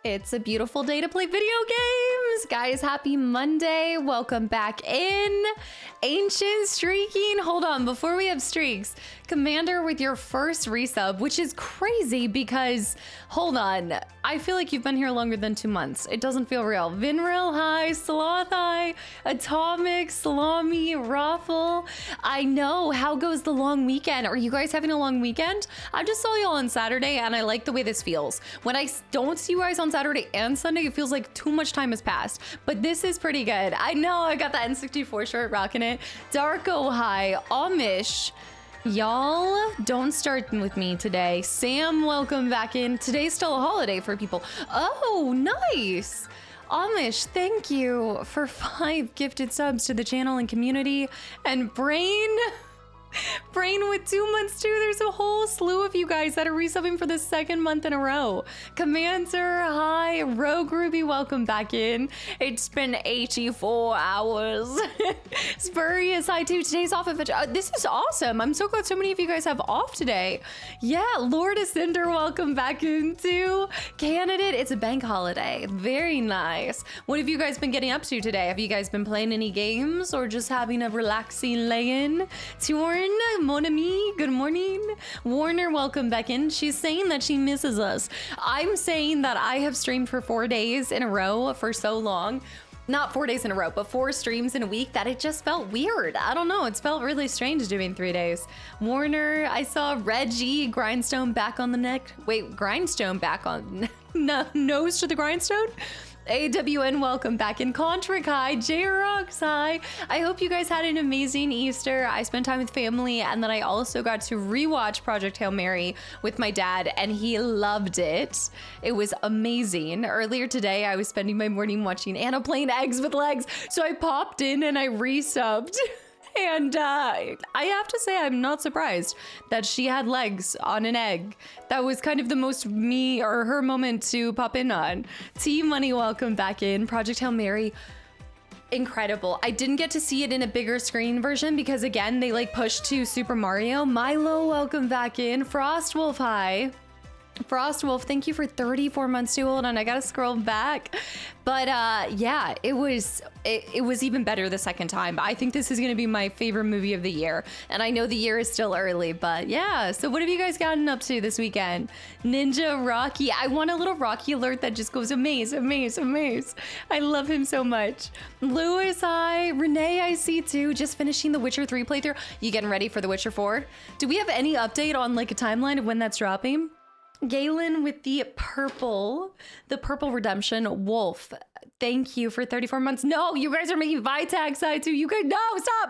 It's a beautiful day to play video games. Guys, happy Monday. Welcome back in. Ancient streaking. Hold on, before we have streaks, Commander with your first resub, which is crazy because, hold on, I feel like you've been here longer than 2 months. It doesn't feel real. Vinril, hi. Sloth, hi. Atomic, Salami, Raffle. I know. How goes the long weekend? Are you guys having a long weekend? I just saw y'all on Saturday and I like the way this feels. When I don't see you guys on Saturday and Sunday, it feels like too much time has passed, but this is pretty good. I know I got the N64 shirt, rocking it. Darko, hi. Amish, y'all don't start with me today. Sam, welcome back in. Today's still a holiday for people. Oh, nice. Amish, thank you for 5 gifted subs to the channel and community. And Brain with 2 months too. There's a whole slew of you guys that are resubbing for the 2nd month in a row. Commander, hi. Rogue Ruby, welcome back in. It's been 84 hours. Spurious, hi too. Today's off of it. This is awesome. I'm so glad so many of you guys have off today. Yeah, Lord Ascender, welcome back in too. Candidate, it's a bank holiday. Very nice. What have you guys been getting up to today? Have you guys been playing any games or just having a relaxing lay-in? Torn, mon ami, good morning. Warner, welcome back in. She's saying that she misses us. I'm saying that I have streamed for 4 days in a row for so long. Not 4 days in a row, but 4 streams in a week that it just felt weird. I don't know, it's felt really strange doing 3 days. Warner, I saw Reggie, Grindstone back on the neck. Wait, Grindstone back on, nose to the grindstone? AWN, welcome back in. Contric, hi. J-Rocks, hi. I hope you guys had an amazing Easter. I spent time with family, and then I also got to rewatch Project Hail Mary with my dad, and he loved it. It was amazing. Earlier today, I was spending my morning watching Anna playing Eggs with Legs, so I popped in and I resubbed. And I have to say, I'm not surprised that she had legs on an egg. That was kind of the most me or her moment to pop in on. T Money, welcome back in. Project Hail Mary, incredible. I didn't get to see it in a bigger screen version because, again, they like pushed to Super Mario. Milo, welcome back in. Frostwolf, hi. Frostwolf, thank you for 34 months too. Hold on, I gotta scroll back. But yeah, it was even better the second time. I think this is gonna be my favorite movie of the year. And I know the year is still early, but yeah. So what have you guys gotten up to this weekend? Ninja Rocky, I want a little Rocky alert that just goes amaze, amaze, amaze. I love him so much. Lewis, hi. Renee, I see too. Just finishing the Witcher 3 playthrough. You getting ready for the Witcher 4? Do we have any update on like a timeline of when that's dropping? Galen with the purple redemption. Wolf, thank you for 34 months. No, you guys are making Vitag side too. You guys, no,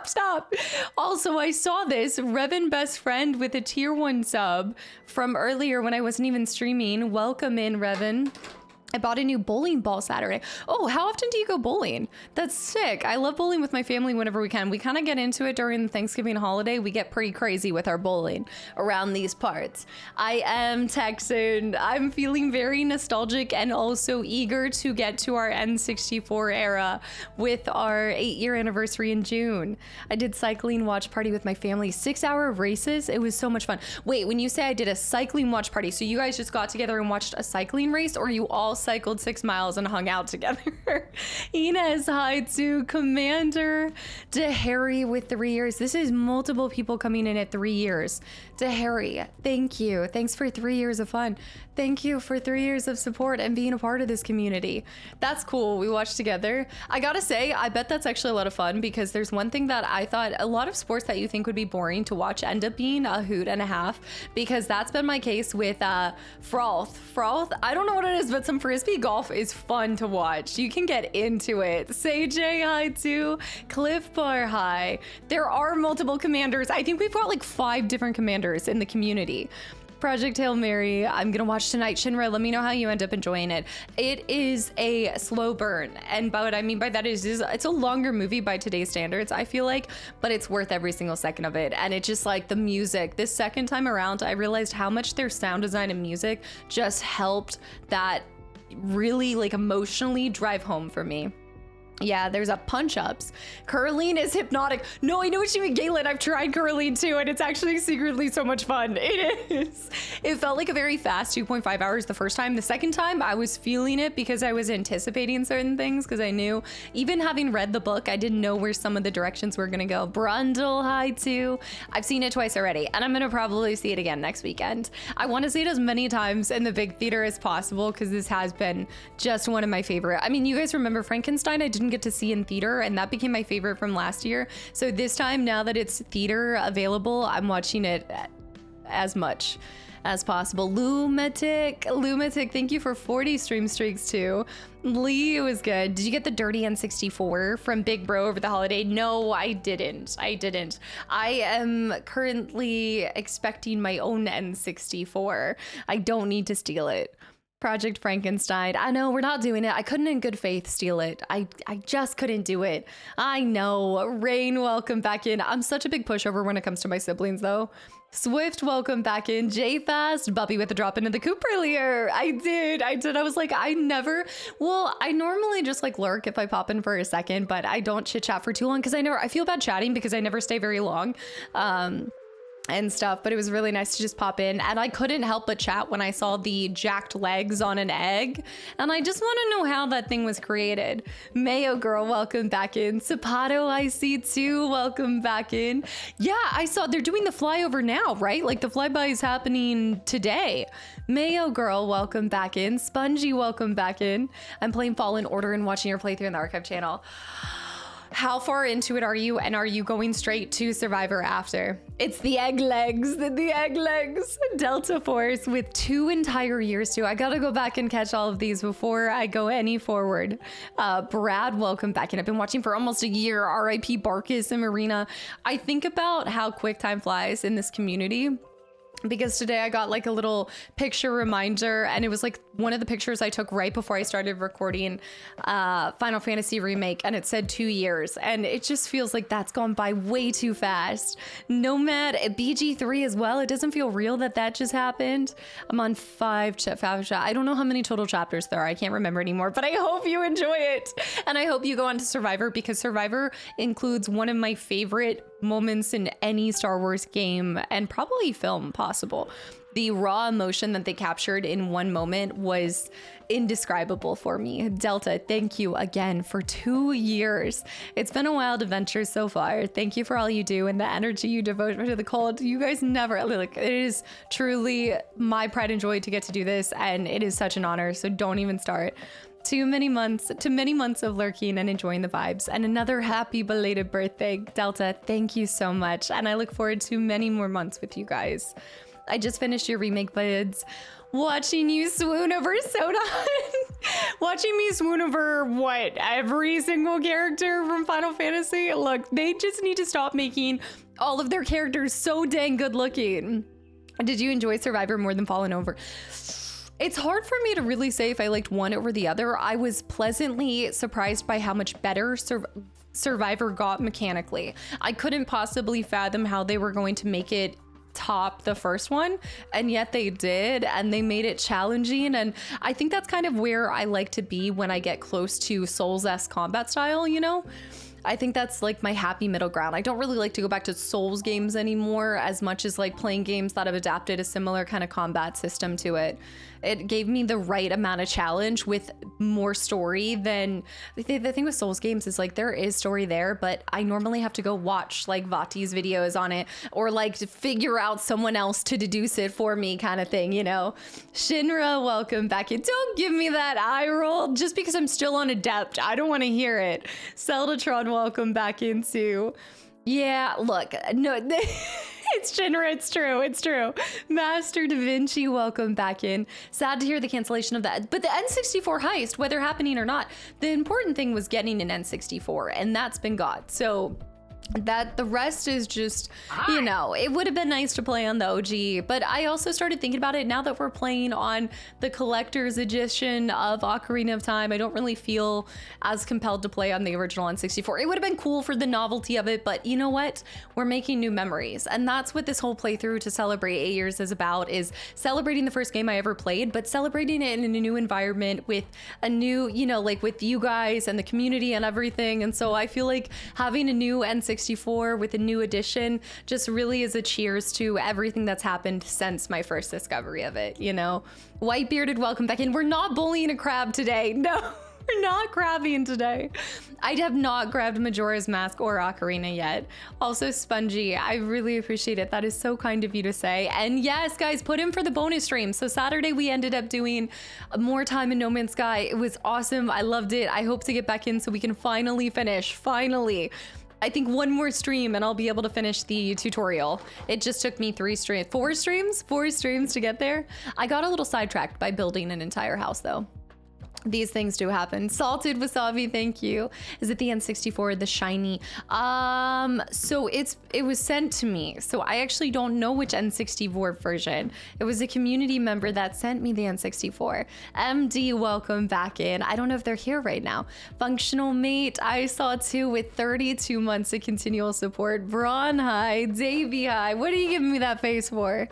stop. Also, I saw this Revan best friend with a tier 1 sub from earlier when I wasn't even streaming. Welcome in, Revan. I bought a new bowling ball Saturday. Oh, how often do you go bowling? That's sick. I love bowling with my family whenever we can. We kind of get into it during the Thanksgiving holiday. We get pretty crazy with our bowling around these parts. I am Texan. I'm feeling very nostalgic and also eager to get to our N64 era with our 8-year anniversary in June. I did cycling watch party with my family, 6-hour races. It was so much fun. Wait, when you say I did a cycling watch party, so you guys just got together and watched a cycling race, or you all cycled 6 miles and hung out together? Inez, hi to Commander. To Harry with 3 years. This is multiple people coming in at 3 years. To Harry, thank you. Thanks for 3 years of fun. Thank you for 3 years of support and being a part of this community. That's cool. We watched together. I gotta say, I bet that's actually a lot of fun because there's one thing that I thought a lot of sports that you think would be boring to watch end up being a hoot and a half, because that's been my case with Froth. I don't know what it is, but some frisbee golf is fun to watch. You can get into it. Say J hi too. Cliff Bar hi. There are multiple commanders. I think we've got like 5 different commanders in the community. Project Hail Mary, I'm gonna watch tonight. Shinra, let me know how you end up enjoying it. It is a slow burn, and what I mean by that is it's a longer movie by today's standards, I feel like, but it's worth every single second of it. And it's just like the music. This second time around, I realized how much their sound design and music just helped that really like emotionally drive home for me. Yeah, there's a punch-ups. Curling is hypnotic. No, I know what you mean, Galen. I've tried curling too, and it's actually secretly so much fun. It is. It felt like a very fast 2.5 hours the first time. The second time, I was feeling it because I was anticipating certain things, because I knew, even having read the book, I didn't know where some of the directions were gonna go. Brundle, hi too. I've seen it twice already, and I'm gonna probably see it again next weekend. I want to see it as many times in the big theater as possible, because this has been just one of my favorite. I mean, you guys remember Frankenstein? I didn't get to see in theater, and that became my favorite from last year. So this time, now that it's theater available, I'm watching it as much as possible. Lumatic, thank you for 40 stream streaks too. Lee, it was good. Did you get the dirty N64 from Big Bro over the holiday? No, I didn't. I am currently expecting my own N64. I don't need to steal it. Project Frankenstein. I know, we're not doing it. I couldn't in good faith steal it. I just couldn't do it. I know. Rain, welcome back in. I'm such a big pushover when it comes to my siblings though. Swift, welcome back in. J-Fast, Bubby with the drop into the coop earlier. I did. I was like, I normally just like lurk if I pop in for a second, but I don't chit chat for too long because I feel bad chatting because I never stay very long. And stuff, but it was really nice to just pop in, and I couldn't help but chat when I saw the jacked legs on an egg, and I just want to know how that thing was created. Mayo girl, welcome back in. Sapato, I see too, welcome back in. Yeah, I saw they're doing the flyover now, right? Like the flyby is happening today. Mayo girl, welcome back in. Spongy, welcome back in. I'm playing Fallen Order and watching your playthrough in the archive channel. How far into it are you, and are you going straight to Survivor after? It's the egg legs, the egg legs. Delta Force with 2 entire years too. I gotta go back and catch all of these before I go any forward. Brad, welcome back in. I've been watching for almost a year. RIP Barkus and Marina. I think about how quick time flies in this community, because today I got like a little picture reminder, and it was like one of the pictures I took right before I started recording Final Fantasy Remake, and it said 2 years, and it just feels like that's gone by way too fast. Nomad BG3 as well. It doesn't feel real that just happened. I'm on 5 I don't know how many total chapters there are. I can't remember anymore, but I hope you enjoy it, and I hope you go on to Survivor, because Survivor includes one of my favorite moments in any Star Wars game and probably film possible. The raw emotion that they captured in one moment was indescribable for me. Delta, thank you again for 2 years. It's been a wild adventure so far. Thank you for all you do and the energy you devote to the cold. You guys never, like, it is truly my pride and joy to get to do this, and it is such an honor, so don't even start. Too many months of lurking and enjoying the vibes, and another happy belated birthday. Delta, thank you so much, and I look forward to many more months with you guys. I just finished your remake vids. Watching you swoon over Soda. Watching me swoon over what? Every single character from Final Fantasy? Look, they just need to stop making all of their characters so dang good looking. Did you enjoy Survivor more than Fallen Over? It's hard for me to really say if I liked one over the other. I was pleasantly surprised by how much better Survivor got mechanically. I couldn't possibly fathom how they were going to make it top the first one, and yet they did, and they made it challenging, and I think that's kind of where I like to be when I get close to Souls-esque combat style, you know? I think that's like my happy middle ground. I don't really like to go back to Souls games anymore as much as like playing games that have adapted a similar kind of combat system to it. It gave me the right amount of challenge with more story than the thing with Souls games is like there is story there, but I normally have to go watch like Vati's videos on it or like to figure out someone else to deduce it for me kind of thing, you know? Shinra, welcome back in. Don't give me that eye roll just because I'm still on Adept. I don't want to hear it. Zeldatron, welcome back into. Yeah, look, no, it's Shinra, it's true. Master Da Vinci, welcome back in. Sad to hear the cancellation of that, but the N64 heist, whether happening or not, the important thing was getting an N64, and that's been got. So that the rest is just, you know, it would have been nice to play on the OG, but I also started thinking about it now that we're playing on the collector's edition of Ocarina of Time. I don't really feel as compelled to play on the original N64. It would have been cool for the novelty of it, but you know what? We're making new memories, and that's what this whole playthrough to celebrate 8 years is about, is celebrating the first game I ever played, but celebrating it in a new environment with a new, you know, like with you guys and the community and everything. And so I feel like having a new N64 with a new edition just really is a cheers to everything that's happened since my first discovery of it, you know? White-bearded, welcome back in. We're not bullying a crab today. No, we're not crabbing today. I have not grabbed Majora's Mask or Ocarina yet. Also, Spongy, I really appreciate it. That is so kind of you to say. And yes, guys, put in for the bonus stream. So Saturday, we ended up doing more time in No Man's Sky. It was awesome. I loved it. I hope to get back in so we can finally finish. Finally. I think one more stream and I'll be able to finish the tutorial. It just took me 4 streams to get there. I got a little sidetracked by building an entire house though. These things do happen. Salted Wasabi, thank you. Is it the N64, the shiny? So it was sent to me. So I actually don't know which N64 version. It was a community member that sent me the N64. MD, welcome back in. I don't know if they're here right now. Functional Mate, I saw too with 32 months of continual support. Braun, hi. Davey, hi. What are you giving me that face for?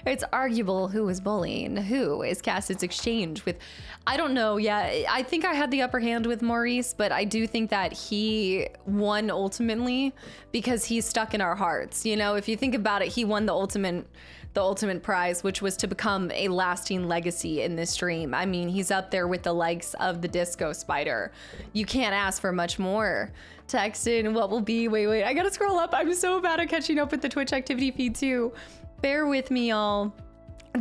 It's arguable who is bullying. Who is Casted's exchange with, I don't know. Yeah, I think I had the upper hand with Maurice, but I do think that he won ultimately because he's stuck in our hearts. You know, if you think about it, he won the ultimate prize, which was to become a lasting legacy in this stream. I mean, he's up there with the likes of the Disco Spider. You can't ask for much more. Text in what will be, wait, I gotta scroll up. I'm so bad at catching up with the Twitch activity feed too. Bear with me, y'all.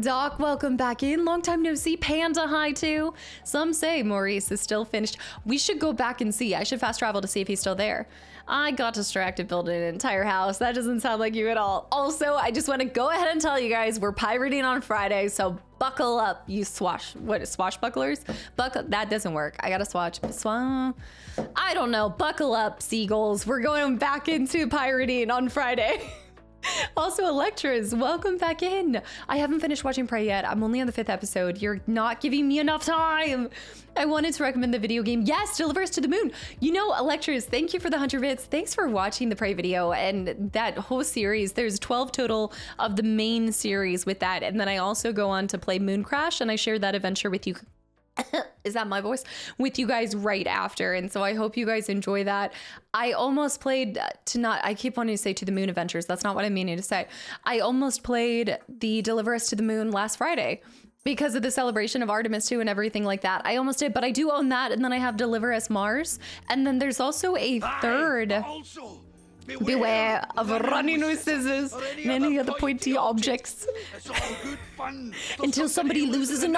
Doc, welcome back in. Long time no see. Panda, hi too. Some say Maurice is still finished. We should go back and see. I should fast travel to see if he's still there. I got distracted building an entire house. That doesn't sound like you at all. Also, I just want to go ahead and tell you guys we're pirating on Friday, so buckle up, you swashbucklers? That doesn't work. I gotta I don't know. Buckle up, seagulls. We're going back into pirating on Friday. Also, Electras, welcome back in. I haven't finished watching Prey yet. I'm only on the 5th episode. You're not giving me enough time. I wanted to recommend the video game. Yes, Deliver Us to the Moon. You know, Electras, thank you for the 100 bits. Thanks for watching the Prey video and that whole series. There's 12 total of the main series with that. And then I also go on to play Moon Crash, and I shared that adventure with you. Is that my voice? With you guys right after. And so I hope you guys enjoy that. I almost played I keep wanting to say To the Moon Adventures. That's not what I'm meaning to say. I almost played the Deliver Us to the Moon last Friday because of the celebration of Artemis 2 and everything like that. I almost did, but I do own that. And then I have Deliver Us Mars. And then there's also a third. Beware of running with scissors and any other pointy objects until somebody loses an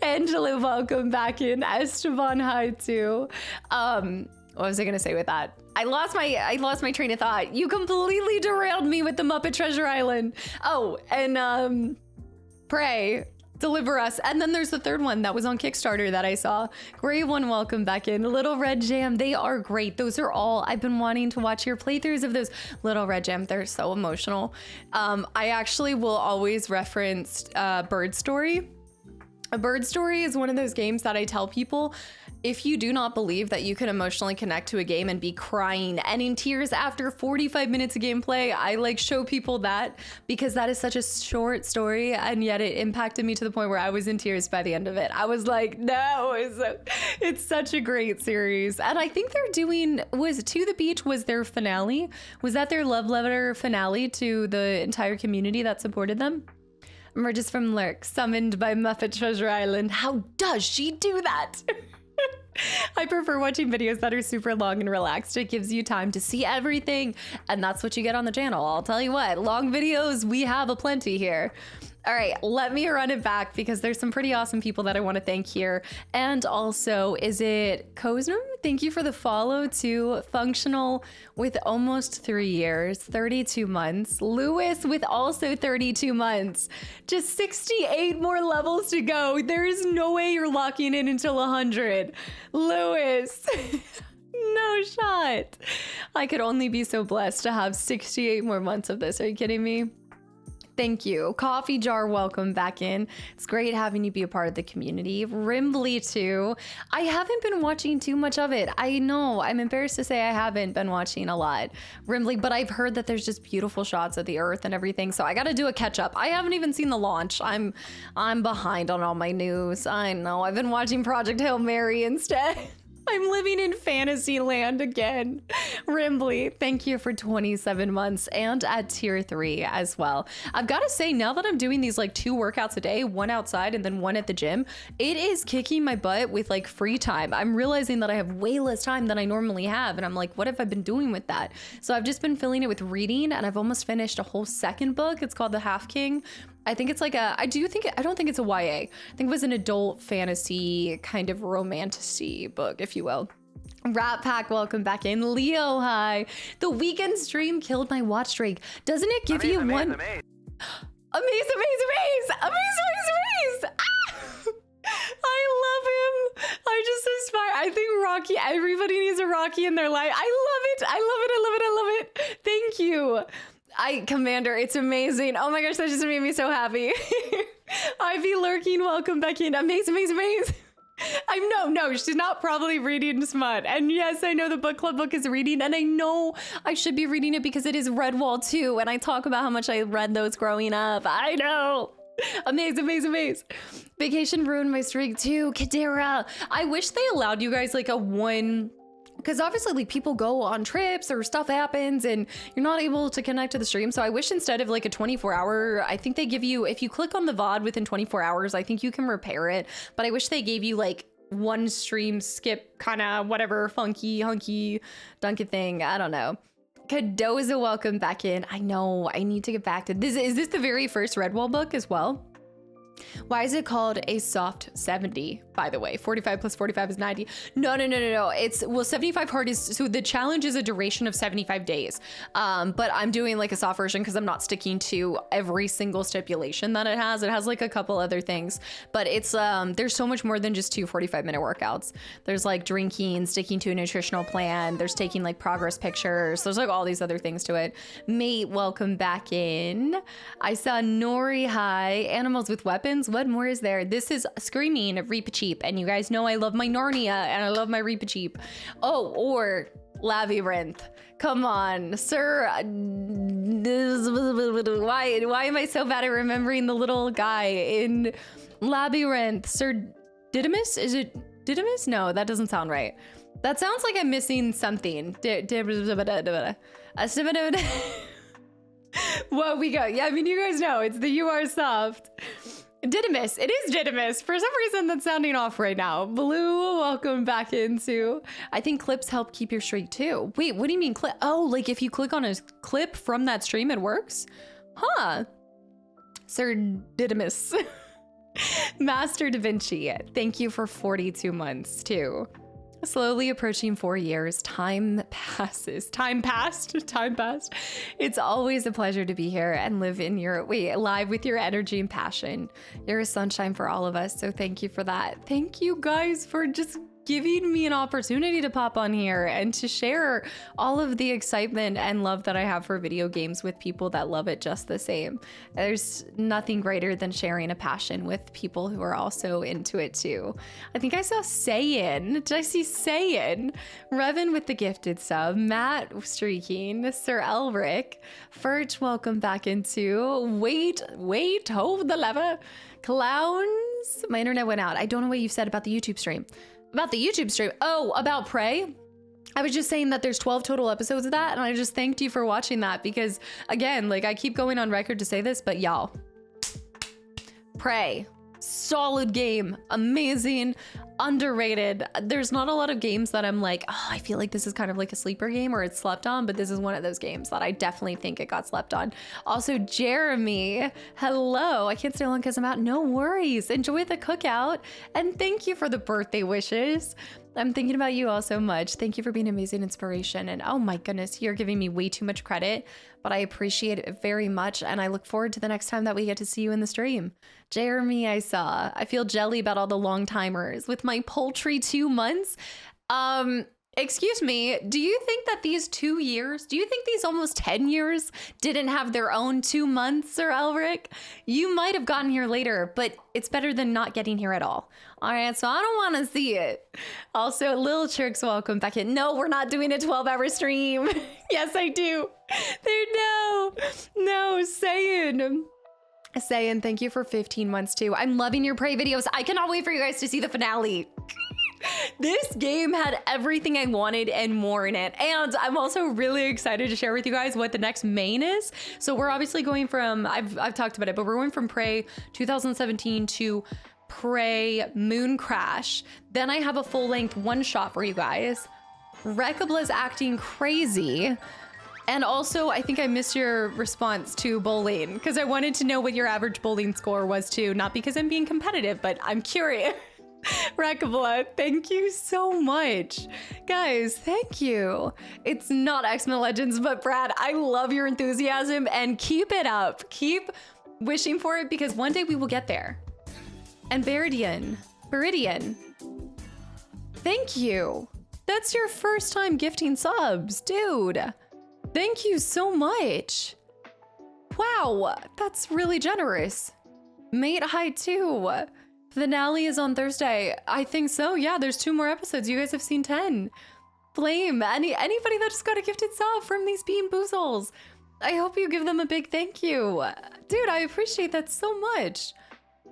Angela, welcome back in. Esteban, hi too. What was I gonna say with that? I lost my train of thought. You completely derailed me with the Muppet Treasure Island. Oh, and Prey. Deliver Us. And then there's the third one that was on Kickstarter that I saw. Gray One, welcome back in. Little Red Jam, they are great. Those are all, I've been wanting to watch your playthroughs of those. Little Red Jam, they're so emotional. I actually will always reference Bird Story. A Bird Story is one of those games that I tell people, if you do not believe that you can emotionally connect to a game and be crying and in tears after 45 minutes of gameplay, I like show people that because that is such a short story, and yet it impacted me to the point where I was in tears by the end of it. I was like, no, it's such a great series. And I think they're doing, was To the Beach was their finale? Was that their love letter finale to the entire community that supported them? Emerges from Lurk, summoned by Muppet Treasure Island. How does she do that? I prefer watching videos that are super long and relaxed. It gives you time to see everything, and that's what you get on the channel. I'll tell you what, long videos, we have aplenty here. All right, let me run it back because there's some pretty awesome people that I want to thank here. And also, is it Koznam? Thank you for the follow to Functional with almost 3 years, 32 months. Lewis with also 32 months. Just 68 more levels to go. There is no way you're locking in until 100. Lewis. No shot. I could only be so blessed to have 68 more months of this. Are you kidding me? Thank you. Coffee Jar, welcome back in. It's great having you be a part of the community. Rimbly too. I haven't been watching too much of it. I know, I'm embarrassed to say I haven't been watching a lot. Rimbly, but I've heard that there's just beautiful shots of the earth and everything. So I got to do a catch up. I haven't even seen the launch. I'm behind on all my news. I know, I've been watching Project Hail Mary instead. I'm living in fantasy land again. Rimbly, thank you for 27 months and at tier 3 as well. I've got to say, now that I'm doing these like 2 workouts a day, 1 outside and then 1 at the gym, it is kicking my butt with like free time. I'm realizing that I have way less time than I normally have. And I'm like, what have I been doing with that? So I've just been filling it with reading, and I've almost finished a whole second book. It's called The Half King. I think it's like I don't think it's a YA. I think it was an adult fantasy kind of romantasy book, if you will. Rat Pack, welcome back in. Leo, hi. The weekend stream killed my watch streak. Doesn't it give you one? Amaze. Ah! I love him. I just aspire. I think Rocky, everybody needs a Rocky in their life. I love it. Thank you. Commander, it's amazing. Oh my gosh, that just made me so happy. Ivy Lurking, welcome back in. Amaze. No, she's not probably reading Smut. And yes, I know the book club book is reading, and I know I should be reading it because it is Redwall 2, and I talk about how much I read those growing up. I know. Amaze. Vacation ruined my streak too. Kadira, I wish they allowed you guys like a one... Because obviously like people go on trips or stuff happens and you're not able to connect to the stream. So I wish instead of like a 24-hour, I think they give you, if you click on the VOD within 24 hours, I think you can repair it. But I wish they gave you like one stream skip kind of whatever funky, hunky, dunky thing. I don't know. Kadoza, welcome back in. I know I need to get back to this. Is this the very first Redwall book as well? Why is it called a soft 70, by the way? 45 plus 45 is 90. No. It's, well, 75 hard is, so the challenge is a duration of 75 days. But I'm doing like a soft version because I'm not sticking to every single stipulation that it has. It has like a couple other things, but it's, there's so much more than just 2 45-minute workouts. There's like drinking, sticking to a nutritional plan. There's taking like progress pictures. There's like all these other things to it. Mate, welcome back in. I saw Nori, hi. Animals with weapons. What more is there? This is Screaming of Reepicheep, and you guys know I love my Narnia and I love my Reepicheep. Oh, or Labyrinth. Come on, sir. Why am I so bad at remembering the little guy in Labyrinth? Sir Didymus? Is it Didymus? No, that doesn't sound right. That sounds like I'm missing something. Whoa, we go. Yeah, I mean, you guys know it's the You Are Soft. Didymus. It is Didymus. For some reason, that's sounding off right now. Blue, welcome back into. I think clips help keep your streak too. Wait, what do you mean clip? Oh, like if you click on a clip from that stream, it works? Huh. Sir Didymus. Master Da Vinci, thank you for 42 months too. Slowly approaching 4 years. Time passes. Time passed. It's always a pleasure to be here and live in your, live with your energy and passion. You're a sunshine for all of us. So thank you for that. Thank you guys for just giving me an opportunity to pop on here and to share all of the excitement and love that I have for video games with people that love it just the same. There's nothing greater than sharing a passion with people who are also into it too. I think I saw Sayin. Did I see Sayin? Revan with the gifted sub. Matt streaking. Sir Elric. Furch, welcome back into. Wait, hold the lever. Clowns. My internet went out. I don't know what you said about the YouTube stream. About the YouTube stream. Oh, about Prey. I was just saying that there's 12 total episodes of that, and I just thanked you for watching that because, again, like I keep going on record to say this, but y'all, Prey, solid game, amazing, underrated. There's not a lot of games that I'm like, oh, I feel like this is kind of like a sleeper game or it's slept on, but this is one of those games that I definitely think it got slept on. Also, Jeremy, hello. I can't stay long because I'm out. No worries. Enjoy the cookout. And thank you for the birthday wishes. I'm thinking about you all so much. Thank you for being an amazing inspiration. And oh my goodness, you're giving me way too much credit, but I appreciate it very much. And I look forward to the next time that we get to see you in the stream. Jeremy, I feel jelly about all the long timers with my paltry 2 months. Excuse me, do you think that these 2 years, do you think these almost 10 years didn't have their own 2 months, Sir Elric? You might have gotten here later, but it's better than not getting here at all. All right, so I don't want to see it. Also, Lil Chirks, welcome back in. No, we're not doing a 12-hour stream. Yes, I do. No, Sayin, thank you for 15 months too. I'm loving your Prey videos. I cannot wait for you guys to see the finale. This game had everything I wanted and more in it. And I'm also really excited to share with you guys what the next main is. So we're obviously going from, I've talked about it, but we're going from Prey 2017 to Prey Moon Crash. Then I have a full-length one-shot for you guys. Rekabla is acting crazy. And also, I think I missed your response to bowling because I wanted to know what your average bowling score was too. Not because I'm being competitive, but I'm curious. Rekabla, thank you so much. Guys, thank you. It's not X-Men Legends, but Brad, I love your enthusiasm and keep it up. Keep wishing for it because one day we will get there. And Beridian, thank you. That's your first time gifting subs, dude. Thank you so much. Wow, that's really generous. Mate, hi too. Finale is on Thursday. I think so. Yeah, there's 2 more episodes. You guys have seen 10. Flame, anybody that just got a gifted sub from these Bean Boozles. I hope you give them a big thank you. Dude, I appreciate that so much.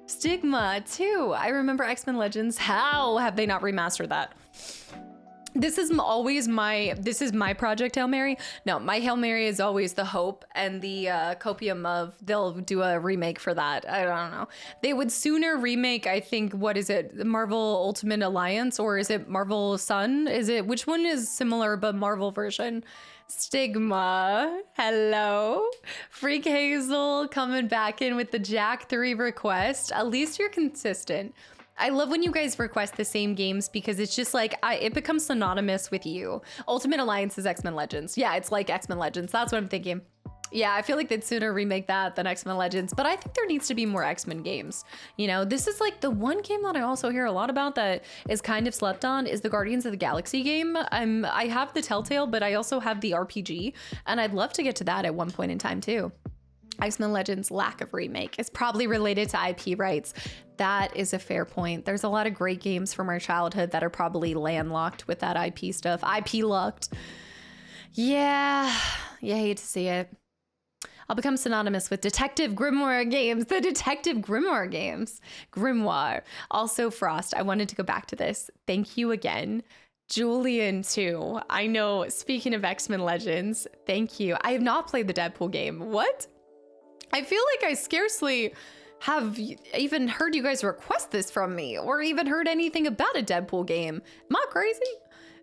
Stigma too. I remember X-Men Legends. How have they not remastered that? This is my project Hail Mary. No, my Hail Mary is always the hope and the copium of they'll do a remake for that. I don't know. They would sooner remake, I think, what is it? Marvel Ultimate Alliance or is it Marvel Sun? Which one is similar but Marvel version? Stigma, hello. Freak Hazel coming back in with the Jack 3 request. At least you're consistent. I love when you guys request the same games because it's just like, it becomes synonymous with you. Ultimate Alliance is X-Men Legends. Yeah, it's like X-Men Legends. That's what I'm thinking. Yeah, I feel like they'd sooner remake that than X-Men Legends, but I think there needs to be more X-Men games. You know, this is like the one game that I also hear a lot about that is kind of slept on is the Guardians of the Galaxy game. I have the Telltale, but I also have the RPG, and I'd love to get to that at one point in time too. X-Men Legends lack of remake is probably related to IP rights. That is a fair point. There's a lot of great games from our childhood that are probably landlocked with that IP stuff. IP locked. Yeah, you hate to see it. I'll become synonymous with Detective Grimoire games. The Detective Grimoire games. Grimoire. Also Frost. I wanted to go back to this. Thank you again. Julian too. I know, speaking of X-Men Legends, thank you. I have not played the Deadpool game. What? I feel like I scarcely have even heard you guys request this from me or even heard anything about a Deadpool game. Am I crazy?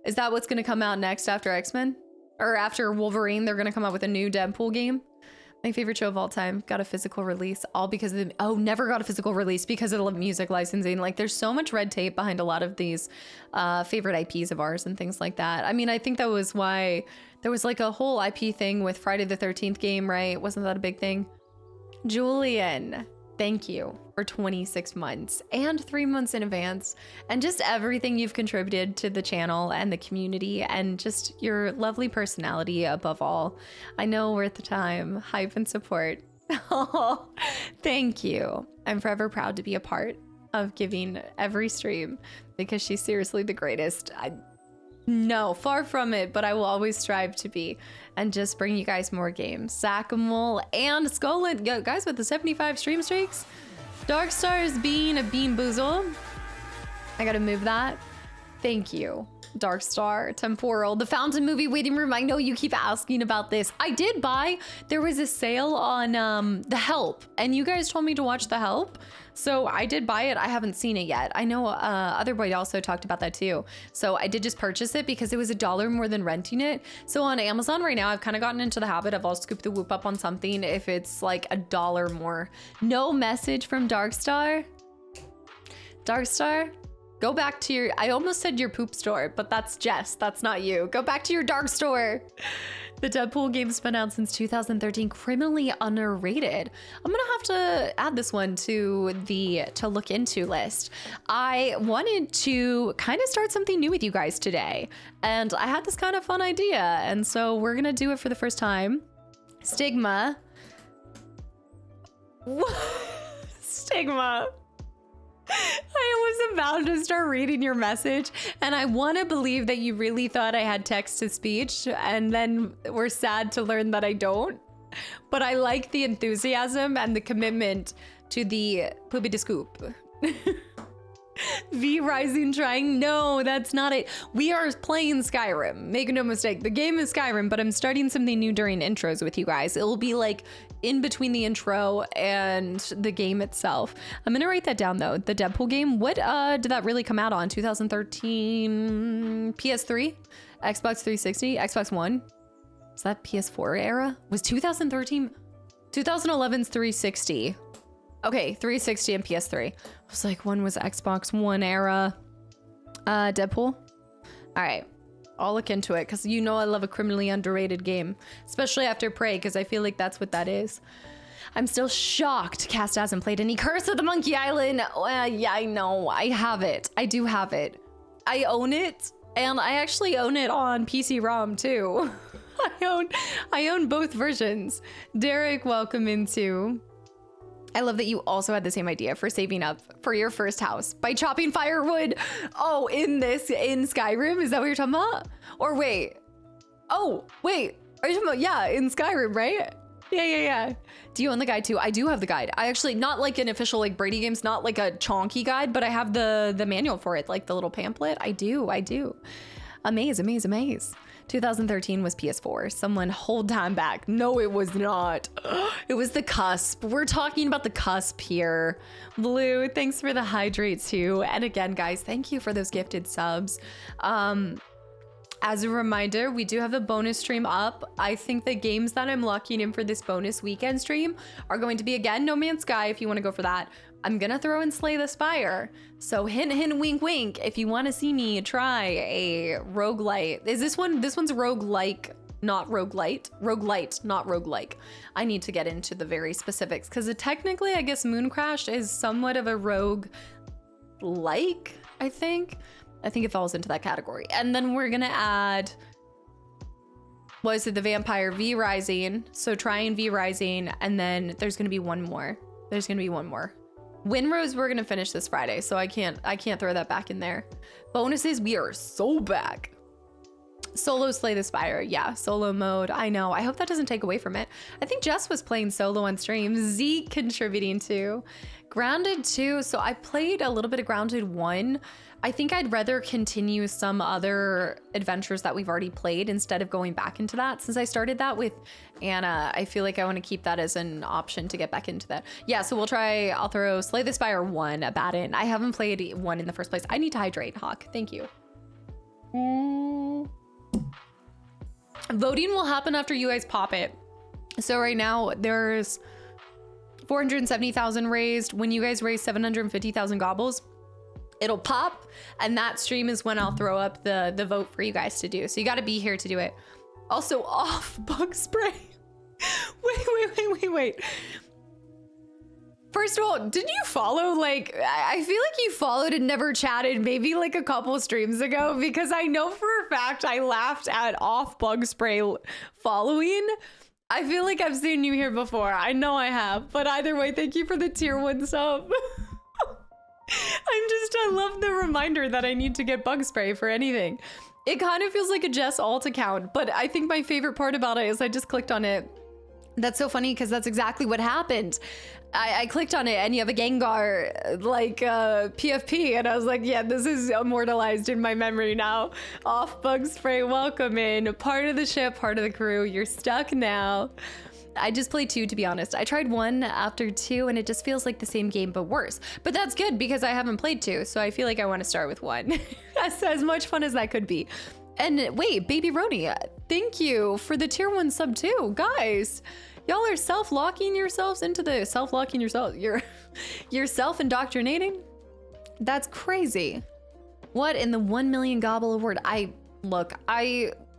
Is that what's going to come out next after X-Men? Or after Wolverine, they're going to come out with a new Deadpool game? My favorite show of all time got a physical release, all because of the, never got a physical release because of the music licensing. Like there's so much red tape behind a lot of these favorite IPs of ours and things like that. I mean, I think that was why there was like a whole IP thing with Friday the 13th game, right? Wasn't that a big thing? Julian, thank you for 26 months and 3 months in advance and just everything you've contributed to the channel and the community and just your lovely personality above all. I know worth the time, hype and support. Oh, thank you. I'm forever proud to be a part of giving every stream because she's seriously the greatest. No, far from it, but I will always strive to be and just bring you guys more games. Sacamole and Skullin, guys with the 75 stream streaks. Darkstar's being a bean boozle. I gotta move that. Thank you, Darkstar, Temporal, the Fountain movie waiting room. I know you keep asking about this. I did buy, there was a sale on The Help and you guys told me to watch The Help. So I did buy it. I haven't seen it yet. I know Otherboy also talked about that too. So I did just purchase it because it was $1 more than renting it. So on Amazon right now, I've kind of gotten into the habit of I'll scoop the whoop up on something if it's like $1 more. No message from Darkstar. Darkstar, go back to your, I almost said your poop store, but that's Jess. That's not you. Go back to your dark store. The Deadpool game's been out since 2013, criminally underrated. I'm gonna have to add this one to the to look into list. I wanted to kind of start something new with you guys today, and I had this kind of fun idea, and so we're gonna do it for the first time. Stigma. Stigma. I was about to start reading your message, and I want to believe that you really thought I had text to speech, and then we're sad to learn that I don't. But I like the enthusiasm and the commitment to the poopy de scoop. V Rising trying. No, that's not it. We are playing Skyrim. Make no mistake. The game is Skyrim, but I'm starting something new during intros with you guys. It'll be like in between the intro and the game itself. I'm gonna write that down though. The Deadpool game. What did that really come out on? 2013 PS3, Xbox 360, Xbox One. Is that PS4 era? Was 2013? 2011's 360. Okay, 360 and PS3. I was like, when was Xbox One era? Deadpool? All right, I'll look into it because you know I love a criminally underrated game, especially after Prey, because I feel like that's what that is. I'm still shocked Cast hasn't played any Curse of the Monkey Island. Yeah, I know, I have it. I do have it. I own it, and I actually own it on PC-ROM too. I own both versions. Derek, welcome into. I love that you also had the same idea for saving up for your first house by chopping firewood. Oh, in Skyrim? Is that what you're talking about? Or wait. Oh, wait. Are you talking about, yeah, in Skyrim, right? Yeah. Do you own the guide too? I do have the guide. I actually, not like an official like Brady Games, not like a chonky guide, but I have the manual for it, like the little pamphlet. I do. Amaze. 2013 was PS4. Someone hold time back. No, it was not. It was the cusp. We're talking about the cusp here. Blue, thanks for the hydrate too. And again, guys, thank you for those gifted subs. As a reminder, we do have a bonus stream up. I think the games that I'm locking in for this bonus weekend stream are going to be, again, No Man's Sky, if you want to go for that. I'm gonna throw in Slay the Spire. So hint, wink, wink. If you want to see me try a roguelite. Is this one? This one's roguelike, not roguelite. Roguelite, not roguelike. I need to get into the very specifics because technically, I guess Moon Crash is somewhat of a rogue-like, I think. I think it falls into that category. And then we're gonna add, was it the Vampire V Rising? So trying V Rising, and then there's gonna be one more. Winrose, we're gonna finish this Friday, so I can't throw that back in there. Bonuses, we are so back. Solo Slay the Spire, yeah, solo mode. I know. I hope that doesn't take away from it. I think Jess was playing solo on stream. Zeke contributing to Grounded 2. So I played a little bit of Grounded 1. I think I'd rather continue some other adventures that we've already played instead of going back into that. Since I started that with Anna, I feel like I want to keep that as an option to get back into that. Yeah, so I'll throw Slay the Spire 1 about it. I haven't played 1 in the first place. I need to hydrate, Hawk. Thank you. Voting will happen after you guys pop it. So right now there's 470,000 raised. When you guys raise 750,000 gobbles, it'll pop, and that stream is when I'll throw up the vote for you guys to do. So you got to be here to do it. Also, off bug spray. Wait. First of all, didn't you follow, like, I feel like you followed and never chatted maybe like a couple streams ago, because I know for a fact I laughed at off bug spray following. I feel like I've seen you here before. I know I have, but either way, thank you for the tier 1 sub. I love the reminder that I need to get bug spray for anything. It kind of feels like a Jess alt account, but I think my favorite part about it is I just clicked on it. That's so funny because that's exactly what happened. I clicked on it and you have a Gengar like PFP, and I was like, yeah, this is immortalized in my memory now. Off bug spray, welcome in. Part of the ship, part of the crew. You're stuck now. I just played 2, to be honest. I tried 1 after 2 and it just feels like the same game but worse. But that's good because I haven't played 2, so I feel like I want to start with 1. That's as much fun as that could be. And wait, Baby Roni, thank you for the tier 1 sub too. Guys, y'all are self-locking yourselves into the self-locking yourself. You're self-indoctrinating? That's crazy. What in the 1 million gobble award? I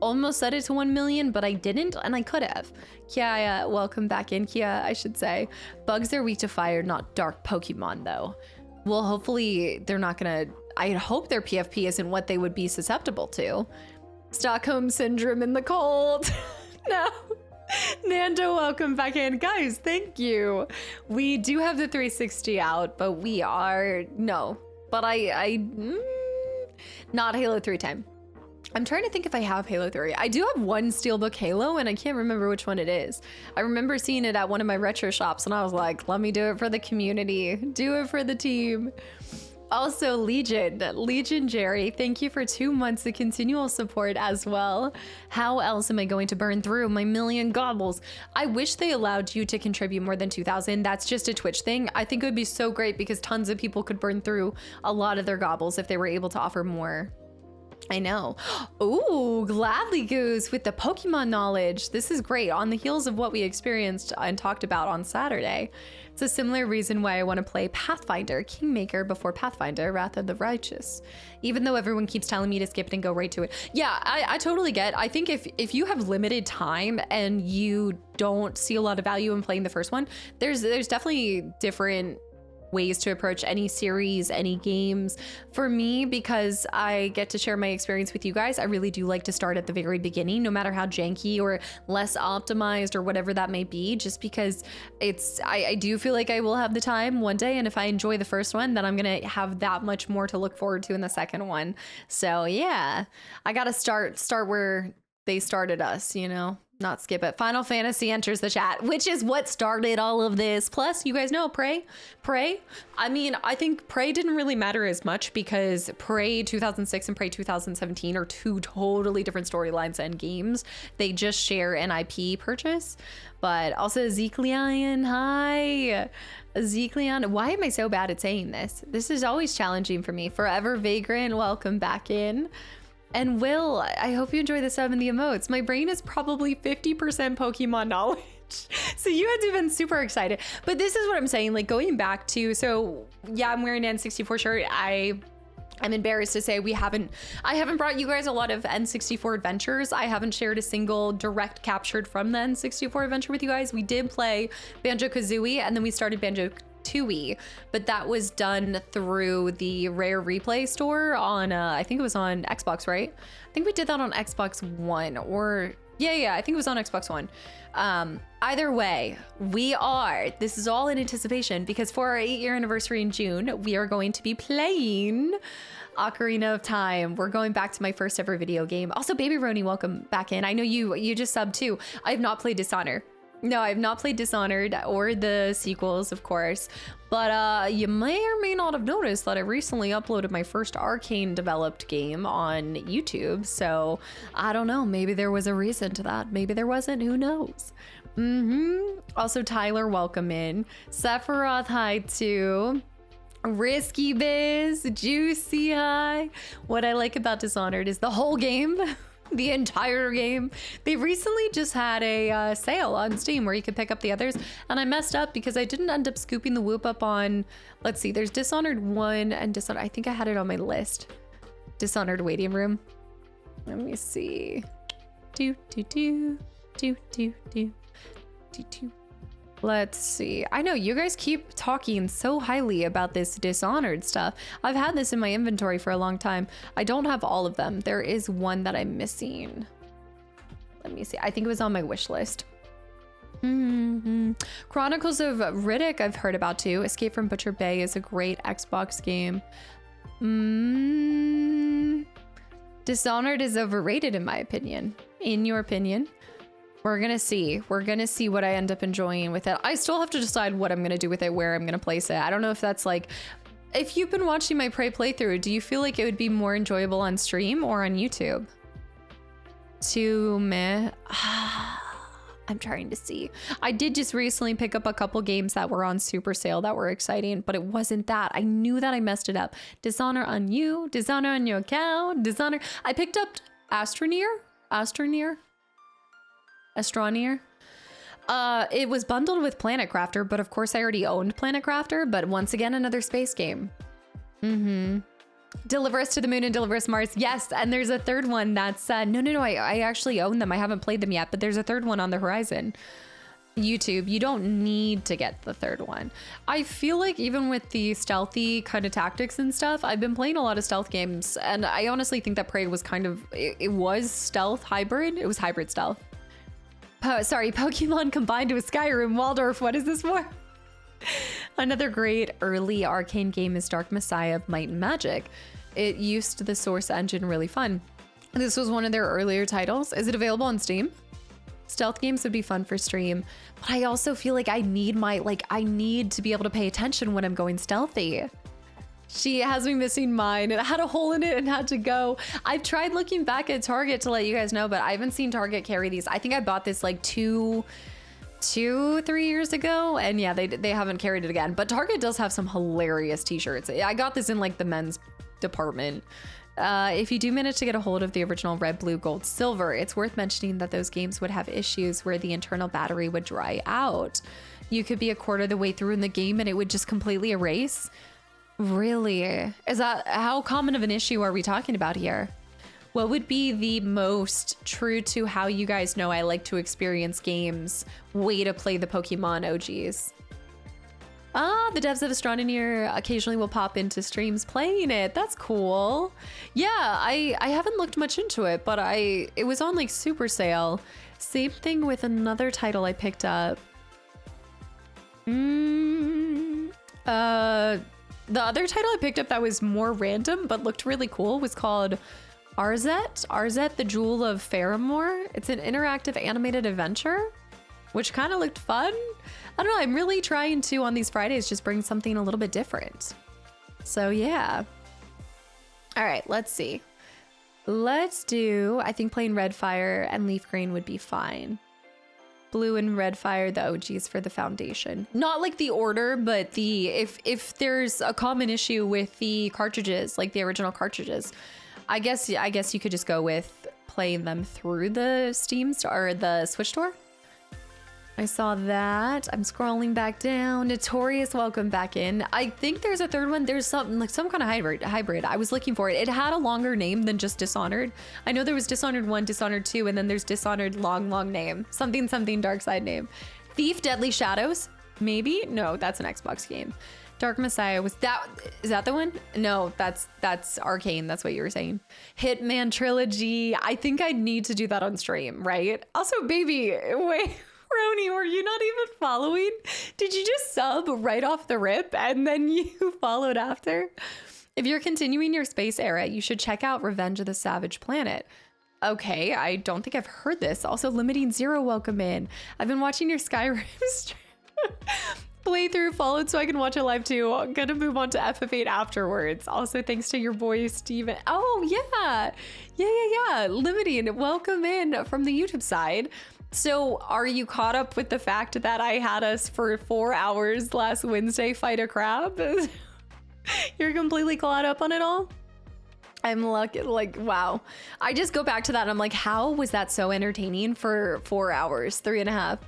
almost set it to 1 million, but I didn't, and I could have. Kia, welcome back in, Kia, I should say. Bugs are weak to fire, not dark Pokemon, though. Well, hopefully they're not gonna... I hope their PFP isn't what they would be susceptible to. Stockholm Syndrome in the cold. No. Nando, welcome back in. Guys, thank you. We do have the 360 out, but we are... No. But not Halo 3 time. I'm trying to think if I have Halo 3. I do have one Steelbook Halo, and I can't remember which one it is. I remember seeing it at one of my retro shops, and I was like, let me do it for the community. Do it for the team. Also, Legion Jerry, thank you for 2 months of continual support as well. How else am I going to burn through my million gobbles? I wish they allowed you to contribute more than 2,000. That's just a Twitch thing. I think it would be so great because tons of people could burn through a lot of their gobbles if they were able to offer more. I know. Ooh, Gladly Goose with the Pokemon knowledge. This is great. On the heels of what we experienced and talked about on Saturday. It's a similar reason why I want to play Pathfinder, Kingmaker before Pathfinder, Wrath of the Righteous. Even though everyone keeps telling me to skip it and go right to it. Yeah, I totally get. I think if you have limited time and you don't see a lot of value in playing the first one, there's definitely different ways to approach any series, any games. For me, because I get to share my experience with you guys, I really do like to start at the very beginning, no matter how janky or less optimized or whatever that may be, just because I do feel like I will have the time one day, and if I enjoy the first one, then I'm gonna have that much more to look forward to in the second one. So yeah, I gotta start where they started us, you know? Not skip it. Final Fantasy enters the chat, which is what started all of this. Plus, you guys know Prey. I mean, I think Prey didn't really matter as much because Prey 2006 and Prey 2017 are two totally different storylines and games. They just share an IP purchase. But also Zekleon, hi. Zekleon, why am I so bad at saying this? This is always challenging for me. Forever Vagrant, welcome back in. And Will, I hope you enjoy the sub and the emotes. My brain is probably 50% Pokemon knowledge. So you had to have been super excited. But this is what I'm saying, like going back to, so yeah, I'm wearing an N64 shirt. I'm embarrassed to say I haven't brought you guys a lot of N64 adventures. I haven't shared a single direct captured from the N64 adventure with you guys. We did play Banjo-Kazooie and then we started Banjo-Tooie, but that was done through the Rare Replay store on, I think it was on Xbox, right? I think we did that on Xbox One or, yeah, I think it was on Xbox One. Either way, this is all in anticipation because for our 8-year anniversary in June, we are going to be playing Ocarina of Time. We're going back to my first ever video game. Also, Baby Roni, welcome back in. I know you just subbed too. I have not played Dishonored. No, I've not played Dishonored or the sequels, of course, but you may or may not have noticed that I recently uploaded my first Arcane developed game on YouTube, so I don't know, maybe there was a reason to that, maybe there wasn't, who knows. Also, Tyler, welcome in. Sephiroth, hi too. Risky Biz, Juicy, hi. What I like about Dishonored is the whole game. The entire game. They recently just had a sale on Steam where you could pick up the others, and I messed up because I didn't end up scooping the whoop up on, let's see, there's Dishonored 1 and Dishonored, I think I had it on my list. Dishonored Waiting Room. Let me see. Let's see. I know you guys keep talking so highly about this Dishonored stuff. I've had this in my inventory for a long time. I don't have all of them. There is one that I'm missing. Let me see. I think it was on my wish list. Chronicles of Riddick I've heard about too. Escape from Butcher Bay is a great Xbox game. Dishonored is overrated in my opinion. In your opinion? We're gonna see. We're gonna see what I end up enjoying with it. I still have to decide what I'm gonna do with it, where I'm gonna place it. I don't know if that's like, if you've been watching my Prey playthrough, do you feel like it would be more enjoyable on stream or on YouTube? Too meh. I'm trying to see. I did just recently pick up a couple games that were on super sale that were exciting, but it wasn't that. I knew that I messed it up. Dishonor on you, Dishonor on your cow, Dishonor. I picked up Astroneer. It was bundled with Planet Crafter, but of course I already owned Planet Crafter, but once again, another space game. Deliver Us to the Moon and Deliver Us Mars. Yes, and there's a third one that's no. I actually own them. I haven't played them yet, but there's a third one on the horizon. YouTube, you don't need to get the third one. I feel like even with the stealthy kind of tactics and stuff, I've been playing a lot of stealth games, and I honestly think that Prey was kind of, it was stealth hybrid. It was hybrid stealth. Sorry, Pokemon combined with Skyrim. Waldorf, what is this for? Another great early arcane game is Dark Messiah of Might and Magic. It used the Source engine really fun. This was one of their earlier titles. Is it available on Steam? Stealth games would be fun for stream, but I also feel like I need to be able to pay attention when I'm going stealthy. She has me missing mine, and it had a hole in it and had to go. I've tried looking back at Target to let you guys know, but I haven't seen Target carry these. I think I bought this like 3 years ago, and yeah, they haven't carried it again. But Target does have some hilarious t-shirts. I got this in like the men's department. If you do manage to get a hold of the original red, blue, gold, silver, it's worth mentioning that those games would have issues where the internal battery would dry out. You could be a quarter of the way through in the game and it would just completely erase. Really? Is that, how common of an issue are we talking about here? What would be the most true to how you guys know I like to experience games way to play the Pokemon OGs? The devs of Astroneer occasionally will pop into streams playing it. That's cool. Yeah, I haven't looked much into it, but it was on like super sale. Same thing with another title I picked up. The other title I picked up that was more random but looked really cool was called Arzette, the Jewel of Faramore. It's an interactive animated adventure, which kind of looked fun. I don't know, I'm really trying to, on these Fridays, just bring something a little bit different. So yeah. All right, let's see. Let's do, I think playing Red Fire and Leaf Green would be fine. Blue and Red Fire, the OGs for the Foundation. Not like the order, but the if there's a common issue with the cartridges, like the original cartridges, I guess you could just go with playing them through the Steam store or the Switch store. I saw that. I'm scrolling back down. Notorious, welcome back in. I think there's a third one. There's something like some kind of hybrid. I was looking for it. It had a longer name than just Dishonored. I know there was Dishonored 1, Dishonored 2, and then there's Dishonored long name. Something Dark Side name. Thief Deadly Shadows? Maybe? No, that's an Xbox game. Dark Messiah is that the one? No, that's Arcane. That's what you were saying. Hitman Trilogy. I think I need to do that on stream, right? Also, baby, wait. Roni, were you not even following? Did you just sub right off the rip and then you followed after? If you're continuing your space era, you should check out Revenge of the Savage Planet. Okay, I don't think I've heard this. Also, Limiting Zero, welcome in. I've been watching your Skyrim playthrough followed so I can watch it live too. I'm gonna move on to FF8 afterwards. Also, thanks to your boy, Steven. Oh, yeah. Limiting, welcome in from the YouTube side. So are you caught up with the fact that I had us for 4 hours last Wednesday fight a crab? You're completely caught up on it all? I'm lucky, like, wow. I just go back to that and I'm like, how was that so entertaining for 4 hours, 3.5?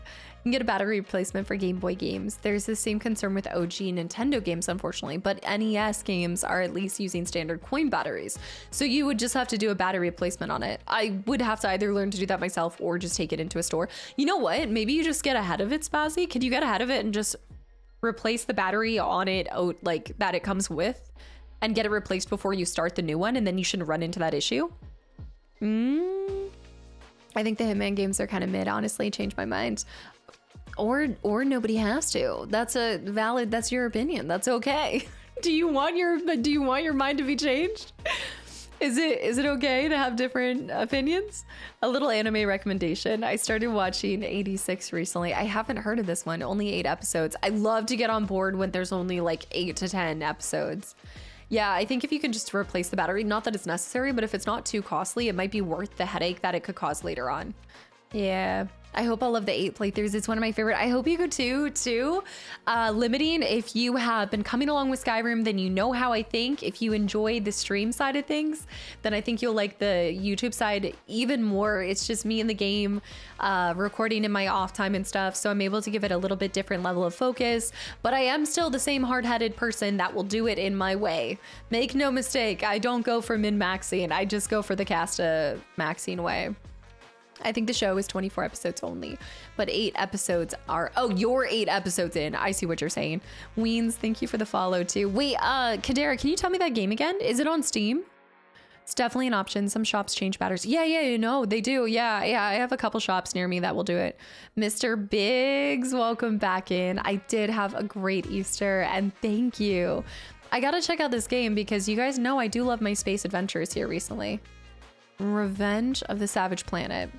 You can get a battery replacement for Game Boy games. There's the same concern with OG Nintendo games, unfortunately, but NES games are at least using standard coin batteries. So you would just have to do a battery replacement on it. I would have to either learn to do that myself or just take it into a store. You know what? Maybe you just get ahead of it, Spazzy. Could you get ahead of it and just replace the battery on it, like that it comes with, and get it replaced before you start the new one, and then you shouldn't run into that issue? I think the Hitman games are kind of mid, honestly. Changed my mind. Or nobody has to. That's your opinion. That's okay. Do you want your mind to be changed? Is it okay to have different opinions? A little anime recommendation. I started watching 86 recently. I haven't heard of this one. Only 8 episodes. I love to get on board when there's only like 8 to 10 episodes. Yeah, I think if you can just replace the battery, not that it's necessary, but if it's not too costly, it might be worth the headache that it could cause later on. Yeah. I hope all of the 8 playthroughs. It's one of my favorite. I hope you go too. Limiting, if you have been coming along with Skyrim, then you know how I think. If you enjoy the stream side of things, then I think you'll like the YouTube side even more. It's just me in the game, recording in my off time and stuff. So I'm able to give it a little bit different level of focus, but I am still the same hard-headed person that will do it in my way. Make no mistake, I don't go for min-maxing. I just go for the Kastaclysm way. I think the show is 24 episodes only, but 8 episodes are, oh, you're 8 episodes in. I see what you're saying. Weens, thank you for the follow too. Wait, Kadera, can you tell me that game again? Is it on Steam? It's definitely an option. Some shops change batteries. Yeah, no, they do. Yeah, I have a couple shops near me that will do it. Mr. Biggs, welcome back in. I did have a great Easter and thank you. I gotta check out this game because you guys know I do love my space adventures here recently. Revenge of the Savage Planet.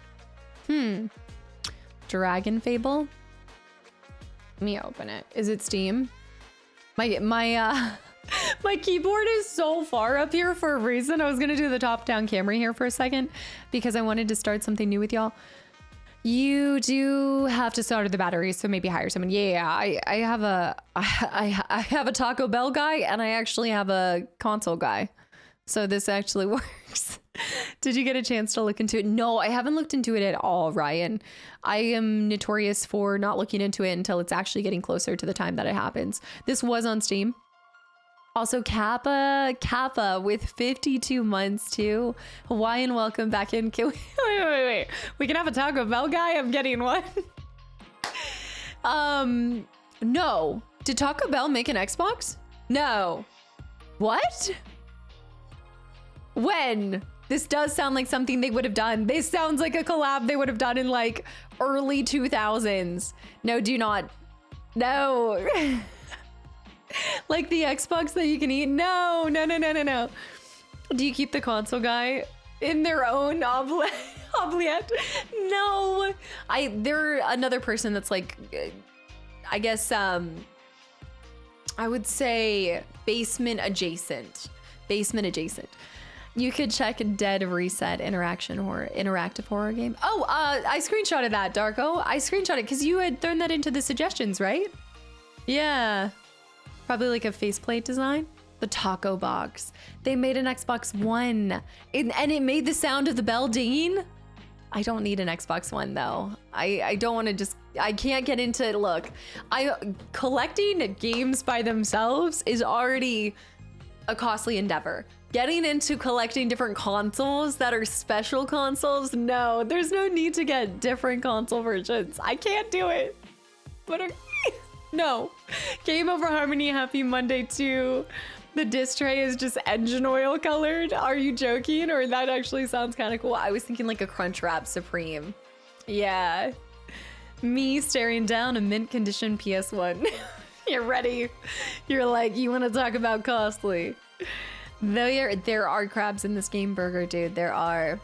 Dragon Fable. Let me open it. Is it Steam? My my keyboard is so far up here for a reason. I was gonna do the top-down camera here for a second because I wanted to start something new with y'all. You do have to solder the batteries, so maybe hire someone. Yeah, I have a Taco Bell guy and I actually have a console guy. So this actually works. Did you get a chance to look into it? No, I haven't looked into it at all, Ryan. I am notorious for not looking into it until it's actually getting closer to the time that it happens. This was on Steam. Also, Kappa with 52 months too. Hawaiian, welcome back in. Can we, wait. We can have a Taco Bell guy? I'm getting one. No. Did Taco Bell make an Xbox? No. What? When? This does sound like something they would have done. This sounds like a collab they would have done in like early 2000s. No, do not. No. Like the Xbox that you can eat? No. Do you keep the console guy in their own oubliette? No. They're another person that's like, I guess, I would say basement adjacent. You could check Dead Reset interactive horror game. Oh, I screenshotted that, Darko. I screenshotted because you had thrown that into the suggestions, right? Yeah. Probably like a faceplate design. The taco box. They made an Xbox One and it made the sound of the bell dinging. I don't need an Xbox One though. I don't want to just, I can't get into it. Look, collecting games by themselves is already a costly endeavor. Getting into collecting different consoles that are special consoles, no, there's no need to get different console versions. I can't do it. But no. Game Over Harmony, happy Monday too. The disc tray is just engine oil colored. Are you joking? Or that actually sounds kind of cool. I was thinking like a Crunchwrap Supreme. Yeah. Me staring down a mint condition PS1. You're ready. You're like, you want to talk about costly. There are crabs in this game, Burger Dude. There are.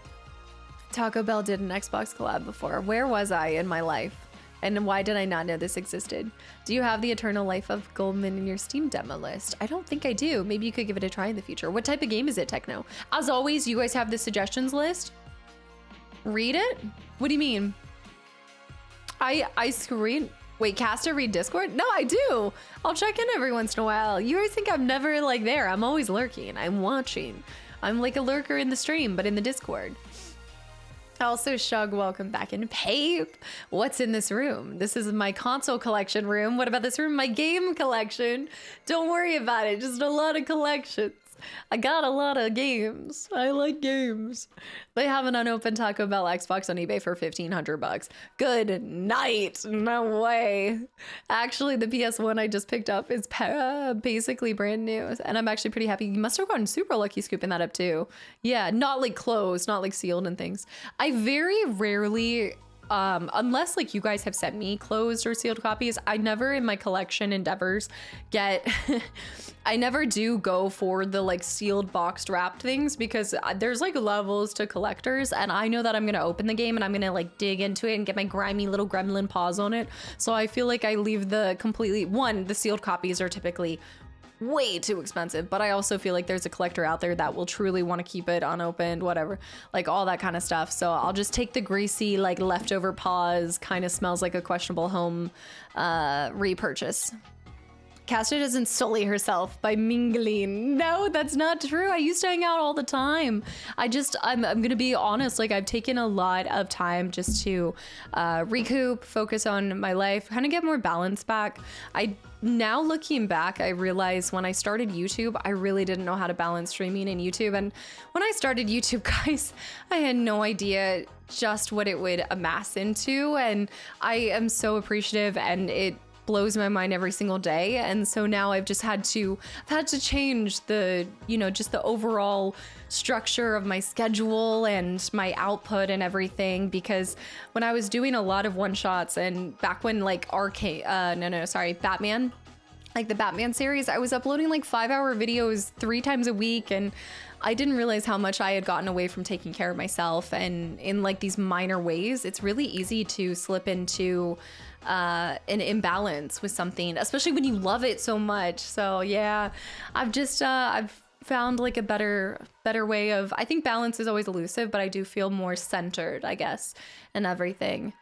Taco Bell did an Xbox collab before. Where was I in my life? And why did I not know this existed? Do you have the Eternal Life of Goldman in your Steam demo list? I don't think I do. Maybe you could give it a try in the future. What type of game is it, Techno? As always, you guys have the suggestions list. Read it? What do you mean? Wait, Caster, read Discord? No, I do. I'll check in every once in a while. You guys think I'm never like there. I'm always lurking. I'm watching. I'm like a lurker in the stream, but in the Discord. Also, Shug, welcome back in. Pape, what's in this room? This is my console collection room. What about this room? My game collection. Don't worry about it. Just a lot of collections. I got a lot of games. I like games. They have an unopened Taco Bell Xbox on eBay for $1,500. Good night. No way. Actually, the PS1 I just picked up is basically brand new, and I'm actually pretty happy. You must have gotten super lucky scooping that up too. Yeah, not like closed, not like sealed and things. I very rarely, unless like you guys have sent me closed or sealed copies, I never in my collection endeavors get I never do go for the like sealed boxed wrapped things because there's like levels to collectors, and I know that I'm gonna open the game and I'm gonna like dig into it and get my grimy little gremlin paws on it. So I feel like I leave the the sealed copies are typically way too expensive, but I also feel like there's a collector out there that will truly want to keep it unopened, whatever, like all that kind of stuff. So I'll just take the greasy, like leftover paws, kind of smells like a questionable home repurchase. Casta doesn't sully herself by mingling. No, that's not true. I used to hang out all the time. I'm gonna be honest, like I've taken a lot of time just to recoup, focus on my life, kind of get more balance back. Now looking back, I realize when I started YouTube, I really didn't know how to balance streaming and YouTube. And when I started YouTube, guys, I had no idea just what it would amass into. And I am so appreciative, and it blows my mind every single day. And so now I've had to change the, just the overall structure of my schedule and my output and everything, because when I was doing a lot of one shots and back when like Batman, like the Batman series, I was uploading like 5-hour videos 3 times a week, and I didn't realize how much I had gotten away from taking care of myself. And in like these minor ways, it's really easy to slip into an imbalance with something, especially when you love it so much. So yeah, I've found like a better way of, I think balance is always elusive, but I do feel more centered, I guess, in everything.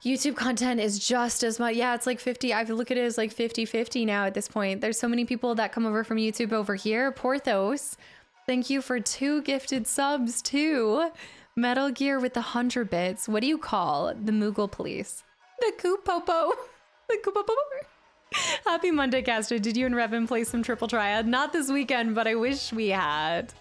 YouTube content is just as much. Yeah, it's like 50. I look at it as like 50-50 now at this point. There's so many people that come over from YouTube over here. Porthos, thank you for 2 gifted subs too. Metal Gear with the 100 bits. What do you call the Moogle police? The Koopopo. The Koopopo. Happy Monday, Casta. Did you and Revan play some Triple Triad? Not this weekend, but I wish we had.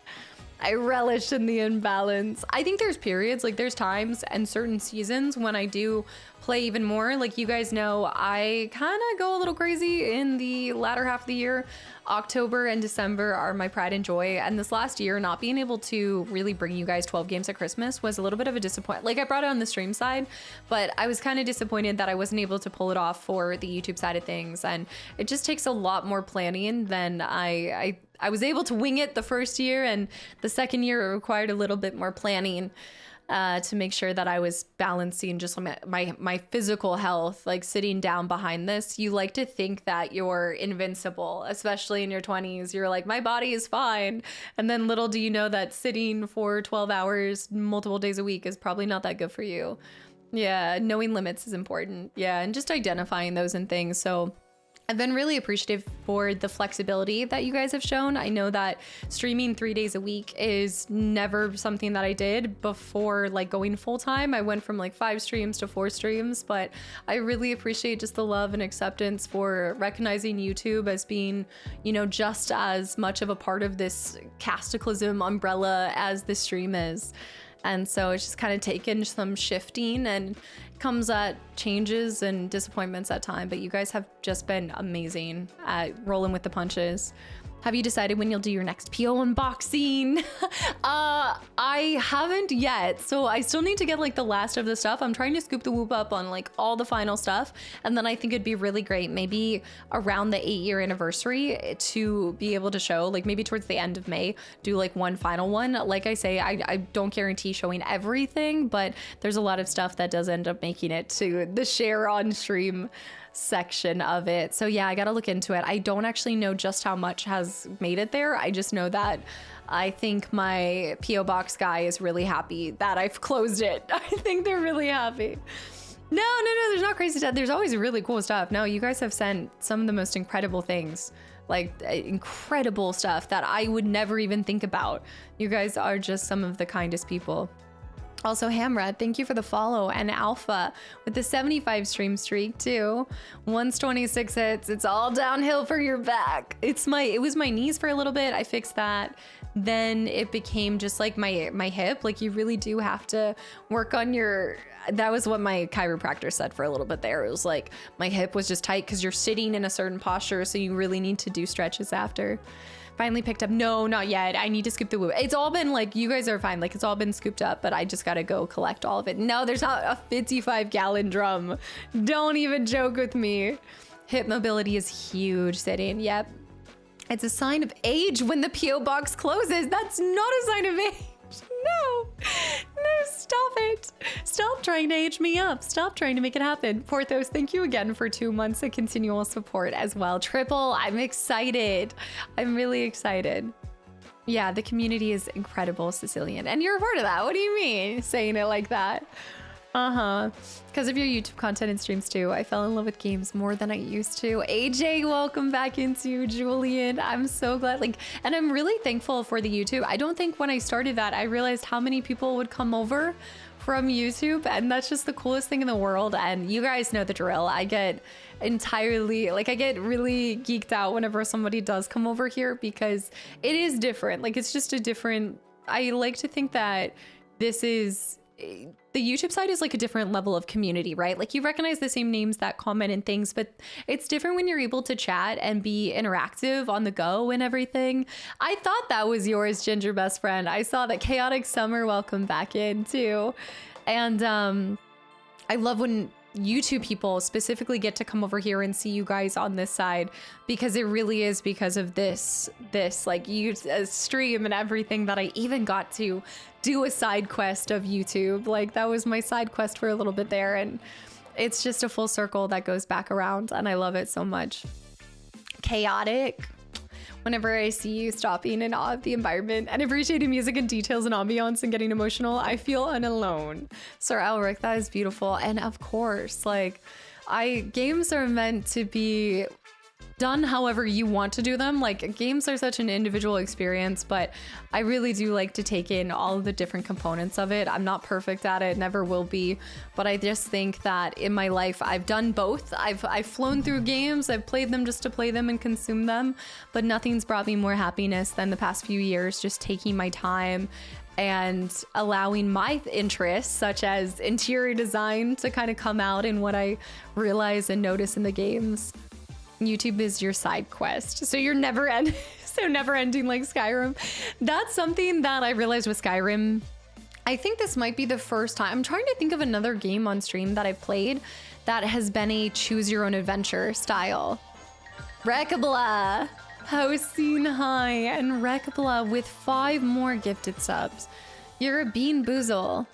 I relish in the imbalance. I think there's periods, like there's times and certain seasons when I do play even more. Like you guys know, I kind of go a little crazy in the latter half of the year. October and December are my pride and joy. And this last year, not being able to really bring you guys 12 games at Christmas was a little bit of a disappointment. Like I brought it on the stream side, but I was kind of disappointed that I wasn't able to pull it off for the YouTube side of things. And it just takes a lot more planning than I was able to wing it the first year, and the second year it required a little bit more planning to make sure that I was balancing just my physical health. Like sitting down behind this, you like to think that you're invincible, especially in your 20s. You're like, my body is fine. And then little do you know that sitting for 12 hours multiple days a week is probably not that good for you. Yeah, knowing limits is important. Yeah, and just identifying those and things. So I've been really appreciative for the flexibility that you guys have shown. I know that streaming 3 days a week is never something that I did before like going full time. I went from like 5 streams to 4 streams, but I really appreciate just the love and acceptance for recognizing YouTube as being, just as much of a part of this Kastaclysm umbrella as the stream is. And so it's just kind of taken some shifting and comes at changes and disappointments at time. But you guys have just been amazing at rolling with the punches. Have you decided when you'll do your next PO unboxing? I haven't yet. So I still need to get like the last of the stuff. I'm trying to scoop the whoop up on like all the final stuff. And then I think it'd be really great, maybe around the 8-year anniversary, to be able to show, like maybe towards the end of May, do like one final one. Like I say, I don't guarantee showing everything, but there's a lot of stuff that does end up making it to the share on stream section of it. So yeah, I gotta look into it. I don't actually know just how much has made it there. I just know that I think my PO box guy is really happy that I've closed it. I think they're really happy. No, there's not crazy stuff. There's always really cool stuff. No, you guys have sent some of the most incredible things, like incredible stuff that I would never even think about. You guys are just some of the kindest people. Also, Hamra, thank you for the follow, and Alpha with the 75 stream streak too. Once 26 hits, it's all downhill for your back. It was my knees for a little bit. I fixed that. Then it became just like my hip. Like you really do have to work on your. That was what my chiropractor said for a little bit there. It was like my hip was just tight because you're sitting in a certain posture, so you really need to do stretches after. Finally picked up. No, not yet. I need to scoop the woo. It's all been like, you guys are fine. Like it's all been scooped up, but I just got to go collect all of it. No, there's not a 55-gallon drum. Don't even joke with me. Hip mobility is huge sitting. Yep. It's a sign of age when the PO box closes. That's not a sign of age. No, Stop it. Stop trying to age me up. Stop trying to make it happen. Porthos, thank you again for 2 months of continual support as well. Triple, I'm excited. I'm really excited. Yeah, the community is incredible, Sicilian. And you're a part of that. What do you mean saying it like that? Because of your YouTube content and streams too. I fell in love with games more than I used to. AJ, welcome back into Julian. I'm so glad. And I'm really thankful for the YouTube. I don't think when I started that, I realized how many people would come over from YouTube, and that's just the coolest thing in the world. And you guys know the drill. I get entirely, I get really geeked out whenever somebody does come over here because it is different. It's just a different, I like to think that this is, the YouTube side is a different level of community, right? You recognize the same names that comment and things, but it's different when you're able to chat and be interactive on the go and everything. I thought that was yours, Ginger Best Friend. I saw that. Chaotic Summer, welcome back in too. And I love when YouTube people specifically get to come over here and see you guys on this side, because it really is because of this you stream and everything that I even got to do a side quest of YouTube. That was my side quest for a little bit there, and it's just a full circle that goes back around, and I love it so much. Chaotic. Whenever I see you stopping in awe of the environment and appreciating music and details and ambiance and getting emotional, I feel unalone. Sir Elric, that is beautiful. And of course, games are meant to be done however you want to do them. Games are such an individual experience, but I really do like to take in all of the different components of it. I'm not perfect at it, never will be, but I just think that in my life I've done both. I've flown through games, I've played them just to play them and consume them, but nothing's brought me more happiness than the past few years just taking my time and allowing my interests, such as interior design, to kind of come out in what I realize and notice in the games. YouTube is your side quest, so you're never ending like Skyrim. That's something that I realized with Skyrim. I think this might be the first time. I'm trying to think of another game on stream that I've played that has been a choose your own adventure style. Rekabla, Hosting High, and Rekabla with 5 more gifted subs. You're a bean boozle.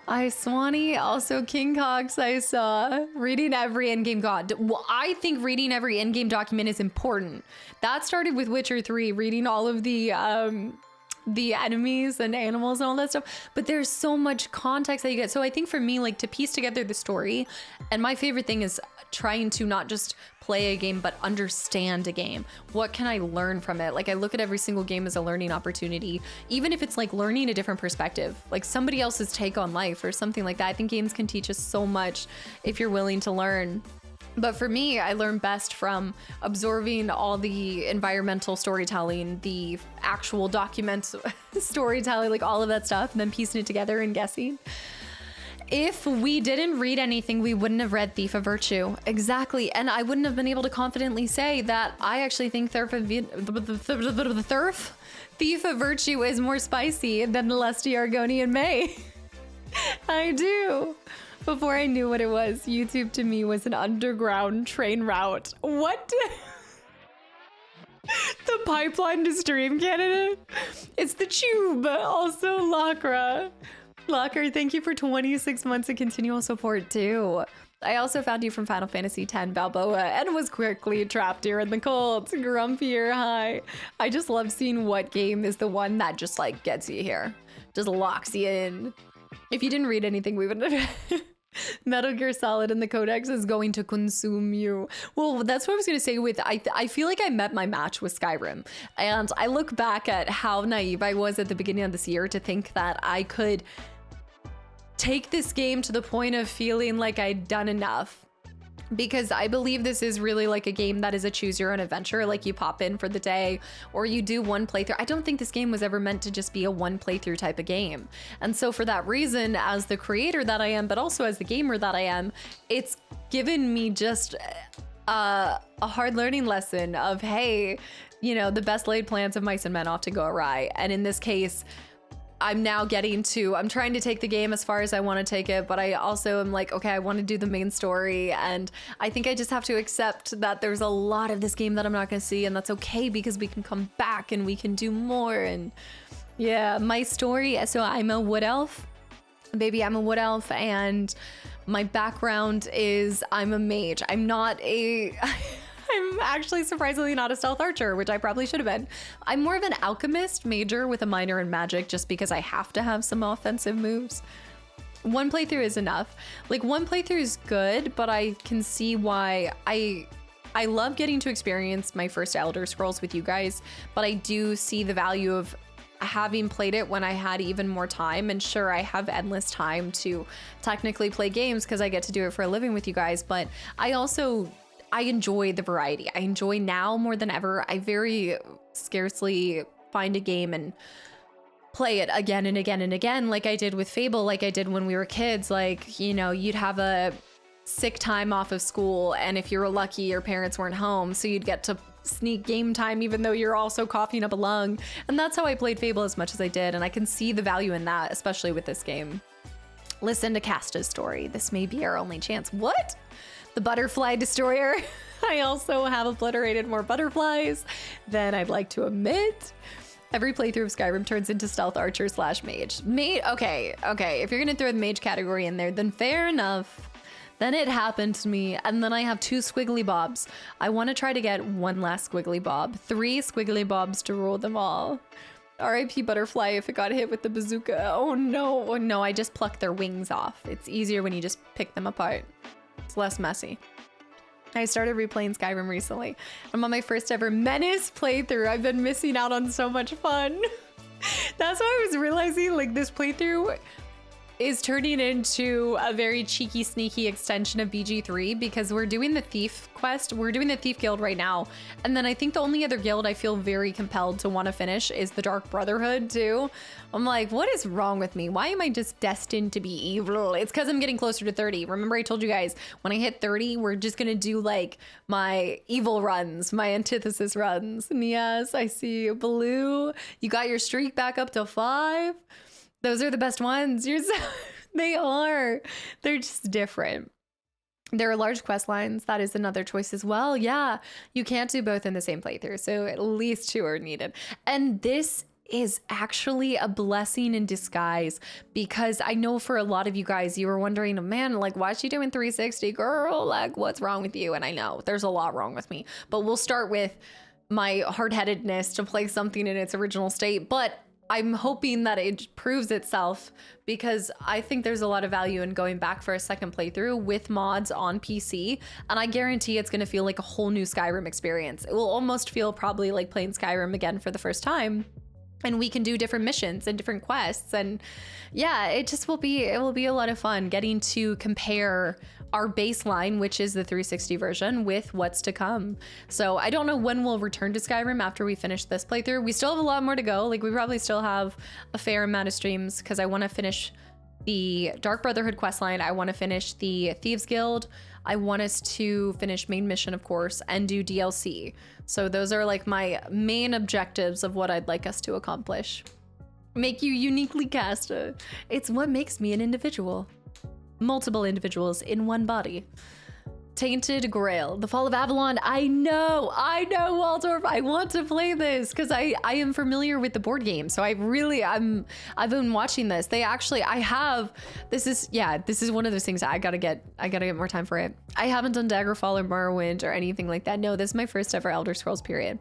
I Swanee, also King Cox, I saw. Reading every endgame god. Well, I think reading every endgame document is important. That started with Witcher 3, reading all of the enemies and animals and all that stuff. But there's so much context that you get. So I think for me, to piece together the story, and my favorite thing is trying to not just play a game, but understand a game. What can I learn from it? I look at every single game as a learning opportunity, even if it's learning a different perspective, somebody else's take on life or something like that. I think games can teach us so much if you're willing to learn. But for me, I learn best from absorbing all the environmental storytelling, the actual document storytelling, all of that stuff, and then piecing it together and guessing. If we didn't read anything, we wouldn't have read Thief of Virtue. Exactly. And I wouldn't have been able to confidently say that I actually think Thief of Virtue is more spicy than the Lusty Argonian May. I do. Before I knew what it was, YouTube to me was an underground train route. What? The pipeline to stream candidate? It's the tube. Also Lacra. Locker, thank you for 26 months of continual support too. I also found you from Final Fantasy X Balboa and was quickly trapped here in the cold. Grumpier, hi. I just love seeing what game is the one that just gets you here. Just locks you in. If you didn't read anything, we wouldn't have. Metal Gear Solid and the Codex is going to consume you. Well, that's what I was going to say with, I feel like I met my match with Skyrim. And I look back at how naive I was at the beginning of this year to think that I could take this game to the point of feeling like I'd done enough. Because I believe this is really a game that is a choose your own adventure. You pop in for the day or you do one playthrough. I don't think this game was ever meant to just be a one playthrough type of game. And so for that reason, as the creator that I am, but also as the gamer that I am, it's given me just a hard learning lesson of, hey, the best laid plans of mice and men ought to go awry. And in this case, I'm now I'm trying to take the game as far as I want to take it, but I also am okay, I want to do the main story. And I think I just have to accept that there's a lot of this game that I'm not going to see, and that's okay because we can come back and we can do more. And yeah, my story, so I'm a wood elf. Baby, I'm a wood elf, and my background is I'm a mage. I'm not a... I'm actually surprisingly not a stealth archer, which I probably should have been. I'm more of an alchemist major with a minor in magic, just because I have to have some offensive moves. One playthrough is enough. Like, one playthrough is good, but I can see why I love getting to experience my first Elder Scrolls with you guys, but I do see the value of having played it when I had even more time. And sure, I have endless time to technically play games because I get to do it for a living with you guys, but I enjoy the variety. I enjoy now more than ever. I very scarcely find a game and play it again and again and again, like I did with Fable, like I did when we were kids. Like, you know, you'd have a sick time off of school, and if you were lucky, your parents weren't home, so you'd get to sneak game time even though you're also coughing up a lung. And that's how I played Fable as much as I did, and I can see the value in that, especially with this game. Listen to Kasta's story. This may be our only chance. What? The butterfly destroyer. I also have obliterated more butterflies than I'd like to admit. Every playthrough of Skyrim turns into stealth archer / mage. Okay. If you're gonna throw the mage category in there, then fair enough. Then it happened to me, and then I have 2 squiggly bobs. I want to try to get 1 last squiggly bob, 3 squiggly bobs to rule them all. R.I.P. butterfly if it got hit with the bazooka. Oh no, I just plucked their wings off. It's easier when you just pick them apart. It's less messy. I started replaying Skyrim recently. I'm on my first ever Menace playthrough. I've been missing out on so much fun. That's why I was realizing, like, this playthrough is turning into a very cheeky, sneaky extension of BG3, because we're doing the thief quest. We're doing the thief guild right now. And then I think the only other guild I feel very compelled to want to finish is the Dark Brotherhood too. I'm like, what is wrong with me? Why am I just destined to be evil? It's because I'm getting closer to 30. Remember I told you guys, when I hit 30, we're just gonna do like my evil runs, my antithesis runs. And yes, I see Blue. You got your streak back up to 5. Those are the best ones. They are. They're just different. There are large quest lines. That is another choice as well. Yeah, you can't do both in the same playthrough, so at least 2 are needed. And this is actually a blessing in disguise, because I know for a lot of you guys, you were wondering, man, like, why is she doing 360, girl? Like, what's wrong with you? And I know there's a lot wrong with me, but we'll start with my hard-headedness to play something in its original state. But I'm hoping that it proves itself, because I think there's a lot of value in going back for a second playthrough with mods on PC, and I guarantee it's going to feel like a whole new Skyrim experience. It will almost feel probably like playing Skyrim again for the first time, and we can do different missions and different quests, and yeah, it will be a lot of fun getting to compare our baseline, which is the 360 version, with what's to come. So I don't know when we'll return to Skyrim after we finish this playthrough. We still have a lot more to go. Like, we probably still have a fair amount of streams, because I want to finish the Dark Brotherhood questline. I want to finish the Thieves Guild. I want us to finish main mission, of course, and do DLC. So those are like my main objectives of what I'd like us to accomplish. Make you uniquely Kasta. It's what makes me an individual. Multiple individuals in one body. Tainted Grail, The Fall of Avalon. I know, Waldorf. I want to play this because I am familiar with the board game. So I've been watching this. This is one of those things I gotta get more time for it. I haven't done Daggerfall or Morrowind or anything like that. No, this is my first ever Elder Scrolls period.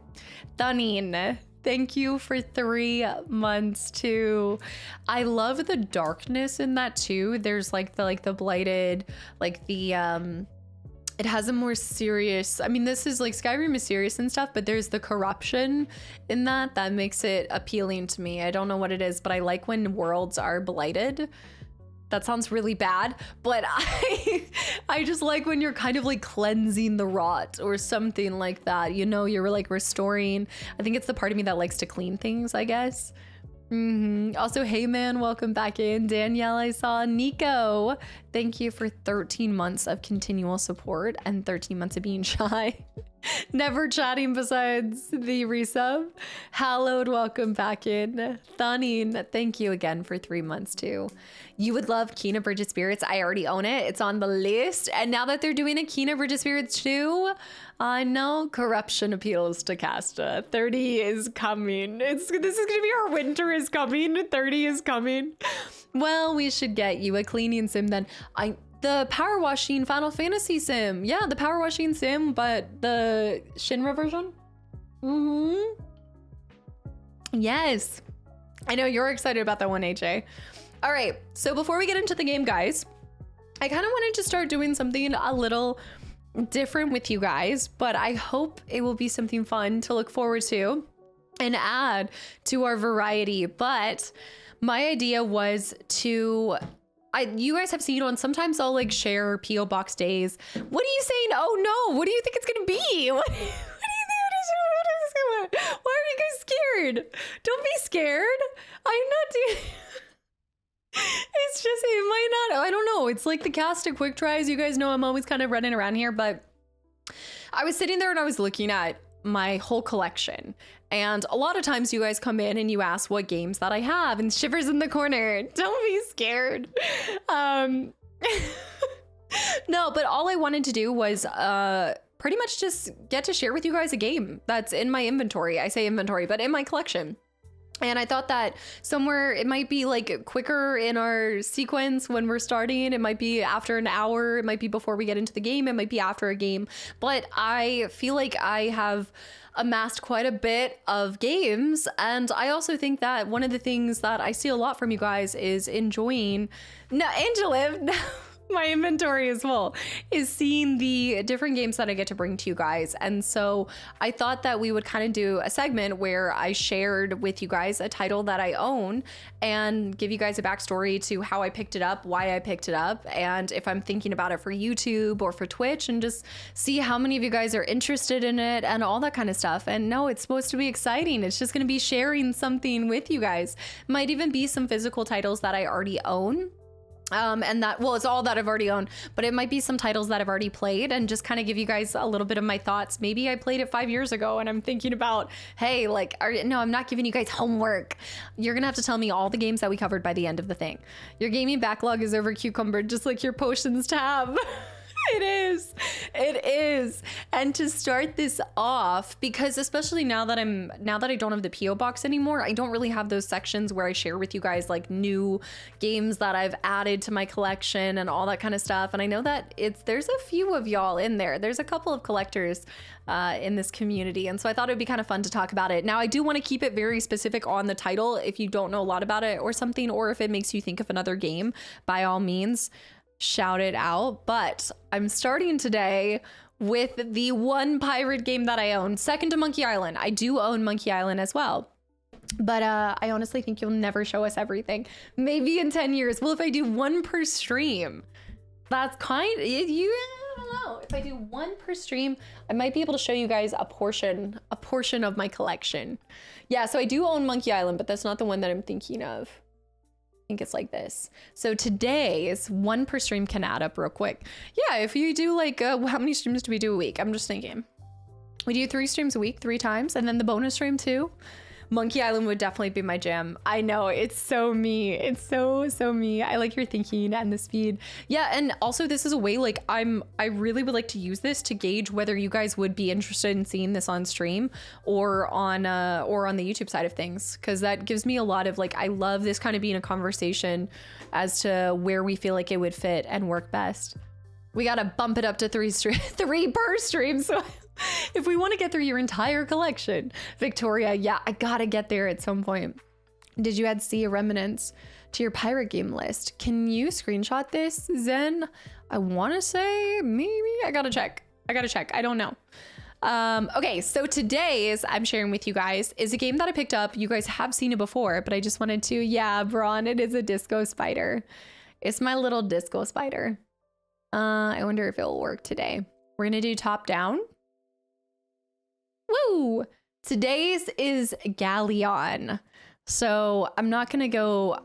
Thunin, thank you for 3 months too. I love the darkness in that too. There's like the blighted, like the it has a more serious, I mean, this is like Skyrim is serious and stuff, but there's the corruption in that makes it appealing to me. I don't know what it is, but I like when worlds are blighted. That sounds really bad, but I just like when you're kind of like cleansing the rot or something like that. You know, you're like restoring. I think it's the part of me that likes to clean things, I guess. Also, hey man, welcome back in. Danielle, I saw. Nico, thank you for 13 months of continual support and 13 months of being shy. Never chatting besides the resub. Hallowed, welcome back in. Thunin, thank you again for 3 months too. You would love Kena Bridge of Spirits. I already own it. It's on the list. And now that they're doing a Kena Bridge of Spirits too, I know corruption appeals to Kasta. 30 is coming. This is gonna be our winter is coming. 30 is coming. Well, we should get you a cleaning sim then. The power washing Final Fantasy sim. Yeah, the power washing sim, but the Shinra version. Yes. I know you're excited about that one, AJ. All right, so before we get into the game, guys, I kind of wanted to start doing something a little different with you guys, but I hope it will be something fun to look forward to and add to our variety. But my idea was to, you guys have seen on, sometimes I'll like share PO box days. What are you saying? Oh no, what do you think it's gonna be? What do you think? Why are you guys scared? Don't be scared. I'm not doing. It's just, it might not, I don't know. It's like the Casta quick tries. You guys know I'm always kind of running around here, but I was sitting there and I was looking at my whole collection. And a lot of times you guys come in and you ask what games that I have, and Shivers in the corner. Don't be scared. No, but all I wanted to do was pretty much just get to share with you guys a game that's in my inventory. I say inventory, but in my collection. And I thought that somewhere it might be like quicker in our sequence when we're starting. It might be after an hour. It might be before we get into the game. It might be after a game. But I feel like I have amassed quite a bit of games. And I also think that one of the things that I see a lot from you guys is enjoying, no, Angela, my inventory is full, is seeing the different games that I get to bring to you guys. And so I thought that we would kind of do a segment where I shared with you guys a title that I own and give you guys a backstory to how I picked it up, why I picked it up, and if I'm thinking about it for YouTube or for Twitch, and just see how many of you guys are interested in it and all that kind of stuff. And no, it's supposed to be exciting. It's just going to be sharing something with you guys. Might even be some physical titles that I already own. And that, well, it's all that I've already owned, but it might be some titles that I've already played, and just kind of give you guys a little bit of my thoughts. Maybe I played it 5 years ago and I'm thinking about, hey, like, no, I'm not giving you guys homework. You're gonna have to tell me all the games that we covered by the end of the thing. Your gaming backlog is over cucumbered, just like your potions tab. It is. It is. And to start this off, because especially now that I don't have the PO box anymore, I don't really have those sections where I share with you guys like new games that I've added to my collection and all that kind of stuff. And I know that there's a few of y'all in there. There's a couple of collectors in this community. And so I thought it'd be kind of fun to talk about it. Now, I do want to keep it very specific on the title. If you don't know a lot about it or something, or if it makes you think of another game, by all means, shout it out. But I'm starting today with the one pirate game that I own, second to Monkey Island. I do own Monkey Island as well, but I honestly think you'll never show us everything. Maybe in 10 years. Well, if I do one per stream, that's I don't know. If I do one per stream, I might be able to show you guys a portion of my collection. Yeah, so I do own Monkey Island, but that's not the one that I'm thinking of. I think it's like this. So today's one per stream can add up real quick. Yeah, if you do like, how many streams do we do a week? I'm just thinking. We do 3 streams a week, 3 times, and then the bonus stream too. Monkey Island would definitely be my jam. I know, it's so me. It's so me. I like your thinking and the speed. Yeah, and also this is a way, like, I really would like to use this to gauge whether you guys would be interested in seeing this on stream or on the YouTube side of things, because that gives me a lot of, like, I love this kind of being a conversation as to where we feel like it would fit and work best. We gotta bump it up to 3 per stream, so if we want to get through your entire collection. Victoria, yeah, I gotta get there at some point. Did you add Sea of Remnants to your pirate game list? Can you screenshot this, Zen? I want to say maybe. I gotta check. I don't know. Okay, so today's I'm sharing with you guys is a game that I picked up. You guys have seen it before, but I just wanted to, yeah, Braun, it is a disco spider. It's my little disco spider. I wonder if it'll work today. We're gonna do top down. Woo! Today's is Galleon. So I'm not gonna go.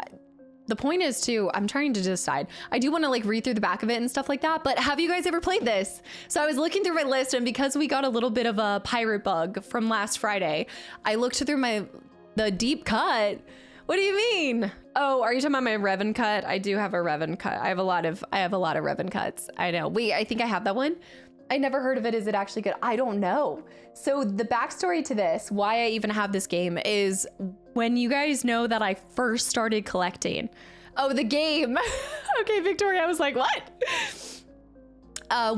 The point is too, I'm trying to decide. I do want to like read through the back of it and stuff like that, but have you guys ever played this? So I was looking through my list, and because we got a little bit of a pirate bug from last Friday, I looked through the deep cut. What do you mean? Oh, are you talking about my Revan cut? I do have a Revan cut. I have a lot of Revan cuts. I know. Wait, I think I have that one. I never heard of it. Is it actually good? I don't know. So the backstory to this, why I even have this game, is when you guys know that I first started collecting, Oh, the game. Okay, Victoria, I was like, what?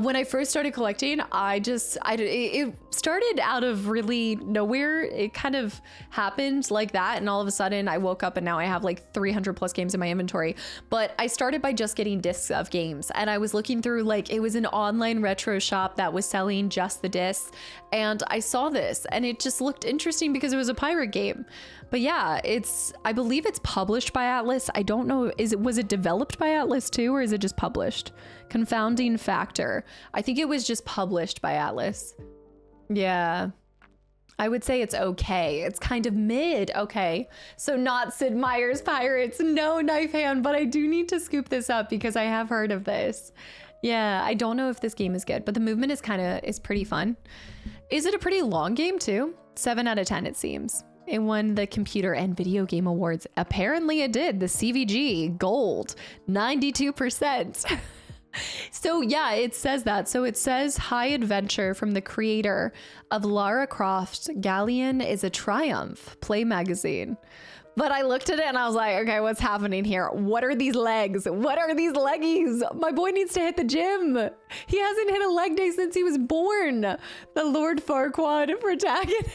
When I first started collecting, it started out of really nowhere. It kind of happened like that. And all of a sudden I woke up and now I have like 300 plus games in my inventory. But I started by just getting discs of games. And I was looking through, like, it was an online retro shop that was selling just the discs. And I saw this and it just looked interesting because it was a pirate game. But yeah, I believe it's published by Atlas. I don't know, was it developed by Atlas too, or is it just published? Confounding factor. I think it was just published by Atlas. Yeah. I would say it's okay. It's kind of mid. Okay. So not Sid Meier's Pirates. No, Knife Hand, but I do need to scoop this up because I have heard of this. Yeah, I don't know if this game is good, but the movement is pretty fun. Is it a pretty long game too? 7 out of 10, it seems. It won the Computer and Video Game Awards. Apparently it did. The CVG Gold, 92%. So yeah, it says that. So it says High Adventure from the creator of Lara Croft's Galleon is a Triumph Play Magazine. But I looked at it and I was like, okay, what's happening here? What are these legs? What are these leggies? My boy needs to hit the gym. He hasn't hit a leg day since he was born. The Lord Farquaad protagonist.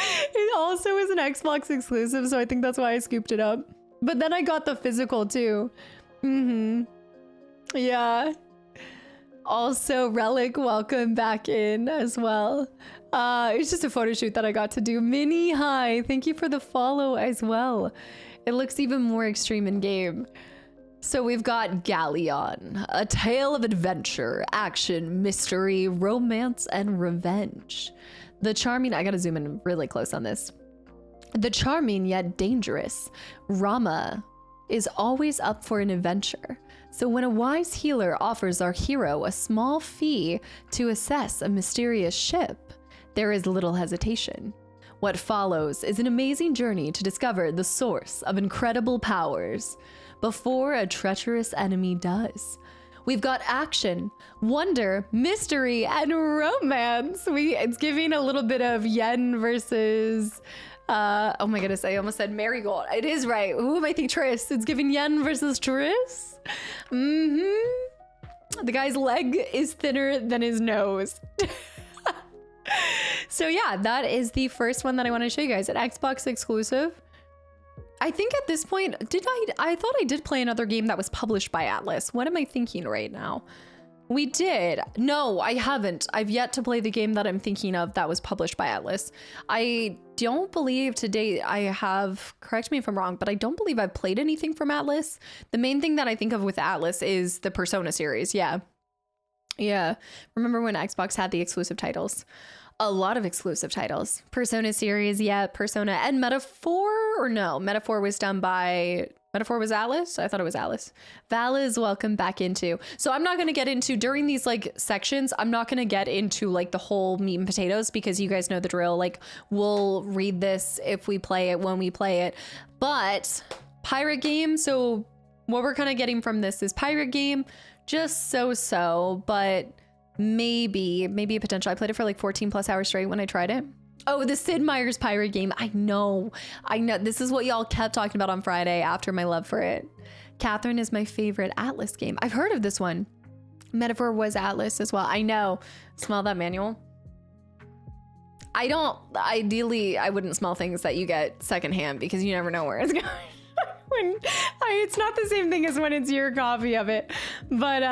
It also is an Xbox exclusive, so I think that's why I scooped it up. But then I got the physical too. Yeah. Also, Relic, welcome back in as well. It's just a photo shoot that I got to do. Mini Hi, thank you for the follow as well. It looks even more extreme in game. So we've got Galleon, a tale of adventure, action, mystery, romance, and revenge. The charming, I gotta zoom in really close on this. The charming yet dangerous Rama is always up for an adventure. So when a wise healer offers our hero a small fee to assess a mysterious ship, there is little hesitation. What follows is an amazing journey to discover the source of incredible powers before a treacherous enemy does. We've got action, wonder, mystery, and romance. It's giving a little bit of Yen versus, oh my goodness, I almost said Marigold. It is right. Who am I thinking? Triss. It's giving Yen versus Triss. The guy's leg is thinner than his nose. So yeah, that is the first one that I want to show you guys. An Xbox exclusive. I think at this point, I thought I did play another game that was published by Atlas. What am I thinking right now? We did. No, I haven't. I've yet to play the game that I'm thinking of that was published by Atlas. I don't believe to date I have, correct me if I'm wrong, but I don't believe I've played anything from Atlas. The main thing that I think of with Atlas is the Persona series. Yeah. Yeah. Remember when Xbox had the exclusive titles? A lot of exclusive titles. Persona series, yeah, Persona and Metaphor, or no, Metaphor was done by, Metaphor was Atlas? I thought it was Atlas. Val is welcome back into. So I'm not going to get into, during these like sections, I'm not going to get into like the whole meat and potatoes because you guys know the drill. Like we'll read this if we play it, when we play it. But pirate game, so what we're kind of getting from this is pirate game, just so-so, but maybe a potential. I played it for like 14 plus hours straight when I tried it. Oh, the Sid Meier's pirate game. I know. This is what y'all kept talking about on Friday after my love for it. Catherine is my favorite Atlas game. I've heard of this one. Metaphor was Atlas as well. I know. Smell that manual. Ideally, I wouldn't smell things that you get secondhand because you never know where it's going. It's not the same thing as when it's your copy of it, but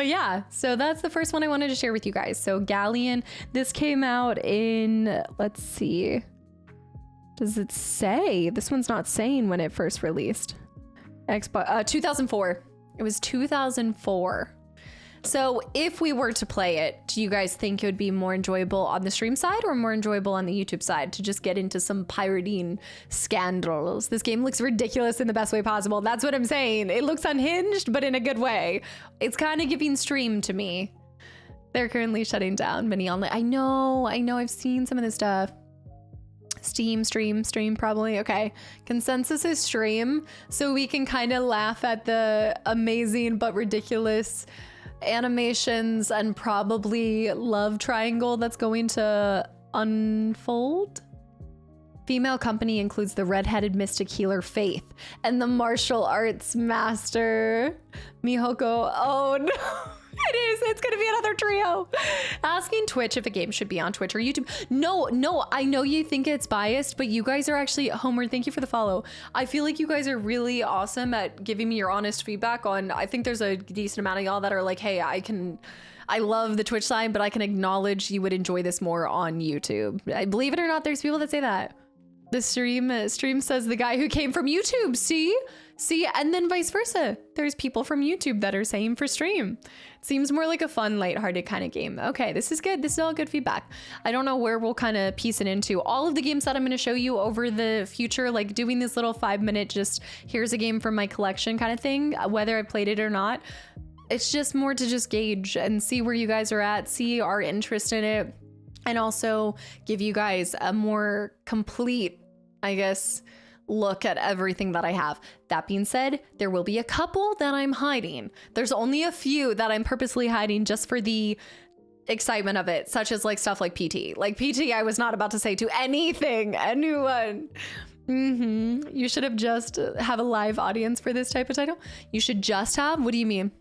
yeah, so that's the first one I wanted to share with you guys. So Galleon, this came out in, let's see, does it say? This one's not saying when it first released. Xbox 2004. It was 2004. So if we were to play it, do you guys think it would be more enjoyable on the stream side or more enjoyable on the YouTube side to just get into some pirating scandals? This game looks ridiculous in the best way possible. That's what I'm saying. It looks unhinged, but in a good way. It's kind of giving stream to me. They're currently shutting down mini online. I know. I've seen some of this stuff. Steam, stream probably. Okay. Consensus is stream. So we can kind of laugh at the amazing but ridiculous animations and probably love triangle that's going to unfold. Female company includes the redheaded mystic healer Faith and the martial arts master Mihoko. Oh no, it is. It's going to be another trio. Asking Twitch if a game should be on Twitch or YouTube. No, I know you think it's biased, but you guys are actually, Homer, thank you for the follow. I feel like you guys are really awesome at giving me your honest feedback on, I think there's a decent amount of y'all that are like, hey, I love the Twitch side, but I can acknowledge you would enjoy this more on YouTube. Believe it or not, there's people that say that. The stream says the guy who came from YouTube, see, and then vice versa. There's people from YouTube that are saying for stream. Seems more like a fun, lighthearted kind of game. Okay, this is good. This is all good feedback. I don't know where we'll kind of piece it into. All of the games that I'm going to show you over the future, like doing this little 5-minute, just here's a game from my collection kind of thing, whether I played it or not. It's just more to just gauge and see where you guys are at, see our interest in it, and also give you guys a more complete, I guess, look at everything that I have. That being said, there will be a couple that I'm hiding. There's only a few that I'm purposely hiding just for the excitement of it, such as like stuff like PT. Like PT, I was not about to say to anyone. You should have just have a live audience for this type of title. You should just have, what do you mean?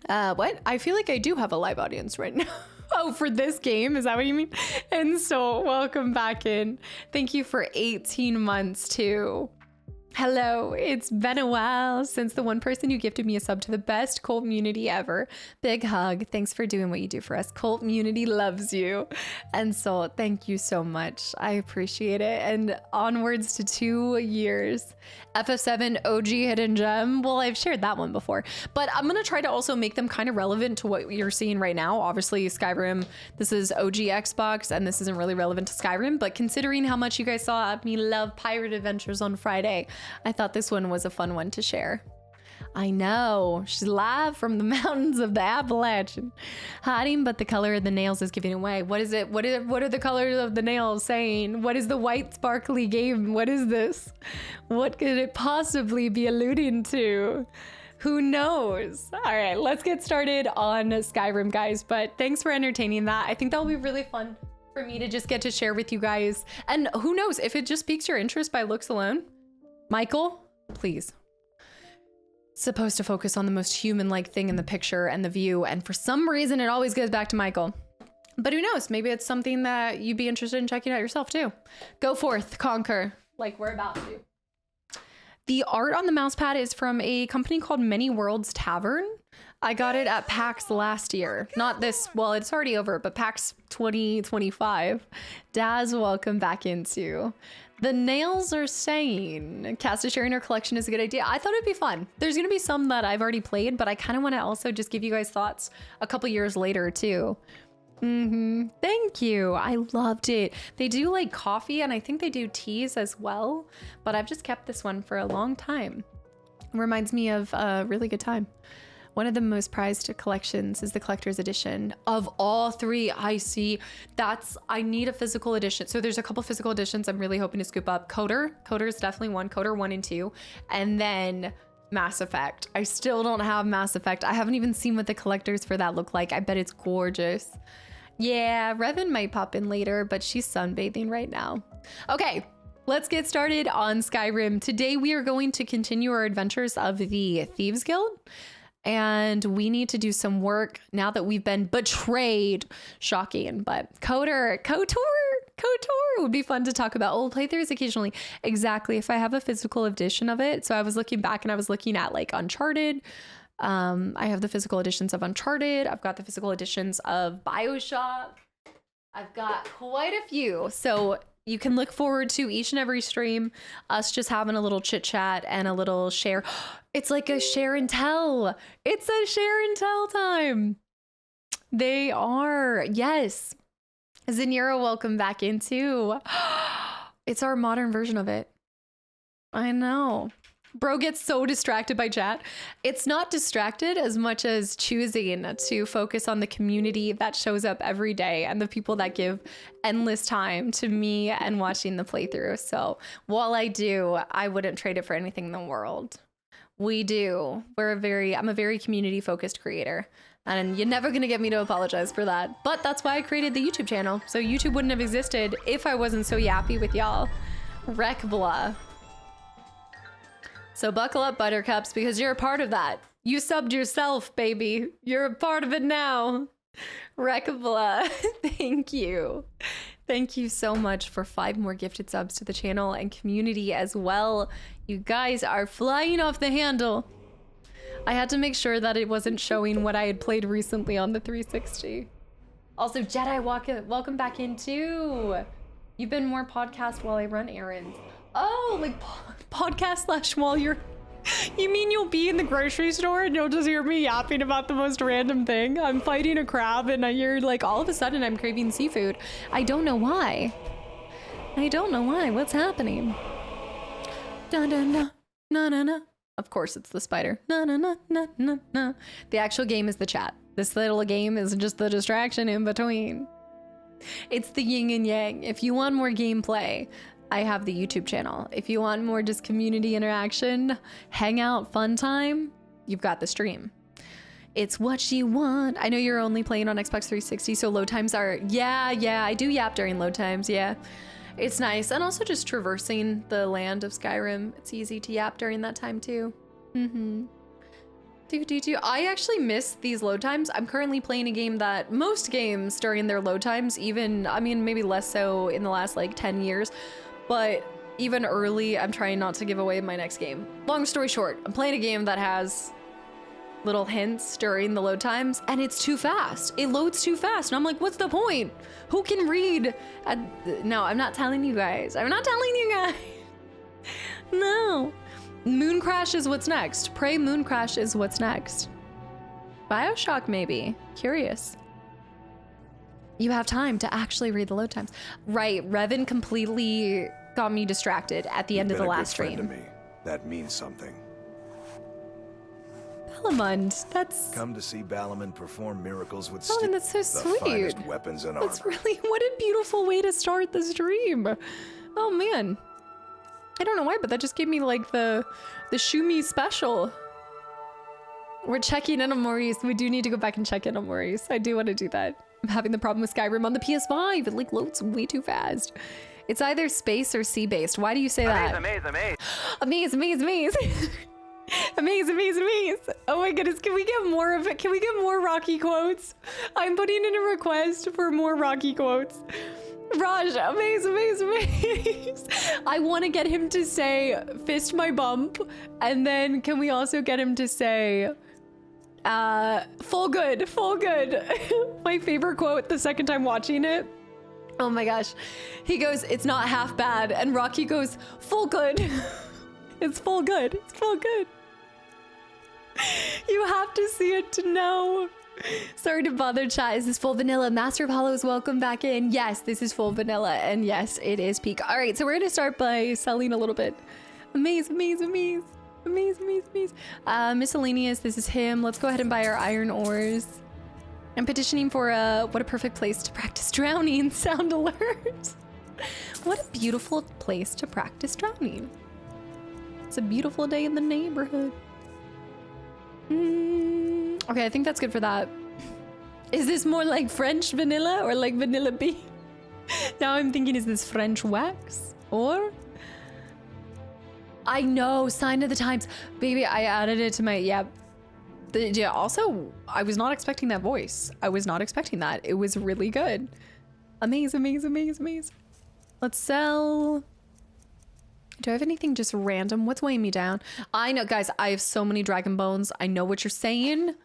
What? I feel like I do have a live audience right now. Oh, for this game? Is that what you mean? And so welcome back in. Thank you for 18 months too. Hello, it's been a while since the one person who gifted me a sub to the best cult community ever. Big hug. Thanks for doing what you do for us. Cult community loves you. And so thank you so much. I appreciate it. And onwards to 2 years. FF7 OG Hidden Gem. Well, I've shared that one before, but I'm going to try to also make them kind of relevant to what you're seeing right now. Obviously Skyrim, this is OG Xbox and this isn't really relevant to Skyrim, but considering how much you guys saw me love Pirate Adventures on Friday, I thought this one was a fun one to share. I know, she's live from the mountains of the Appalachian. Hiding, but the color of the nails is giving away. What is it? What are the colors of the nails saying? What is the white sparkly game? What is this? What could it possibly be alluding to? Who knows? All right, let's get started on Skyrim, guys. But thanks for entertaining that. I think that'll be really fun for me to just get to share with you guys. And who knows, if it just piques your interest by looks alone. Michael, please. Supposed to focus on the most human-like thing in the picture and the view, and for some reason it always goes back to Michael. But who knows, maybe it's something that you'd be interested in checking out yourself too. Go forth, conquer, like we're about to. The art on the mouse pad is from a company called Many Worlds Tavern. I got it at PAX last year. Not this, well, it's already over, but PAX 2025. Daz, welcome back into. The nails are saying Casta sharing her collection is a good idea. I thought it'd be fun. There's going to be some that I've already played, but I kind of want to also just give you guys thoughts a couple years later too. Thank you. I loved it. They do like coffee and I think they do teas as well, but I've just kept this one for a long time. Reminds me of a really good time. One of the most prized collections is the collector's edition of all three. I see. I need a physical edition. So there's a couple physical editions I'm really hoping to scoop up. Coder is definitely one. Coder 1 and 2. And then Mass Effect. I still don't have Mass Effect. I haven't even seen what the collectors for that look like. I bet it's gorgeous. Yeah, Revan might pop in later, but she's sunbathing right now. Okay. Let's get started on Skyrim. Today we are going to continue our adventures of the Thieves Guild. And we need to do some work now that we've been betrayed. Shocking, but KOTOR would be fun to talk about. We'll play throughs occasionally. Exactly, if I have a physical edition of it. So I was looking back and I was looking at like Uncharted. I have the physical editions of Uncharted. I've got the physical editions of BioShock. I've got quite a few. So you can look forward to each and every stream, us just having a little chit chat and a little share. It's like a share and tell. It's a share and tell time. They are. Yes. Zanira, welcome back into. It's our modern version of it. I know. Bro gets so distracted by chat. It's not distracted as much as choosing to focus on the community that shows up every day and the people that give endless time to me and watching the playthrough. So while I do, I wouldn't trade it for anything in the world. We do. I'm a very community focused creator. And you're never gonna get me to apologize for that. But that's why I created the YouTube channel. So YouTube wouldn't have existed if I wasn't so yappy with y'all. Wreck blah. So buckle up, Buttercups, because you're a part of that. You subbed yourself, baby. You're a part of it now. Wreck blah. Thank you. Thank you so much for 5 more gifted subs to the channel and community as well. You guys are flying off the handle. I had to make sure that it wasn't showing what I had played recently on the 360. Also, Jedi, welcome back in too. You've been more podcast while I run errands. Oh, like podcast slash while you're... You mean you'll be in the grocery store and you'll just hear me yapping about the most random thing? I'm fighting a crab and you're like, all of a sudden I'm craving seafood. I don't know why. I don't know why. What's happening? Dun dun dun. Na na na. Of course it's the spider. Na na na na na na. The actual game is the chat. This little game is just the distraction in between. It's the yin and yang. If you want more gameplay, I have the YouTube channel. If you want more just community interaction, hangout, fun time, you've got the stream. It's what you want. I know you're only playing on Xbox 360, so load times are, yeah, I do yap during load times, yeah. It's nice. And also just traversing the land of Skyrim. It's easy to yap during that time too. I actually miss these load times. I'm currently playing a game that most games during their load times, even, I mean, maybe less so in the last like 10 years, but even early, I'm trying not to give away my next game. Long story short, I'm playing a game that has little hints during the load times and it's too fast. It loads too fast. And I'm like, what's the point? Who can read? No, I'm not telling you guys. I'm not telling you guys. No. Moon Crash is what's next. Pray Moon Crash is what's next. BioShock maybe. Curious. You have time to actually read the load times. Right, Revan completely got me distracted at the end of the last stream. To me. That means something. Balamund, that's... Come to see Balamund perform miracles with Balamund, that's so sweet. The finest weapons and armor. That's really, what a beautiful way to start the stream. Oh man. I don't know why, but that just gave me like the Shumi special. We're checking in on Maurice. We do need to go back and check in on Maurice. I do want to do that. I'm having the problem with Skyrim on the PS5. It like loads way too fast. It's either space or sea-based. Why do you say that? Amaze. Amaze. Oh my goodness, can we get more of it? Can we get more Rocky quotes? I'm putting in a request for more Rocky quotes. Raj, amaze. I want to get him to say, fist my bump. And then can we also get him to say, full good. My favorite quote the second time watching it. Oh my gosh. He goes, it's not half bad. And Rocky goes, full good. It's full good. You have to see it to know. Sorry to bother, chat. Is this full vanilla? Master of Hollows, welcome back in. Yes, this is full vanilla. And yes, it is peak. All right, so we're going to start by selling a little bit. Amaze. Miscellaneous, this is him. Let's go ahead and buy our iron ores. I'm petitioning for what a perfect place to practice drowning. Sound alert. What a beautiful place to practice drowning. It's a beautiful day in the neighborhood. Okay, I think that's good for that. Is this more like French vanilla or like vanilla bean? Now I'm thinking, is this French wax? Or? I know, sign of the times. Baby, I added it to my, yeah. Also, I was not expecting that voice. I was not expecting that. It was really good. Amaze. Let's sell. Do I have anything just random? What's weighing me down? I know, guys, I have so many dragon bones. I know what you're saying,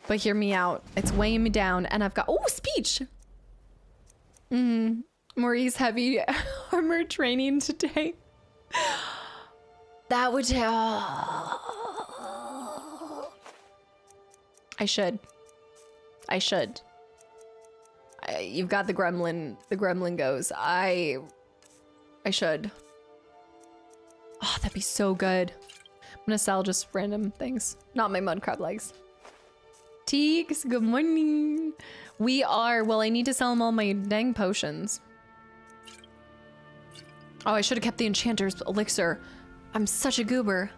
but hear me out. It's weighing me down and I've got, oh, speech. Maurice heavy armor training today. That would tell. I should. You've got the gremlin. The gremlin goes. I should. Oh, that'd be so good. I'm gonna sell just random things. Not my mud crab legs. Teeks, good morning. We are, well, I need to sell them all my dang potions. Oh, I should have kept the enchanter's elixir. I'm such a goober.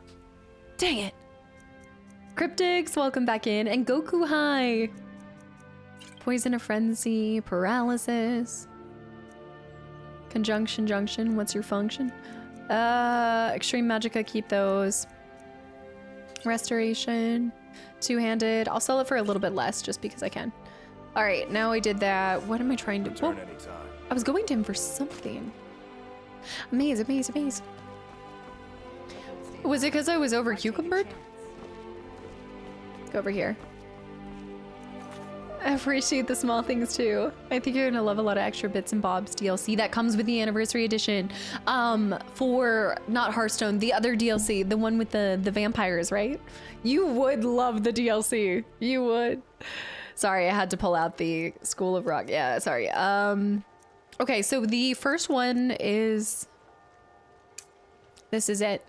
Dang it. Cryptics, welcome back in. And Goku, hi. Poison a frenzy, paralysis. Conjunction, junction, what's your function? Extreme magicka, keep those. Restoration, two-handed. I'll sell it for a little bit less just because I can. All right, now I did that. What am I trying to do? I was going to him for something. Amaze, amaze, amaze. Was it because I was over cucumbered? Go over here. I appreciate the small things too. I think you're gonna love a lot of extra bits and bobs DLC that comes with the anniversary edition. For not Hearthstone, the other DLC, the one with the vampires, right? You would love the DLC. You would. Sorry, I had to pull out the School of Rock. Yeah, sorry. Okay, so the first one is, this is it.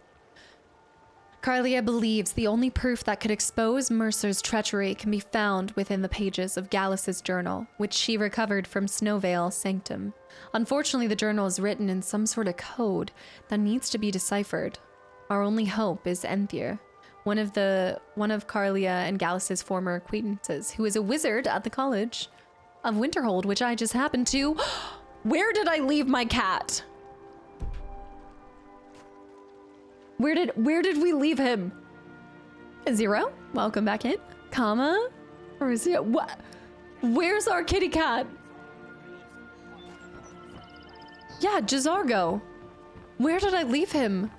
Carlia believes the only proof that could expose Mercer's treachery can be found within the pages of Gallus's journal, which she recovered from Snowvale Sanctum. Unfortunately, the journal is written in some sort of code that needs to be deciphered. Our only hope is Enthier, one of Carlia and Gallus's former acquaintances, who is a wizard at the College of Winterhold, which I just happened to. Where did I leave my cat? Where did we leave him? Zero, welcome back in. Comma, or is it what? Where's our kitty cat? Yeah, Jazargo. Where did I leave him?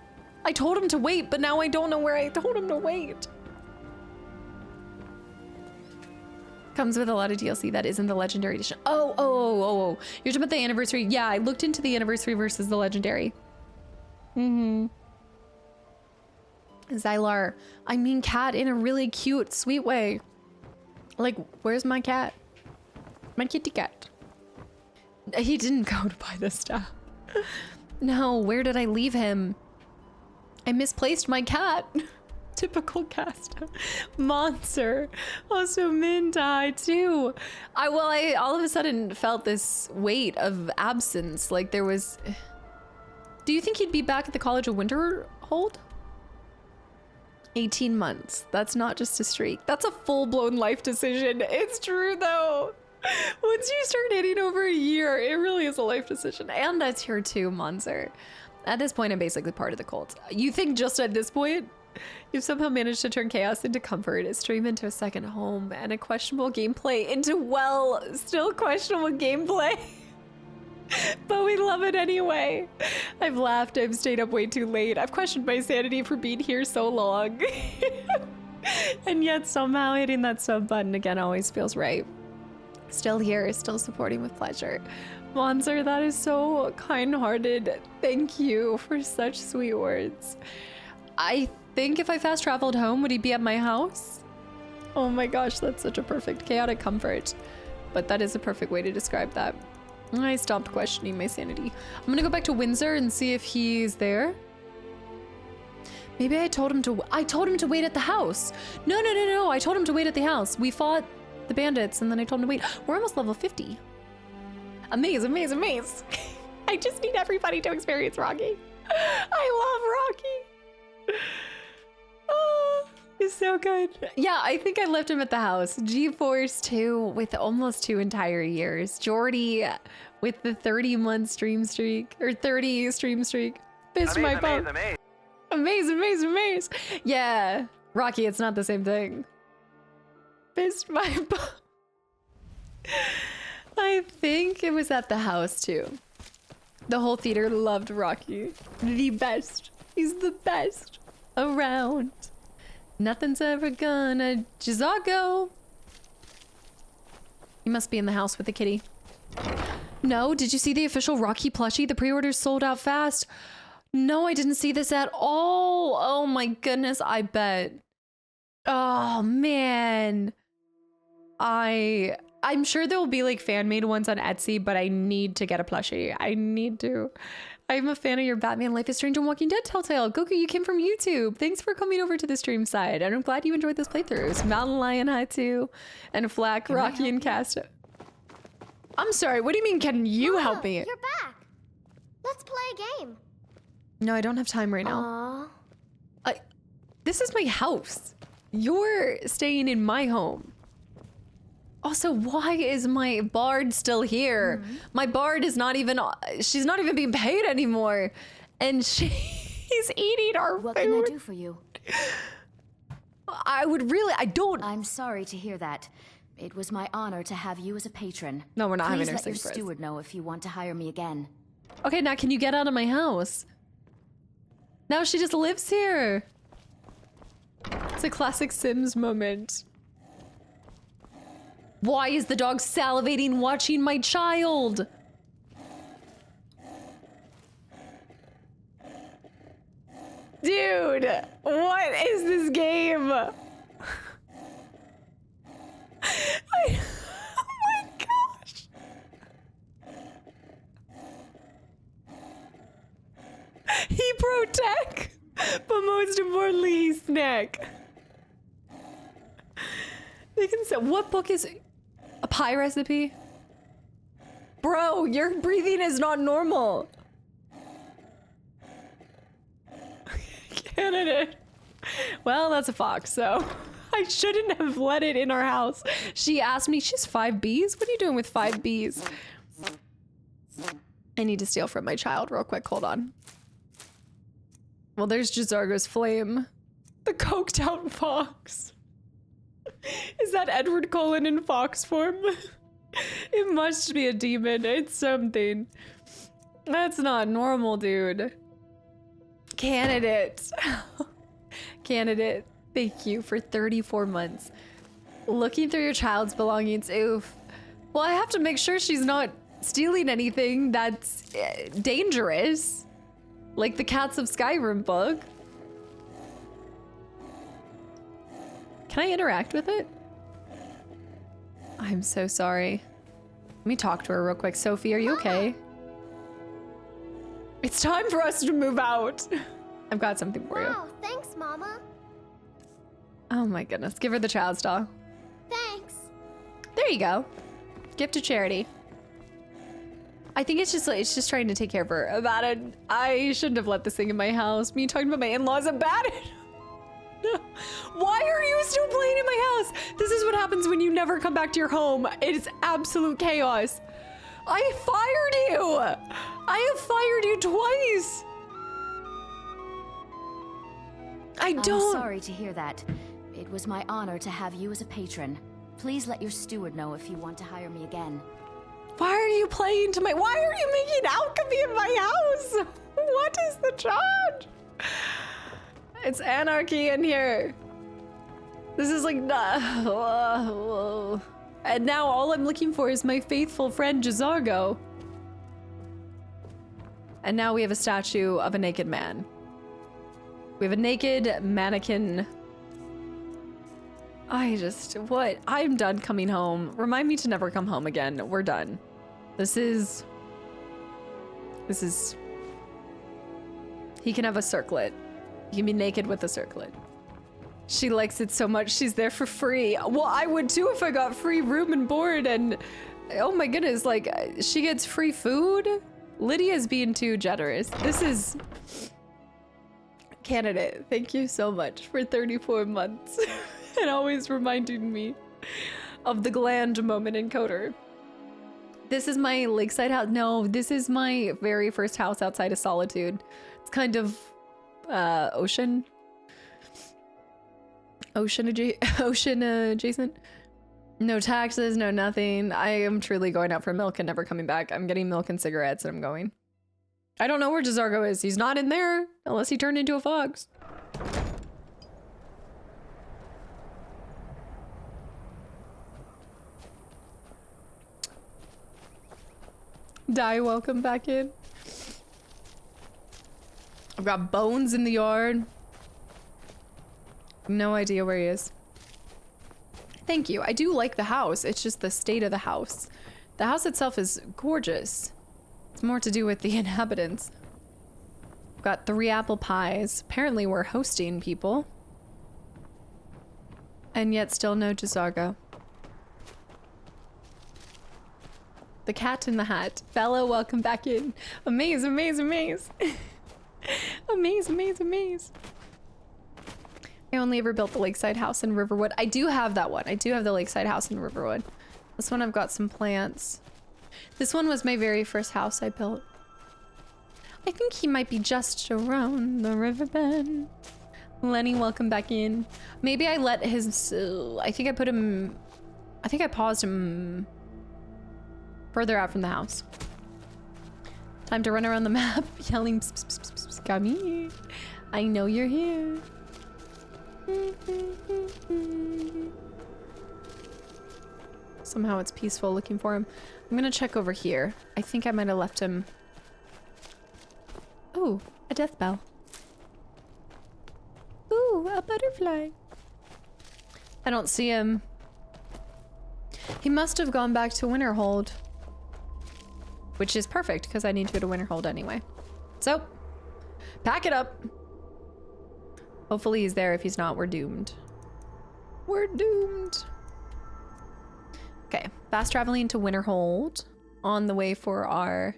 I told him to wait, but now I don't know where I told him to wait. Comes with a lot of DLC that isn't the legendary edition. Oh. You're talking about the anniversary. Yeah, I looked into the anniversary versus the legendary. Zylar, I mean cat in a really cute, sweet way. Like, where's my cat? My kitty cat. He didn't go to buy this stuff. No, where did I leave him? I misplaced my cat. Typical Casta. Monster. Also, Min died too. I all of a sudden felt this weight of absence. Like there was... Do you think he'd be back at the College of Winterhold? 18 months. That's not just a streak. That's a full-blown life decision. It's true though. Once you start hitting over a year, it really is a life decision. And that's here too, Monzer. At this point, I'm basically part of the cult. You think just at this point, you've somehow managed to turn chaos into comfort, a stream into a second home, and a questionable gameplay into, well, still questionable gameplay. But we love it anyway. I've laughed, I've stayed up way too late. I've questioned my sanity for being here so long. And yet somehow hitting that sub button again always feels right. Still here, still supporting with pleasure. Monzer, that is so kind-hearted. Thank you for such sweet words. I think if I fast traveled home, would he be at my house? Oh my gosh, that's such a perfect chaotic comfort. But that is a perfect way to describe that. I stopped questioning my sanity. I'm gonna go back to Windsor and see if he's there. Maybe I told him to wait at the house. No. I told him to wait at the house. We fought the bandits and then I told him to wait. We're almost level 50. Amaze. I just need everybody to experience Rocky. I love Rocky. Oh, it's so good. Yeah, I think I left him at the house. G-Force 2 with almost 2 entire years. Jordy with the 30-month stream streak, or 30 stream streak. Fist my bum. Amaze. Yeah, Rocky, it's not the same thing. Fist my bum. I think it was at the house too. The whole theater loved Rocky. The best. He's the best around. Nothing's ever gonna Jizago. You must be in the house with the kitty. No, did you see the official Rocky plushie? The pre-orders sold out fast. No, I didn't see this at all. Oh my goodness, I bet. Oh man. I'm sure there will be like fan-made ones on Etsy, but I need to get a plushie. I need to. I'm a fan of your Batman Life is Strange and Walking Dead Telltale. Goku, you came from YouTube. Thanks for coming over to the stream side. And I'm glad you enjoyed those playthroughs. Mountain Lion Haitu and Flack, Rocky, and Casta. I'm sorry, what do you mean, can you help me? You're back. Let's play a game. No, I don't have time right now. This is my house. You're staying in my home. Also, why is my bard still here? My bard is not even, she's not even being paid anymore. And she's eating our What food. can I do for you? I don't. I'm sorry to hear that. It was my honor to have you as a patron. No, we're not having Please her let sing your for us. steward know if you want to hire me again. Okay, now can you get out of my house? Now she just lives here. It's a classic Sims moment. Why is the dog salivating watching my child? Dude, what is this game? Oh my gosh. He pro-tech, but most importantly, he snack. They can say, what book is a pie recipe? Bro, your breathing is not normal. Candidate. Well, that's a fox, so I shouldn't have let it in our house. She asked me, she's 5 bees? What are you doing with 5 bees? I need to steal from my child real quick, hold on. Well, there's Jazargo's flame. The coked out fox. Is that Edward Cullen in fox form? It must be a demon, it's something. That's not normal, dude. Candidate. Candidate, thank you for 34 months. Looking through your child's belongings, oof. Well, I have to make sure she's not stealing anything that's dangerous. Like the Cats of Skyrim book. Can I interact with it? I'm so sorry. Let me talk to her real quick. Sophie, are you okay? It's time for us to move out. I've got something for you. Wow, thanks, Mama. Oh my goodness. Give her the child's doll. Thanks. There you go. Gift to charity. I think it's just trying to take care of her. About it. I shouldn't have let this thing in my house. Me talking about my in-laws about it. Why are you still playing in my house? This is what happens when you never come back to your home. It is absolute chaos. I fired you. I have fired you twice. I'm sorry to hear that. It was my honor to have you as a patron. Please let your steward know if you want to hire me again. Why are you playing to my... Why are you making alchemy in my house? What is the charge? It's anarchy in here. This is like... And now all I'm looking for is my faithful friend Jazargo. And now we have a statue of a naked man. We have a naked mannequin. What? I'm done coming home. Remind me to never come home again. We're done. This is... He can have a circlet. He can be naked with a circlet. She likes it so much, she's there for free. Well, I would too if I got free room and board and... Oh my goodness, like, she gets free food? Lydia's being too generous. This is... Candidate, thank you so much for 34 months. And always reminding me of the gland moment in Coder. This is my lakeside house. No, this is my very first house outside of Solitude. It's kind of ocean adjacent. No taxes, no nothing. I am truly going out for milk and never coming back. I'm getting milk and cigarettes and I'm going. I don't know where Jazargo is. He's not in there unless he turned into a fox. Die, welcome back in. I've got bones in the yard. No idea where he is. Thank you. I do like the house. It's just the state of the house. The house itself is gorgeous. It's more to do with the inhabitants. I've got 3 apple pies. Apparently we're hosting people. And yet still no Jazargo. The cat in the hat. Bella, welcome back in. Amaze, amaze, amaze. Amaze, amaze, amaze. I only ever built the lakeside house in Riverwood. I do have that one. I do have the lakeside house in Riverwood. This one I've got some plants. This one was my very first house I built. I think he might be just around the riverbed. Lenny, welcome back in. Maybe I let his, I think I put him, I think I paused him further out from the house. Time to run around the map yelling, pss, pss, pss, pss, pss, come here. I know you're here. Somehow it's peaceful looking for him. I'm gonna check over here. I think I might have left him. Ooh, a death bell. Ooh, a butterfly. I don't see him. He must have gone back to Winterhold. Which is perfect, because I need to go to Winterhold anyway. So, pack it up. Hopefully he's there. If he's not, we're doomed. We're doomed. Okay, fast traveling to Winterhold on the way for our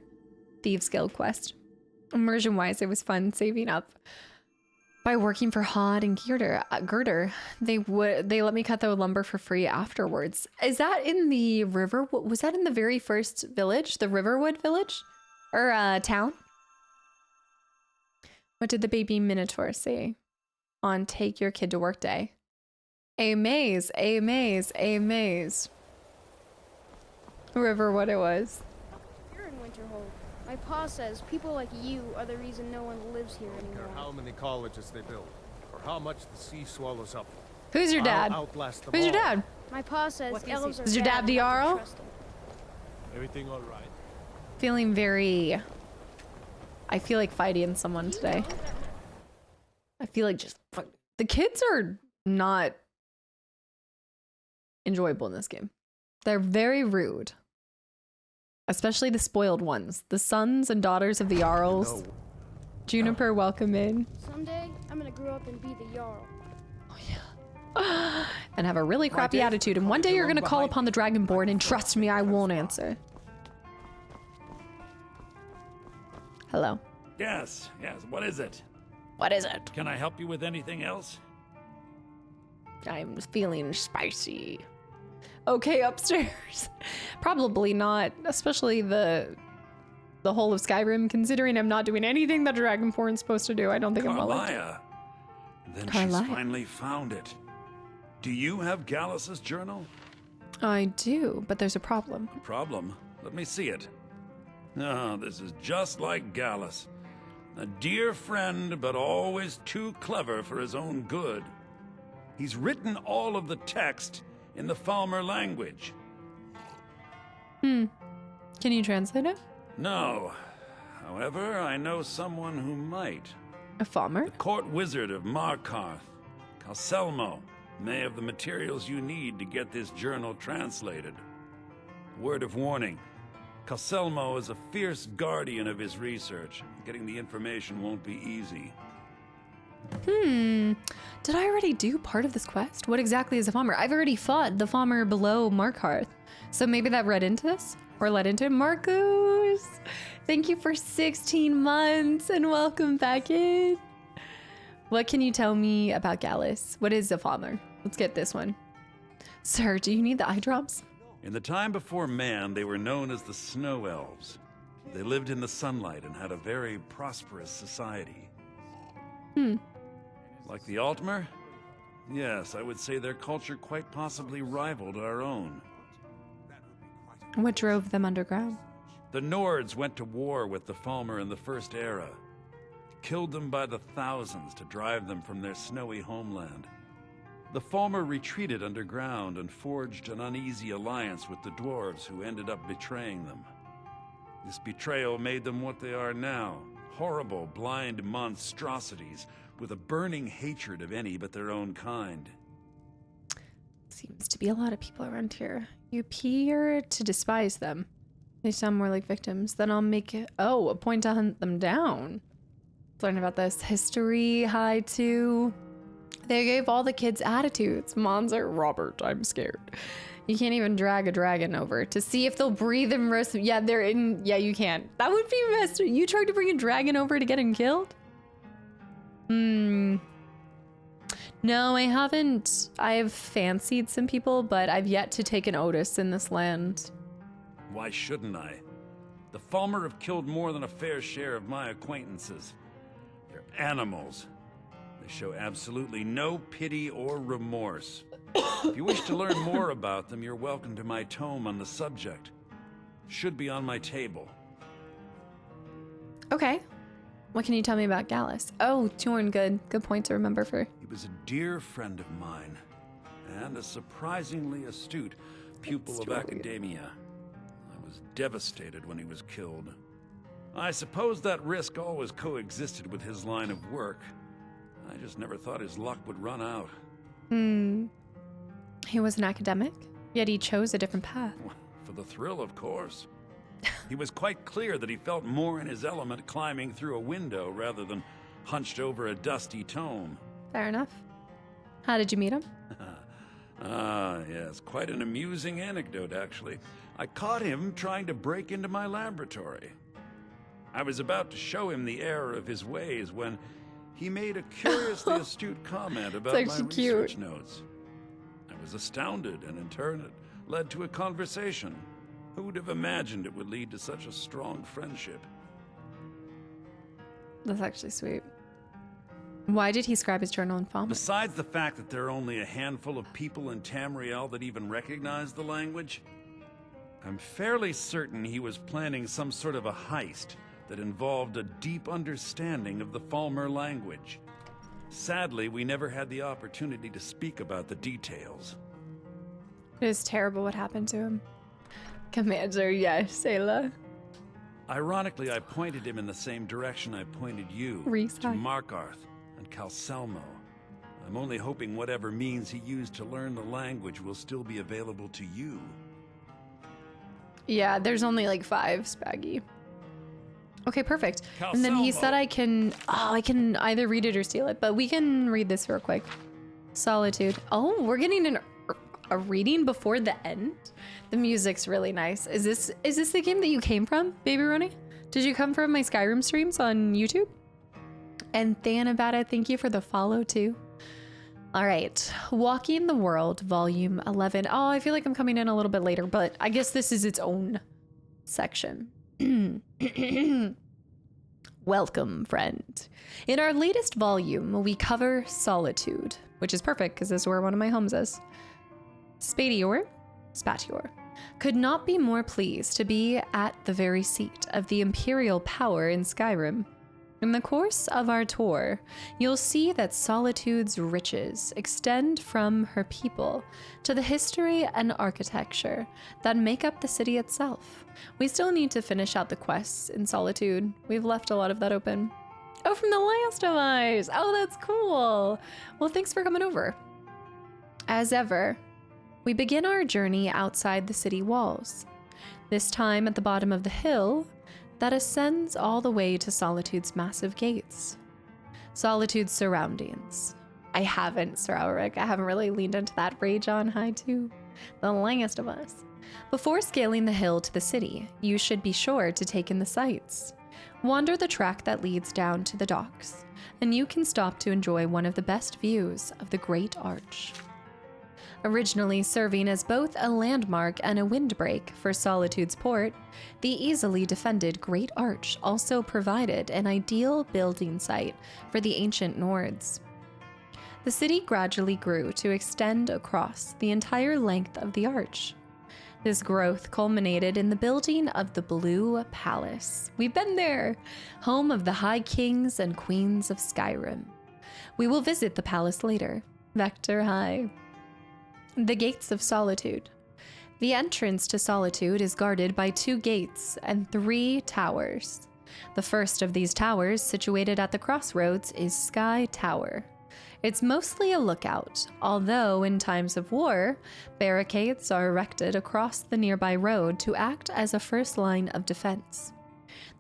Thieves Guild quest. Immersion-wise, it was fun saving up by working for Hod and Girder. They let me cut the lumber for free afterwards. Is that in the river? Was that in the very first village, the Riverwood village or town? What did the baby Minotaur say on Take Your Kid to Work Day? A maze, a maze, a maze. Riverwood it was. You're in Winterhold. My pa says people like you are the reason no one lives here I don't care anymore. how many colleges they build, or how much the sea swallows up. Who's your dad? I'll outlast them Who's your all. dad? My pa says elves are Is your dad bad, the not to Jarl? trust 'em. Everything all right? Feeling very... I feel like fighting someone today. I feel like just... The kids are not enjoyable in this game. They're very rude. Especially the spoiled ones. The sons and daughters of the Jarls. No. Juniper, welcome in. Someday, I'm gonna grow up and be the Jarl. And have a really crappy Dave, attitude. And one day you're gonna call upon the Dragonborn, and trust me, I won't answer. Hello. Yes, what is it? What is it? Can I help you with anything else? I'm feeling spicy. Okay, upstairs. Probably not, especially the whole of Skyrim, considering I'm not doing anything that Dragonborn's supposed to do. I don't think I'm well. Carlia. Then Carlia. she's finally found it. Do you have Gallus's journal? I do, but there's a problem. Problem? Let me see it. Oh, this is just like Gallus. A dear friend, but always too clever for his own good. He's written all of the text in the Falmer language. Can you translate it? No. However, I know someone who might. A farmer? The court wizard of Markarth, Calselmo, may have the materials you need to get this journal translated. Word of warning, Calselmo is a fierce guardian of his research. Getting the information won't be easy. Did I already do part of this quest? What exactly is a farmer? I've already fought the farmer below Markarth. So maybe that read into this? Or led into it? Marcus! Thank you for 16 months and welcome back in. What can you tell me about Gallus? What is a farmer? Let's get this one. Sir, do you need the eye drops? In the time before man, they were known as the Snow Elves. They lived in the sunlight and had a very prosperous society. Like the Altmer? Yes, I would say their culture quite possibly rivaled our own. What drove them underground? The Nords went to war with the Falmer in the First Era. Killed them by the thousands to drive them from their snowy homeland. The Falmer retreated underground and forged an uneasy alliance with the dwarves who ended up betraying them. This betrayal made them what they are now, horrible, blind monstrosities with a burning hatred of any but their own kind. Seems to be a lot of people around here. You appear to despise them. They sound more like victims. Then I'll make it, a point to hunt them down. Learn about this. History, high 2. They gave all the kids attitudes. Mom's like, Robert, I'm scared. You can't even drag a dragon over to see if they'll breathe and roast. Yeah, they're in. Yeah, you can't. That would be messed. You tried to bring a dragon over to get him killed? No, I haven't. I've fancied some people, but I've yet to take an Otis in this land. Why shouldn't I? The Falmer have killed more than a fair share of my acquaintances. They're animals. They show absolutely no pity or remorse. If you wish to learn more about them, you're welcome to my tome on the subject. Should be on my table. Okay. What can you tell me about Gallus? Oh, Torn, good. Good point to remember for. He was a dear friend of mine, and a surprisingly astute pupil of academia. I was devastated when he was killed. I suppose that risk always coexisted with his line of work. I just never thought his luck would run out. He was an academic, yet he chose a different path. For the thrill, of course. He was quite clear that he felt more in his element climbing through a window rather than hunched over a dusty tome. Fair enough. How did you meet him? Yes, quite an amusing anecdote, actually. I caught him trying to break into my laboratory. I was about to show him the error of his ways when he made a curiously astute comment about my research notes. I was astounded, and in turn it led to a conversation. Who would have imagined it would lead to such a strong friendship? That's actually sweet. Why did he scribe his journal in Falmer? Besides the fact that there are only a handful of people in Tamriel that even recognize the language, I'm fairly certain he was planning some sort of a heist that involved a deep understanding of the Falmer language. Sadly, we never had the opportunity to speak about the details. It is terrible what happened to him. Commander, yes, Ayla. Ironically, I pointed him in the same direction I pointed you, to Markarth and Calselmo. I'm only hoping whatever means he used to learn the language will still be available to you. Yeah, there's only like 5, Spaggy. Okay, perfect. And then he said I can either read it or steal it, but we can read this real quick. Solitude. Oh, we're getting a reading before the end. The music's really nice. Is this the game that you came from, Baby Roni? Did you come from my Skyrim streams on YouTube? And Thanabata, thank you for the follow too. All right, Walking the World, Volume 11. Oh, I feel like I'm coming in a little bit later, but I guess this is its own section. Welcome, friend. In our latest volume, we cover Solitude, which is perfect because this is where one of my homes is. Spatior could not be more pleased to be at the very seat of the imperial power in Skyrim. In the course of our tour, you'll see that Solitude's riches extend from her people to the history and architecture that make up the city itself. We still need to finish out the quests in Solitude. We've left a lot of that open. Oh, from The Last of Us! Oh, that's cool! Well, thanks for coming over. As ever, we begin our journey outside the city walls, this time at the bottom of the hill that ascends all the way to Solitude's massive gates. Solitude's surroundings. I haven't, Sir Alric. I haven't really leaned into that Rage on High to The Last of Us. Before scaling the hill to the city, you should be sure to take in the sights. Wander the track that leads down to the docks, and you can stop to enjoy one of the best views of the Great Arch. Originally serving as both a landmark and a windbreak for Solitude's port, the easily defended Great Arch also provided an ideal building site for the ancient Nords. The city gradually grew to extend across the entire length of the arch. This growth culminated in the building of the Blue Palace. We've been there, home of the High Kings and Queens of Skyrim. We will visit the palace later. Vector High. The Gates of Solitude. The entrance to Solitude is guarded by 2 gates and 3 towers. The first of these towers, situated at the crossroads, is Sky Tower. It's mostly a lookout, although in times of war, barricades are erected across the nearby road to act as a first line of defense.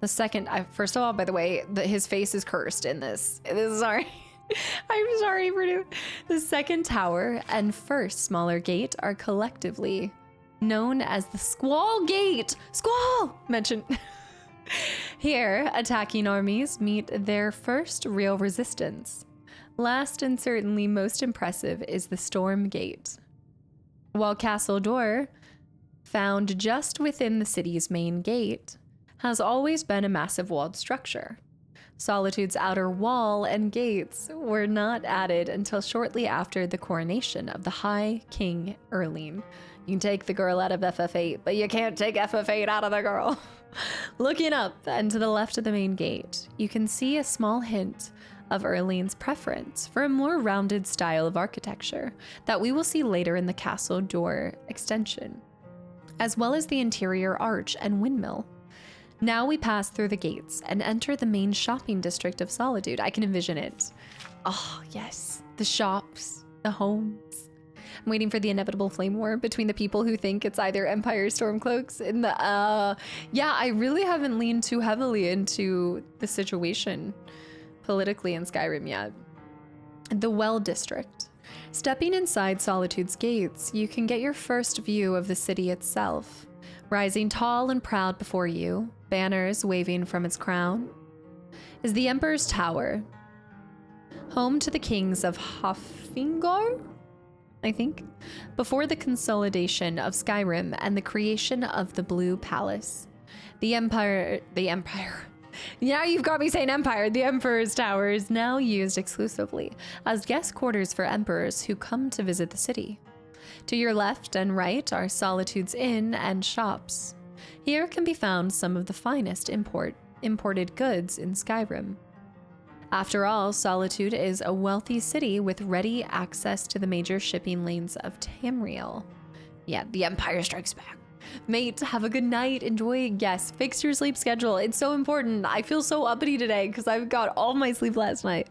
The second, first of all, by the way, his face is cursed in this. Sorry. I'm sorry for doing. The second tower and first smaller gate are collectively known as the Squall Gate. Squall! Mentioned. Here, attacking armies meet their first real resistance. Last and certainly most impressive is the Storm Gate. While Castle Door, found just within the city's main gate, has always been a massive walled structure. Solitude's outer wall and gates were not added until shortly after the coronation of the High King Erling. You can take the girl out of FF8, but you can't take FF8 out of the girl. Looking up and to the left of the main gate, you can see a small hint of Erling's preference for a more rounded style of architecture that we will see later in the castle door extension, as well as the interior arch and windmill. Now we pass through the gates and enter the main shopping district of Solitude. I can envision it. Oh, yes. The shops, the homes. I'm waiting for the inevitable flame war between the people who think it's either Empire Stormcloaks and the, yeah, I really haven't leaned too heavily into the situation politically in Skyrim yet. The Well District. Stepping inside Solitude's gates, you can get your first view of the city itself. Rising tall and proud before you, banners waving from its crown, is the Emperor's Tower, home to the kings of Hafingor, I think, before the consolidation of Skyrim and the creation of the Blue Palace. The Empire, now you've got me saying Empire. The Emperor's Tower is now used exclusively as guest quarters for emperors who come to visit the city. To your left and right are Solitude's inn and shops. Here can be found some of the finest imported goods in Skyrim. After all, Solitude is a wealthy city with ready access to the major shipping lanes of Tamriel. Yeah, the Empire Strikes Back. Mate, have a good night. Enjoy. Yes, fix your sleep schedule. It's so important. I feel so uppity today because I've got all my sleep last night.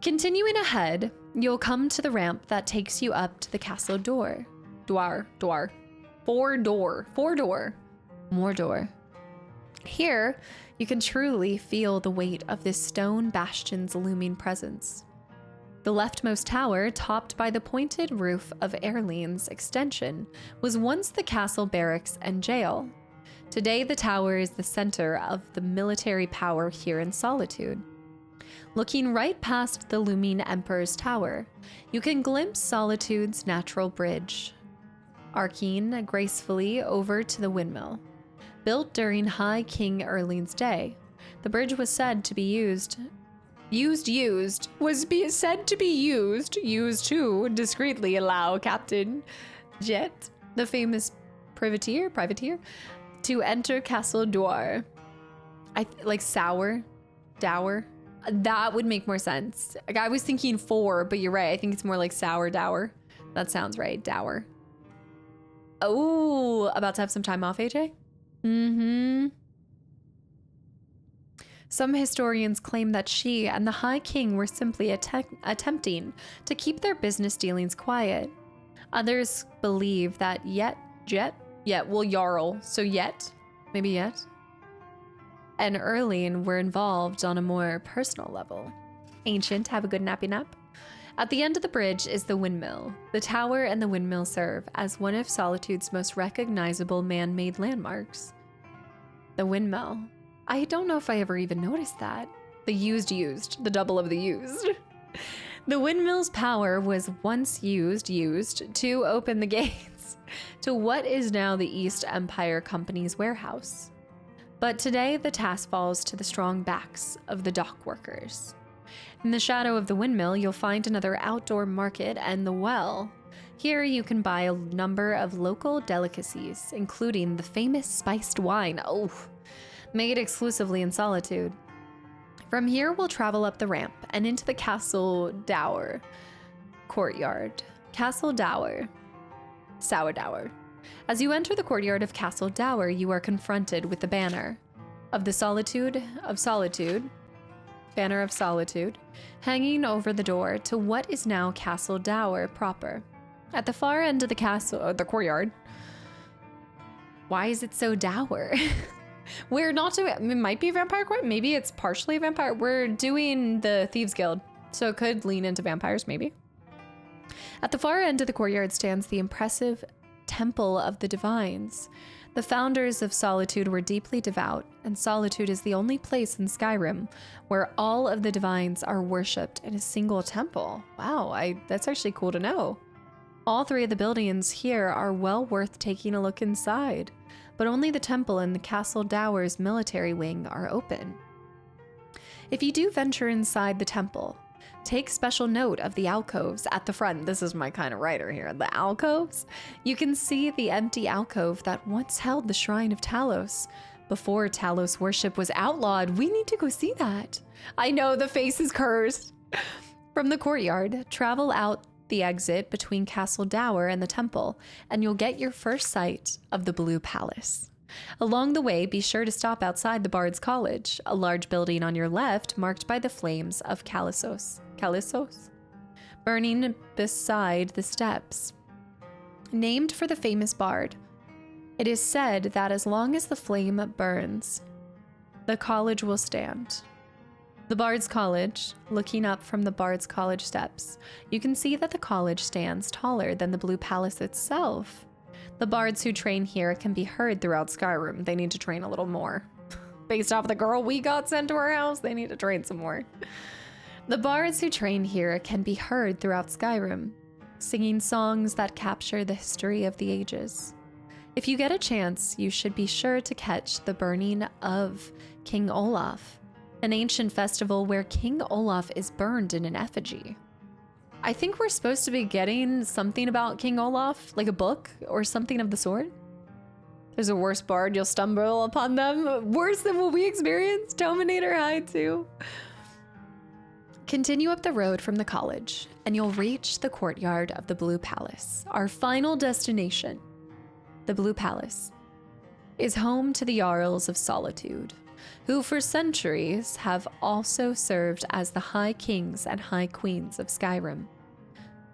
Continuing ahead, you'll come to the ramp that takes you up to the castle door. Mordor. Here, you can truly feel the weight of this stone bastion's looming presence. The leftmost tower, topped by the pointed roof of Erling's extension, was once the castle barracks and jail. Today, the tower is the center of the military power here in Solitude. Looking right past the looming Emperor's Tower, you can glimpse Solitude's natural bridge, arcing gracefully over to the windmill. Built during High King Erling's day, the bridge was said to be used to discreetly allow Captain Jet, the famous privateer, to enter Castle Door. Dower. That would make more sense. Like, I was thinking 4, but you're right. I think it's more like sour dower. That sounds right. Dower. Oh, about to have some time off, AJ? Mm-hmm. Some historians claim that she and the High King were simply attempting to keep their business dealings quiet. Others believe that Jarl, and Erling were involved on a more personal level. Ancient, have a good nappy nap. At the end of the bridge is the windmill. The tower and the windmill serve as one of Solitude's most recognizable man-made landmarks. The windmill. I don't know if I ever even noticed that. The used, the double of the used. The windmill's power was once used to open the gates to what is now the East Empire Company's warehouse. But today, the task falls to the strong backs of the dock workers. In the shadow of the windmill, you'll find another outdoor market and the well. Here you can buy a number of local delicacies, including the famous spiced wine, made exclusively in Solitude. From here, we'll travel up the ramp and into the Castle Dower courtyard. Castle Dower. Sour Dower. As you enter the courtyard of Castle Dower, you are confronted with the banner of Solitude, hanging over the door to what is now Castle Dower proper. At the far end of the courtyard. Why is it so dour? We're not doing, it might be a vampire court, maybe it's partially a vampire. We're doing the Thieves Guild, so it could lean into vampires, maybe. At the far end of the courtyard stands the impressive Temple of the Divines. The founders of Solitude were deeply devout, and Solitude is the only place in Skyrim where all of the divines are worshipped in a single temple. Wow, that's actually cool to know. All three of the buildings here are well worth taking a look inside, but only the temple and the Castle Dower's military wing are open. If you do venture inside the temple, take special note of the alcoves at the front. This is my kind of writer here. The alcoves? You can see the empty alcove that once held the Shrine of Talos. Before Talos worship was outlawed, we need to go see that. I know, the face is cursed. From the courtyard, travel out the exit between Castle Dower and the temple, and you'll get your first sight of the Blue Palace. Along the way, be sure to stop outside the Bard's College, a large building on your left marked by the flames of Kalissos, burning beside the steps. Named for the famous bard, it is said that as long as the flame burns, the college will stand. The Bard's College, looking up from the Bard's College steps, you can see that the college stands taller than the Blue Palace itself. The bards who train here can be heard throughout Skyrim. They need to train a little more. Based off the girl we got sent to our house, they need to train some more. The bards who train here can be heard throughout Skyrim, singing songs that capture the history of the ages. If you get a chance, you should be sure to catch the burning of King Olaf, an ancient festival where King Olaf is burned in an effigy. I think we're supposed to be getting something about King Olaf, like a book or something of the sort. There's a worse bard, you'll stumble upon them. Worse than what we experienced. Dominator High too. Continue up the road from the college, and you'll reach the courtyard of the Blue Palace. Our final destination, the Blue Palace, is home to the Jarls of Solitude, who for centuries have also served as the High Kings and High Queens of Skyrim.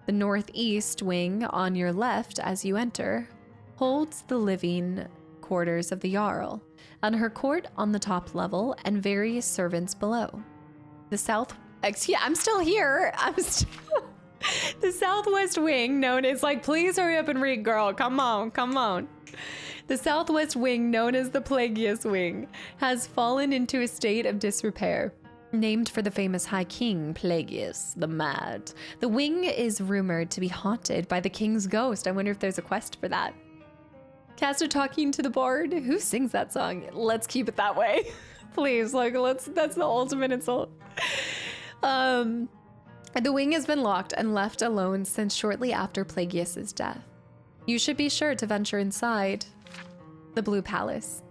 The northeast wing on your left as you enter holds the living quarters of the Jarl, and her court on the top level and various servants below. I'm still here. The southwest wing, known as please hurry up and read, girl. Come on. The southwest wing, known as the Plagueis Wing, has fallen into a state of disrepair. Named for the famous High King Plagueis the Mad, the wing is rumored to be haunted by the king's ghost. I wonder if there's a quest for that. Casta talking to the bard. Who sings that song? Let's keep it that way. Please, that's the ultimate insult. The wing has been locked and left alone since shortly after Plagueis' death. You should be sure to venture inside the Blue Palace.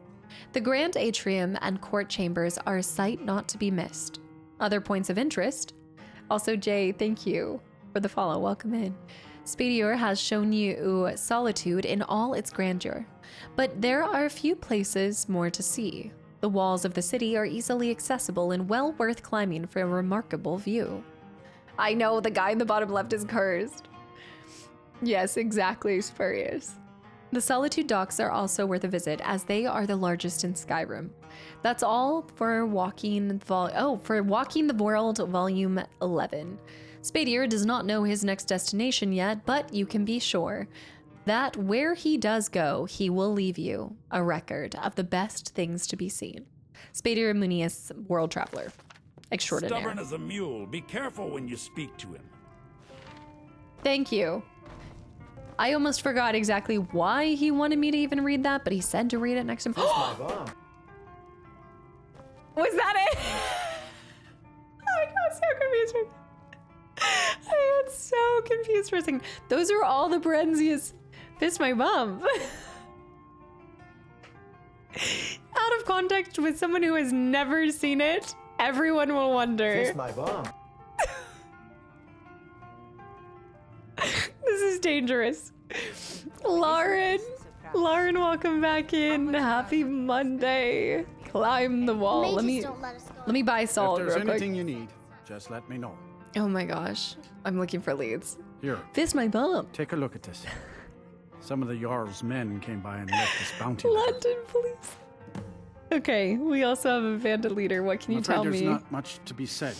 The grand atrium and court chambers are a sight not to be missed. Other points of interest. Also, Jay, thank you for the follow. Welcome in. Spadior has shown you Solitude in all its grandeur, but there are a few places more to see. The walls of the city are easily accessible and well worth climbing for a remarkable view. I know the guy in the bottom left is cursed. Yes, exactly, Spurious. The Solitude docks are also worth a visit, as they are the largest in Skyrim. That's all for Walking the World Volume 11. Spadier does not know his next destination yet, but you can be sure that where he does go, he will leave you a record of the best things to be seen. Spadier Munius, world traveler extraordinaire. Stubborn as a mule. Be careful when you speak to him. Thank you. I almost forgot exactly why he wanted me to even read that, but he said to read it next to him. Was that it? I got so confused. I got so confused for a second. Those are all the Brenzias. Fist my bum. Out of context with someone who has never seen it, everyone will wonder. Fist my bum. This is dangerous. Lauren, welcome back in. Happy Monday. Climb the wall. Mages don't let us go. Let me buy salt If there's real quick. anything you need, just let me know. Oh my gosh, I'm looking for leads. Here, Fist my bum. take a look at this. Some of the Jarl's men came by and left this bounty. London police. Okay, we also have a bandit leader. What can you tell there's me? not much to be said.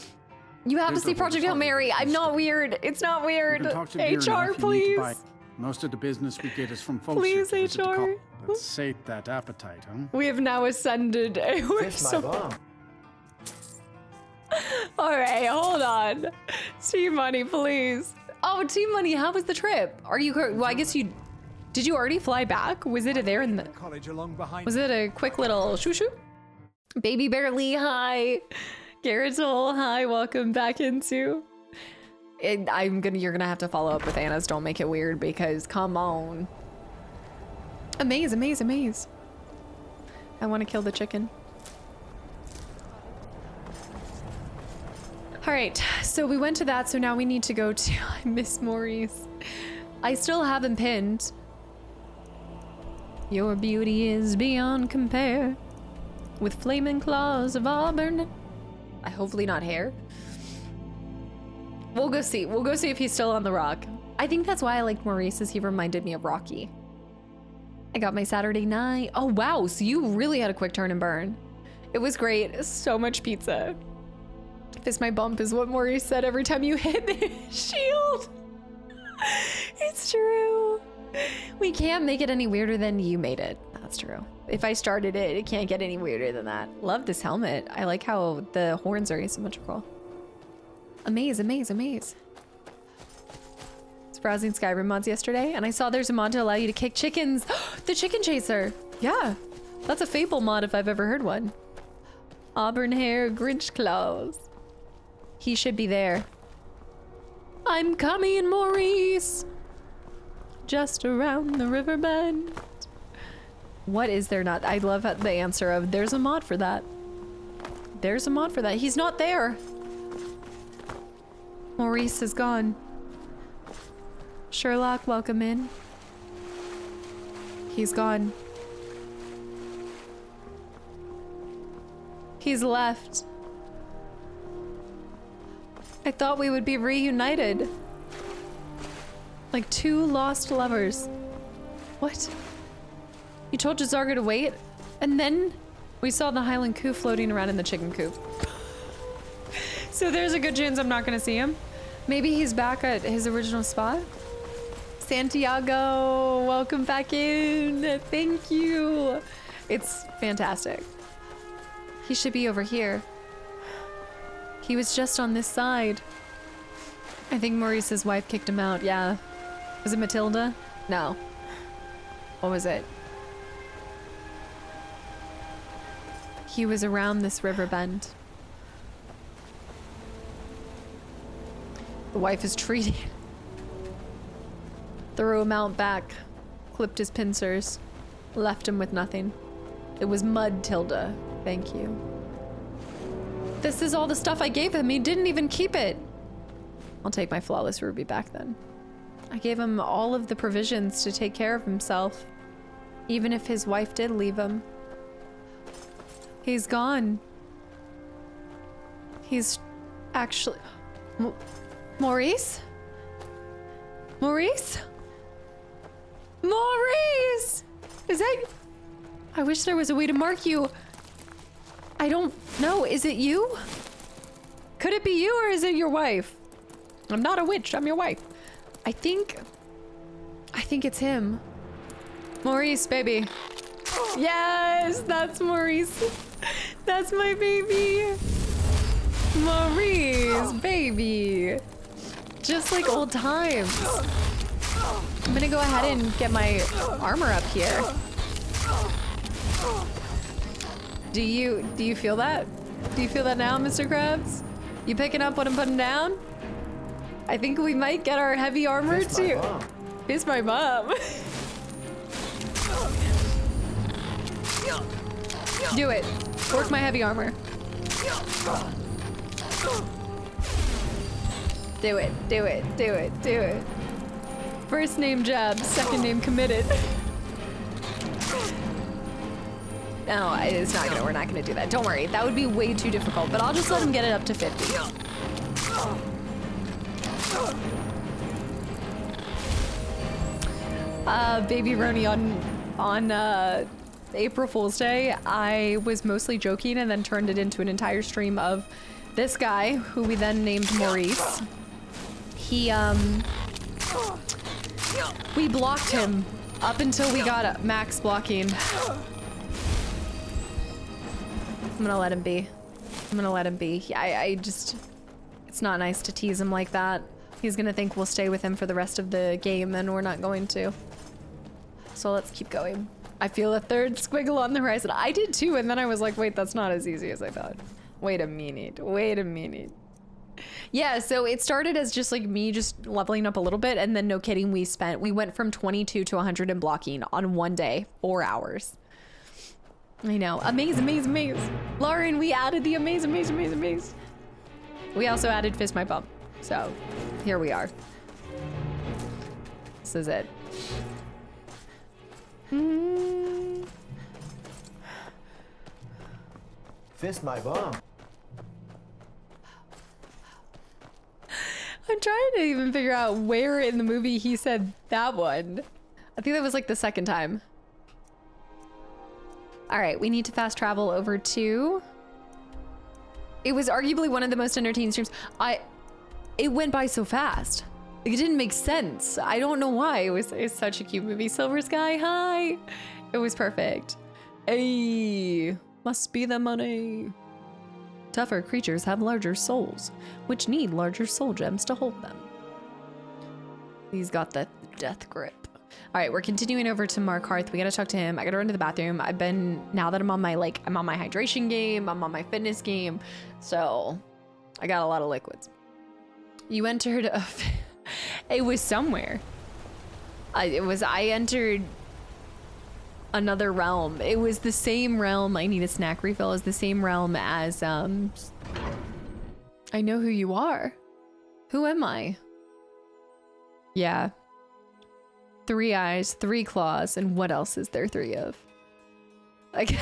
You have to Here's see the Project Hail whole Mary. story. I'm not weird. It's not You weird. can talk to Bjorn HR, if you need to please. buy Most of the business we get is from folks Please, here to visit the HR. Let's sate that appetite, huh? We have now ascended. All right, hold on. Team Money, please. Oh, Team Money, how was the trip? Are you? Well, I guess you. Did you already fly back? Was it there in the? College along behind. Was it a quick little shoo shoo? Baby Barely, hi. Garrettol, hi. Welcome back into. You're gonna have to follow up with Anna's. Don't make it weird because come on. Amaze. I want to kill the chicken. All right, so we went to that, so now we need to go to I miss Maurice. I still have him pinned. Your beauty is beyond compare, with flaming claws of auburn. Hopefully not hair. We'll go see. We'll go see if he's still on the rock. I think that's why I liked Maurice, is he reminded me of Rocky. I got my Saturday night. Oh, wow. So you really had a quick turn and burn. It was great. So much pizza. Fist my bump is what Maurice said every time you hit the shield. It's true. We can't make it any weirder than you made it. That's true. If I started it, it can't get any weirder than that. Love this helmet. I like how the horns are asymmetrical. Amaze. Was browsing Skyrim mods yesterday, and I saw there's a mod to allow you to kick chickens. The chicken chaser. Yeah, that's a Fable mod if I've ever heard one. Auburn hair, Grinch claws. He should be there. I'm coming, Maurice. Just around the river bend. What is there not? I love the answer of there's a mod for that. There's a mod for that. He's not there. Maurice is gone. Sherlock, welcome in. He's gone. He's left. I thought we would be reunited. Like two lost lovers. What? You told Jazarga to wait, and then we saw the Highland Coup floating around in the chicken coop. So there's a good chance I'm not gonna see him. Maybe he's back at his original spot. Santiago, welcome back in. Thank you. It's fantastic. He should be over here. He was just on this side. I think Maurice's wife kicked him out, yeah. Was it Matilda? No. What was it? He was around this river bend. The wife is treating. Threw him out back, clipped his pincers, left him with nothing. It was mud, Tilda. Thank you. This is all the stuff I gave him. He didn't even keep it. I'll take my flawless ruby back then. I gave him all of the provisions to take care of himself, even if his wife did leave him. He's gone. He's actually... Maurice? Maurice? Maurice! Is that... I wish there was a way to mark you. I don't know. Is it you? Could it be you or is it your wife? I'm not a witch. I'm your wife. I think it's him. Maurice, baby. Yes, that's Maurice. That's my baby. Maurice, baby. Just like old times. I'm gonna go ahead and get my armor up here. Do you feel that? Do you feel that now, Mr. Krabs? You picking up what I'm putting down? I think we might get our heavy armor too. It's my mom. Do it. Work my heavy armor. Do it, do it, do it, do it. First name jab, second name committed. No, it's not gonna, we're not gonna do that. Don't worry, that would be way too difficult, but I'll just let him get it up to 50. Baby Roni, on April Fool's Day, I was mostly joking and then turned it into an entire stream of this guy, who we then named Maurice. We blocked him up until we got max blocking. I'm gonna let him be. I'm gonna let him be. I just... It's not nice to tease him like that. He's gonna think we'll stay with him for the rest of the game, and we're not going to. So let's keep going. I feel a third squiggle on the horizon. I did too, and then I was like, wait, that's not as easy as I thought. Wait a minute. Wait a minute. Yeah, so it started as just like me just leveling up a little bit, and then no kidding, we went from 22 to 100 in blocking on one day, 4 hours. I know. Amaze, amaze, amaze. Lauren, we added the amaze, amaze, amaze, amaze. We also added fist my bump. So here we are. This is it. Fist my bum. I'm trying to even figure out where in the movie he said that one. I think that was like the second time. All right, we need to fast travel over to... It was arguably one of the most entertaining streams. It went by so fast. It didn't make sense. I don't know why. It's such a cute movie. Silver Sky, hi. It was perfect. Hey, must be the money. Tougher creatures have larger souls, which need larger soul gems to hold them. He's got the death grip. All right, we're continuing over to Mark Harth. We gotta talk to him. I gotta run to the bathroom. Now that I'm on my hydration game, I'm on my fitness game. So I got a lot of liquids. You entered it was somewhere. I entered another realm. It was the same realm. I need a snack refill. Is the same realm as I know who you are. Who am I? Yeah. 3 eyes, 3 claws, and what else is there 3 of? Like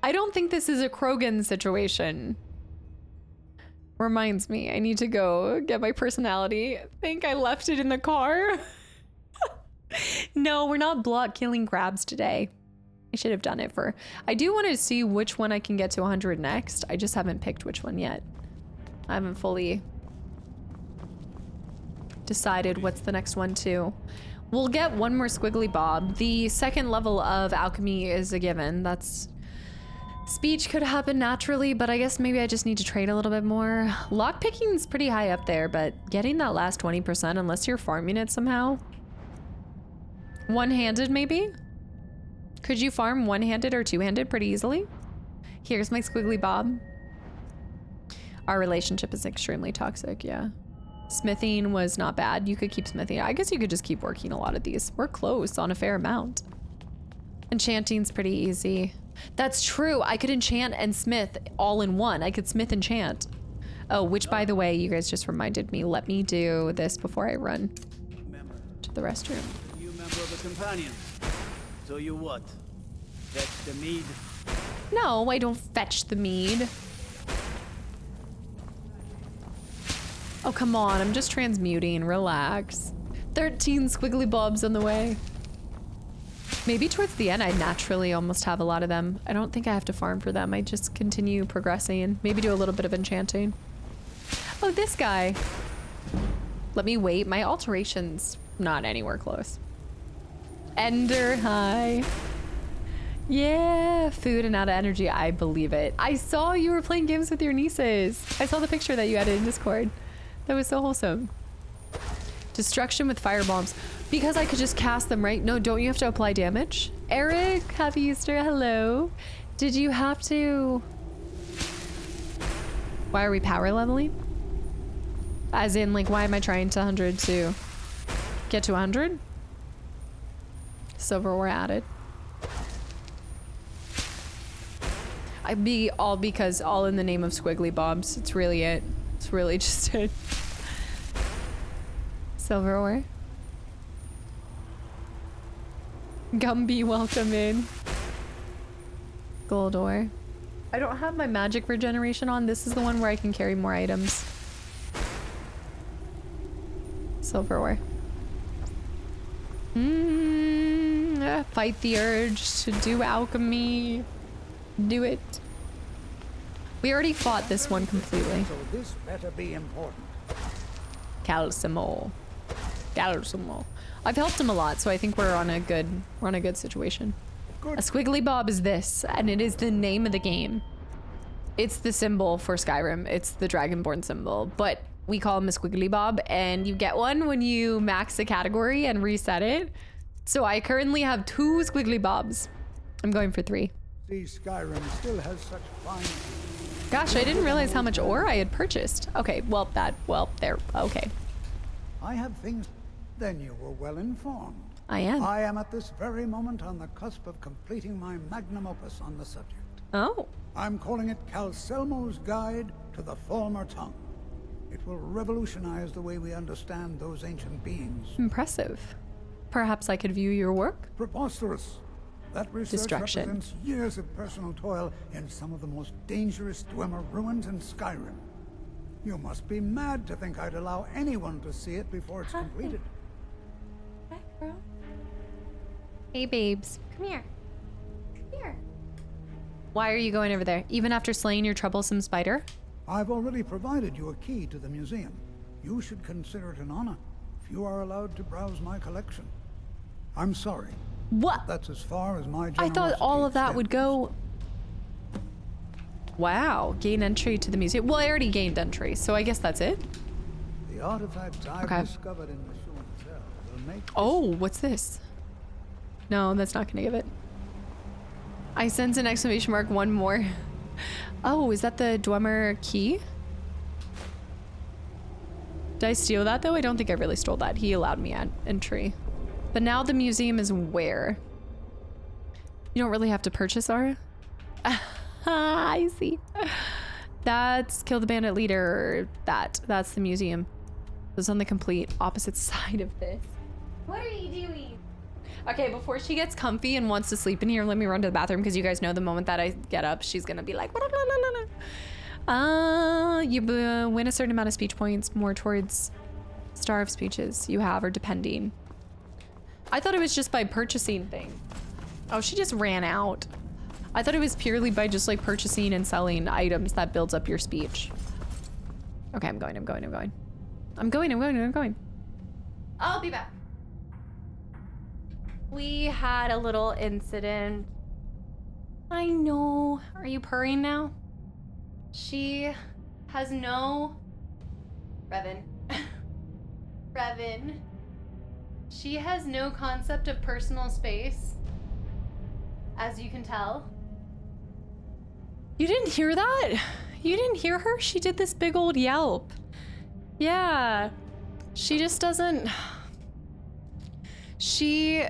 I don't think this is a Krogan situation. Reminds me, I need to go get my personality. I think I left it in the car. No, we're not block killing crabs today. I should have done it for... I do want to see which one I can get to 100 next. I just haven't picked which one yet. I haven't fully decided what's the next one too. We'll get one more squiggly bob. The second level of alchemy is a given. That's... Speech could happen naturally, but I guess maybe I just need to trade a little bit more. Lockpicking's pretty high up there, but getting that last 20%, unless you're farming it somehow. One-handed, maybe? Could you farm one-handed or two-handed pretty easily? Here's my squiggly bob. Our relationship is extremely toxic, yeah. Smithing was not bad. You could keep smithing. I guess you could just keep working a lot of these. We're close on a fair amount. Enchanting's pretty easy. That's true. I could enchant and smith all in one. I could smith enchant. Oh, which by the way, you guys just reminded me. Let me do this before I run to the restroom. You member of the companions. So you what? Fetch the mead? No, I don't fetch the mead. Oh, come on. I'm just transmuting. Relax. 13 squiggly bobs on the way. Maybe towards the end, I naturally almost have a lot of them. I don't think I have to farm for them. I just continue progressing. Maybe do a little bit of enchanting. Oh, this guy. Let me wait. My alteration's not anywhere close. Ender, hi. Yeah, food and out of energy. I believe it. I saw you were playing games with your nieces. I saw the picture that you added in Discord. That was so wholesome. Destruction with fire bombs. Because I could just cast them, right? No, don't you have to apply damage? Eric, happy Easter, hello. Did you have to... Why are we power leveling? As in, like, why am I trying to 100 to get to 100? Silverware added. I'd be all because all in the name of squiggly bobs. It's really it. It's really just it. Silverware. Gumby, welcome in. Gold ore. I don't have my magic regeneration on. This is the one where I can carry more items. Silverware. Fight the urge to do alchemy. Do it. We already fought this one completely. So this better be important. Calcimo. Calcimo. I've helped him a lot, so I think we're on a good situation. A squiggly bob is this, and it is the name of the game. It's the symbol for Skyrim. It's the Dragonborn symbol, but we call him a squiggly bob, and you get one when you max a category and reset it. So I currently have 2 squiggly bobs. I'm going for 3. See, Skyrim still has such fine. Gosh, I didn't realize how much ore I had purchased. Okay, well, there, okay. I have things. Then you were well informed. I am. I am at this very moment on the cusp of completing my magnum opus on the subject. Oh. I'm calling it Calcelmo's Guide to the Former Tongue. It will revolutionize the way we understand those ancient beings. Impressive. Perhaps I could view your work? Preposterous. That research Destruction. represents years of personal toil in some of the most dangerous Dwemer ruins in Skyrim. You must be mad to think I'd allow anyone to see it before it's completed. Hi, girl. Hey, babes. Come here. Come here. Why are you going over there? Even after slaying your troublesome spider? I've already provided you a key to the museum. You should consider it an honor if you are allowed to browse my collection. I'm sorry. What? That's as far as my I thought all of that extends. would go... Wow, gain entry to the museum. Well, I already gained entry, so I guess that's it. The artifacts I've Okay. discovered in the Shulman cell will make Oh, what's this? No, that's not gonna give it. I sense an exclamation mark, one more. Oh, is that the Dwemer key? Did I steal that though? I don't think I really stole that. He allowed me entry. But now the museum is where? You don't really have to purchase, Ara? I see. That's Kill the Bandit Leader. That's the museum. It's on the complete opposite side of this. What are you doing? Okay, before she gets comfy and wants to sleep in here, let me run to the bathroom because you guys know the moment that I get up, she's gonna be like, blah, blah, blah, blah. You win a certain amount of speech points more towards star of speeches you have or depending. I thought it was just by purchasing things. Oh, she just ran out. I thought it was purely by just like purchasing and selling items that builds up your speech. Okay, I'm going. I'll be back. We had a little incident. I know. Are you purring now? She has no... Revan. Revan. She has no concept of personal space, as you can tell. You didn't hear that? You didn't hear her? She did this big old yelp. Yeah. She just doesn't... She...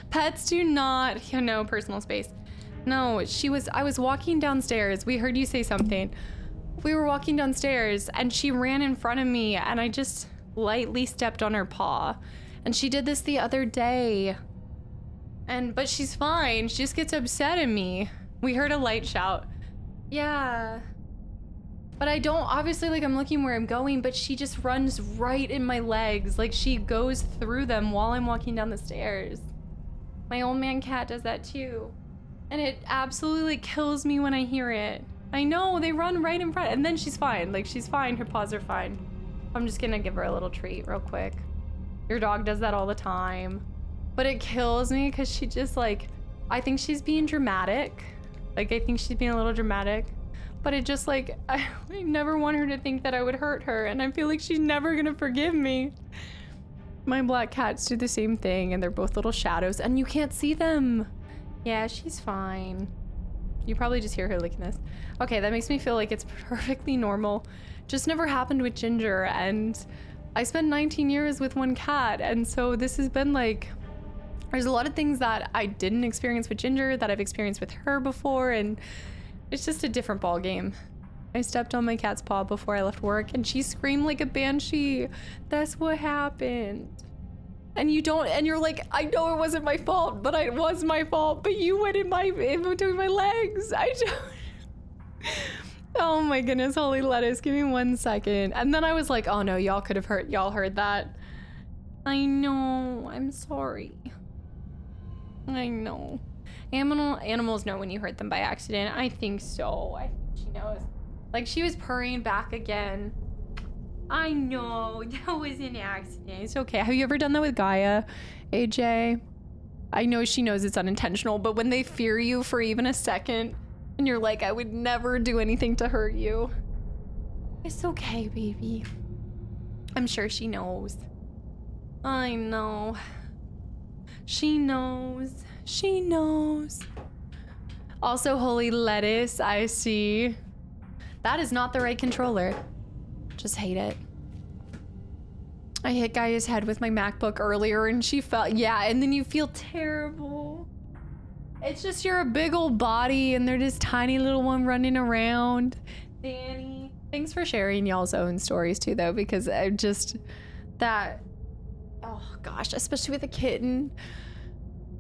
Pets do not know personal space. No, I was walking downstairs. We heard you say something. We were walking downstairs and she ran in front of me and I just lightly stepped on her paw. And she did this the other day. But she's fine. She just gets upset at me. We heard a light shout. Yeah. But I don't, obviously, like, I'm looking where I'm going, but she just runs right in my legs. Like, she goes through them while I'm walking down the stairs. My old man cat does that too. And it absolutely kills me when I hear it. I know, they run right in front, and then she's fine. Like, she's fine, her paws are fine. I'm just gonna give her a little treat real quick. Your dog does that all the time. But it kills me because she just, like, I think she's being dramatic. Like, I think she's being a little dramatic. But it just, like, I never want her to think that I would hurt her, and I feel like she's never gonna forgive me. My black cats do the same thing, and they're both little shadows, and you can't see them. Yeah, she's fine. You probably just hear her licking this. Okay, that makes me feel like it's perfectly normal. Just never happened with Ginger, and I spent 19 years with one cat, and so this has been like... There's a lot of things that I didn't experience with Ginger that I've experienced with her before, and it's just a different ball game. I stepped on my cat's paw before I left work, and she screamed like a banshee. That's what happened. And you're like, I know it wasn't my fault, but it was my fault. But you went in between my legs. I don't. Oh my goodness, holy lettuce! Give me 1 second. And then I was like, oh no, y'all heard that. I know. I'm sorry. I know. Animals know when you hurt them by accident. I think so. I think she she knows. Like, she was purring back again. I know, that was an accident. It's okay. Have you ever done that with Gaia, AJ? I know she knows it's unintentional, but when they fear you for even a second, and you're like, I would never do anything to hurt you. It's okay, baby. I'm sure she knows. I know. She knows. She knows. Also, holy lettuce, I see. That is not the right controller. Just hate it. I hit Gaia's head with my MacBook earlier and she felt, yeah, and then you feel terrible. It's just you're a big old body and they're this tiny little one running around. Danny, thanks for sharing y'all's own stories too though, because I just, that, oh gosh, especially with a kitten.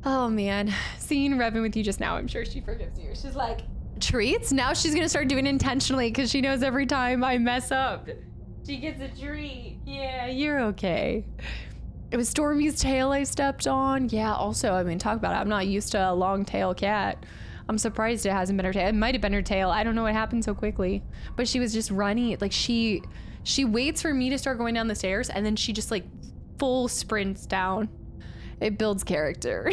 Oh man, seeing Revan with you just now, I'm sure she forgives you. She's like, treats? Now she's gonna start doing it intentionally because she knows every time I mess up, she gets a treat. Yeah, you're okay. It was Stormy's tail I stepped on. Yeah, also, I mean, talk about it. I'm not used to a long tail cat. I'm surprised it hasn't been her tail. It might have been her tail. I don't know what happened so quickly. But she was just running. Like, she waits for me to start going down the stairs, and then she just, like, full sprints down. It builds character.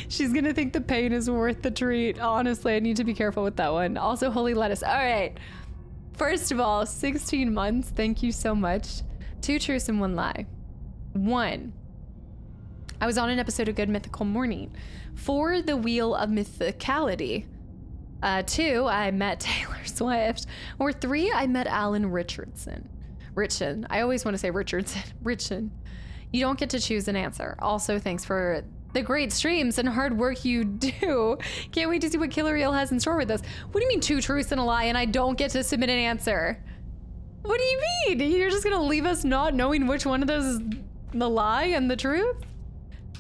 She's gonna think the pain is worth the treat. Honestly, I need to be careful with that one. Also, holy lettuce. All right. First of all, 16 months. Thank you so much. 2 truths and 1 lie. 1, I was on an episode of Good Mythical Morning for the Wheel of Mythicality. 2, I met Taylor Swift. Or 3, I met Alan Richardson. I always want to say Richardson. You don't get to choose an answer. Also, thanks for the great streams and hard work you do. Can't wait to see what Killer Eel has in store with us. What do you mean 2 truths and a lie and I don't get to submit an answer? What do you mean? You're just gonna leave us not knowing which one of those is the lie and the truth?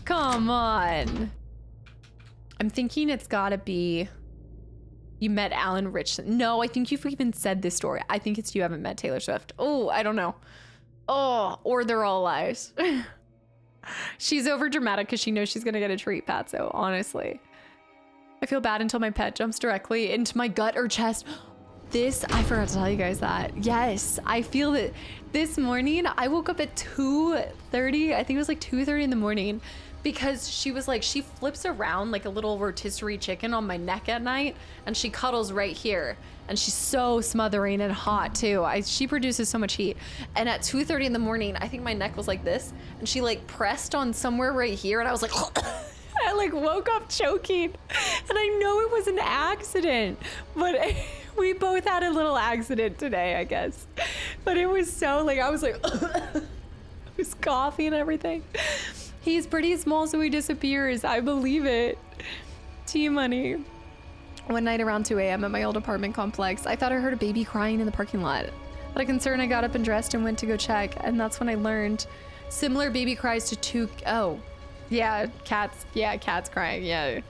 Come on. I'm thinking it's gotta be you met Alan Richardson. No, I think you've even said this story. I think it's you haven't met Taylor Swift. Oh, I don't know. Oh, or they're all lies. She's over dramatic because she knows she's gonna get a treat, Patso, honestly. I feel bad until my pet jumps directly into my gut or chest. This, I forgot to tell you guys that. Yes, I feel that this morning, I woke up at 2:30. I think it was like 2:30 in the morning because she was like, she flips around like a little rotisserie chicken on my neck at night and she cuddles right here. And she's so smothering and hot too. She produces so much heat. And at 2:30 in the morning, I think my neck was like this and she like pressed on somewhere right here and I was like, I like woke up choking and I know it was an accident, but we both had a little accident today, I guess. But it was so like, I was like, I was coughing and everything. He's pretty small, so he disappears. I believe it. T-Money. One night around 2 a.m. at my old apartment complex, I thought I heard a baby crying in the parking lot. Out of concern, I got up and dressed and went to go check, and that's when I learned similar baby cries to 2, oh, yeah, cats crying, yeah.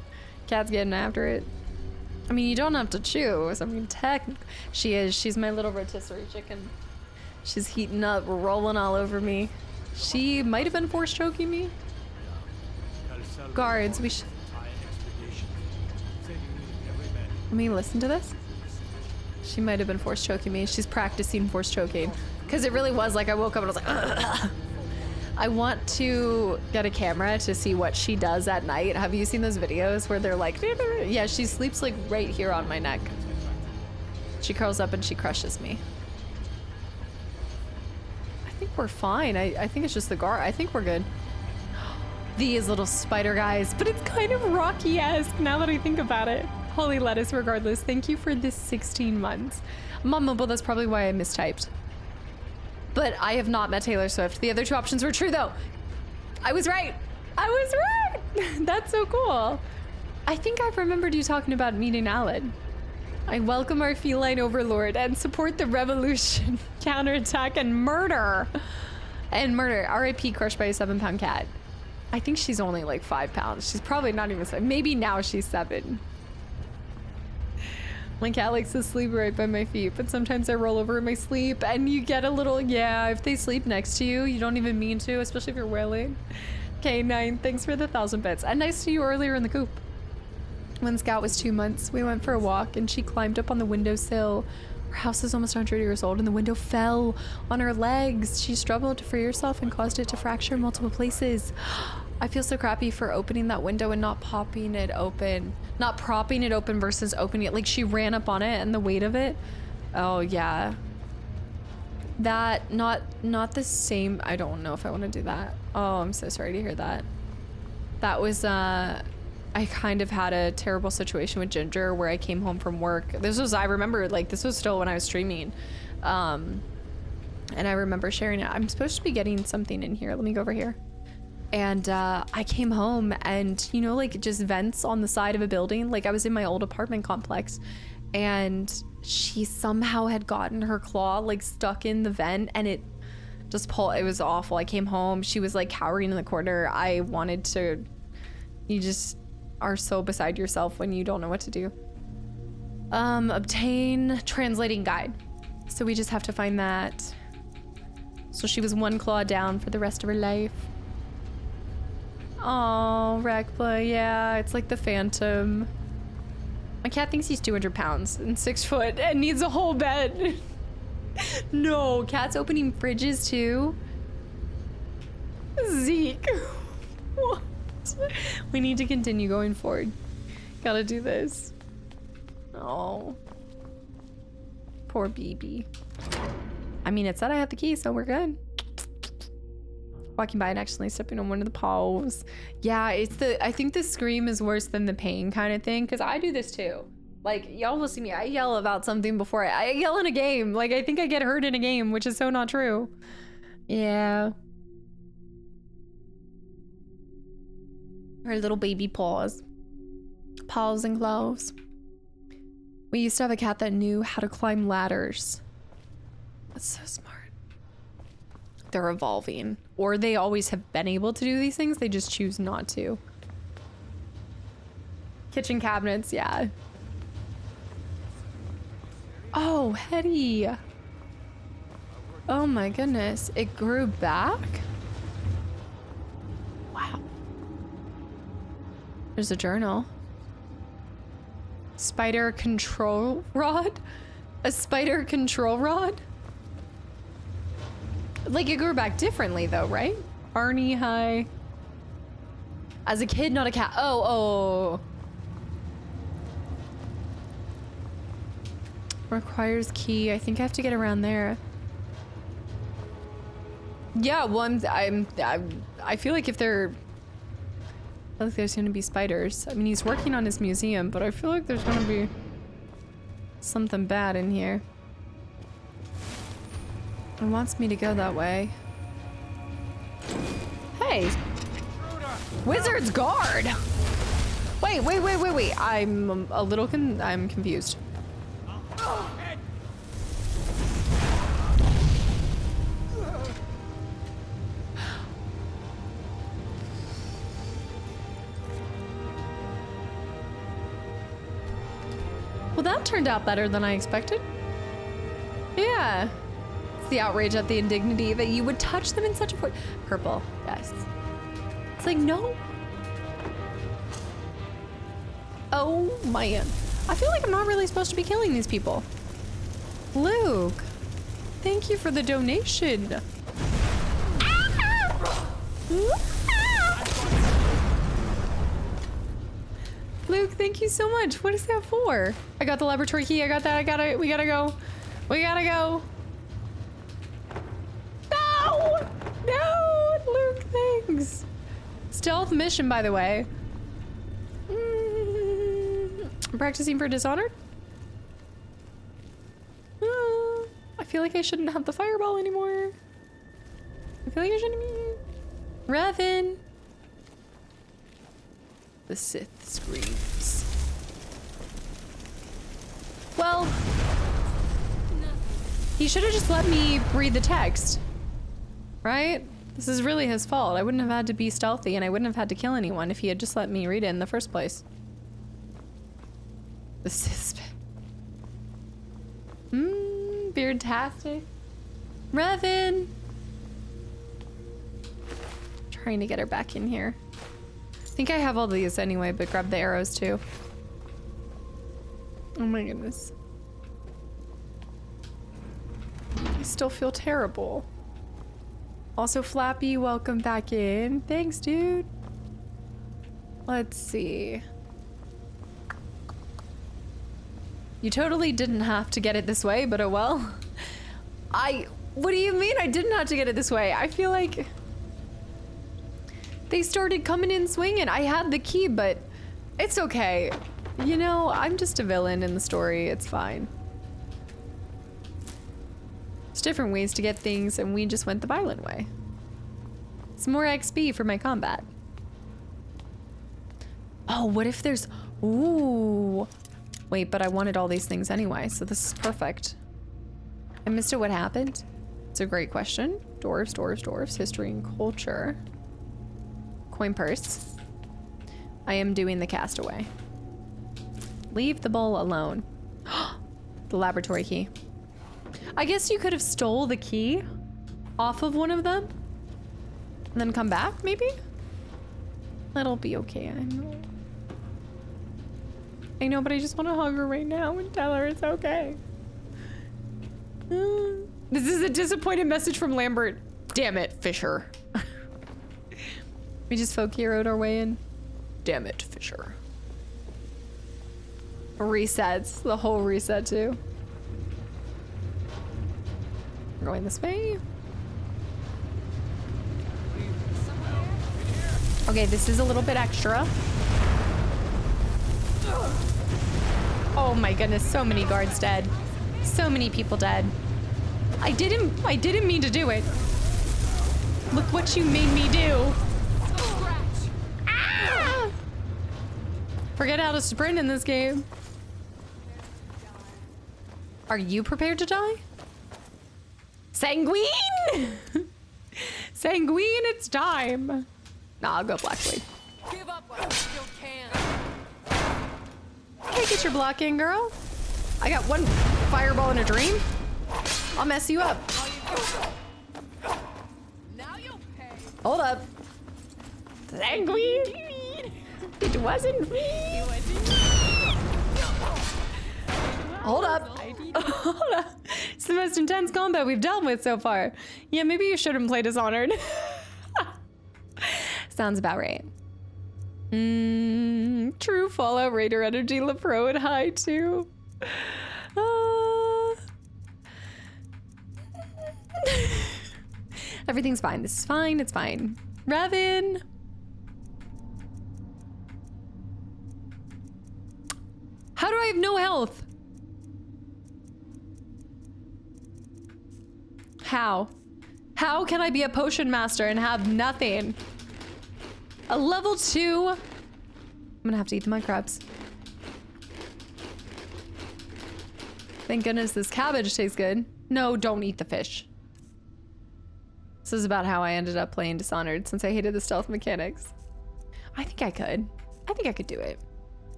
Cat's getting after it. I mean, you don't have to choose. I mean, she's my little rotisserie chicken. She's heating up, rolling all over me. She might have been force choking me. Guards, we should. I mean, listen to this. She might have been force choking me. She's practicing force choking. Because it really was like I woke up and I was like, ugh. I want to get a camera to see what she does at night. Have you seen those videos where they're like, yeah, she sleeps like right here on my neck. She curls up and she crushes me. I think we're fine. I think it's just the guard. I think we're good. These little spider guys, but it's kind of Rocky-esque now that I think about it. Holy lettuce, regardless. Thank you for this 16 months. I'm on mobile, that's probably why I mistyped. But I have not met Taylor Swift. The other 2 options were true though. I was right. I was right. That's so cool. I think I've remembered you talking about meeting Alan. I welcome our feline overlord and support the revolution, counterattack, and murder. And murder. R.I.P. crushed by a 7-pound cat. I think she's only like 5 pounds. She's probably not even 7. Maybe now she's 7. My cat likes to sleep right by my feet, but sometimes I roll over in my sleep and you get a little, yeah, if they sleep next to you, you don't even mean to, especially if you're wailing. K9, thanks for the 1,000 bits. And nice to you earlier in the coop. When Scout was 2 months, we went for a walk and she climbed up on the windowsill. Her house is almost 100 years old and the window fell on her legs. She struggled to free herself and caused it to fracture in multiple places. I feel so crappy for opening that window and not popping it open. Not propping it open versus opening it. Like she ran up on it and the weight of it. Oh yeah. That, not the same. I don't know if I want to do that. Oh, I'm so sorry to hear that. That was, I kind of had a terrible situation with Ginger where I came home from work. This was, I remember, like, this was still when I was streaming. And I remember sharing it. I'm supposed to be getting something in here. Let me go over here. And I came home and, you know, like just vents on the side of a building. Like I was in my old apartment complex and she somehow had gotten her claw like stuck in the vent and it just pulled. It was awful. I came home. She was like cowering in the corner. I wanted to, you just are so beside yourself when you don't know what to do. Obtain translating guide. So we just have to find that. So she was one claw down for the rest of her life. Oh, Rekla, yeah, it's like the Phantom. My cat thinks he's 200 pounds and 6 foot and needs a whole bed. No, cat's opening fridges too. Zeke. What? We need to continue going forward. Gotta do this. Oh. Poor BB. I mean, it said I had the key, so we're good. Walking by and accidentally stepping on one of the paws. Yeah, it's the, I think the scream is worse than the pain kind of thing, because I do this too. Like, y'all will see me, I yell about something before I yell in a game. Like, I think I get hurt in a game, which is so not true. Yeah. Her little baby paws. Paws and claws. We used to have a cat that knew how to climb ladders. That's so smart. They're evolving. Or they always have been able to do these things, they just choose not to. Kitchen cabinets, yeah. Oh, Hetty. Oh my goodness. It grew back? Wow. There's a journal. Spider control rod? A spider control rod? Like it grew back differently though, right? Arnie, hi. As a kid, not a cat. Oh. Requires key. I think I have to get around there. Yeah, well, I feel like if there, I feel like there's gonna be spiders. I mean, he's working on his museum, but I feel like there's gonna be something bad in here. It wants me to go that way. Hey! Wizard's Guard! Wait. I'm a little I'm confused. Well, that turned out better than I expected. Yeah. It's the outrage at the indignity that you would touch them in such a way. Purple, yes. It's like, no. Oh, man. I feel like I'm not really supposed to be killing these people. Luke, thank you for the donation. Luke, thank you so much. What is that for? I got the laboratory key. I got that. We gotta go. No, Luke, thanks. Stealth mission, by the way. Practicing for Dishonored? I feel like I shouldn't have the fireball anymore. I feel like I shouldn't be. Revan. The Sith screams. Well, he should have just let me read the text, right? This is really his fault. I wouldn't have had to be stealthy and I wouldn't have had to kill anyone if he had just let me read it in the first place. The Sith. Beardtastic. Revan. Trying to get her back in here. I think I have all these anyway, but grab the arrows too. Oh my goodness. I still feel terrible. Also, Flappy, welcome back in. Thanks, dude. Let's see. You totally didn't have to get it this way, but oh well. What do you mean I didn't have to get it this way? I feel like they started coming in swinging. I had the key, but it's okay. You know, I'm just a villain in the story. It's fine. There's different ways to get things, and we just went the violent way. It's more XP for my combat. Oh, what if there's... Ooh. Wait, but I wanted all these things anyway, so this is perfect. I missed it. What happened? It's a great question. Dwarves, dwarves, dwarves. History and culture. Coin purse. I am doing the castaway. Leave the bowl alone. The laboratory key. I guess you could have stole the key off of one of them and then come back, maybe? That'll be okay, I know. I know, but I just want to hug her right now and tell her it's okay. This is a disappointed message from Lambert. Damn it, Fisher. We just folk heroed our way in. Damn it, Fisher. Resets. The whole reset, too. We're going this way. Okay, this is a little bit extra. Oh my goodness, so many guards dead. So many people dead. I didn't mean to do it. Look what you made me do. Ah! Forget how to sprint in this game. Are you prepared to die? Sanguine! Sanguine, it's time. Nah, I'll go Black Blade. Give up while you still can. Okay, get your block in, girl. I got one fireball in a dream. I'll mess you up. Now you'll pay. Hold up. Sanguine! It wasn't me. Hold up. Hold up. It's the most intense combat we've dealt with so far. Yeah, maybe you shouldn't play Dishonored. Sounds about right. True Fallout Raider energy, LaPro and high too. Everything's fine. This is fine. It's fine. Revan. How do I have no health? How? How can I be a potion master and have nothing? A level 2? I'm gonna have to eat the mud crabs. Thank goodness this cabbage tastes good. No, don't eat the fish. This is about how I ended up playing Dishonored since I hated the stealth mechanics. I think I could. I think I could do it.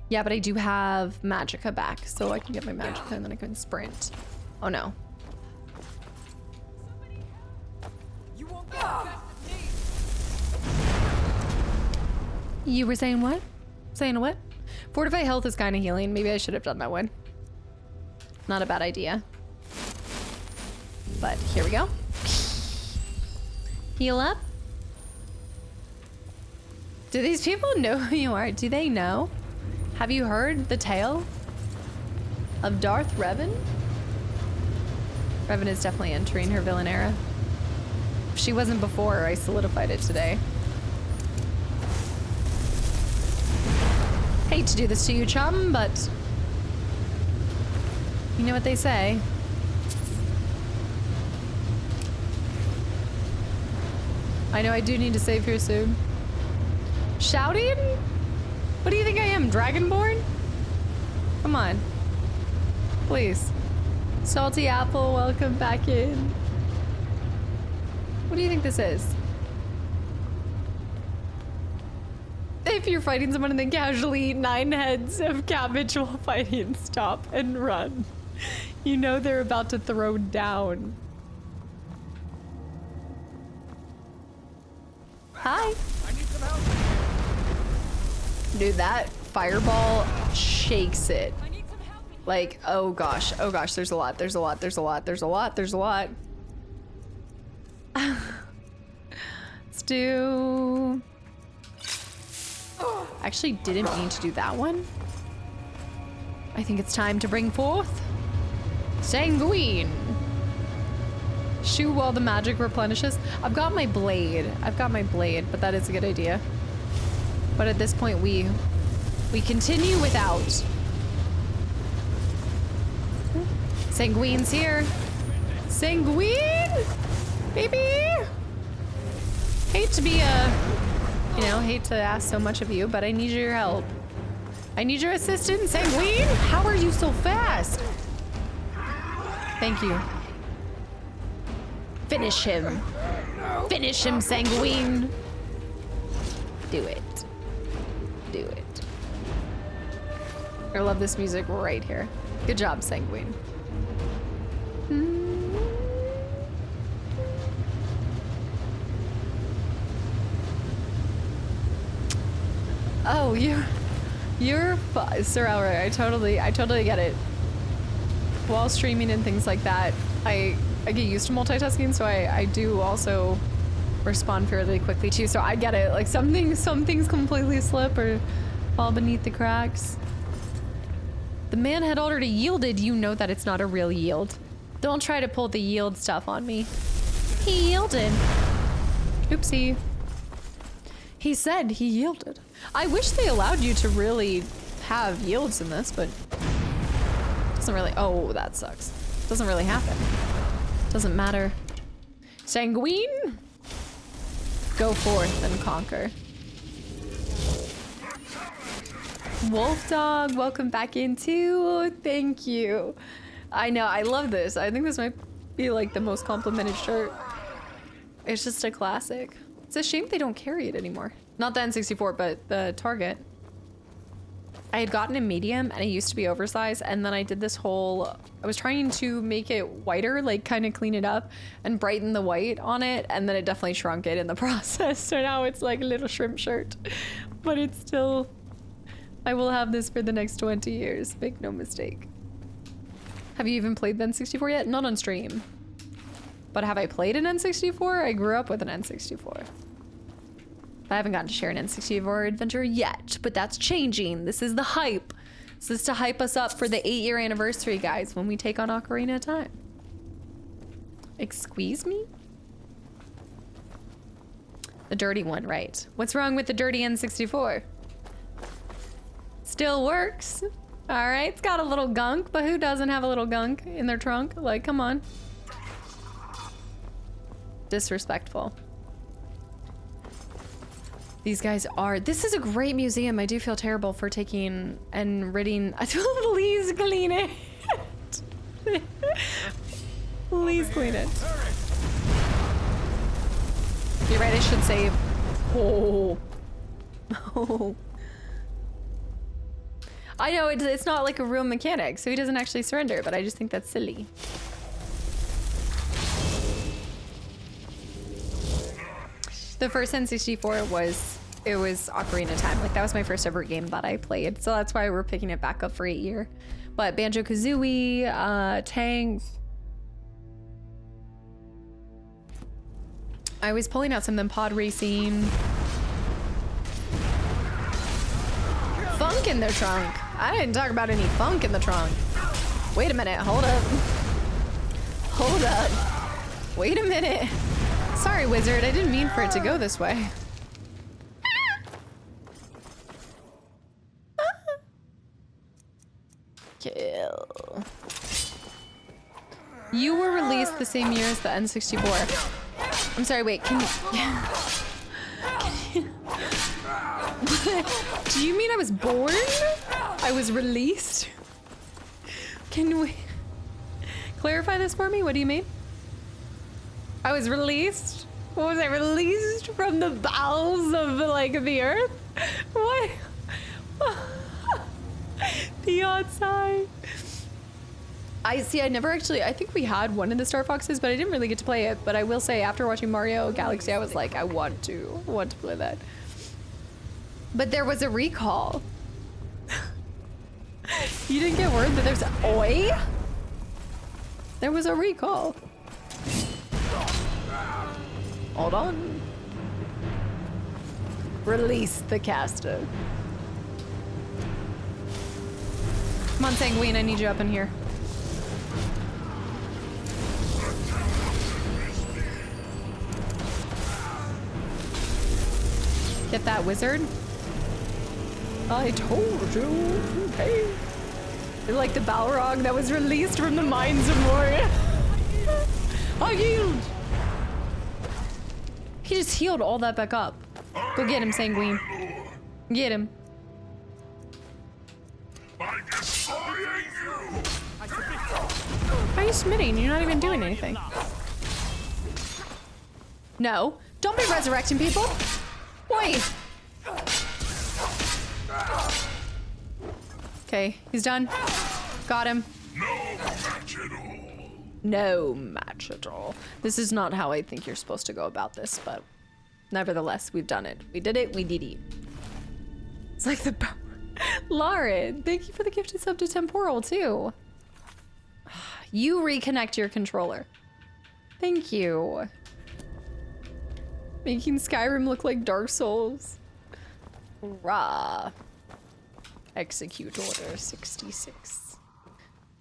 Yeah, but I do have Magicka back, so I can get my Magicka and then I can sprint. Oh no. You won't get the best of me. You were saying what? Saying what? Fortify health is kind of healing. Maybe I should have done that one. Not a bad idea. But here we go. Heal up. Do these people know who you are? Do they know? Have you heard the tale of Darth Revan? Revan is definitely entering her villain era. If she wasn't before, I solidified it today. Hate to do this to you, chum, but you know what they say. I know I do need to save here soon. Shouting? What do you think I am, Dragonborn? Come on. Please. Salty Apple, welcome back in. What do you think this is? If you're fighting someone and then casually eat 9 heads of cabbage while fighting, stop and run. You know they're about to throw down. Hi. I need some help. Dude, that fireball shakes it. Like, oh gosh, there's a lot, there's a lot, there's a lot, there's a lot, there's a lot. Let's do... Actually didn't mean to do that one. I think it's time to bring forth Sanguine. Shoot while the magic replenishes. I've got my blade, but that is a good idea. But at this point, we continue without. Sanguine's here. Sanguine, baby. Hate to be hate to ask so much of you, but I need your help. I need your assistance, Sanguine. How are you so fast? Thank you. Finish him. Finish him, Sanguine. Do it. Do it. I love this music right here. Good job, Sanguine. Oh, you're Sir Elric. I totally get it. While streaming and things like that, I get used to multitasking, so I do also respond fairly quickly too. So I get it. Like some things completely slip or fall beneath the cracks. The man had already yielded. You know that it's not a real yield. Don't try to pull the yield stuff on me. He yielded. Oopsie. He said he yielded. I wish they allowed you to really have yields in this, but it doesn't really. Oh, that sucks. Doesn't really happen. Doesn't matter. Sanguine, go forth and conquer. Wolf Dog, welcome back in too. Thank you. I know, I love this. I think this might be like the most complimented shirt. It's just a classic. It's a shame they don't carry it anymore. Not the N64, but the Target. I had gotten a medium and it used to be oversized, and then I did this whole, I was trying to make it whiter, like kind of clean it up and brighten the white on it, and then it definitely shrunk it in the process. So now it's like a little shrimp shirt, but it's still, I will have this for the next 20 years, make no mistake. Have you even played the N64 yet? Not on stream. But have I played an N64? I grew up with an N64. I haven't gotten to share an N64 adventure yet, but that's changing. This is the hype. This is to hype us up for the 8-year anniversary, guys, when we take on Ocarina of Time. Excuse me? The dirty one, right. What's wrong with the dirty N64? Still works. All right, it's got a little gunk, but who doesn't have a little gunk in their trunk? Like, come on. Disrespectful. These guys are, this is a great museum. I do feel terrible for taking and ridding. Please clean it. Please clean it. You're right, I should save. Oh. Oh. I know it's not like a real mechanic, so he doesn't actually surrender, but I just think that's silly. The first N64 was Ocarina of Time. Like, that was my first ever game that I played. So that's why we're picking it back up for 8-year. But Banjo-Kazooie, Tanks. I was pulling out some of them, pod racing. Funk in their trunk. I didn't talk about any funk in the trunk. Wait a minute, hold up. Hold up. Wait a minute. Sorry, wizard, I didn't mean for it to go this way. Kill. You were released the same year as the N64. I'm sorry, wait, can you... Do you mean I was born? I was released? Can we clarify this for me? What do you mean? I was released? What was I, released from the bowels of like the earth? What? The outside. I see, I never actually, I think we had one of the Star Foxes, but I didn't really get to play it. But I will say, after watching Mario Galaxy, I was like, I want to play that. But there was a recall. You didn't get word that there's Oi? There was a recall. Hold on. Release the caster. Come on, Sanguine, I need you up in here. Get that wizard. I told you. Okay. You're like the Balrog that was released from the mines of Moria. I yield. He just healed all that back up. Go get him, Sanguine. Get him. By destroying you. Why are you submitting? You're not even doing anything. No. Don't be resurrecting people. Wait. Okay, he's done. Got him. No match at all. No match at all. This is not how I think you're supposed to go about this, but nevertheless, we've done it. We did it, we did it. It's like the power. Lauren, thank you for the gifted sub to Temporal, too. You reconnect your controller. Thank you. Making Skyrim look like Dark Souls. Rah. Execute order 66.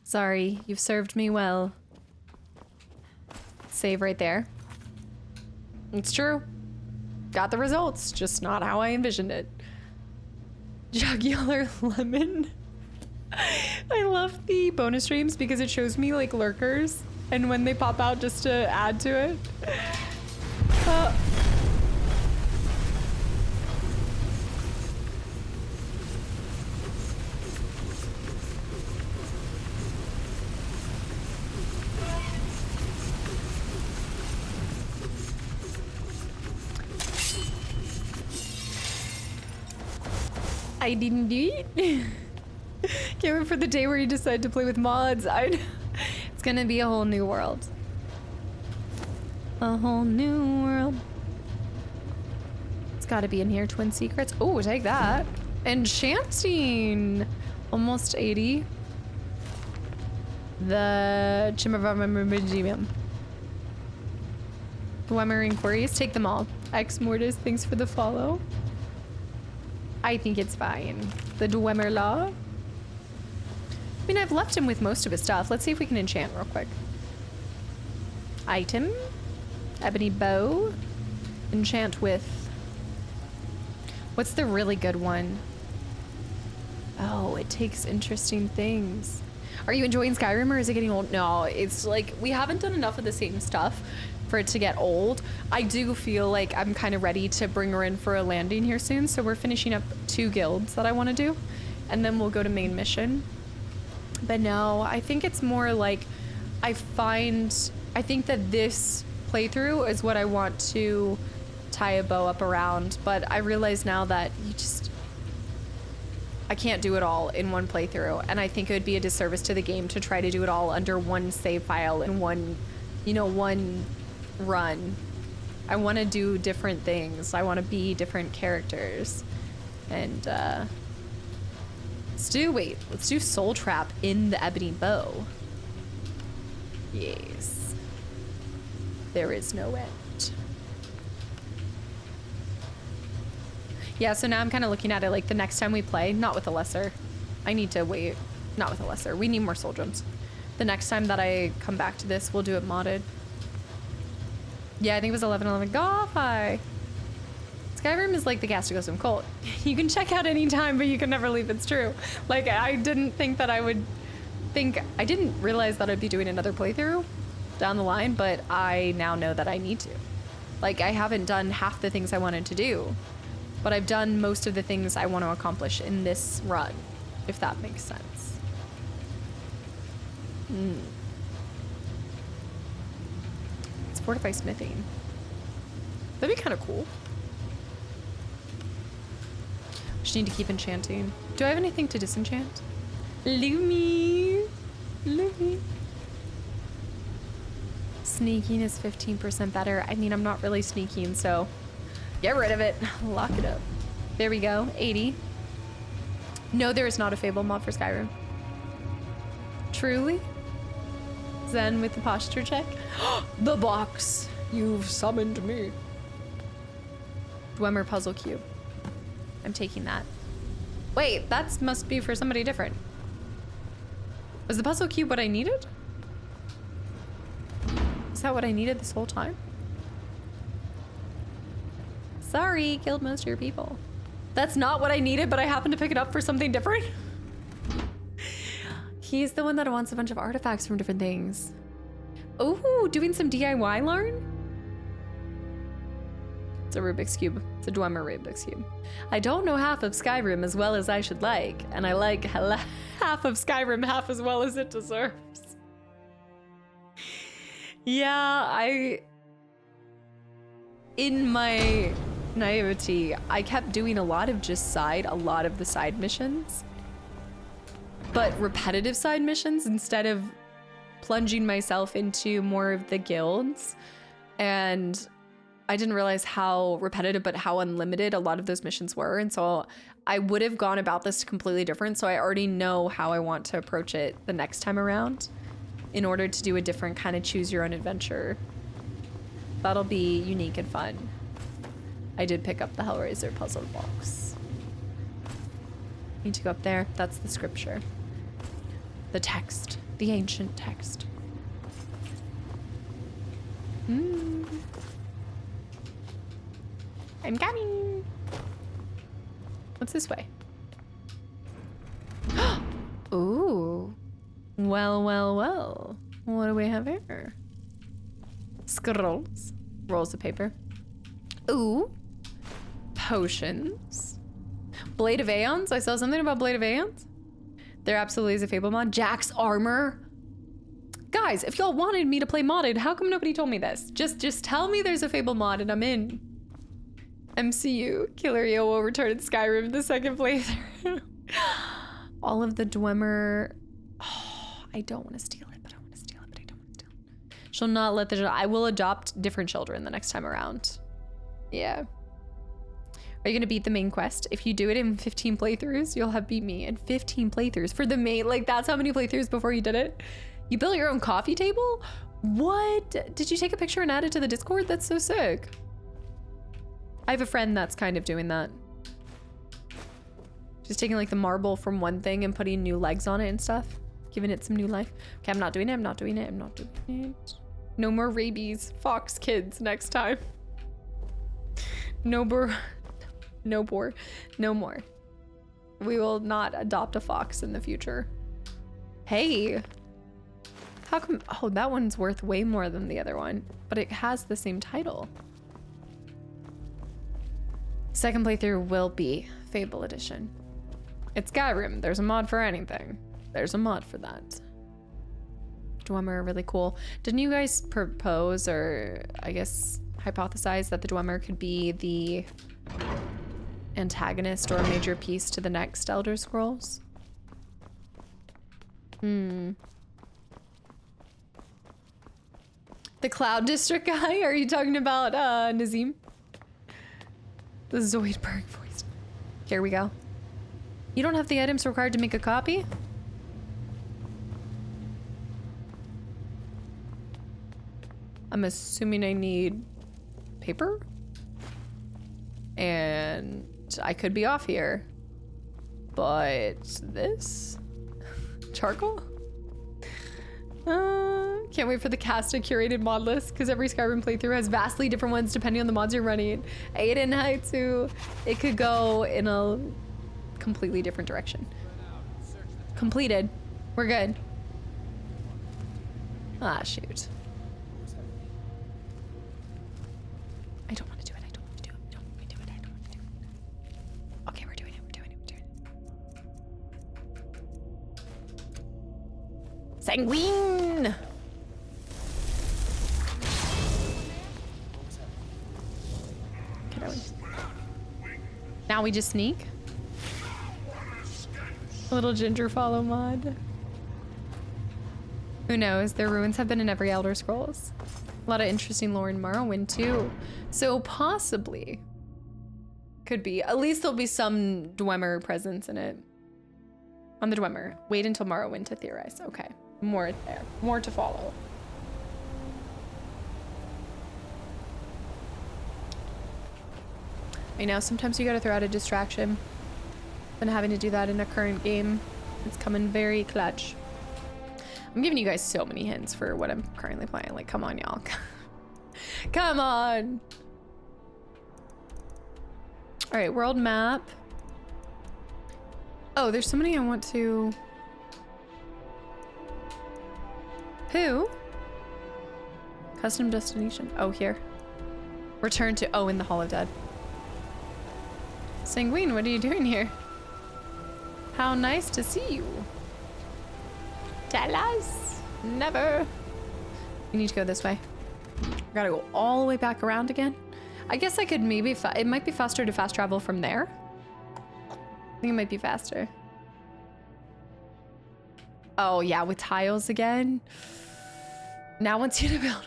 Sorry, you've served me well. Save right there. It's true. Got the results, just not how I envisioned it. Jugular lemon. I love the bonus streams because it shows me like lurkers and when they pop out just to add to it. I didn't do it. Can't wait for the day where you decide to play with mods. It's gonna be a whole new world. A whole new world. It's gotta be in here. Twin secrets. Oh, take that. Enchanting. Almost 80. The Chimavamamamajimim. Dwemer inquiries. Take them all. Ex Mortis, thanks for the follow. I think it's fine. The Dwemer Law. I mean, I've left him with most of his stuff. Let's see if we can enchant real quick. Item. Ebony bow. Enchant with. What's the really good one? Oh, it takes interesting things. Are you enjoying Skyrim or is it getting old? No, it's like we haven't done enough of the same stuff for it to get old. I do feel like I'm kind of ready to bring her in for a landing here soon. So we're finishing up 2 guilds that I want to do and then we'll go to main mission. But no, I think it's more like I think that this playthrough is what I want to tie a bow up around. But I realize now that I can't do it all in one playthrough. And I think it would be a disservice to the game to try to do it all under one save file in one run. I want to do different things. I want to be different characters. And let's do Soul Trap in the Ebony Bow. Yes. There is no end. Yeah, so now I'm kind of looking at it like the next time we play, not with a lesser. I need to wait. Not with a lesser. We need more soul gems. The next time that I come back to this, we'll do it modded. Yeah, I think it was 11:11. God, hi. Skyrim is like the Kastaclysm cult. You can check out any time, but you can never leave. It's true. Like, I didn't think that I didn't realize that I'd be doing another playthrough down the line, but I now know that I need to. Like, I haven't done half the things I wanted to do, but I've done most of the things I want to accomplish in this run, if that makes sense. It's Fortify Smithing. That'd be kind of cool. Just need to keep enchanting. Do I have anything to disenchant? Lumi. Sneaking is 15% better. I mean, I'm not really sneaking, so get rid of it. Lock it up. There we go. 80. No, there is not a Fable mod for Skyrim. Truly? Zen with the posture check. The box. You've summoned me. Dwemer puzzle cube. I'm taking that. Wait, that must be for somebody different. Was the puzzle cube what I needed? Is that what I needed this whole time? Sorry, killed most of your people. That's not what I needed, but I happened to pick it up for something different. He's the one that wants a bunch of artifacts from different things. Oh, doing some DIY learn? It's a Rubik's Cube. It's a Dwemer Rubik's Cube. I don't know half of Skyrim as well as I should like, and I like half of Skyrim half as well as it deserves. Yeah, in my naivety, I kept doing a lot of the side missions, but repetitive side missions instead of plunging myself into more of the guilds. And I didn't realize how repetitive but how unlimited a lot of those missions were. And so I would have gone about this completely different. So I already know how I want to approach it the next time around in order to do a different kind of choose your own adventure. That'll be unique and fun. I did pick up the Hellraiser puzzle box. Need to go up there. That's the scripture. The text. The ancient text. I'm coming. What's this way? Ooh. Well, well, well. What do we have here? Scrolls. Rolls of paper. Ooh. Potions. Blade of Aeons. I saw something about Blade of Aeons. There absolutely is a Fable mod. Jack's armor. Guys, if y'all wanted me to play modded, how come nobody told me this? Just tell me there's a Fable mod and I'm in. MCU. Killer Yo will return in Skyrim the second playthrough. All of the Dwemer. Oh, I don't want to steal it, but I want to steal it, but I don't want to steal it. She'll not let the. I will adopt different children the next time around. Yeah. Are you gonna beat the main quest? If you do it in 15 playthroughs, you'll have beat me in 15 playthroughs for the main. Like, that's how many playthroughs before you did it? You built your own coffee table? What? Did you take a picture and add it to the Discord? That's so sick. I have a friend that's kind of doing that. She's taking like the marble from one thing and putting new legs on it and stuff. Giving it some new life. Okay, I'm not doing it, I'm not doing it, I'm not doing it. No more rabies. Fox kids next time. No more. We will not adopt a fox in the future. Hey. How come? Oh, that one's worth way more than the other one, but it has the same title. Second playthrough will be Fable Edition. It's Skyrim. There's a mod for anything. There's a mod for that. Dwemer, really cool. Didn't you guys propose, or I guess hypothesize, that the Dwemer could be the antagonist or a major piece to the next Elder Scrolls? The Cloud District guy? Are you talking about Nazim? The Zoidberg voice. Here we go. You don't have the items required to make a copy? I'm assuming I need paper? And I could be off here. But this? Charcoal? Can't wait for the Casta curated mod list, because every Skyrim playthrough has vastly different ones depending on the mods you're running. Aiden Haitu, it could go in a completely different direction. Completed. We're good. Ah, shoot. I don't want to do it. I don't want to do it. Don't want to do it. I don't want to do it. Okay, we're doing it. We're doing it. We're doing it. Sanguine! Now we just sneak? A little ginger follow mod. Who knows? Their ruins have been in every Elder Scrolls. A lot of interesting lore in Morrowind too. So possibly could be. At least there'll be some Dwemer presence in it. On the Dwemer. Wait until Morrowind to theorize. Okay. more there. More to follow. I know, sometimes you gotta throw out a distraction. Been having to do that in a current game. It's coming very clutch. I'm giving you guys so many hints for what I'm currently playing. Like, come on, y'all. Come on. All right, world map. Oh, there's somebody I want to... Who? Custom destination. Oh, here. Return to... Oh, in the Hall of Dead. Sanguine, what are you doing here? How nice to see you. Tell us. Never. You need to go this way. Gotta go all the way back around again. I guess I could maybe... It might be faster to fast travel from there. I think it might be faster. Oh, yeah, with tiles again. Now wants you to build one.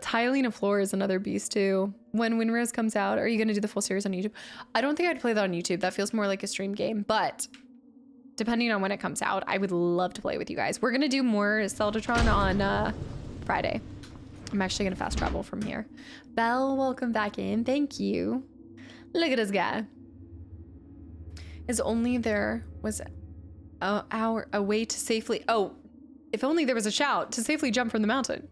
Tiling a floor is another beast too. When Winrose comes out, are you gonna do the full series on YouTube? I don't think I'd play that on YouTube. That feels more like a stream game, but depending on when it comes out, I would love to play with you guys. We're gonna do more Zeldatron on Friday. I'm actually gonna fast travel from here. Belle, welcome back in. Thank you. Look at this guy. Is only there was a way to safely... Oh, if only there was a shout to safely jump from the mountain.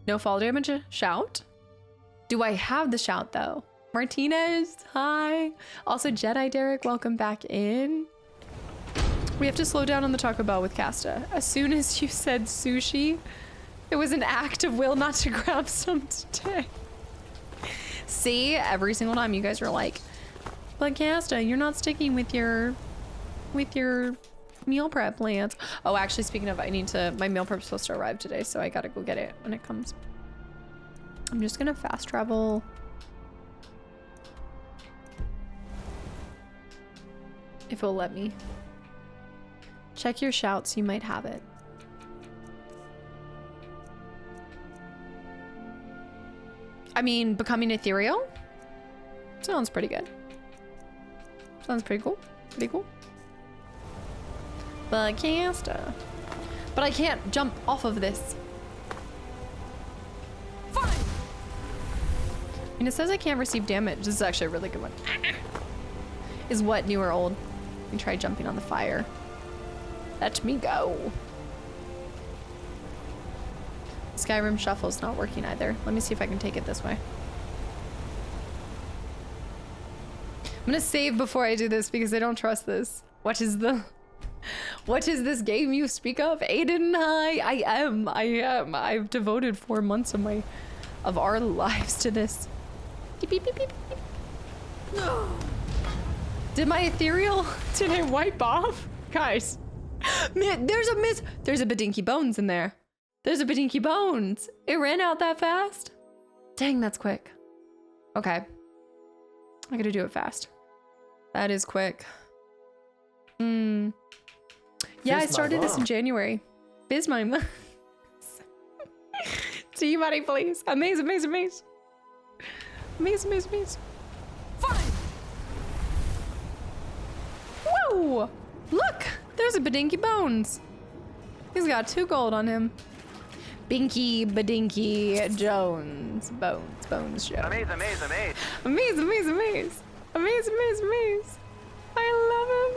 No fall damage, shout? Do I have the shout though? Martinez, hi. Also Jedi Derek, welcome back in. We have to slow down on the Taco Bell with Casta. As soon as you said sushi, it was an act of will not to grab some today. See, every single time you guys are like, but Casta, you're not sticking with your meal prep plans. Oh, actually, speaking of, my meal prep's supposed to arrive today, so I gotta go get it when it comes. I'm just gonna fast travel. If it'll let me. Check your shouts, you might have it. I mean, becoming ethereal? Sounds pretty good. Sounds pretty cool. Pretty cool. But I can't jump off of this. Fine. And it says I can't receive damage. This is actually a really good one. Is what new or old? You try jumping on the fire. Let me go. Skyrim shuffle's not working either. Let me see if I can take it this way. I'm gonna save before I do this because I don't trust this. What is this game you speak of? Aiden, hi. I am. I've devoted 4 months of our lives to this. Beep, beep, beep, beep, beep. No. Did my ethereal, did I wipe off? Guys, man, there's a Bedinky Bones in there. There's a Bedinky Bones. It ran out that fast. Dang, that's quick. Okay. I gotta do it fast. That is quick. Yeah, I started this in January. Bismime. See you, buddy, please. Amaze, amaze, amaze. Amaze, amaze, amaze. Fine. Whoa! Look! There's a Bedinky Bones. He's got 2 gold on him. Binky Bedinky Jones. Bones Jones. Amaze, amaze, amaze. Amaze, amaze, amaze. Amaze, amaze, amaze. I love him.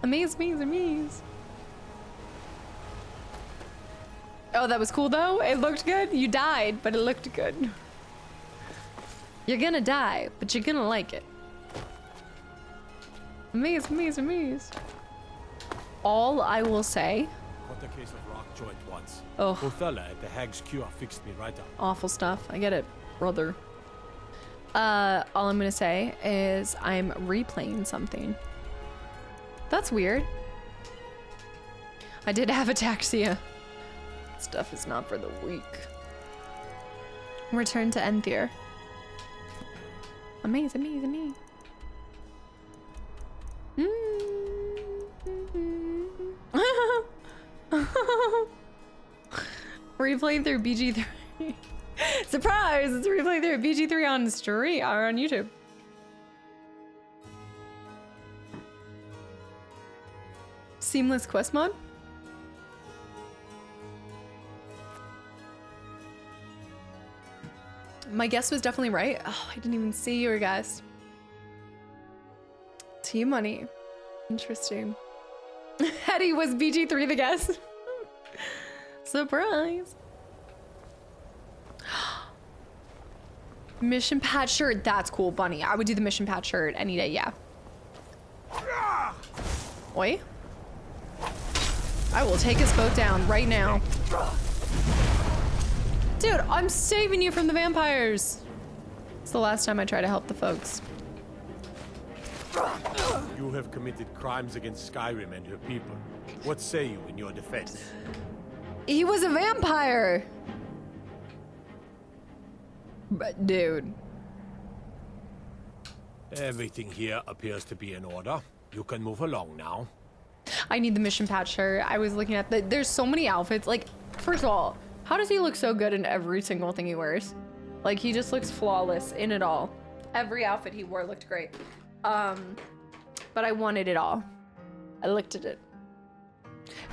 Amaze, amaze, amaze. Oh, that was cool though. It looked good. You died, but it looked good. You're gonna die, but you're gonna like it. Amaze, amaze, amaze. All I will say. Caught a case of rock joint once. Oh. Poor fella at the Hag's Cure fixed me right up. Awful stuff. I get it, brother. All I'm gonna say is I'm replaying something. That's weird. I did have ataxia. Stuff is not for the weak. Return to Enthier. Amaze, amaze, amaze. Replaying through BG3. Surprise! It's replaying through BG3 on stream or on YouTube. Seamless quest mod? My guess was definitely right. Oh, I didn't even see your guess. T-Money. Interesting. Hetty was BG3 the guess. Surprise. Mission pad shirt. That's cool, Bunny. I would do the mission pad shirt any day, yeah. Oi. I will take us both down right now. Dude, I'm saving you from the vampires. It's the last time I try to help the folks. You have committed crimes against Skyrim and her people. What say you in your defense? He was a vampire. But dude. Everything here appears to be in order. You can move along now. I need the mission patch shirt. I was looking at there's so many outfits. Like, first of all, how does he look so good in every single thing he wears? Like, he just looks flawless in it all. Every outfit he wore looked great. But I wanted it all. I looked at it.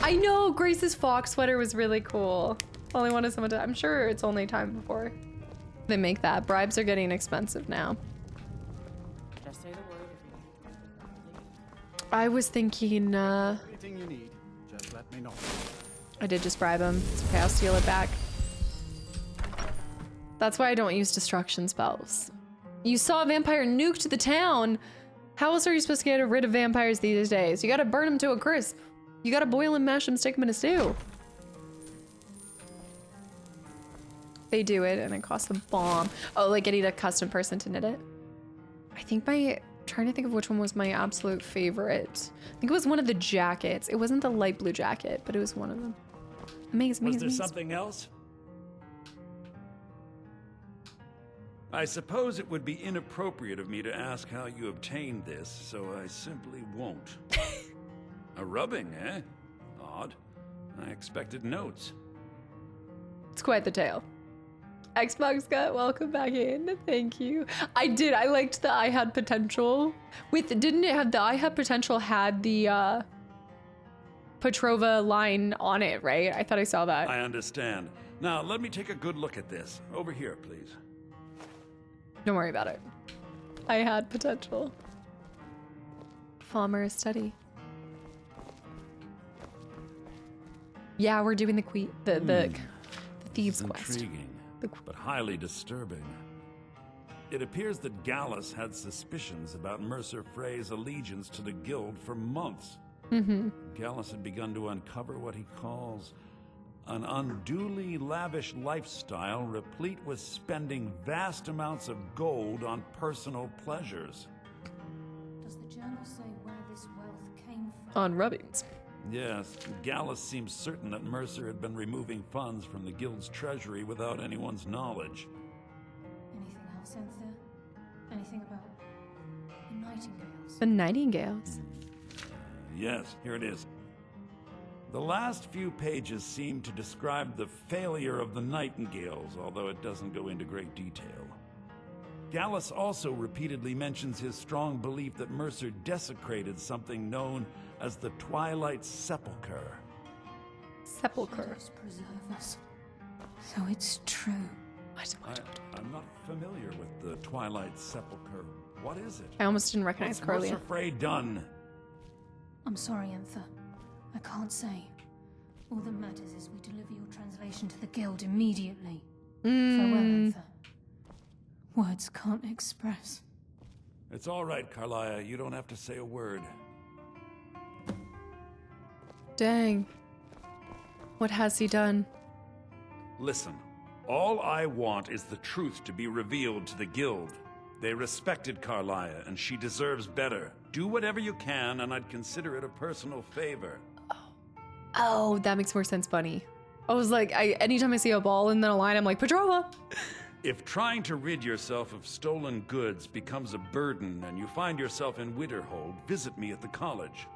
I know Grace's fox sweater was really cool. Only wanted someone to, I'm sure it's only time before they make that. Bribes are getting expensive now. Just say the word. I was thinking, Anything you need, just let me know. I did just bribe him. It's okay, I'll steal it back. That's why I don't use destruction spells. You saw a vampire nuked the town. How else are you supposed to get rid of vampires these days? You gotta burn them to a crisp. You gotta boil them, mash them, stick them in a stew. They do it and it costs a bomb. Oh, like getting a custom person to knit it. I think trying to think of which one was my absolute favorite. I think it was one of the jackets. It wasn't the light blue jacket, but it was one of them. Amazing. Was there something else? I suppose it would be inappropriate of me to ask how you obtained this, so I simply won't. A rubbing, eh? Odd. I expected notes. It's quite the tale. Xbox Gut, welcome back in. Thank you. I liked the I Had Potential. Didn't it have the I Had Potential had the Petrova line on it, right? I thought I saw that. I understand. Now, let me take a good look at this. Over here, please. Don't worry about it. I Had Potential. Farmer study. Yeah, we're doing the thieves quest. Intriguing, but highly disturbing. It appears that Gallus had suspicions about Mercer Frey's allegiance to the guild for months. Gallus had begun to uncover what he calls an unduly lavish lifestyle replete with spending vast amounts of gold on personal pleasures. Does the journal say where this wealth came from? On rubbings. Yes, Gallus seems certain that Mercer had been removing funds from the guild's treasury without anyone's knowledge. Anything else, Anthea? Anything about the Nightingales? The Nightingales? Yes, here it is. The last few pages seem to describe the failure of the Nightingales, although it doesn't go into great detail. Gallus also repeatedly mentions his strong belief that Mercer desecrated something known as the Twilight Sepulchre. Sepulchre. Shadows preserve us. So it's true. I'm not familiar with the Twilight Sepulchre. What is it? I almost didn't recognize What's Corleone. Mercer Frey done? I'm sorry, Antha. I can't say. All that matters is we deliver your translation to the guild immediately. Farewell, Antha. Words can't express. It's all right, Carlia. You don't have to say a word. Dang. What has he done? Listen, all I want is the truth to be revealed to the guild. They respected Carlia, and she deserves better. Do whatever you can, and I'd consider it a personal favor. Oh, that makes more sense, Bunny. I was like, anytime I see a ball and then a line, I'm like, Petrova! If trying to rid yourself of stolen goods becomes a burden and you find yourself in Winterhold, visit me at the college.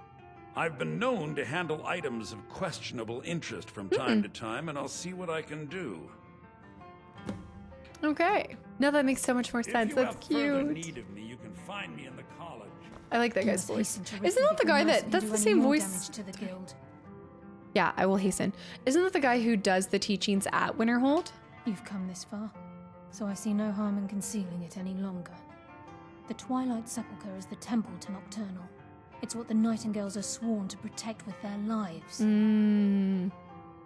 I've been known to handle items of questionable interest from time to time, and I'll see what I can do. Okay. No, that makes so much more sense. If you That's have further cute. need of me, you can find me in the college. I like that You guy's must voice. hasten to rid Isn't me that the before guy Mercer that, can that's do the any same more voice? damage to the guild. Yeah, I will hasten. Isn't that the guy who does the teachings at Winterhold? You've come this far, so I see no harm in concealing it any longer. The Twilight Sepulchre is the temple to Nocturnal. It's what the Nightingales are sworn to protect with their lives.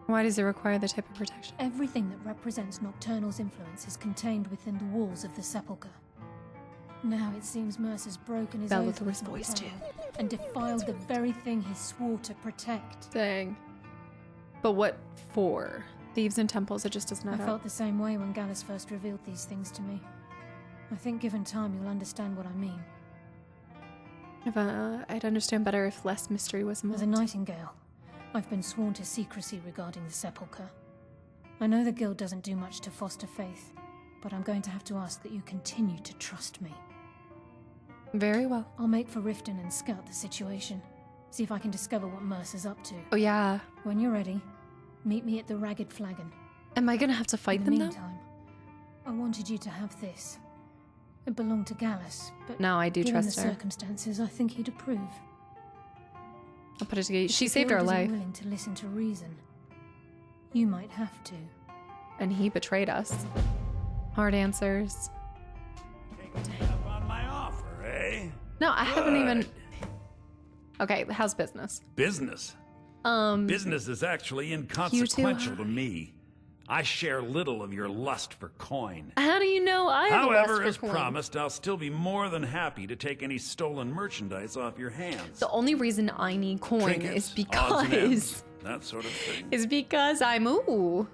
Why does it require the type of protection? Everything that represents Nocturnal's influence is contained within the walls of the Sepulchre. Now it seems Mercer's broken his oath with voice too. Nocturnal and defiled the very thing he swore to protect. Dang. But what for? Thieves and temples, it just doesn't I add up. felt the same way when Gallus first revealed these things to me. I think given time you'll understand what I mean. I'd understand better if less mystery was involved. As a Nightingale, I've been sworn to secrecy regarding the Sepulchre. I know the Guild doesn't do much to foster faith, but I'm going to have to ask that you continue to trust me. Very well. I'll make for Riften and scout the situation. See if I can discover what Mercer's up to. Oh yeah. When you're ready, meet me at the Ragged Flagon. Am I gonna have to fight them In though? the meantime, I wanted you to have this. It belonged to Gallus, but No, I do given trust the her. circumstances, I think he'd approve. I'll put it together. If She the saved our Guild isn't life. willing to listen to reason, you might have to. And he betrayed us. Hard answers. Taking up on my offer, eh? No, I haven't even... Good. Okay, how's business? Business. Business is actually inconsequential to me. I share little of your lust for coin. How do you know I have a lust However, for as coin? promised, I'll still be more than happy to take any stolen merchandise off your hands. The only reason I need coin Trinkets, is odds and ends, because... that sort of thing. Is because I'm... Ooh.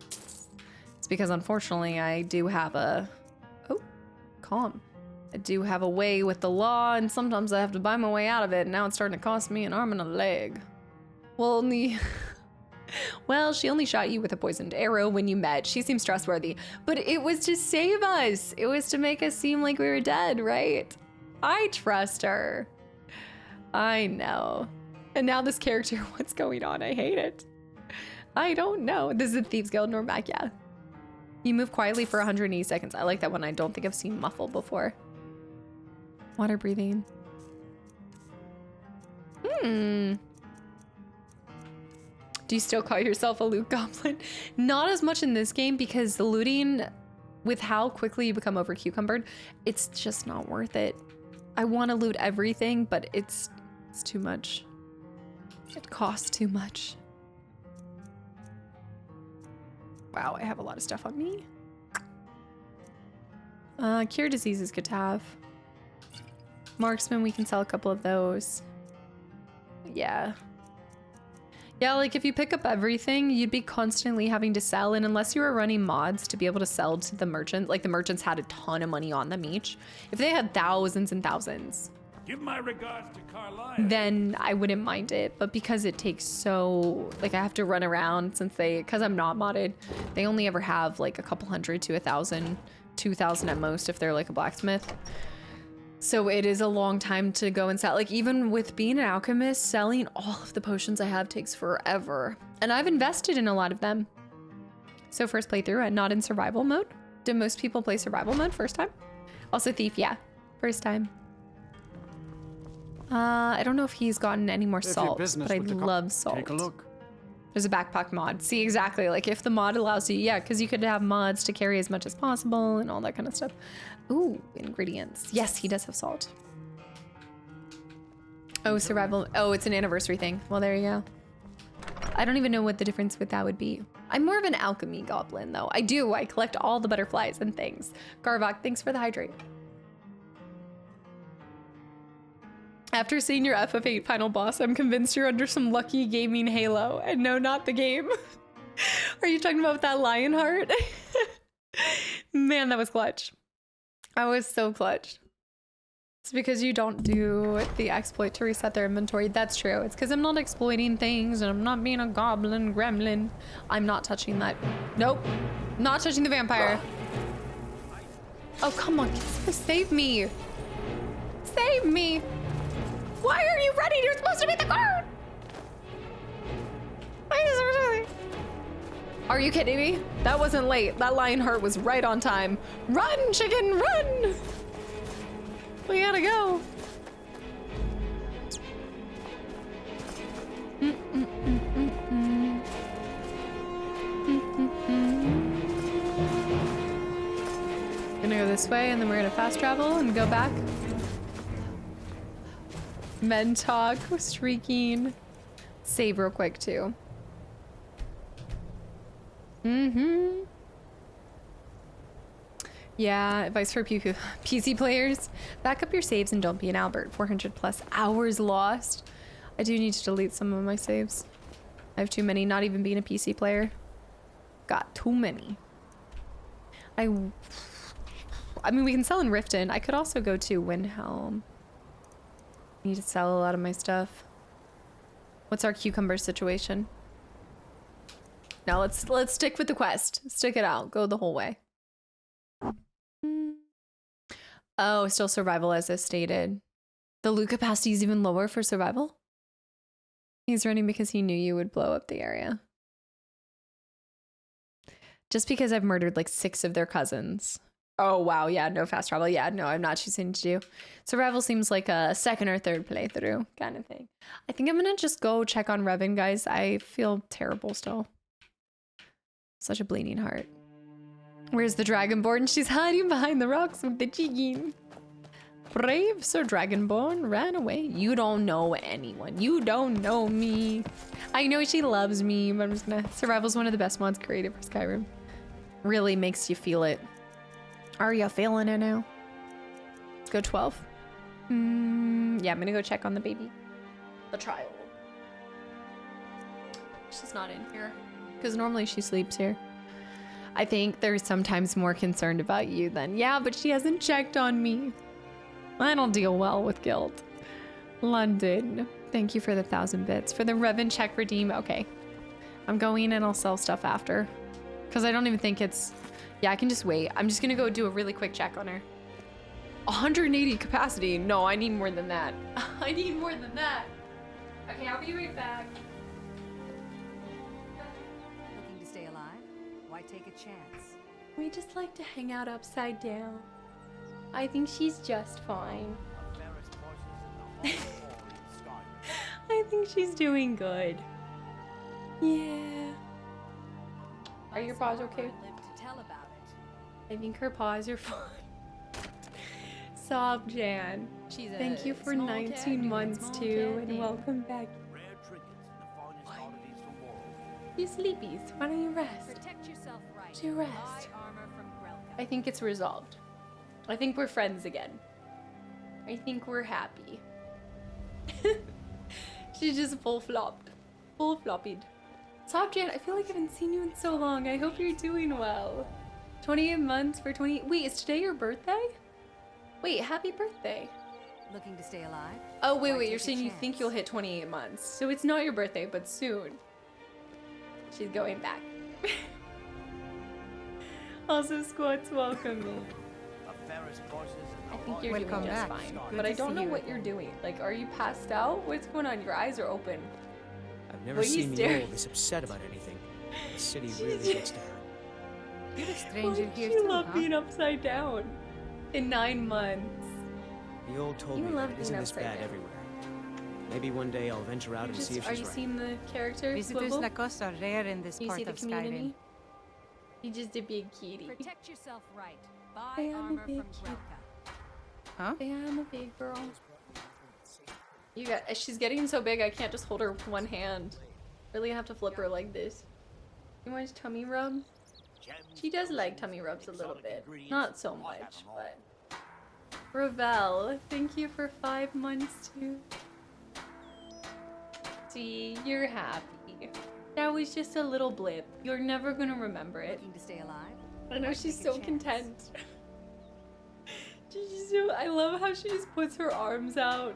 It's because, unfortunately, I do have a... Oh, calm. I do have a way with the law, and sometimes I have to buy my way out of it, and now it's starting to cost me an arm and a leg. Well, only... Well, she only shot you with a poisoned arrow when you met. She seems trustworthy. But it was to save us. It was to make us seem like we were dead, right? I trust her. I know. And now this character, what's going on? I hate it. I don't know. This is a Thieves Guild Normac, yeah. You move quietly for 180 seconds. I like that one. I don't think I've seen muffle before. Water breathing. Do you still call yourself a loot goblin? Not as much in this game because the looting, with how quickly you become over cucumbered, it's just not worth it. I want to loot everything, but it's too much. It costs too much. Wow, I have a lot of stuff on me. Cure disease is good to have. Marksman, we can sell a couple of those. Yeah. Yeah, like if you pick up everything, you'd be constantly having to sell, and unless you were running mods to be able to sell to the merchant, like the merchants had a ton of money on them each. If they had thousands and thousands, Give my regards to Carlisle. then I wouldn't mind it. But because it takes so, like I have to run around because I'm not modded, they only ever have like a couple hundred to 1,000, 2,000 at most if they're like a blacksmith. So it is a long time to go and sell. Like even with being an alchemist, selling all of the potions I have takes forever. And I've invested in a lot of them. So first playthrough and not in survival mode. Do most people play survival mode first time? Also thief, yeah, first time. I don't know if he's gotten any more salt, but I love salt. Take a look. There's a backpack mod. See, exactly. Like if the mod allows you, yeah, because you could have mods to carry as much as possible and all that kind of stuff. Ooh, ingredients. Yes, he does have salt. Oh, survival. Oh, it's an anniversary thing. Well, there you go. I don't even know what the difference with that would be. I'm more of an alchemy goblin, though. I collect all the butterflies and things. Garvok, thanks for the hydrate. After seeing your FF8 final boss, I'm convinced you're under some lucky gaming halo. And no, not the game. Are you talking about that lion heart? Man, that was clutch. I was so clutch. It's because you don't do the exploit to reset their inventory. That's true. It's because I'm not exploiting things and I'm not being a goblin gremlin. I'm not touching that. Nope. Not touching the vampire. Oh, come on. Save me. Save me. Why are you running? You're supposed to be the guard. Are you kidding me? That wasn't late. That lion heart was right on time. Run, chicken, run! We gotta go. this way and then we're gonna fast travel and go back. Men talk, streaking. Save real quick too. Yeah, advice for PC players. Back up your saves and don't be an Albert. 400+ hours lost. I do need to delete some of my saves. I have too many, not even being a PC player. Got too many. I mean, we can sell in Riften. I could also go to Windhelm. Need to sell a lot of my stuff. What's our cucumber situation? Now let's stick with the quest. Stick it out. Go the whole way. Oh, still survival as I stated. The loot capacity is even lower for survival? He's running because he knew you would blow up the area. Just because I've murdered like 6 of their cousins. Oh, wow. Yeah, no fast travel. Yeah, no, I'm not choosing to do. Survival seems like a second or third playthrough kind of thing. I think I'm going to just go check on Revan, guys. I feel terrible still. Such a bleeding heart. Where's the Dragonborn? She's hiding behind the rocks with the chicken. Brave Sir Dragonborn ran away. You don't know anyone. You don't know me. I know she loves me, but I'm just gonna... Survival's one of the best mods created for Skyrim. Really makes you feel it. Are you feeling it now? Let's go 12. Yeah, I'm gonna go check on the baby. The child. She's not in here. Because normally she sleeps here. I think they're sometimes more concerned about you than... Yeah, but she hasn't checked on me. I don't deal well with guilt. London. Thank you for the 1,000 bits. For the Revan check redeem. Okay. I'm going and I'll sell stuff after. Because I don't even think it's... Yeah, I can just wait. I'm just going to go do a really quick check on her. 180 capacity. No, I need more than that. I need more than that. Okay, I'll be right back. Looking to stay alive? Why take a chance? We just like to hang out upside down. I think she's just fine. I think she's doing good. Yeah. Are your paws okay? I think her paws are fine. Sob Jan. Thank you for 19 months too, and welcome back. You sleepies, why don't you rest? Protect yourself right. Do rest. I think it's resolved. I think we're friends again. I think we're happy. She just full flopped. Full floppied. Sob Jan, I feel like I haven't seen you in so long. I hope you're doing well. 28 months for 20... Wait, is today your birthday? Wait, happy birthday. Looking to stay alive? Oh, wait, you're saying you think you'll hit 28 months. So it's not your birthday, but soon. She's going back. Also, Squats, welcome me. I think you're doing just fine. But I don't know what you're doing. Like, are you passed out? What's going on? Your eyes are open. I've never seen you this upset about anything. The city really gets to her. You're a stranger here You too, love huh? being upside down. In 9 months. The old told You me love that it being isn't this upside bad down. everywhere. Maybe one day I'll venture out and see if Are she's you right. seeing the character? Visitors Swivel? like us are rare in this You part see the of community? Skyrim. He's just a big kitty. Protect yourself right. Buy I am a armor big from kitty. Grelka. Huh? I am a big girl. You got. She's getting so big I can't just hold her with one hand. Really have to flip her like this. You want a tummy rub? She does like tummy rubs a little bit. Not so much, but... Ravel, thank you for 5 months too. See, you're happy. That was just a little blip. You're never gonna remember it. Looking to stay alive? I know she's so content. She's just so, I love how she just puts her arms out.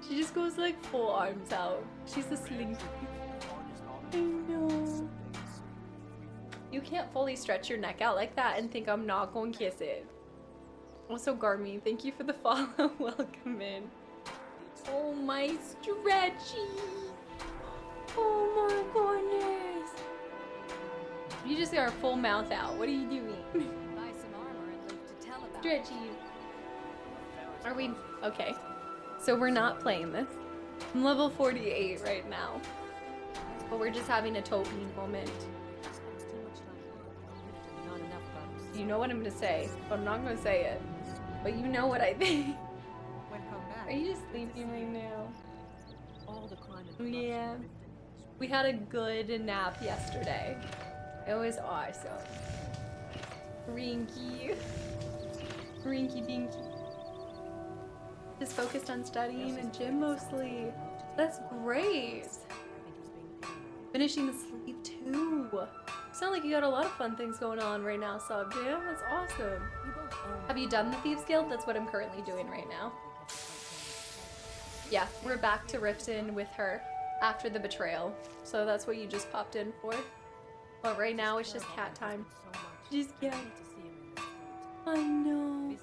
She just goes like full arms out. She's a slinky. I know. You can't fully stretch your neck out like that and think I'm not gonna kiss it. Also, Garmy, thank you for the follow. Welcome in. Oh my stretchy. Oh my goodness. You just got our full mouth out. What are you doing? Buy some armor and live to tell about it. Stretchy. Are we? Okay. So we're not playing this. I'm level 48 right now. But we're just having a Toby moment. Not enough bugs. You know what I'm gonna say. I'm not gonna say it. But you know what I think. Are you just sleeping right now? All the crime and Yeah. We had a good nap yesterday. It was awesome. Rinky. Rinky dinky. Just focused on studying and gym mostly. That's great. Finishing the sleep too. Sound like you got a lot of fun things going on right now, Sub Jam. That's awesome. Have you done the Thieves Guild? That's what I'm currently doing right now. Yeah, we're back to Riften with her after the betrayal. So that's what you just popped in for. But right now it's just cat time. Just cat. I know.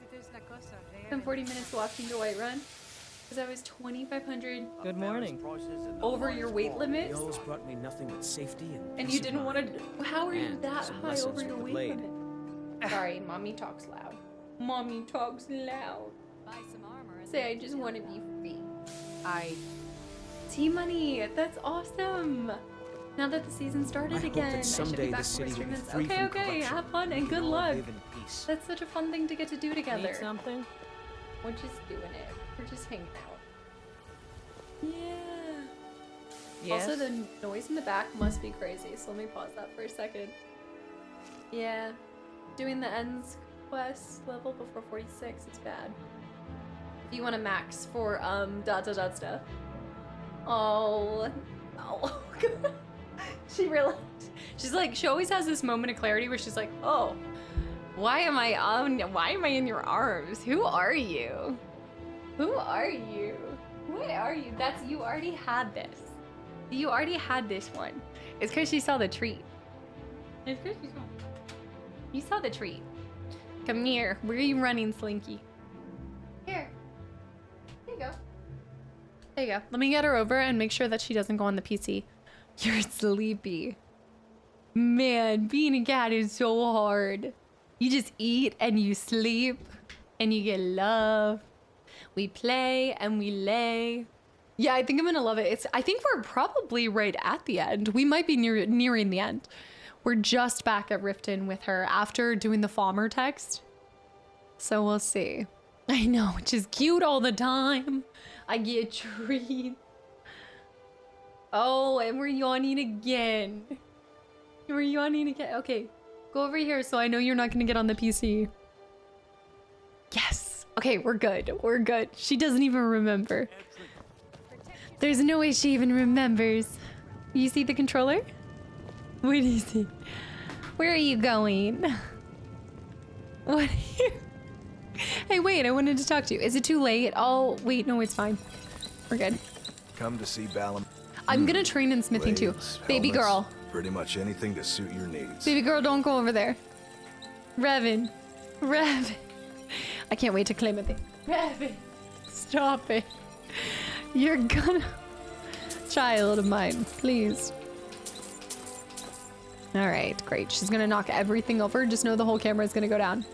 Been 40 minutes walking to Whiterun. Because I was 2,500 Good morning. over your weight limit. Mules brought me nothing but safety and And you didn't want to. How are you that some high lessons over your with the weight blade. limit? Sorry, mommy talks loud. Mommy talks loud. Say I just want to be free. T-Money, that's awesome. Now that the season started I hope again, that someday I the should be city back will for be free streamers. from Okay, corruption. have fun and good We will luck. live in peace. That's such a fun thing to get to do together. Need something? We're just doing it. We're just hanging out. Yeah. Yes? Also, the noise in the back must be crazy, so let me pause that for a second. Yeah. Doing the ends quest level before 46 is bad. If you want to max for dot stuff. Oh. Oh. She realized. She's like, she always has this moment of clarity where she's like, oh, why am I in your arms? Who are you? Who are you? What are you? That's, you already had this. You already had this one. It's because she saw the treat. It's because you saw the treat. Come here. Where are you running, Slinky? Here. There you go. There you go. Let me get her over and make sure that she doesn't go on the PC. You're sleepy. Man, being a cat is so hard. You just eat and you sleep and you get love. We play and we lay. Yeah, I think I'm gonna love it. I think we're probably right at the end. We might be nearing the end. We're just back at Riften with her after doing the Falmer text. So we'll see. I know, she's cute all the time. I get treats. Oh, and we're yawning again. We're yawning again. Okay, go over here so I know you're not gonna get on the PC. Yes. Okay, we're good. We're good. She doesn't even remember. There's no way she even remembers. You see the controller? What do you see? Where are you going? What are you? Hey, wait, I wanted to talk to you. Is it too late? Oh, wait, no, it's fine. We're good. Come to see Balam. I'm gonna train in smithing too. Blades, Baby helmets, girl. Pretty much anything to suit your needs. Baby girl, don't go over there. Revan. Revan. I can't wait to claim it. Revan. Stop it. You're gonna... Child of mine, please. Alright, great. She's gonna knock everything over. Just know the whole camera is gonna go down.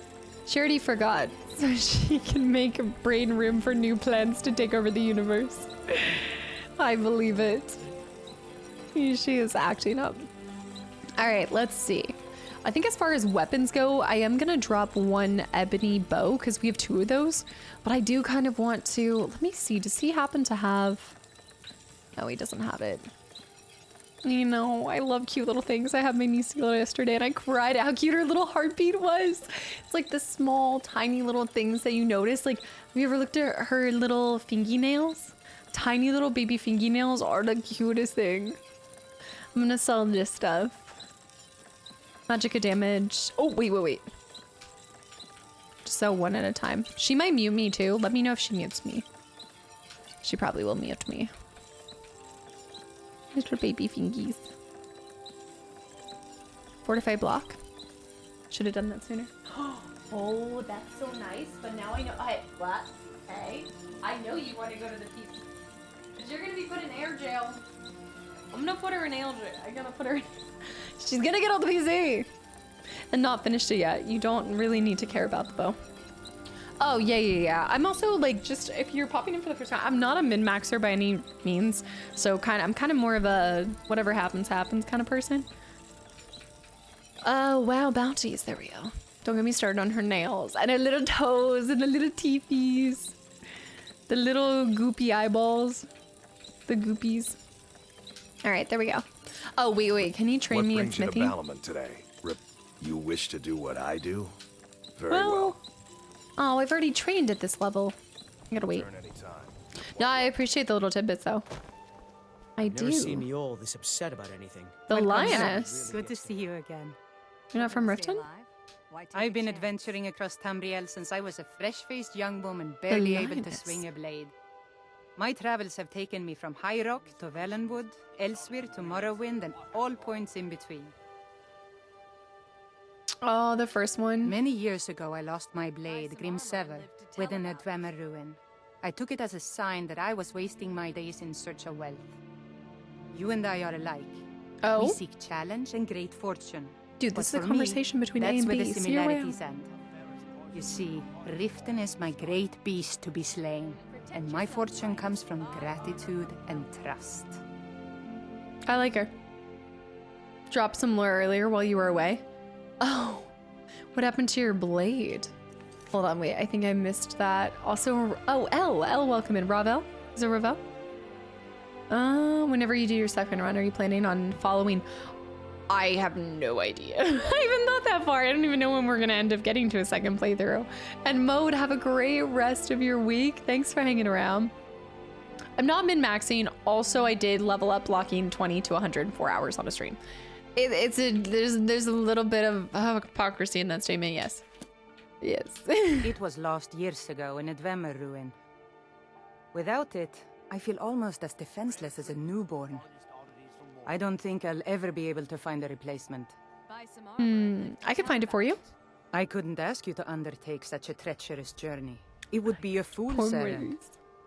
She already forgot, so she can make a brain room for new plans to take over the universe. I believe it. She is acting up. Alright, let's see. I think as far as weapons go, I am gonna drop one ebony bow because we have 2 of those. But I do kind of want to, let me see, does he happen to have, no, he doesn't have it. You know, I love cute little things. I had my niece go yesterday and I cried at how cute her little heartbeat was. It's like the small, tiny little things that you notice. Like, have you ever looked at her little fingernails? Tiny little baby fingernails are the cutest thing. I'm gonna sell this stuff. Magicka damage. Oh, wait. Just sell one at a time. She might mute me too. Let me know if she mutes me. She probably will mute me. Little baby fingies. Fortify block. Should have done that sooner. Oh, that's so nice. But now I know. Hey, what? Hey, I know you want to go to the PC. But you're gonna be put in air jail. I'm gonna put her in air jail. I gotta put her in. She's gonna get on the PC and not finished it yet. You don't really need to care about the bow. Oh, yeah. I'm also like, just if you're popping in for the first time, I'm not a min-maxer by any means. So I'm kind of more of a whatever happens kind of person. Oh, wow, bounties. There we go. Don't get me started on her nails and her little toes and the little teethies. The little goopy eyeballs. The goopies. All right, there we go. Oh, wait. Can you train me in smithing? What brings you to Balamon today? You wish to do what I do? Very well. Oh, I've already trained at this level. I gotta wait. No, I appreciate the little tidbits, though. I do. Never seen me all this upset about anything. The lioness. Good to see you again. You're not from Riften? I've been adventuring across Tamriel since I was a fresh-faced young woman barely able to swing a blade. My travels have taken me from High Rock to Valenwood, elsewhere to Morrowind, and all points in between. Oh, the first one. Many years ago, I lost my blade, Grimsever, within a Dwemer ruin. I took it as a sign that I was wasting my days in search of wealth. You and I are alike. Oh? We seek challenge and great fortune. Dude, this is a conversation between A and B. That's where the similarities end. You see, Riften is my great beast to be slain, and my fortune comes from gratitude and trust. I like her. Dropped some lore earlier while you were away. Oh, what happened to your blade? Hold on, wait, I think I missed that. Also, oh, L, welcome in. Ravel? Is it Ravel? Whenever you do your second run, are you planning on following? I have no idea. I haven't thought that far. I don't even know when we're gonna end up getting to a second playthrough. And Mode, have a great rest of your week. Thanks for hanging around. I'm not min-maxing. Also, I did level up blocking 20 to 104 hours on a stream. There's a little bit of hypocrisy in that statement, yes. Yes. It was lost years ago in a Dwemer ruin. Without it, I feel almost as defenseless as a newborn. I don't think I'll ever be able to find a replacement. I could find it for you. I couldn't ask you to undertake such a treacherous journey. It would be a fool's errand.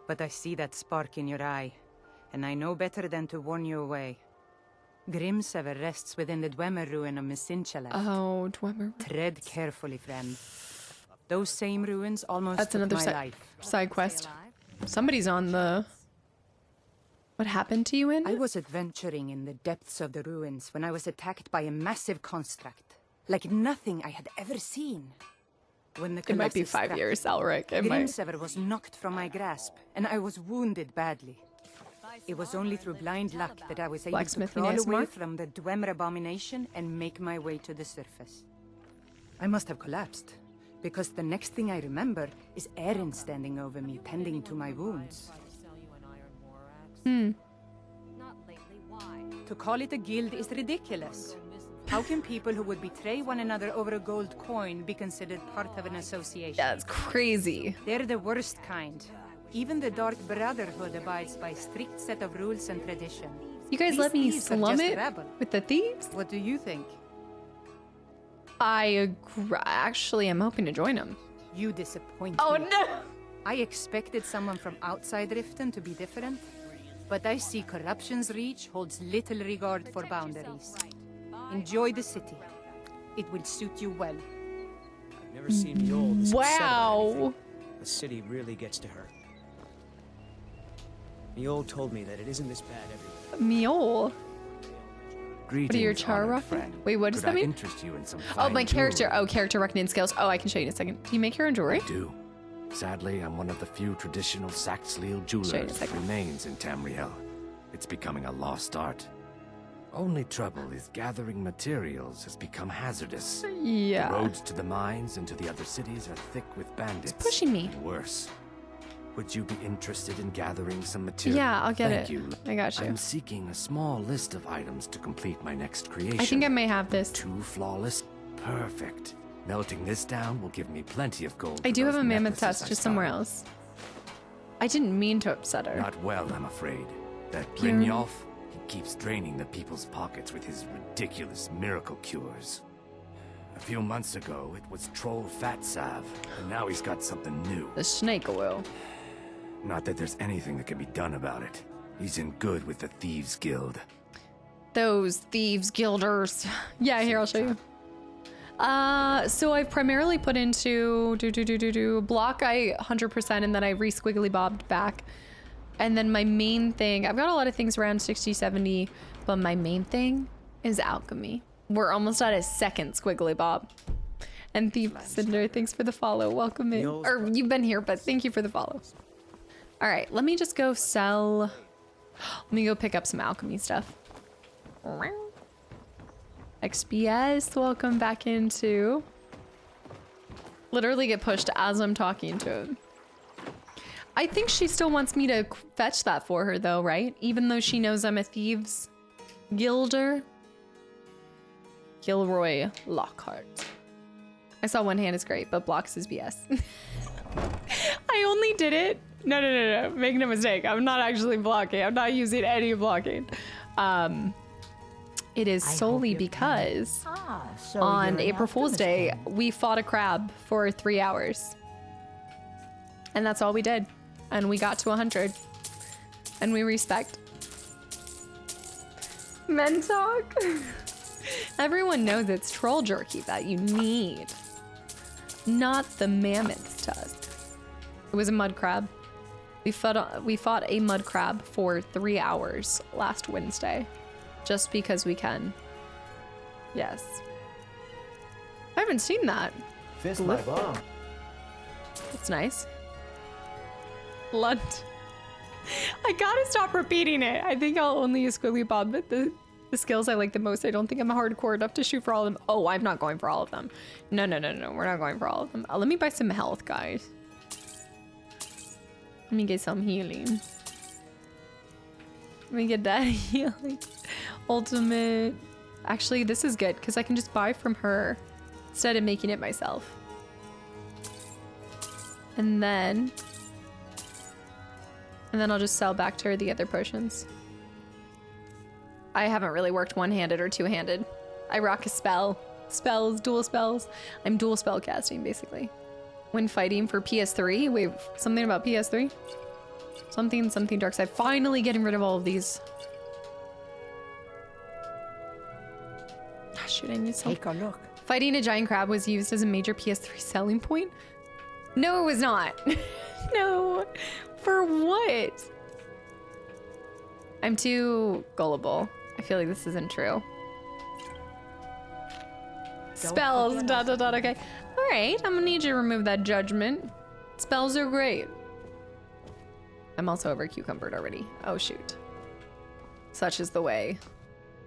But I see that spark in your eye, and I know better than to warn you away. Grimsever rests within the Dwemer ruin of Mesinchalef. Oh, Dwemer. Tread carefully, friend. Those same ruins almost That's took another my life. side quest. Somebody's on the... What happened to you in? I was adventuring in the depths of the ruins when I was attacked by a massive construct, like nothing I had ever seen. When the It might be 5 years, Elric. Grimsever was knocked from my grasp, and I was wounded badly. It was only through blind luck that I was able to crawl away from the Dwemer abomination and make my way to the surface. I must have collapsed, because the next thing I remember is Erin standing over me, tending to my wounds. To call it a guild is ridiculous. How can people who would betray one another over a gold coin be considered part of an association? That's crazy. They're the worst kind. Even the Dark Brotherhood abides by a strict set of rules and tradition. You guys let me slum it with the thieves? What do you think? I agree. Actually, I'm hoping to join them. You disappoint me. No! I expected someone from outside Riften to be different, but I see corruption's reach holds little regard for boundaries. Enjoy the city. It will suit you well. I've never seen me all this upset about anything. Wow. The city really gets to her. Miol told me that it isn't this bad everywhere. Miol? Greetings, What are your char friend. Wait, what does Could that mean? I interest you in some Oh, my fine character. jewelry? Oh, character reckoning skills. Oh, I can show you in a second. Do you make your own jewelry? I do. Sadly, I'm one of the few traditional Saxhleel Show you in a jewelers that second. remains in Tamriel. It's becoming a lost art. Only trouble is gathering materials has become hazardous. Yeah. The roads to the mines and to the other cities are thick with bandits. It's pushing me. And worse. Would you be interested in gathering some material? Yeah, I'll get Thank it. you. I got you. I'm seeking a small list of items to complete my next creation. I think I may have this. Too flawless? Perfect. Melting this down will give me plenty of gold. I for do have those a mammoth necklaces tusk, I just somewhere stole. else. I didn't mean to upset her. Not well, I'm afraid. That Yeah. Brynjolf, he keeps draining the people's pockets with his ridiculous miracle cures. A few months ago, it was Troll Fat Salve, and now he's got something new. The snake oil. Not that there's anything that can be done about it. He's in good with the Thieves Guild. Those thieves guilders. Yeah, here, I'll show you. So I've primarily put into block I 100% and then I re-squiggly bobbed back. And then my main thing, I've got a lot of things around 60, 70, but my main thing is alchemy. We're almost at a second squiggly bob. And Thief Cinder, thanks for the follow. Welcome in. Or you've been here, but thank you for the follow. All right, let me just go sell. Let me go pick up some alchemy stuff. XBS, welcome back into. Literally get pushed as I'm talking to him. I think she still wants me to fetch that for her though, right? Even though she knows I'm a thieves guilder. Gilroy Lockhart. I saw one hand is great, but blocks is BS. I only did it. No. Make no mistake. I'm not actually blocking. I'm not using any blocking. It is solely because on April Fool's Day, we fought a crab for 3 hours. And that's all we did. And we got to 100. And we respect. Men talk. Everyone knows it's troll jerky that you need. Not the mammoth's tusk. It was a mud crab. We fought a mud crab for 3 hours last Wednesday. Just because we can. Yes. I haven't seen that. Fist my bomb. It's nice. Lunt. I gotta stop repeating it. I think I'll only use Squiggly Bob, but the skills I like the most, I don't think I'm hardcore enough to shoot for all of them. Oh, I'm not going for all of them. No. We're not going for all of them. Let me buy some health, guys. Let me get some healing. Let me get that healing. Ultimate. Actually, this is good because I can just buy from her instead of making it myself. And then I'll just sell back to her the other potions. I haven't really worked one-handed or two-handed. I rock a spell. Spells, dual spells. I'm dual spell casting, basically. When fighting for PS3. Wait, something about PS3? Something dark side. Finally getting rid of all of these. Ah, shoot, I need some. Take a look. Fighting a giant crab was used as a major PS3 selling point? No, it was not. No. For what? I'm too gullible. I feel like this isn't true. Spells, ... okay. All right, I'm gonna need you to remove that judgment. Spells are great. I'm also over cucumbered already. Oh, shoot. Such is the way.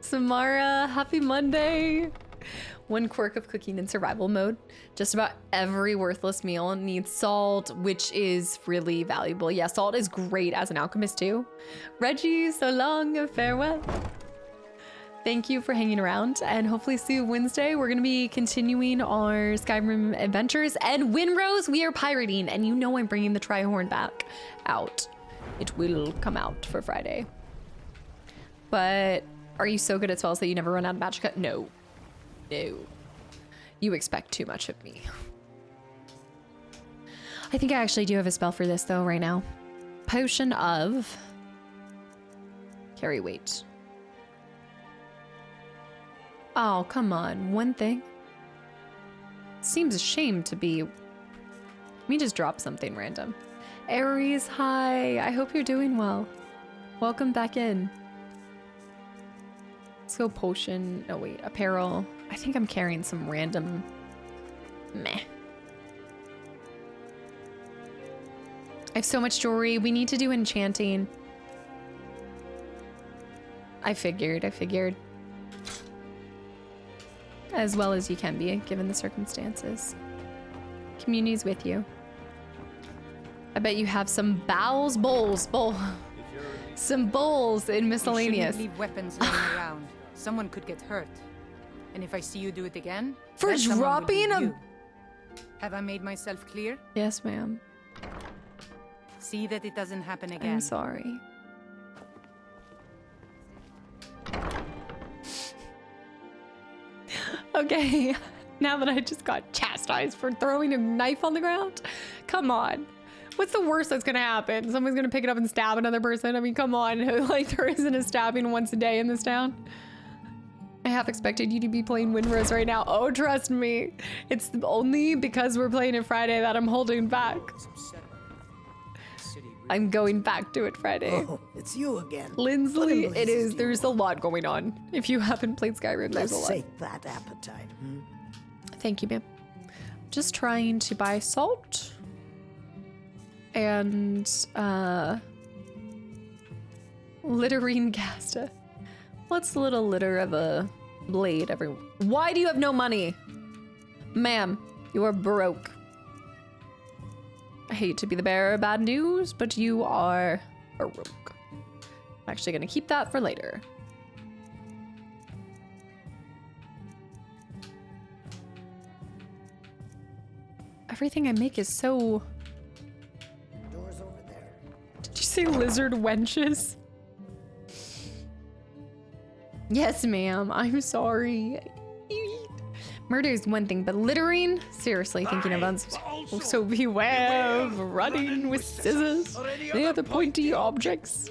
Samara, happy Monday. One quirk of cooking in survival mode. Just about every worthless meal needs salt, which is really valuable. Yeah, salt is great as an alchemist too. Reggie, so long and farewell. Thank you for hanging around, and hopefully see you Wednesday. We're gonna be continuing our Skyrim adventures, and Winrose, we are pirating, and you know I'm bringing the Trihorn back out. It will come out for Friday. But are you so good at spells that you never run out of magicka? No. No. You expect too much of me. I think I actually do have a spell for this though right now. Potion of carry weight. Oh, come on. One thing. Seems a shame to be. Let me just drop something random. Aries, hi. I hope you're doing well. Welcome back in. Let's go potion. Oh, wait. Apparel. I think I'm carrying some random. Meh. I have so much jewelry. We need to do enchanting. I figured. As well as you can be, given the circumstances. Community's with you. I bet you have some bowls, some bowls in miscellaneous. You shouldn't leave weapons laying around. Someone could get hurt. And if I see you do it again, for dropping them. Have I made myself clear? Yes, ma'am. See that it doesn't happen again. I'm sorry. Okay, now that I just got chastised for throwing a knife on the ground, come on. What's the worst that's gonna happen? Someone's gonna pick it up and stab another person? I mean, come on, like there isn't a stabbing once a day in this town. I half expected you to be playing Winrose right now. Oh, trust me. It's only because we're playing it Friday that I'm holding back. I'm going back to it Friday. Oh, it's you again. Lindsley, it is. There's a lot going on. If you haven't played Skyrim, there's a lot. Let's sate that appetite. Thank you, ma'am. just trying to buy salt and littering casta. What's a little litter of a blade every? Why do you have no money? Ma'am, you are broke. I hate to be the bearer of bad news, but you are broke. I'm actually gonna keep that for later. Everything I make is so... Doors over there. Did you say lizard wenches? Yes, ma'am. I'm sorry. Murder is one thing, but littering? Seriously, thinking about so beware of running with scissors. They are the pointy objects.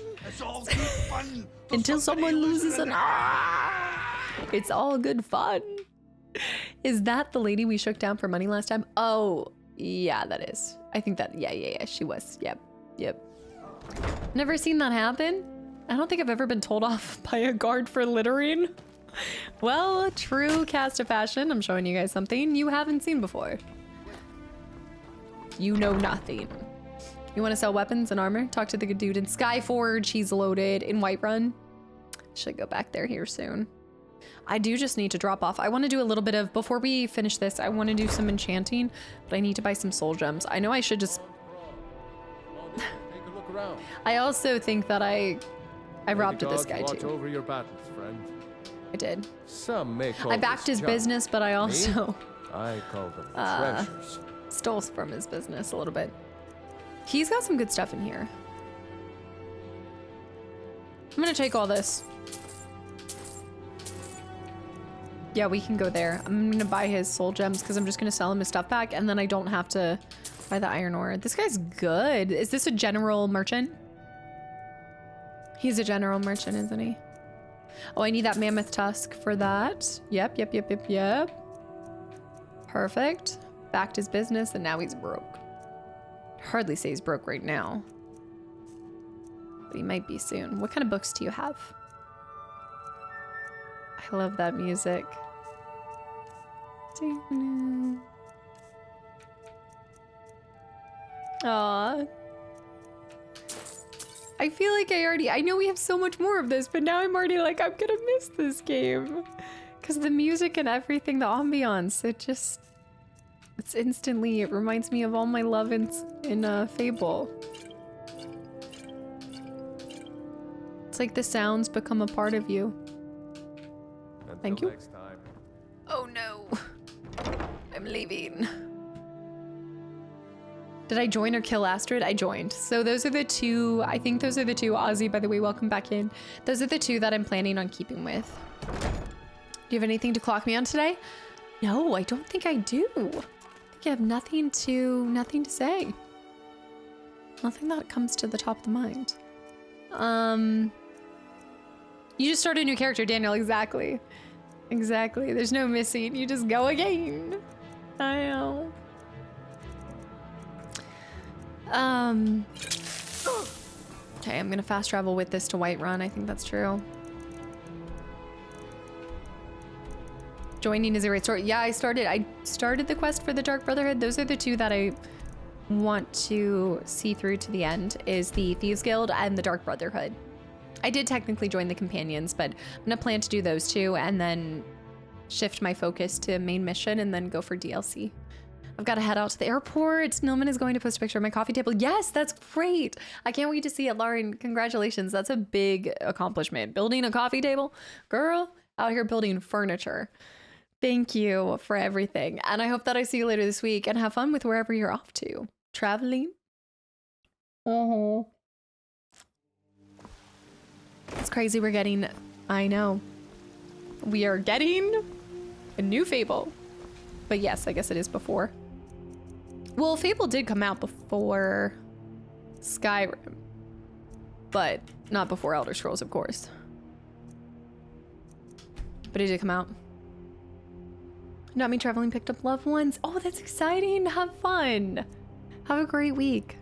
Until someone loses an eye. It's all good fun. Is that the lady we shook down for money last time? Oh, yeah, that is. I think that, yeah, she was. Yep. Never seen that happen. I don't think I've ever been told off by a guard for littering. Well, true cast of fashion. I'm showing you guys something you haven't seen before. You know nothing. You want to sell weapons and armor? Talk to the good dude in Skyforge. He's loaded in Whiterun. Should go back there here soon. I do just need to drop off. I want to do a little bit of, before we finish this, I want to do some enchanting, but I need to buy some soul gems. I know I should just... I also think that I robbed this guy too. Over your battles, friend. I did. Some may call I backed his business, but I also I call them treasures. Stole from his business a little bit. He's got some good stuff in here. I'm gonna take all this. Yeah, we can go there. I'm gonna buy his soul gems because I'm just gonna sell him his stuff back, and then I don't have to buy the iron ore. This guy's good. Is this a general merchant? He's a general merchant, isn't he? Oh, I need that mammoth tusk for that. Yep. Perfect. Backed his business, and now he's broke. Hardly say he's broke right now, but he might be soon. What kind of books do you have? I love that music. Aww. I feel like I know we have so much more of this, but now I'm already like, I'm gonna miss this game. Because the music and everything, the ambiance, it's instantly, it reminds me of all my love in Fable. It's like the sounds become a part of you. Thank you. Next time. Oh no. I'm leaving. Did I join or kill Astrid? I joined. So those are the two, I think those are the two. Ozzy, by the way, welcome back in. Those are the two that I'm planning on keeping with. Do you have anything to clock me on today? No, I don't think I do. I think I have nothing to say. Nothing that comes to the top of the mind. You just start a new character, Daniel. Exactly. There's no missing. You just go again. I know. Okay, I'm gonna fast travel with this to Whiterun. I think that's true. Joining is a great story. Yeah, I started the quest for the Dark Brotherhood. Those are the two that I want to see through to the end, is the Thieves Guild and the Dark Brotherhood. I did technically join the Companions, but I'm gonna plan to do those two and then shift my focus to main mission and then go for DLC. I've got to head out to the airport. Nilman is going to post a picture of my coffee table. Yes, that's great. I can't wait to see it, Lauren. Congratulations. That's a big accomplishment. Building a coffee table? Girl, out here building furniture. Thank you for everything. And I hope that I see you later this week and have fun with wherever you're off to. Traveling? It's crazy we're getting... I know. We are getting a new Fable. But yes, I guess it is before. Well, Fable did come out before Skyrim. But not before Elder Scrolls, of course. But it did come out. Not Me Traveling picked up loved ones. Oh, that's exciting. Have fun. Have a great week.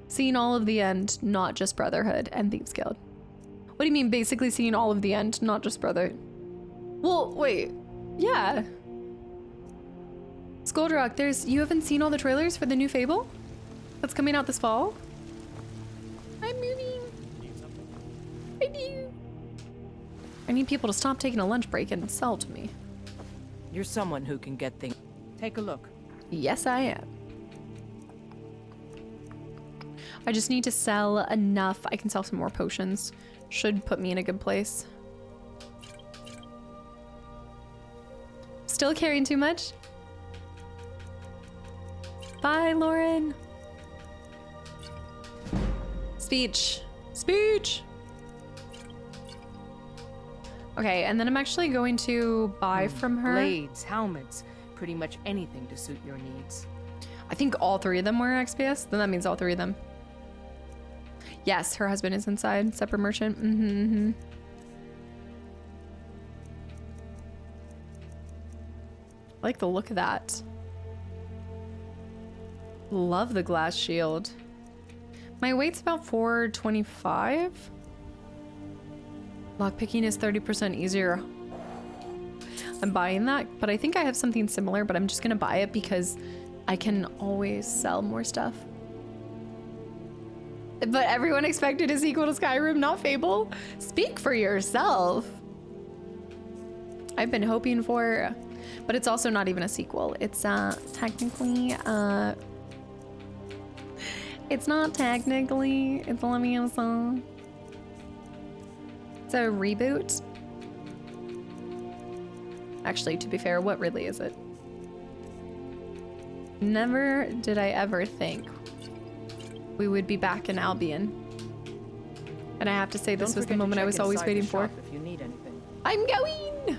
Seeing all of the end, not just Brotherhood and Thieves Guild. What do you mean basically seeing all of the end, not just Brotherhood? Well, wait. Yeah. Skuldrock, you haven't seen all the trailers for the new Fable that's coming out this fall? I'm moving. I do. I need people to stop taking a lunch break and sell to me. You're someone who can get things. Take a look. Yes, I am. I just need to sell enough. I can sell some more potions. Should put me in a good place. Still carrying too much? Bye, Lauren. Speech. Speech. Okay, and then I'm actually going to buy from her. Blades, helmets, pretty much anything to suit your needs. I think all three of them were XPS. Then that means all three of them. Yes, her husband is inside. Separate merchant. I like the look of that. Love the glass shield. My weight's about 425. Lockpicking is 30% easier. I'm buying that, but I think I have something similar, but I'm just gonna buy it because I can always sell more stuff. But everyone expected a sequel to Skyrim, not Fable. Speak for yourself. I've been hoping for, but it's also not even a sequel. It's technically, it's not technically, it's Leviosa. It's a reboot. Actually, to be fair, what really is it? Never did I ever think we would be back in Albion. And I have to say, this was the moment I was always waiting for. If you need anything. I'm going!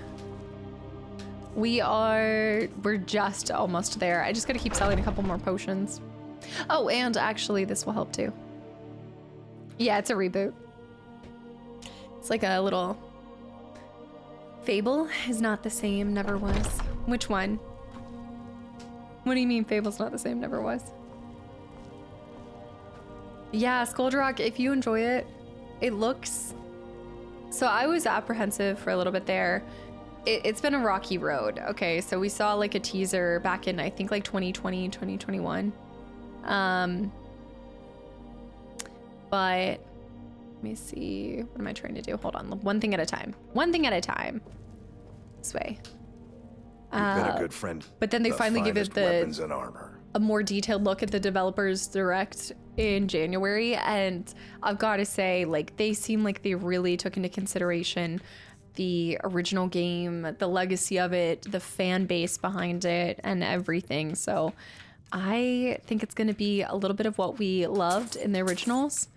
We're just almost there. I just gotta keep selling a couple more potions. Oh, and actually, this will help too. Yeah, it's a reboot. It's like a little... Fable is not the same, never was. Which one? What do you mean Fable's not the same, never was? Yeah, Skuldrock, if you enjoy it, it looks... So I was apprehensive for a little bit there. It's been a rocky road. Okay, so we saw like a teaser back in, I think like 2020, 2021. But let me see. What am I trying to do? Hold on. One thing at a time. One thing at a time. This way. You've been a good friend. But then they finally give it weapons and armor. A more detailed look at the developers direct in January, and I've got to say, like, they seem like they really took into consideration the original game, the legacy of it, the fan base behind it, and everything. So I think it's going to be a little bit of what we loved in the originals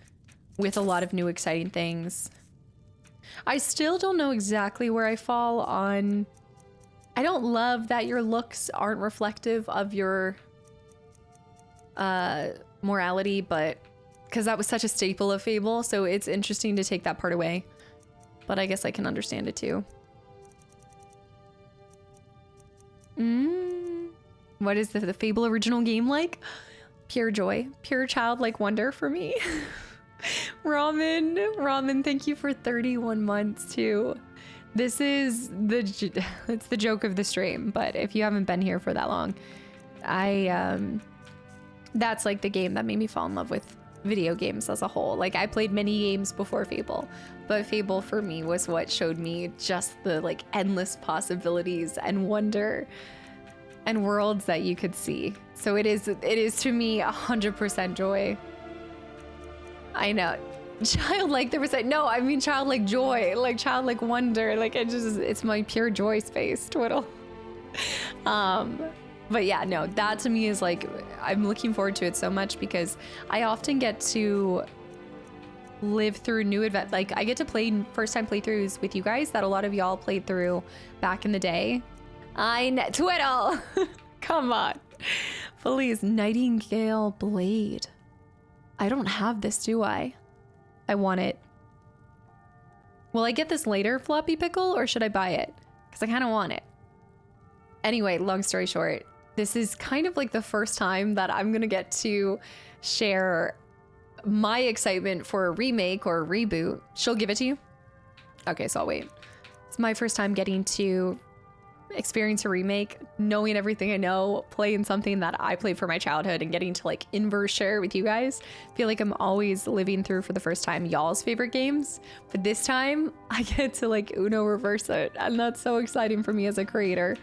with a lot of new exciting things. I still don't know exactly where I fall on... I don't love that your looks aren't reflective of your morality, but because that was such a staple of Fable, so it's interesting to take that part away. But I guess I can understand it too. What is the Fable original game like? Pure joy, pure childlike wonder for me. Ramen, thank you for 31 months too. This is it's the joke of the stream, but if you haven't been here for that long, that's like the game that made me fall in love with video games as a whole. Like, I played many games before Fable, but Fable for me was what showed me just the like endless possibilities and wonder and worlds that you could see. So it is to me 100% joy. I know. Childlike, there was like, no, I mean childlike joy, like childlike wonder, like it's my pure joy space, twiddle. But yeah, no, that to me is like, I'm looking forward to it so much because I often get to live through new event. Like, I get to play first time playthroughs with you guys that a lot of y'all played through back in the day. Twiddle, come on. Please, Nightingale Blade. I don't have this, do I? I want it. Will I get this later, Floppy Pickle, or should I buy it? Because I kind of want it. Anyway, long story short, this is kind of like the first time that I'm going to get to share my excitement for a remake or a reboot. She'll give it to you? Okay, so I'll wait. It's my first time getting to experience a remake, knowing everything I know, playing something that I played for my childhood and getting to like inverse share with you guys. I feel like I'm always living through for the first time y'all's favorite games, but this time I get to like Uno reverse it, and that's so exciting for me as a creator.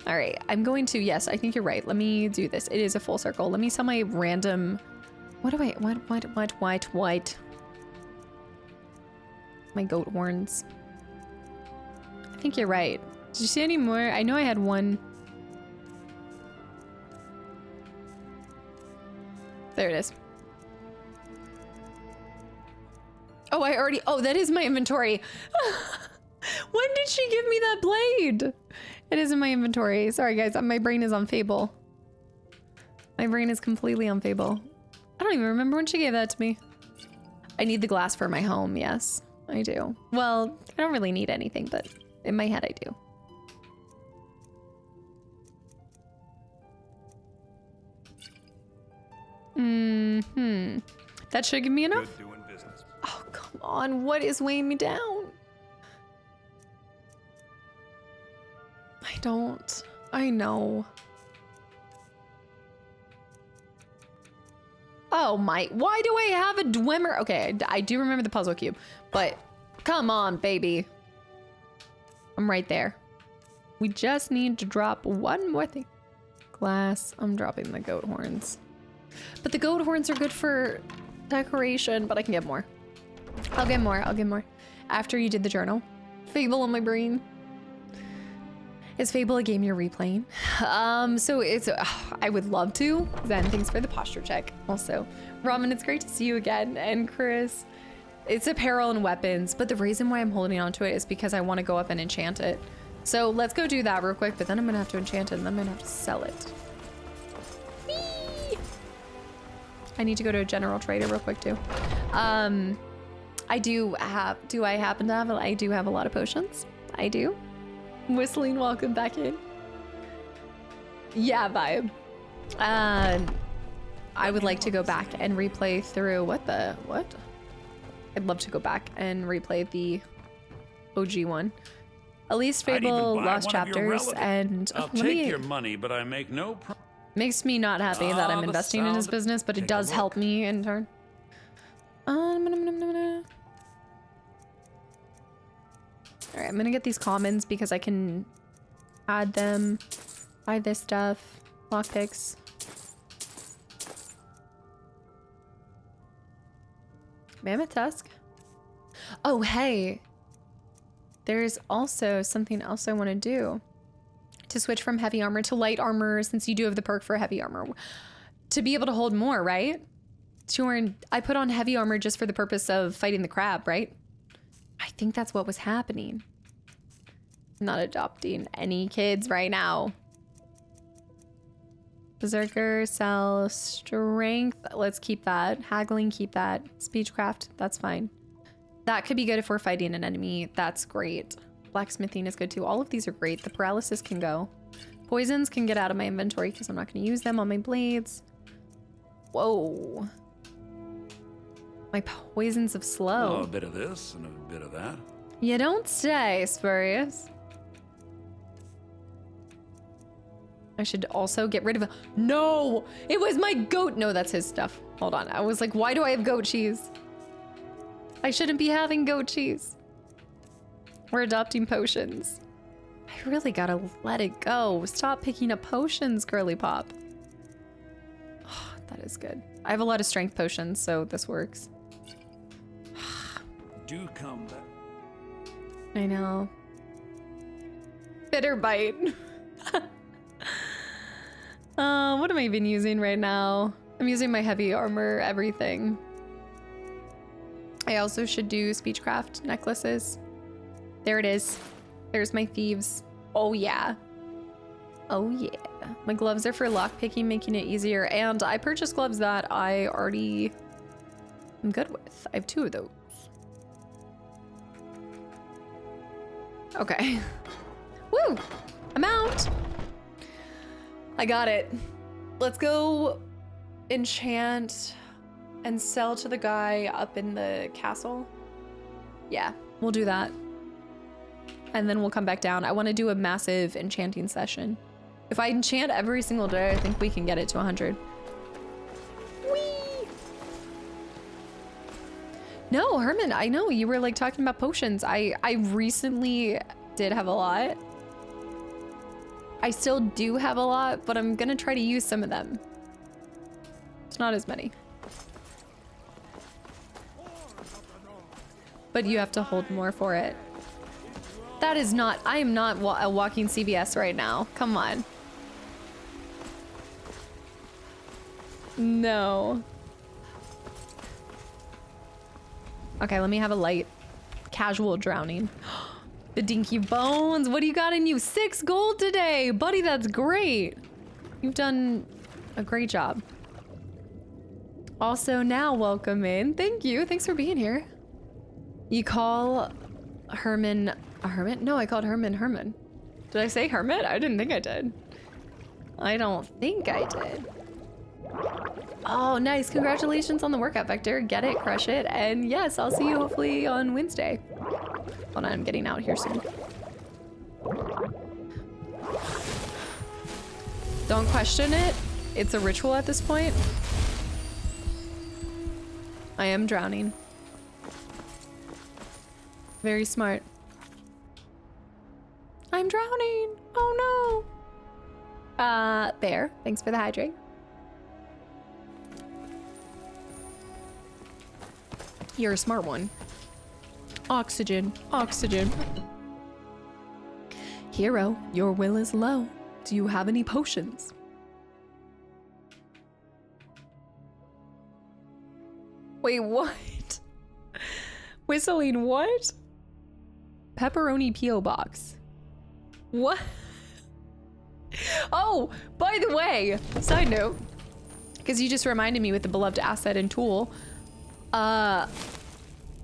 All right, I'm going to, yes, I think you're right. Let me do this. It is a full circle. Let me sell my random, what? My goat horns. I think you're right. Did you see any more? I know I had one. There it is. Oh, I already, oh, that is my inventory. When did she give me that blade? It is in my inventory. Sorry guys, my brain is on Fable. My brain is completely on Fable. I don't even remember when she gave that to me. I need the glass for my home, yes, I do. Well, I don't really need anything, but in my head I do. That should give me enough. Good doing business. Oh, come on, what is weighing me down? I know. Oh my, why do I have a Dwemer? Okay, I do remember the puzzle cube, but come on, baby. I'm right there. We just need to drop one more thing. Glass, I'm dropping the goat horns. But the goat horns are good for decoration, but I can get more. I'll get more. After you did the journal. Fable on my brain. Is Fable a game you're replaying? So it's, I would love to. Zen, thanks for the posture check. Also, Ramen, it's great to see you again. And Chris, it's apparel and weapons, but the reason why I'm holding on to it is because I want to go up and enchant it. So let's go do that real quick, but then I'm gonna have to enchant it and then I'm gonna have to sell it. Whee! I need to go to a general trader real quick too. I do have a lot of potions. I do. Whistling, welcome back in. Yeah, vibe. I would like to go back and replay through what? I'd love to go back and replay the OG one. At least Fable Lost Chapters and I'll take your money, but I make no makes me not happy that I'm investing in his business, but it does help me in turn. All right, I'm gonna get these commons because I can add them, buy this stuff, lockpicks. Mammoth tusk. Oh, hey. There's also something else I want to do. To switch from heavy armor to light armor, since you do have the perk for heavy armor. To be able to hold more, right? I put on heavy armor just for the purpose of fighting the crab, right? I think that's what was happening. I'm not adopting any kids right now. Berserker, sell, strength. Let's keep that. Haggling, keep that. Speechcraft, that's fine. That could be good if we're fighting an enemy. That's great. Blacksmithing is good too. All of these are great. The paralysis can go. Poisons can get out of my inventory because I'm not going to use them on my blades. Whoa. My poisons of slow. Oh, a bit of this and a bit of that. You don't say, Spurious. I should also get rid of No! It was my goat! No, that's his stuff. Hold on. I was like, why do I have goat cheese? I shouldn't be having goat cheese. We're adopting potions. I really gotta let it go. Stop picking up potions, girly pop. Oh, that is good. I have a lot of strength potions, so this works. Do come back. I know. Bitter bite. What am I even using right now? I'm using my heavy armor, everything. I also should do speechcraft necklaces. There it is. There's my thieves. Oh yeah. Oh yeah. My gloves are for lockpicking, making it easier. And I purchased gloves that I already am good with. I have 2 of those. Okay. Woo! I'm out. I got it. Let's go enchant and sell to the guy up in the castle. Yeah, we'll do that. and then we'll come back down. I want to do a massive enchanting session. If I enchant every single day, I think we can get it to 100. Whee! No, Herman, I know you were like talking about potions. I recently did have a lot. I still do have a lot, but I'm gonna try to use some of them. It's not as many. But you have to hold more for it. That is not, I am not a walking CVS right now. Come on. No. Okay, let me have a light casual drowning. The dinky bones. What do you got in you? 6 gold today. Buddy, that's great. You've done a great job. Also now welcome in. Thank you. Thanks for being here. You call Herman a hermit? No, I called Herman Herman. Did I say hermit? I didn't think I did. I don't think I did. Oh, nice. Congratulations on the workout, Vector. Get it, crush it. And yes, I'll see you hopefully on Wednesday. Hold on, I'm getting out here soon. Don't question it. It's a ritual at this point. I am drowning. Very smart. I'm drowning. Oh no. Bear, thanks for the hydrate. You're a smart one. Oxygen, oxygen. Hero, your will is low. Do you have any potions? Wait, what? Whistling what? Pepperoni P.O. box. What? Oh, by the way, side note, because you just reminded me with the beloved asset and tool.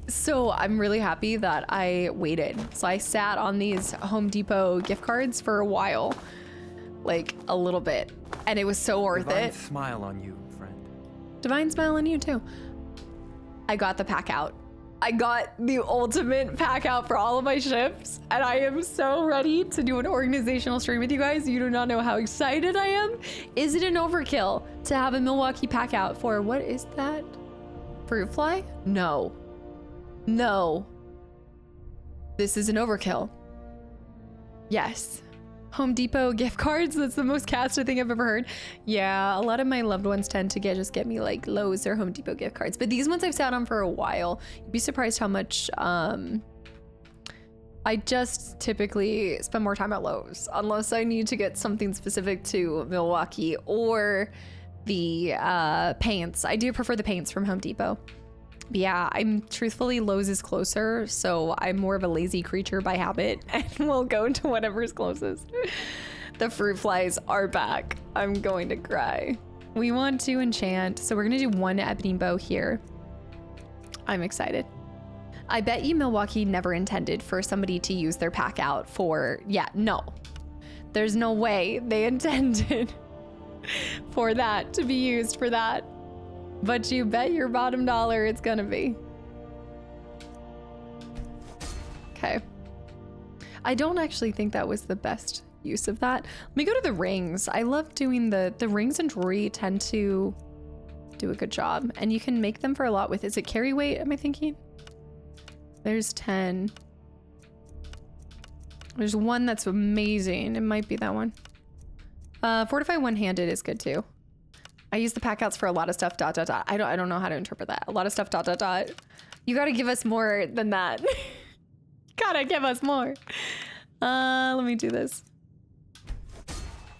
So I'm really happy that I waited. So I sat on these Home Depot gift cards for a while, like a little bit, and it was so worth Divine it. Smile on you, friend. Divine smile on you too. I got the pack out. I got the ultimate pack out for all of my ships, and I am so ready to do an organizational stream with you guys. You do not know how excited I am. Is it an overkill to have a Milwaukee pack out for, what is that? Fruit fly? No. No. This is an overkill. Yes. Home Depot gift cards, that's the most casted thing I've ever heard. Yeah, a lot of my loved ones tend to get me like Lowe's or Home Depot gift cards, but these ones I've sat on for a while. You'd be surprised how much I just typically spend more time at Lowe's unless I need to get something specific to Milwaukee or the paints. I do prefer the paints from Home Depot. But yeah, I'm truthfully, Lowe's is closer, so I'm more of a lazy creature by habit and will go to whatever's closest. The fruit flies are back. I'm going to cry. We want to enchant, so we're gonna do 1 ebony bow here. I'm excited. I bet you Milwaukee never intended for somebody to use their pack out for, yeah, no. There's no way they intended for that to be used for that. But you bet your bottom dollar it's gonna be. Okay. I don't actually think that was the best use of that. Let me go to the rings. I love doing the rings and jewelry tend to do a good job. And you can make them for a lot with, is it carry weight, am I thinking? There's 10. There's one that's amazing. It might be that one. Fortify one-handed is good too. I use the pack outs for a lot of stuff, ... I don't know how to interpret that. A lot of stuff, ... You gotta give us more than that. Gotta give us more. Let me do this.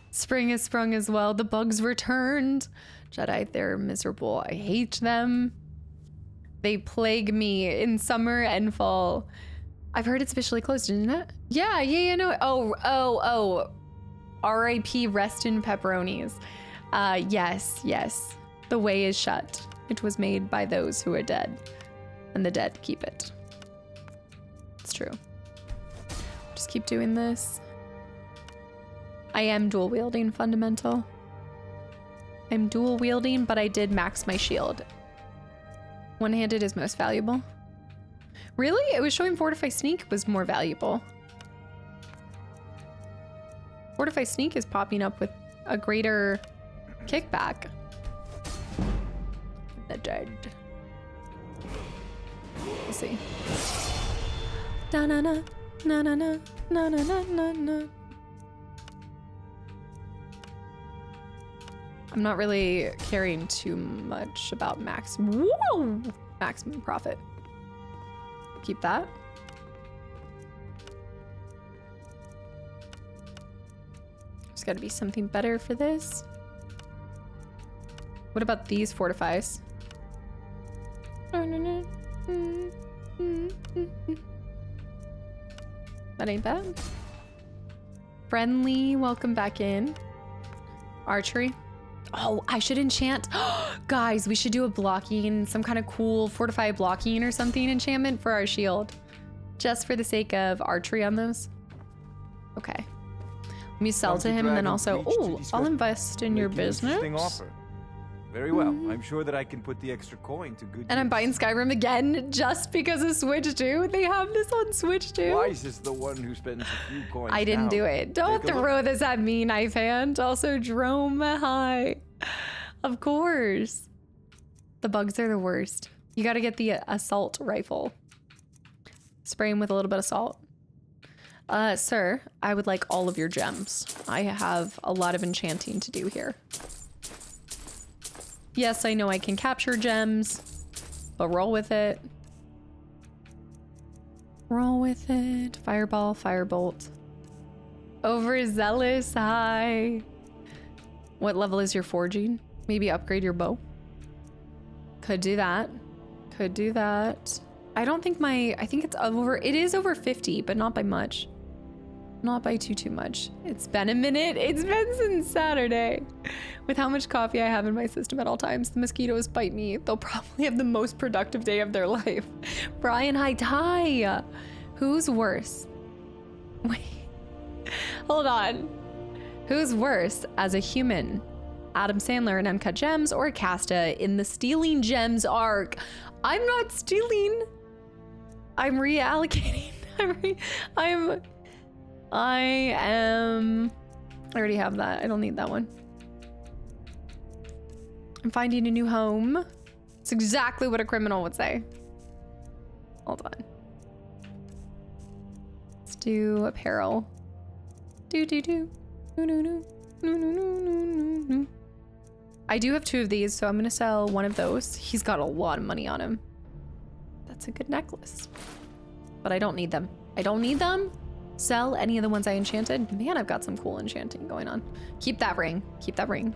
Spring has sprung as well. The bugs returned. Jedi, they're miserable. I hate them. They plague me in summer and fall. I've heard it's officially closed, isn't it? Yeah, no. Oh. R.I.P. rest in pepperonis. Yes. The way is shut. It was made by those who are dead, and the dead keep it. It's true. Just keep doing this. I am dual wielding fundamental. I'm dual wielding, but I did max my shield. One-handed is most valuable. Really? It was showing Fortify Sneak was more valuable. Fortify Sneak is popping up with a greater kickback. The dead. Let's see. Da na na na na na na na na na. I'm not really caring too much about maximum profit. Keep that. There's got to be something better for this. What about these fortifies? That ain't bad. Friendly, welcome back in. Archery. Oh, I should enchant. Guys, we should do a blocking, some kind of cool fortify blocking or something enchantment for our shield. Just for the sake of archery on those. Okay. Let me sell to him and then also, oh, I'll invest in your business. Offer. Very well. I'm sure that I can put the extra coin to good And I'm use. buying Skyrim again just because of Switch 2. They have this on Switch 2. Wise is the one who spends a few coins. I didn't do it. Don't throw this at me, knife hand. Also, Drome High. Of course. The bugs are the worst. You got to get the assault rifle. Spray him with a little bit of salt. Sir, I would like all of your gems. I have a lot of enchanting to do here. Yes, I know I can capture gems, but roll with it. Roll with it. Fireball, firebolt. Overzealous high. What level is your forging? Maybe upgrade your bow. Could do that. Could do that. I don't think I think it's over, it is over 50, but not by much. Not by too much. It's been a minute. It's been since Saturday. With how much coffee I have in my system at all times, the mosquitoes bite me. They'll probably have the most productive day of their life. Brian, hi, Ty. Who's worse? Wait, hold on. Who's worse as a human? Adam Sandler in Uncut Gems or Casta in the Stealing Gems arc? I'm not stealing. I'm reallocating. I already have that. I don't need that one. I'm finding a new home. It's exactly what a criminal would say. Hold on. Let's do apparel. I do have 2 of these, so I'm gonna sell one of those. He's got a lot of money on him. That's a good necklace. But I don't need them. I don't need them. Sell any of the ones I enchanted. Man, I've got some cool enchanting going on. Keep that ring. Keep that ring.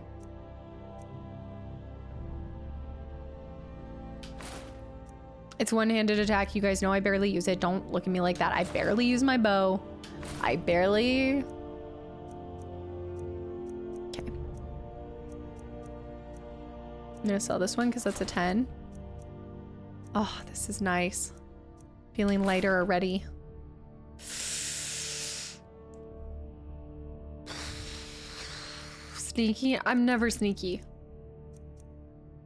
It's one-handed attack. You guys know I barely use it. Don't look at me like that. I barely use my bow. I barely... Okay. I'm gonna sell this one because that's a 10. Oh, this is nice. Feeling lighter already. Sneaky? I'm never sneaky.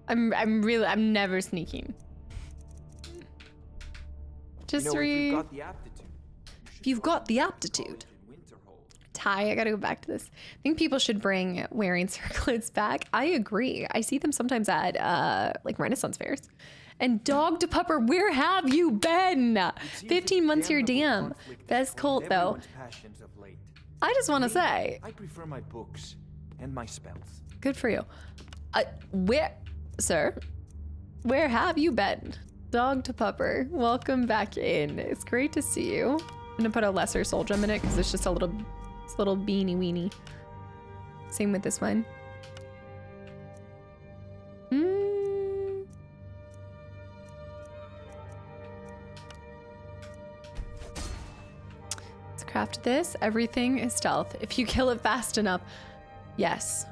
I'm never sneaking. Just If you've got the aptitude. Ty, I gotta go back to this. I think people should bring wearing circlets back. I agree. I see them sometimes at like Renaissance fairs. And Dog to Pupper, where have you been? 15 months here, damn. Best cult though. I just want to say. I prefer my books and my spells. Good for you. Sir, where have you been? Dog to Pupper, welcome back in. It's great to see you. I'm gonna put a lesser soul gem in it because it's just a little beanie weenie. Same with this one. Let's craft this. Everything is stealth. If you kill it fast enough. Yes.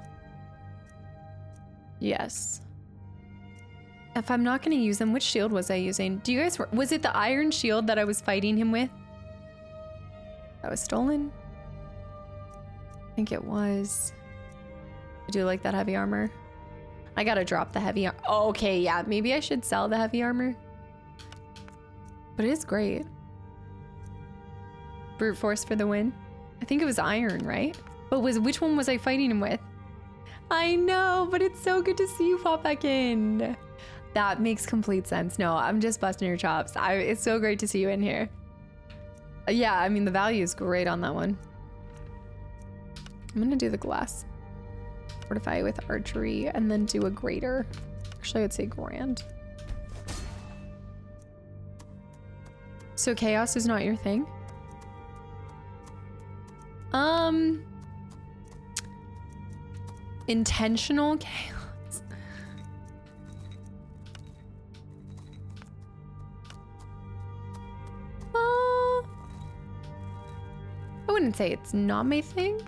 Yes. If I'm not going to use them, which shield was I using? Do you guys, was it the iron shield that I was fighting him with? That was stolen? I think it was. I do like that heavy armor. I gotta drop the heavy armor. Oh, okay, yeah, maybe I should sell the heavy armor. But it is great. Brute force for the win. I think it was iron, right? But which one was I fighting him with? I know, but it's so good to see you pop back in. That makes complete sense. No, I'm just busting your chops. It's so great to see you in here. Yeah, I mean, the value is great on that one. I'm gonna do the glass. Fortify with archery and then do a greater. Actually, I would say grand. So chaos is not your thing? Intentional chaos. I wouldn't say it's not my thing.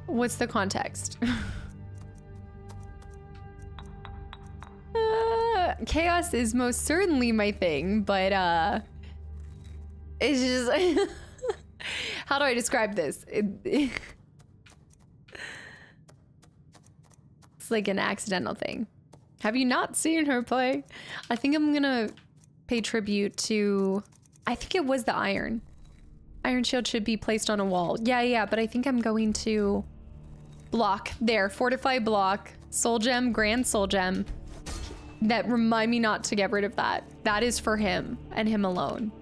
What's the context? Chaos is most certainly my thing, but it's just how do I describe this? It's like an accidental thing. Have you not seen her play? I think I'm gonna pay tribute to, I think it was the iron. Iron shield should be placed on a wall. Yeah, but I think I'm going to block there. Fortify block, soul gem, grand soul gem. That remind me not to get rid of that. That is for him and him alone.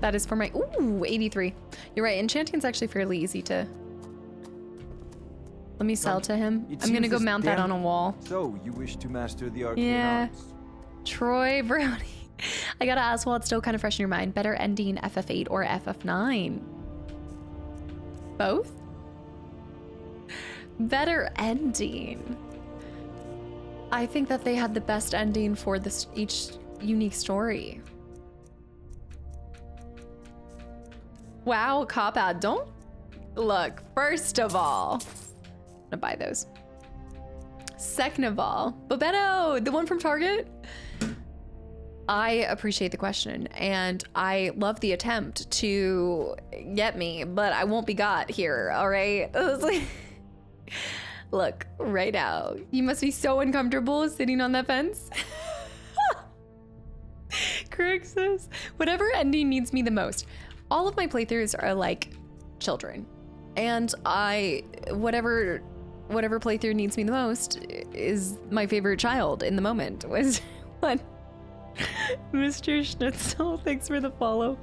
That is for my, ooh, 83. You're right, enchanting's actually fairly easy to. Let me sell to him. I'm gonna go mount that on a wall. So, you wish to master the arcane arts? Troy Brownie. I gotta ask while it's still kind of fresh in your mind, better ending FF8 or FF9? Both? Better ending. I think that they had the best ending for this each unique story. Wow, cop out. Don't look. First of all, I'm gonna buy those. Second of all, Babetto, the one from Target. I appreciate the question and I love the attempt to get me, but I won't be got here. All right. Look, right now, you must be so uncomfortable sitting on that fence. Crixus, whatever ending needs me the most. All of my playthroughs are like children, and whatever playthrough needs me the most is my favorite child in the moment. Was one. Mr. Schnitzel, thanks for the follow.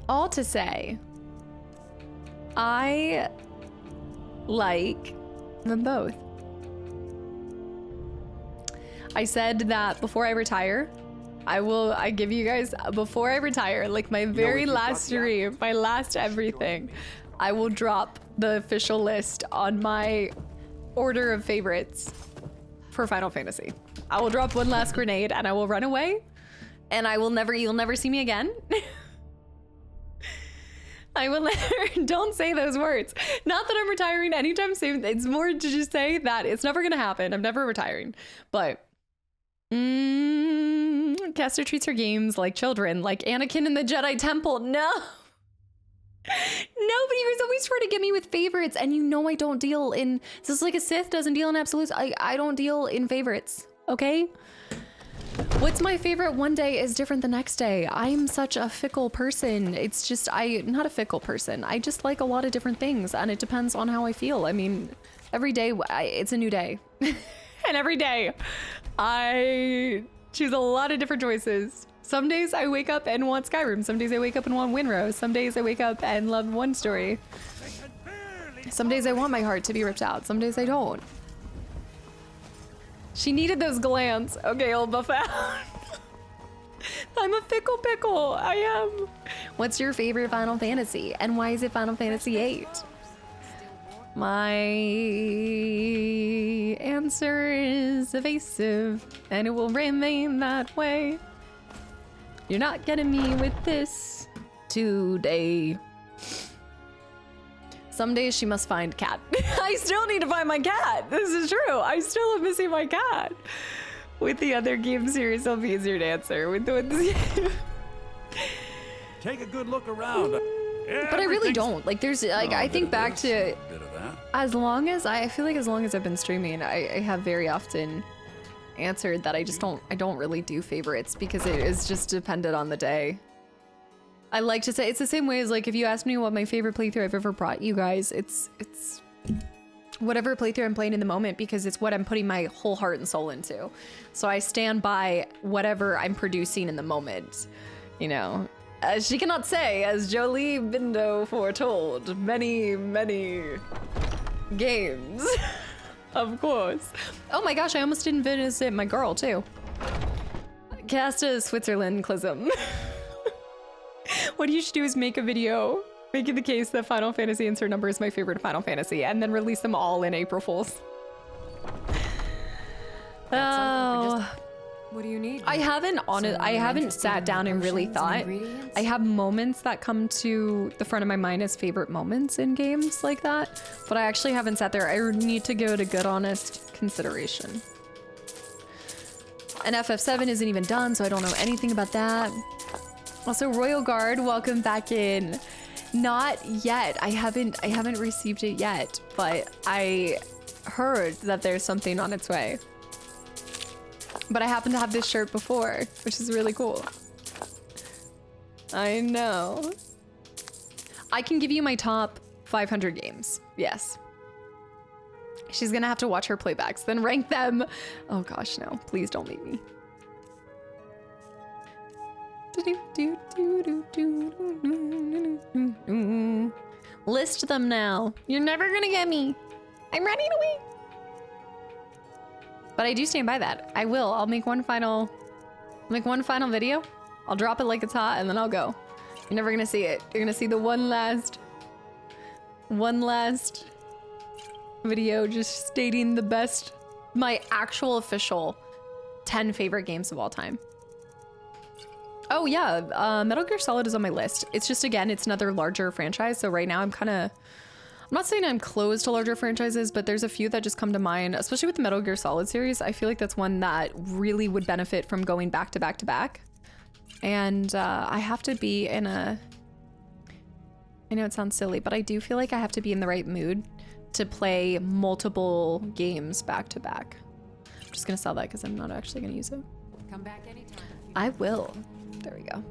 All to say, I like them both. I said that before I retire, I give you guys, before I retire, like my very last stream, my last everything, I will drop the official list on my order of favorites for Final Fantasy. I will drop one last grenade and I will run away and you'll never see me again. I will never, don't say those words. Not that I'm retiring anytime soon. It's more to just say that it's never gonna happen. I'm never retiring. But, Caster treats her games like children, like Anakin in the Jedi Temple. No. No, but you guys always try to get me with favorites, and you know I don't deal in, this is like a Sith doesn't deal in absolutes. I don't deal in favorites, okay? What's my favorite one day is different the next day. I'm such a fickle person. It's just, not a fickle person. I just like a lot of different things, and it depends on how I feel. I mean, every day, it's a new day. And every day, I choose a lot of different choices. Some days I wake up and want Skyrim. Some days I wake up and want Windrose. Some days I wake up and love one story. Some days I want my heart to be ripped out. Some days I don't. She needed those glands. Okay, I'll buff out. I'm a fickle pickle. I am. What's your favorite Final Fantasy? And why is it Final Fantasy VIII? My answer is evasive, and it will remain that way. You're not getting me with this today. Some days she must find cat. I still need to find my cat. This is true. I still am missing my cat. With the other game series, it'll be easier to answer. With the ones. Take a good look around. But I really don't. Like, there's like, I think back to as long as I feel like as long as I've been streaming, I have very often answered that I don't really do favorites because it is just dependent on the day. I like to say it's the same way as like if you ask me what my favorite playthrough I've ever brought you guys, it's whatever playthrough I'm playing in the moment because it's what I'm putting my whole heart and soul into. So I stand by whatever I'm producing in the moment, you know. As she cannot say, as Jolie Bindo foretold, many, many games, of course. Oh my gosh, I almost didn't visit my girl too. Kastaclysm. What you should do is make a video making the case that Final Fantasy insert number is my favorite Final Fantasy and then release them all in April Fools. Oh. What do you need? I haven't sat down and really thought. I have moments that come to the front of my mind as favorite moments in games like that, but I actually haven't sat there. I need to go to good honest consideration. And FF7 isn't even done, so I don't know anything about that. Also, Royal Guard, welcome back in. Not yet. I haven't received it yet, but I heard that there's something on its way. But I happen to have this shirt before, which is really cool. I know. I can give you my top 500 games. Yes. She's gonna have to watch her playbacks, then rank them. Oh gosh, no. Please don't make me. List them now. You're never gonna get me. I'm running away. But I do stand by that. I will. I'll make one final video. I'll drop it like it's hot and then I'll go. You're never gonna see it. You're gonna see the one last video just stating the best, my actual official 10 favorite games of all time. Oh yeah, Metal Gear Solid is on my list. It's just, again, it's another larger franchise. So right now I'm not saying I'm closed to larger franchises, but there's a few that just come to mind, especially with the Metal Gear Solid series. I feel like that's one that really would benefit from going back to back to back. And I have to be in I know it sounds silly, but I do feel like I have to be in the right mood to play multiple games back to back. I'm just gonna sell that because I'm not actually gonna use it. Come back anytime. I will. There we go.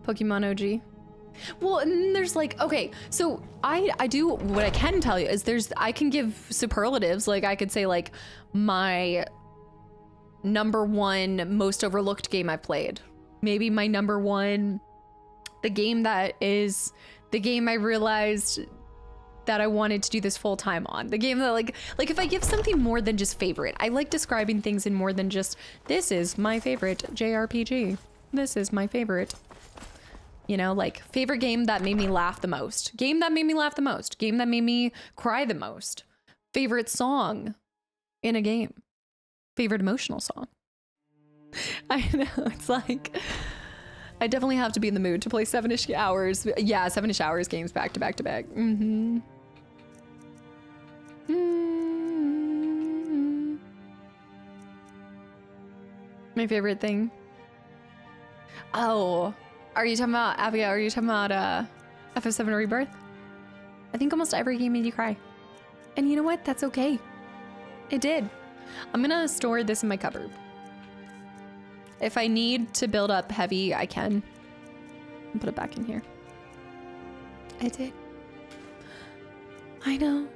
Pokemon OG. Well, and then there's like, okay, so I do, what I can tell you is I can give superlatives. Like I could say like my #1 most overlooked game I've played. Maybe my #1, the game that is the game I realized that I wanted to do this full time on. The game that like if I give something more than just favorite, I like describing things in more than just, this is my favorite JRPG. This is my favorite. You know, like favorite game that made me laugh the most. Game that made me laugh the most. Game that made me cry the most. Favorite song in a game. Favorite emotional song. I know, it's like, I definitely have to be in the mood to play 7-ish hours. Yeah, 7-ish hours games back to back to back. My favorite thing. Oh, are you talking about, Abigail, are you talking about FF7 Rebirth? I think almost every game made you cry. And you know what? That's okay. It did. I'm gonna store this in my cupboard. If I need to build up heavy, I can. And put it back in here. I did. I know.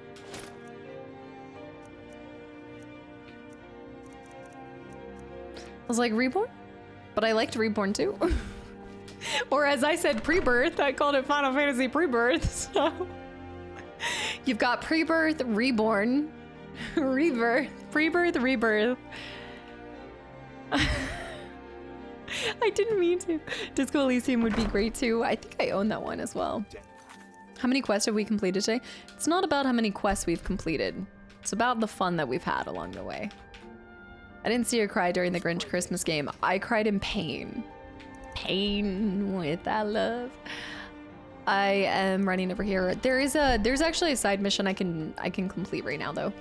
I was like, Reborn? But I liked Reborn too. Or as I said, Pre-Birth. I called it Final Fantasy Pre-Birth, so. You've got Pre-Birth, Reborn, Rebirth, Pre-Birth, Rebirth. I didn't mean to. Disco Elysium would be great too. I think I own that one as well. How many quests have we completed today? It's not about how many quests we've completed. It's about the fun that we've had along the way. I didn't see her cry during the Grinch Christmas game. I cried in pain. Pain with that love. I am running over here. There's actually a side mission I can complete right now though.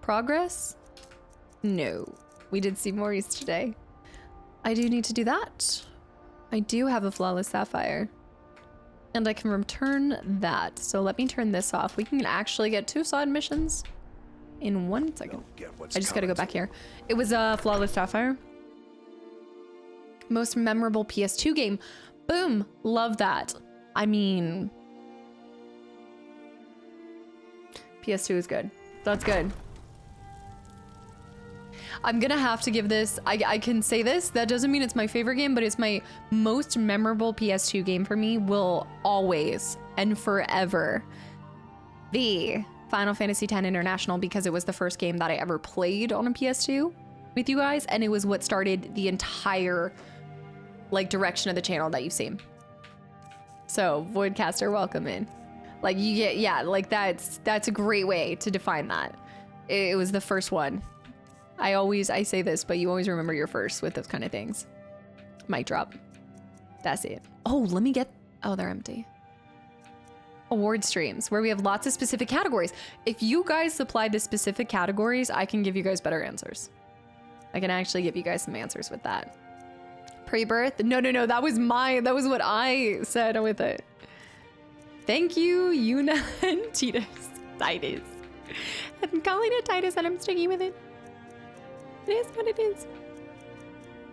Progress? No. We did see Maurice today. I do need to do that. I do have a Flawless Sapphire. And I can return that. So let me turn this off. We can actually get 2 side missions in 1 second. I just gotta go back here. It was a Flawless Sapphire. Most memorable PS2 game. Boom. Love that. I mean, PS2 is good. That's good. I'm gonna have to give this, I can say this, that doesn't mean it's my favorite game, but it's my most memorable PS2 game for me, will always and forever be Final Fantasy X International, because it was the first game that I ever played on a PS2 with you guys, and it was what started the entire like direction of the channel that you've seen. So Voidcaster, welcome in. Like you get, yeah, like that's a great way to define that. It was the first one. I say this, but you always remember your first with those kind of things. Mic drop. That's it. Oh, let me get, oh, they're empty. Award streams where we have lots of specific categories. If you guys supply the specific categories, I can give you guys better answers. I can actually give you guys some answers with that. Pre-birth? No, that was what I said with it. Thank you, Yuna and Titus. I'm calling it Titus and I'm sticking with it. It is what it is.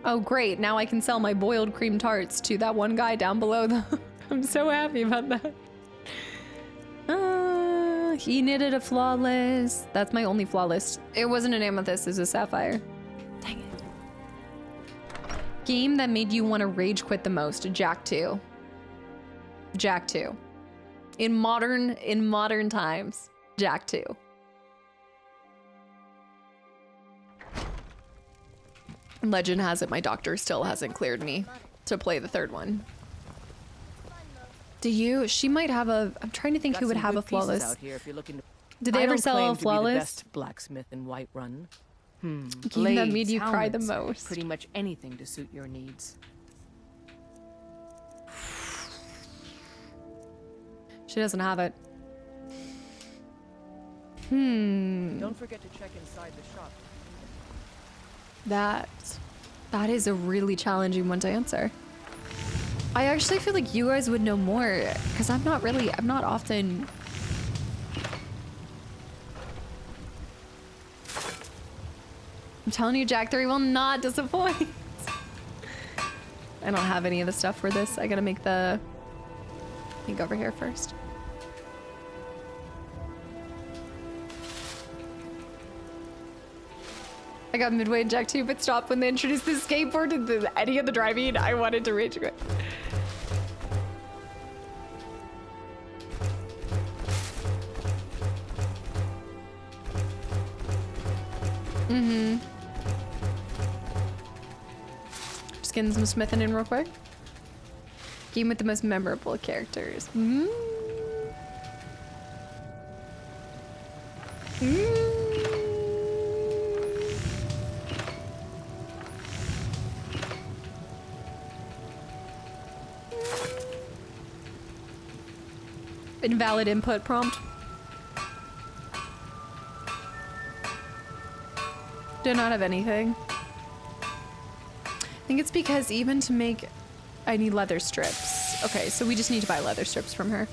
Oh, great. Now I can sell my boiled cream tarts to that one guy down below, though. I'm so happy about that. He knitted a flawless. That's my only flawless. It wasn't an amethyst, it was a sapphire. Dang it. Game that made you want to rage quit the most. Jak 2. Jak 2. In modern times, Jak 2. Legend has it my doctor still hasn't cleared me to play the 3rd one. Do you? She might have a, I'm trying to think who would have a flawless. Out here if you're looking to, did they ever sell a flawless? Best blacksmith in Whiterun. Game that made you cry the most. Pretty much anything to suit your needs. She doesn't have it. Don't forget to check inside the shop. That is a really challenging one to answer. I actually feel like you guys would know more, because I'm not often. I'm telling you, Jak 3 will not disappoint. I don't have any of the stuff for this. I gotta make the thing over here first. I got midway in Jak 2, but stopped when they introduced the skateboard and any of the driving. I wanted to rage quit. Just getting some smithing in real quick. Game with the most memorable characters. Invalid input prompt. Do not have anything. I think it's because even to make, I need leather strips. Okay, so we just need to buy leather strips from her.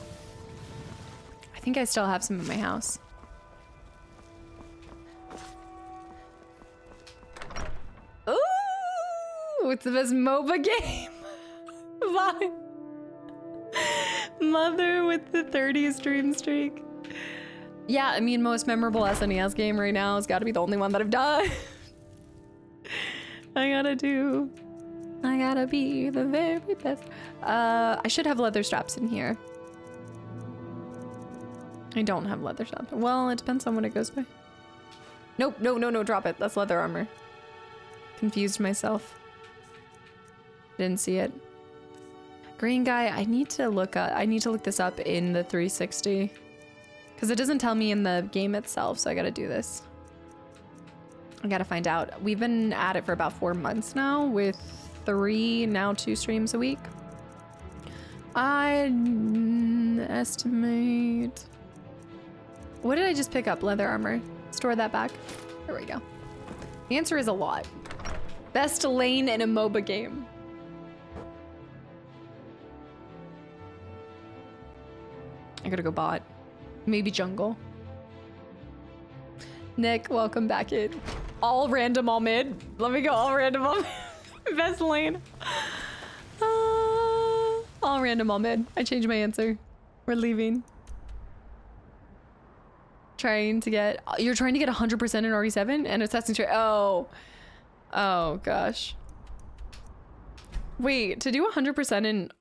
I think I still have some in my house. Ooh, it's the best MOBA game. Bye. Mother with the 30 stream streak. Yeah, I mean, most memorable SNES game right now has got to be the only one that I've done. I gotta be the very best. I should have leather straps in here. I don't have leather straps. Well, it depends on what it goes by. Nope, no, drop it. That's leather armor. Confused myself. Didn't see it. Green guy, I need to look this up in the 360. Because it doesn't tell me in the game itself, so I gotta do this. I gotta find out. We've been at it for about 4 months now, with 3, now 2 streams a week. I estimate... What did I just pick up? Leather armor. Store that back. There we go. The answer is a lot. Best lane in a MOBA game. I gotta go bot. Maybe jungle. Nick, welcome back in. All random, all mid. Let me go all random, all mid. Best lane. All random, all mid. I changed my answer. We're leaving. Trying to get... You're trying to get 100% in RE7 and Assassin's Creed. Oh. Oh, gosh. Wait, to do 100% in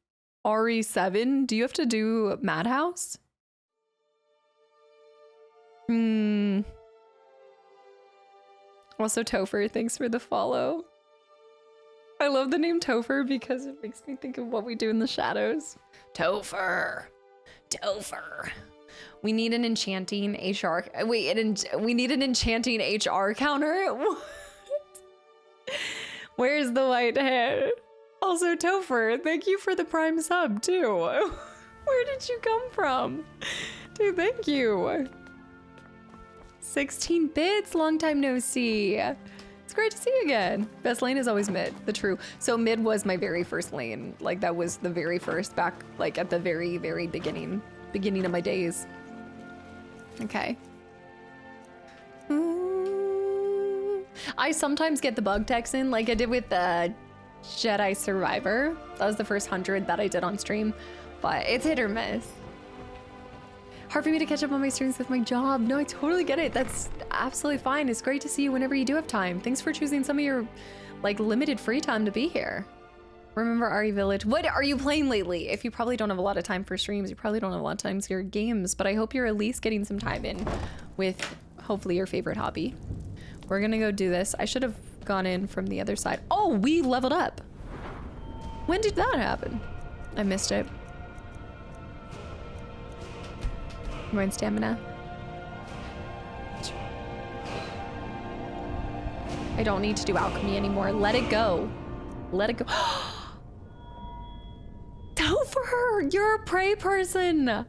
RE7, do you have to do Madhouse? Also, Topher, thanks for the follow. I love the name Topher because it makes me think of what we do in the shadows. Topher. Topher. We need an enchanting HR. Wait, we need an enchanting HR counter? What? Where's the white hair? Also, Topher, thank you for the prime sub, too. Where did you come from? Dude, thank you. 16 bits, long time no see. It's great to see you again. Best lane is always mid, the true. So mid was my very first lane. Like that was the very first back, like at the very, very beginning of my days. Okay. I sometimes get the bug texts in like I did with the Jedi Survivor. That was the first 100 that I did on stream, but it's hit or miss. Hard for me to catch up on my streams with my job. No, I totally get it. That's absolutely fine. It's great to see you whenever you do have time. Thanks for choosing some of your like limited free time to be here. Remember RE Village. What are you playing lately? If you probably don't have a lot of time for streams, you probably don't have a lot of time for your games, but I hope you're at least getting some time in with hopefully your favorite hobby. We're gonna go do this. I should have gone in from the other side. Oh, we leveled up. When did that happen? I missed it. More in stamina. I don't need to do alchemy anymore. Let it go. Let it go. Topher, you're a prey person.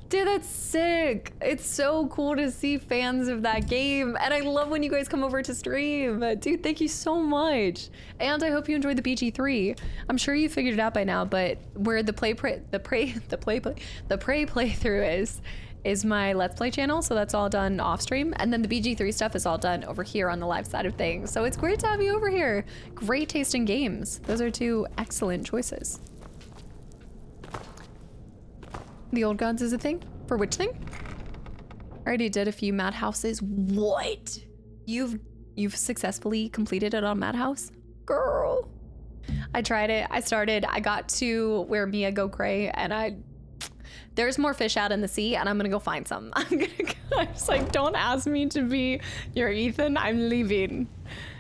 Dude, that's sick. It's so cool to see fans of that game. And I love when you guys come over to stream. Dude, thank you so much. And I hope you enjoyed the BG3. I'm sure you figured it out by now, but where the prey playthrough is my Let's Play channel. So that's all done off stream. And then the BG3 stuff is all done over here on the live side of things. So it's great to have you over here. Great taste in games. Those are two excellent choices. The old gods is a thing? For which thing? I already did a few madhouses. What? You've successfully completed it on Madhouse? Girl. I tried it. I got to where Mia go cray and there's more fish out in the sea and I'm gonna go find some. I'm just like, don't ask me to be your Ethan. I'm leaving.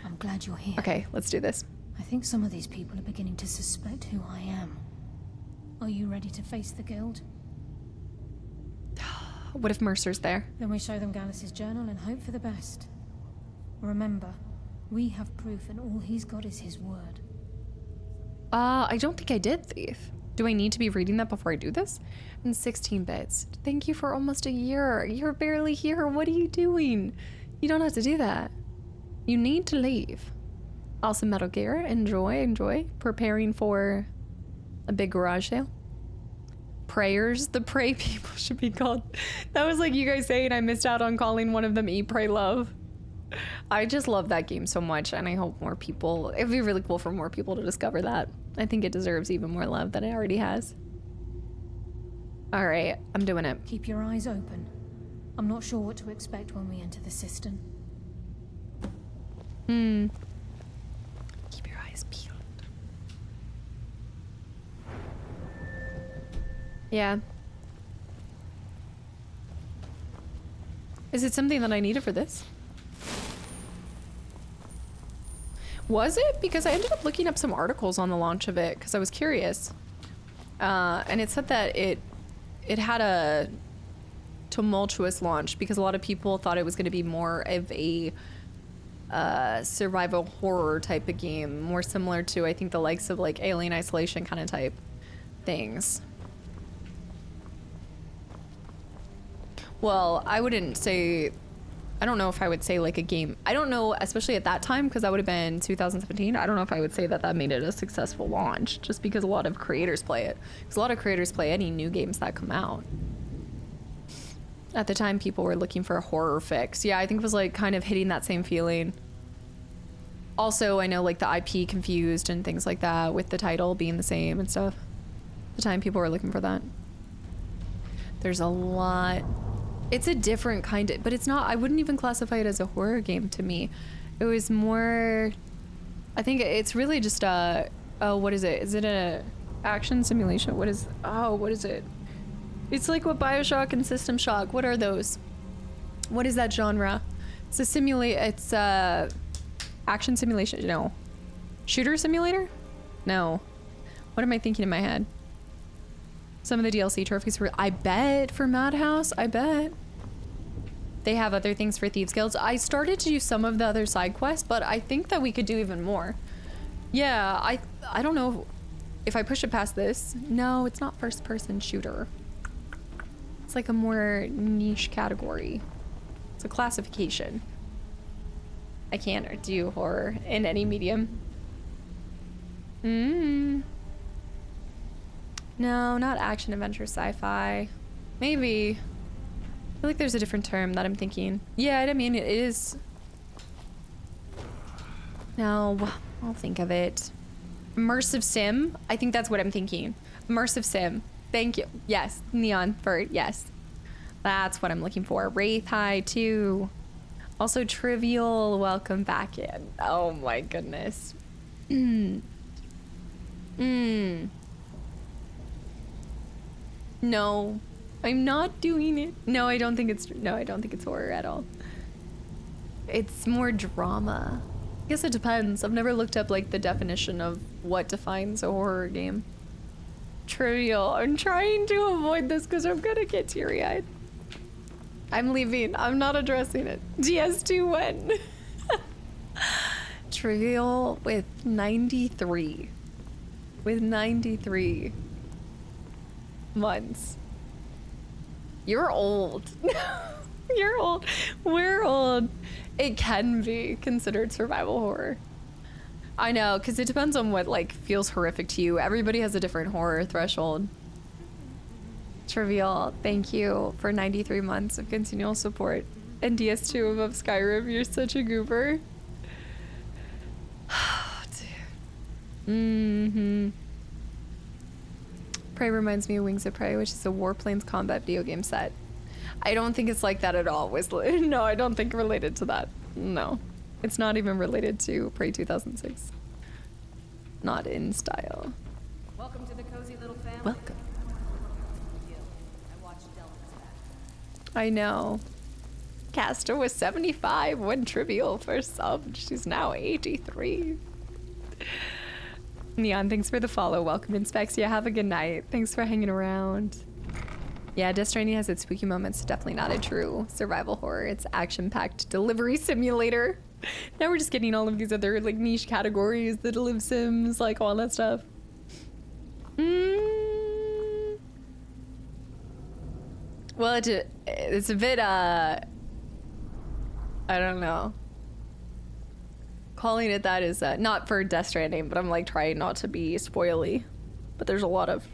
I'm glad you're here. Okay, let's do this. I think some of these people are beginning to suspect who I am. Are you ready to face the guild? What if Mercer's there? Then we show them Gallus's journal and hope for the best. Remember, we have proof and all he's got is his word. I don't think I did, Thief. Do I need to be reading that before I do this? And 16 bits. Thank you for almost a year. You're barely here. What are you doing? You don't have to do that. You need to leave. Also, Metal Gear. Enjoy. Preparing for a big garage sale. Prayers. The Pray people should be called. That was like you guys saying I missed out on calling one of them Eat, Pray, Love. I just love that game so much and I hope more people, it'd be really cool for more people to discover that. I think it deserves even more love than it already has. All right, I'm doing it. Keep your eyes open. I'm not sure what to expect when we enter the cistern. Keep your eyes peeled. Yeah. Is it something that I needed for this? Was it? Because I ended up looking up some articles on the launch of it because I was curious. And it said that it had a tumultuous launch because a lot of people thought it was going to be more of a survival horror type of game, more similar to, I think, the likes of like Alien Isolation kind of type things. Well, I wouldn't say, I don't know if I would say like a game. I don't know, especially at that time, because that would have been 2017. I don't know if I would say that made it a successful launch, just because a lot of creators play it. Because a lot of creators play any new games that come out. At the time, people were looking for a horror fix. Yeah, I think it was like kind of hitting that same feeling. Also, I know like the IP confused and things like that with the title being the same and stuff. At the time, people were looking for that. There's a lot. It's a different kind of, but it's not, I wouldn't even classify it as a horror game to me. It was more, I think it's really just a, oh, what is it? Is it a action simulation? What is it? It's like what BioShock and System Shock, what are those? What is that genre? It's a action simulation, no. Shooter simulator? No. What am I thinking in my head? Some of the DLC trophies were, I bet, for Madhouse, I bet. They have other things for Thieves Guilds. I started to do some of the other side quests, but I think that we could do even more. Yeah, I don't know if I push it past this. No, it's not first person shooter. It's like a more niche category. It's a classification. I can't do horror in any medium. No, not action, adventure, sci-fi. Maybe. I feel like there's a different term that I'm thinking. Yeah, I mean, it is. No, I'll think of it. Immersive sim? I think that's what I'm thinking. Immersive sim. Thank you. Yes, Neon Bird, yes. That's what I'm looking for. Wraith High 2. Also Trivial, welcome back in. Oh my goodness. No, I'm not doing it. No, I don't think it's horror at all. It's more drama. I guess it depends. I've never looked up like the definition of what defines a horror game. Trivial. I'm trying to avoid this because I'm gonna get teary-eyed. I'm leaving. I'm not addressing it. DS2 when? Trivial with 93. With 93 months. You're old. You're old. We're old. It can be considered survival horror. I know, because it depends on what like feels horrific to you. Everybody has a different horror threshold. Trivial, thank you for 93 months of continual support. And DS2 above Skyrim, you're such a goober. Oh, dude. Prey reminds me of Wings of Prey, which is a Warplanes combat video game set. I don't think it's like that at all. No, I don't think related to that. No. It's not even related to Prey 2006. Not in style. Welcome to the cozy little family. Welcome. I watched Delvin's back. I know. Casta was 75 when Trivial first subbed. She's now 83. Neon, thanks for the follow. Welcome, Inspexia. Have a good night. Thanks for hanging around. Yeah, Death Stranding has its spooky moments. Definitely not a true survival horror. It's action-packed delivery simulator. Now we're just getting all of these other like niche categories, the Deliv Sims, like all that stuff. Well, it's a bit, I don't know. Calling it that is not for Death Stranding, but I'm like trying not to be spoily. But there's a lot of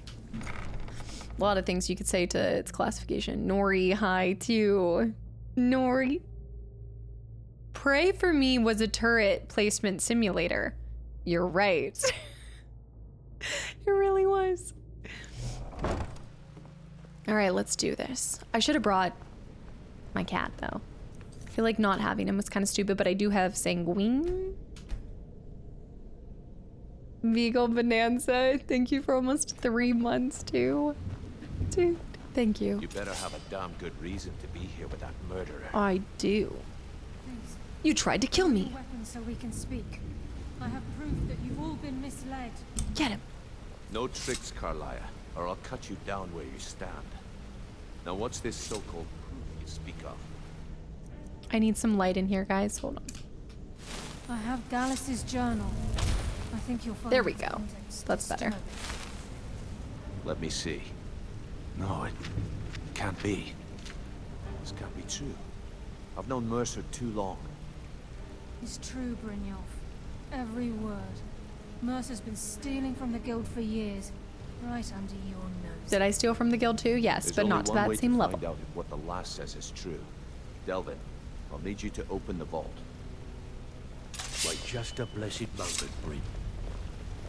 things you could say to its classification. Nori High 2. Nori. Prey for me was a turret placement simulator. You're right. It really was. All right, let's do this. I should have brought my cat though. I feel like not having him was kind of stupid, but I do have Sanguine. Beagle Bonanza, thank you for almost 3 months too. Dude, thank you. You better have a damn good reason to be here with that murderer. I do. Please. You tried to kill me. Weapon so we can speak. I have proof that you've all been misled. Get him. No tricks, Carlia, or I'll cut you down where you stand. Now what's this so-called proof you speak of? I need some light in here, guys. Hold on. I have Gallus's journal. I think you'll find. There we go. That's better. Let me see. No, it can't be. This can't be true. I've known Mercer too long. It's true, Brynjolf. Every word. Mercer's been stealing from the guild for years, right under your nose. Did I steal from the guild too? Yes, There's but only not to one that way same to level. find out if what the lass says is true. Delvin, I'll need you to open the vault. Wait just a blessed moment, Bryn.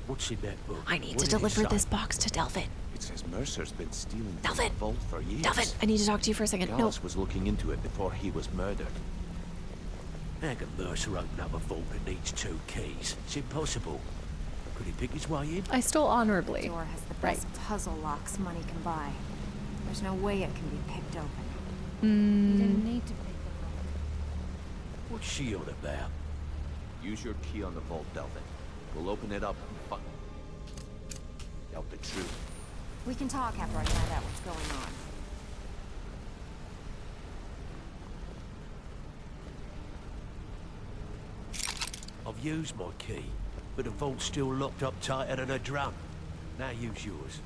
What's in that book? I need What to did it deliver say? this box to Delvin. It says Mercer's been stealing from Delvin! the vault for years. Delvin, I need to talk to you for a second. No. Gallus was looking into it before he was murdered. How can Mercer open up a vault that needs 2 keys? It's impossible. Could he pick his way in? I stole honorably. The door has the Right. best puzzle locks money can buy. There's no way it can be picked open. You didn't need to pick the lock. What's she on about? Use your key on the vault, Delvin. We'll open it up and find out the truth. We can talk after I find out what's going on. I've used my key, but the vault's still locked up tighter than a drum. Now use yours.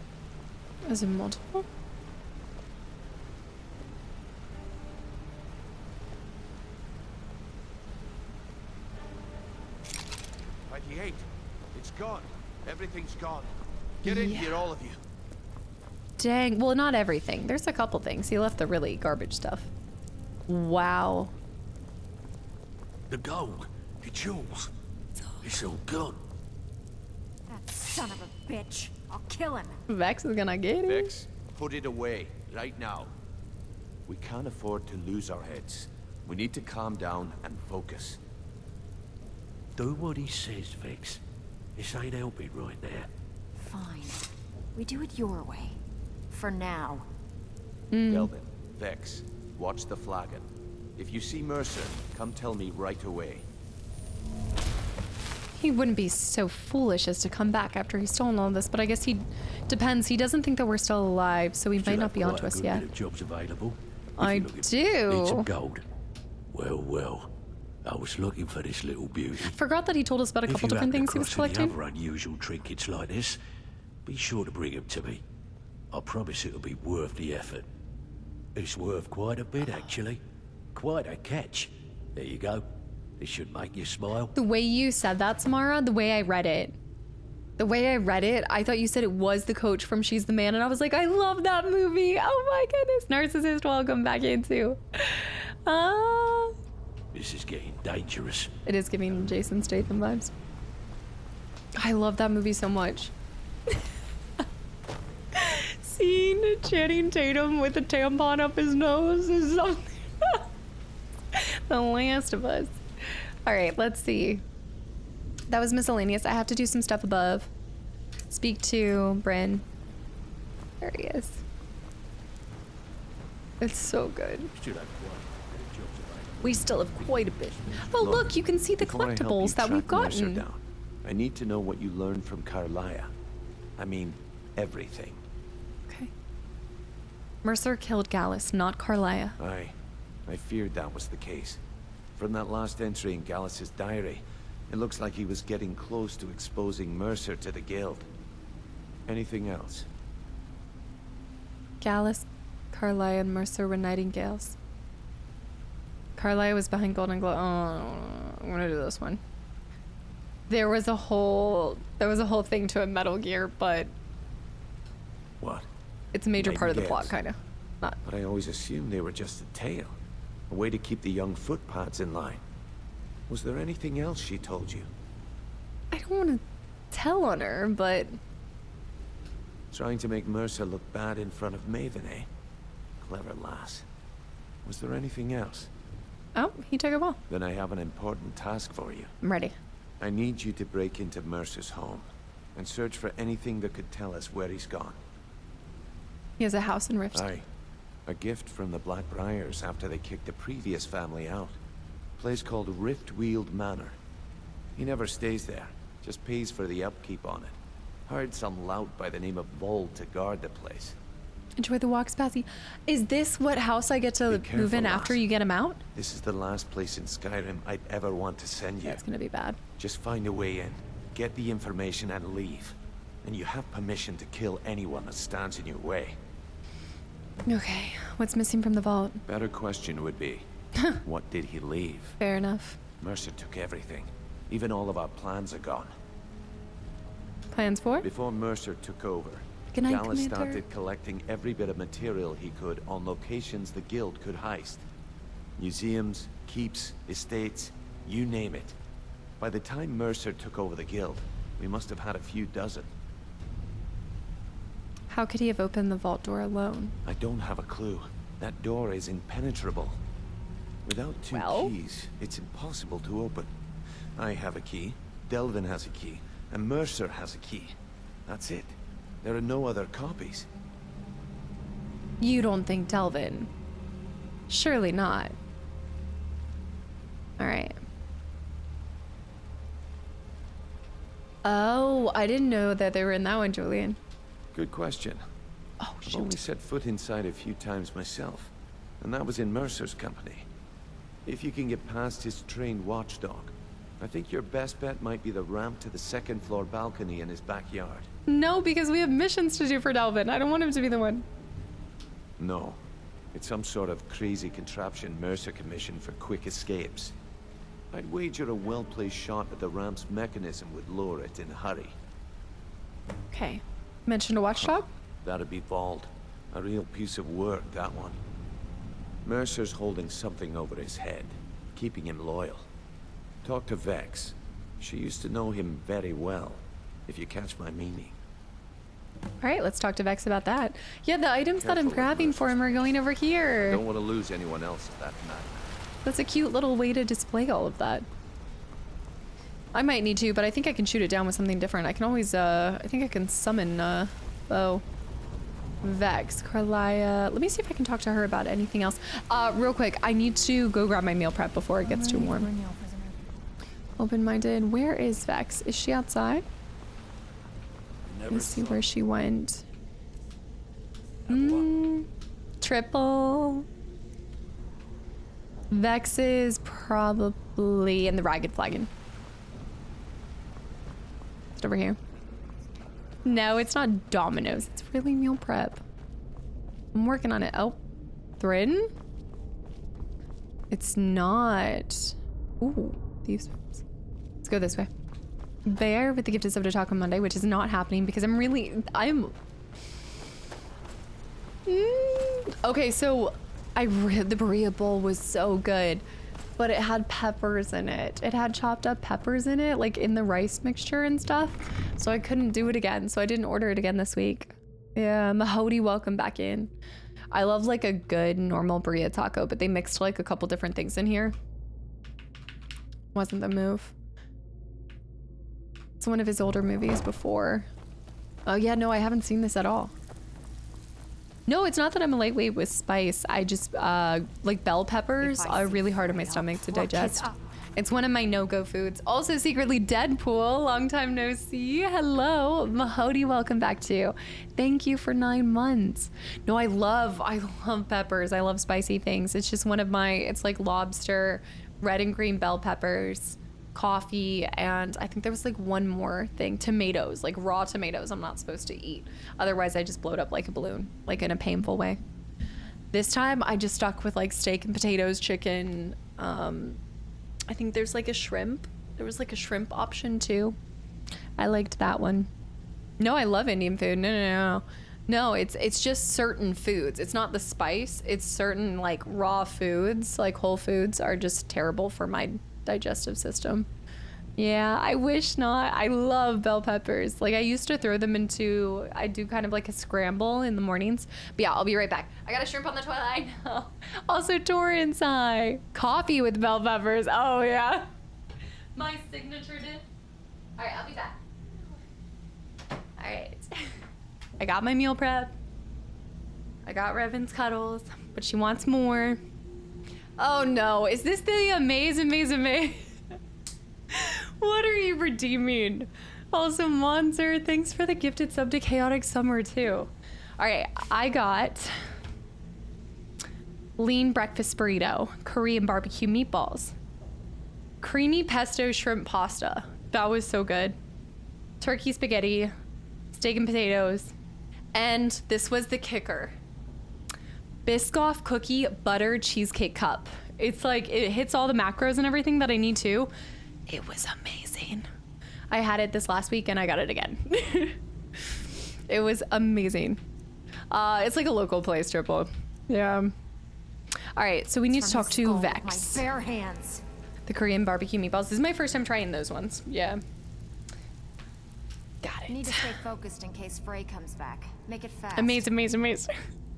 Is it multiple? It's gone. Everything's gone. Get in here, all of you. Dang. Well, not everything. There's a couple things. He left the really garbage stuff. Wow. The gold, the jewels, it's all gone. That son of a bitch. I'll kill him. Vex is gonna get it. Vex, put it away, right now. We can't afford to lose our heads. We need to calm down and focus. Do what he says, Vex. This ain't helping right now. Fine. We do it your way. For now. Delvin, Vex, watch the flagon. If you see Mercer, come tell me right away. He wouldn't be so foolish as to come back after he's stolen all this, but I guess he depends. He doesn't think that we're still alive, so he might not be onto us yet. Jobs available. I Need some do. gold. Well. I was looking for this little beauty. Forgot that he told us about a couple different things he was collecting. If you happen across any other unusual trinkets like this, be sure to bring them to me. I promise it'll be worth the effort. It's worth quite a bit, actually. Quite a catch. There you go. This should make you smile. The way you said that, Samara, the way I read it, I thought you said it was the coach from She's the Man, and I was like, I love that movie. Oh my goodness. Narcissist, welcome back in too. This is getting dangerous. It is giving Jason Statham vibes. I love that movie so much. Seeing Channing Tatum with a tampon up his nose is something. The Last of Us. All right, let's see. That was miscellaneous. I have to do some stuff above. Speak to Bryn. There he is. It's so good. We still have quite a bit. Oh, look, you can see the Before I help you collectibles that we've track Mercer gotten. down, I need to know what you learned from Carlia. I mean, everything. Okay. Mercer killed Gallus, not Carlia. I feared that was the case. From that last entry in Gallus's diary, it looks like he was getting close to exposing Mercer to the guild. Anything else? Gallus, Carlia, and Mercer were nightingales. Carlia was behind Golden Glow. Oh, I'm gonna do this one. There was a whole thing to a Metal Gear, but What? it's a major part of the plot, kind of. Not. But I always assumed they were just a tale. A way to keep the young footpads in line. Was there anything else she told you? I don't want to tell on her, but Trying to make Mercer look bad in front of Maven, eh? Clever lass. Was there anything else? oh, he took a ball. Then I have an important task for you. I'm ready. I need you to break into Mercer's home and search for anything that could tell us where he's gone. He has a house in Rift. Aye. A gift from the Blackbriars after they kicked the previous family out. Place called Riftweald Manor. He never stays there, just pays for the upkeep on it. Hired some lout by the name of Vold to guard the place. Enjoy the walks, Passy. Is this what house I get to move in after you get him out? This is the last place in Skyrim I'd ever want to send you. That's gonna be bad. Just find a way in, get the information and leave. And you have permission to kill anyone that stands in your way. Okay, what's missing from the vault? Better question would be, what did he leave? Fair enough. Mercer took everything. Even all of our plans are gone. Plans for? Before Mercer took over, Good night, Gallus Commander. started collecting every bit of material he could on locations the guild could heist. Museums, keeps, estates, you name it. By the time Mercer took over the guild, we must have had a few dozen. How could he have opened the vault door alone? I don't have a clue. That door is impenetrable. Without two keys, it's impossible to open. I have a key, Delvin has a key, and Mercer has a key. That's it. There are no other copies. You don't think Delvin? Surely not. All right. Oh, I didn't know that they were in that one, Julian. Good question. Oh, I've only set foot inside a few times myself, and that was in Mercer's company. If you can get past his trained watchdog, I think your best bet might be the ramp to the second floor balcony in his backyard. No, because we have missions to do for Delvin. I don't want him to be the one. No. It's some sort of crazy contraption Mercer commissioned for quick escapes. I'd wager a well-placed shot at the ramp's mechanism would lure it in a hurry. Okay. Mentioned a watchdog? That'd be Vault. A real piece of work, that one. Mercer's holding something over his head, keeping him loyal. Talk to Vex. She used to know him very well, if you catch my meaning. All right, let's talk to Vex about that. Yeah, the items that I'm grabbing for him are going over here. Don't want to lose anyone else that night. That's a cute little way to display all of that. I might need to, but I think I can shoot it down with something different. I can always, I think I can summon, Vex, Carlia. Let me see if I can talk to her about anything else. Real quick, I need to go grab my meal prep before it gets too warm. Open-minded. Where is Vex? Is she outside? Let me see where she went. Triple. Vex is probably in the Ragged Flagon. It's over here. No, it's not Domino's. It's really meal prep. I'm working on it. Oh, Thrin? It's not. Ooh, these. Let's go this way. Bear with the gifted sub to talk on Monday, which is not happening because okay, so the burrito bowl was so good, but it had peppers in it. It had chopped up peppers in it, like in the rice mixture and stuff. So I couldn't do it again. So I didn't order it again this week. Yeah, Mahody, welcome back in. I love like a good normal burrito taco, but they mixed like a couple different things in here. Wasn't the move. It's one of his older movies before. Oh yeah, no, I haven't seen this at all. No, it's not that I'm a lightweight with spice. I just, like bell peppers are really hard on my stomach to digest. It's one of my no-go foods. Also secretly Deadpool, long time no see. Hello, Mahody, welcome back too. Thank you for 9 months. No, I love peppers. I love spicy things. It's just one of my, it's like lobster, red and green bell peppers, coffee, and I think there was like one more thing, tomatoes, like raw tomatoes I'm not supposed to eat. Otherwise I just bloat up like a balloon, like in a painful way. This time I just stuck with like steak and potatoes, chicken. I think there's like a shrimp. There was like a shrimp option too. I liked that one. No, I love Indian food. No, it's just certain foods. It's not the spice. It's certain like raw foods, like whole foods are just terrible for my digestive system. Yeah, I wish not. I love bell peppers. Like I used to throw them into, I do kind of like a scramble in the mornings. But yeah, I'll be right back. I got a shrimp on the toilet. I know. Also Torrance high. Coffee with bell peppers. Oh yeah. My signature dish. All right, I'll be back. All right. I got my meal prep. I got Revan's cuddles, but she wants more. Oh no, is this the amaze? What are you redeeming? Also, Monster, thanks for the gifted sub to Chaotic Summer too. All right, I got lean breakfast burrito, Korean barbecue meatballs, creamy pesto shrimp pasta. That was so good. Turkey spaghetti, steak and potatoes, and this was the kicker. Biscoff cookie butter cheesecake cup. It's like, it hits all the macros and everything that I need to. It was amazing. I had it this last week and I got it again. It was amazing. It's like a local place, Triple. Yeah. All right, so we need to talk to Vex. My bare hands. The Korean barbecue meatballs. This is my first time trying those ones. Yeah. Got it. Need to stay focused in case Frey comes back. Make it fast. Amazing.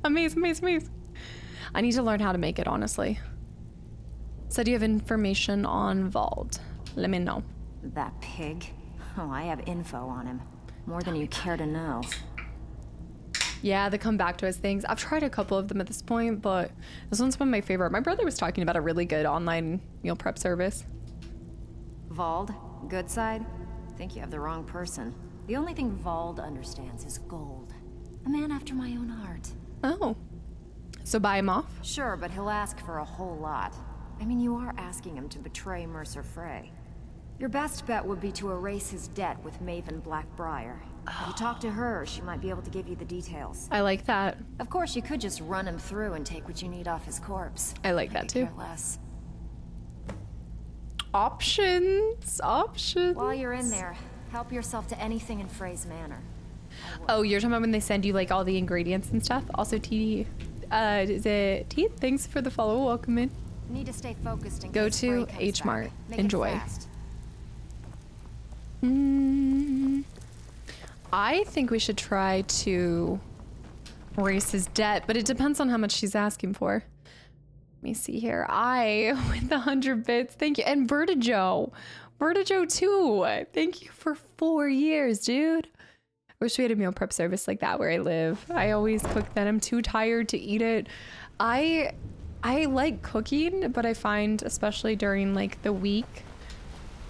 Amazing. I need to learn how to make it, honestly. Said you have information on Vald. Let me know. That pig? Oh, I have info on him. More than you care to know. Yeah, the come back to us things. I've tried a couple of them at this point, but this one's been my favorite. My brother was talking about a really good online meal prep service. Vald? Good side? Think you have the wrong person. The only thing Vald understands is gold. A man after my own heart. Oh. So buy him off? Sure, but he'll ask for a whole lot. I mean, you are asking him to betray Mercer Frey. Your best bet would be to erase his debt with Maven Blackbriar. If you talk to her, she might be able to give you the details. I like that. Of course, you could just run him through and take what you need off his corpse. I like that too. Care less. Options. While you're in there, help yourself to anything in Frey's manor. Oh, you're talking about when they send you like all the ingredients and stuff? Also, TD. Is it T? Thanks for the follow. Welcome in. Need to stay focused and go to H Mart. Enjoy. I think we should try to erase his debt, but it depends on how much she's asking for. Let me see here. With the 100 bits. Thank you. And Vertigo too. Thank you for 4 years, dude. I wish we had a meal prep service like that where I live. I always cook that. I'm too tired to eat it. I like cooking, but I find, especially during like the week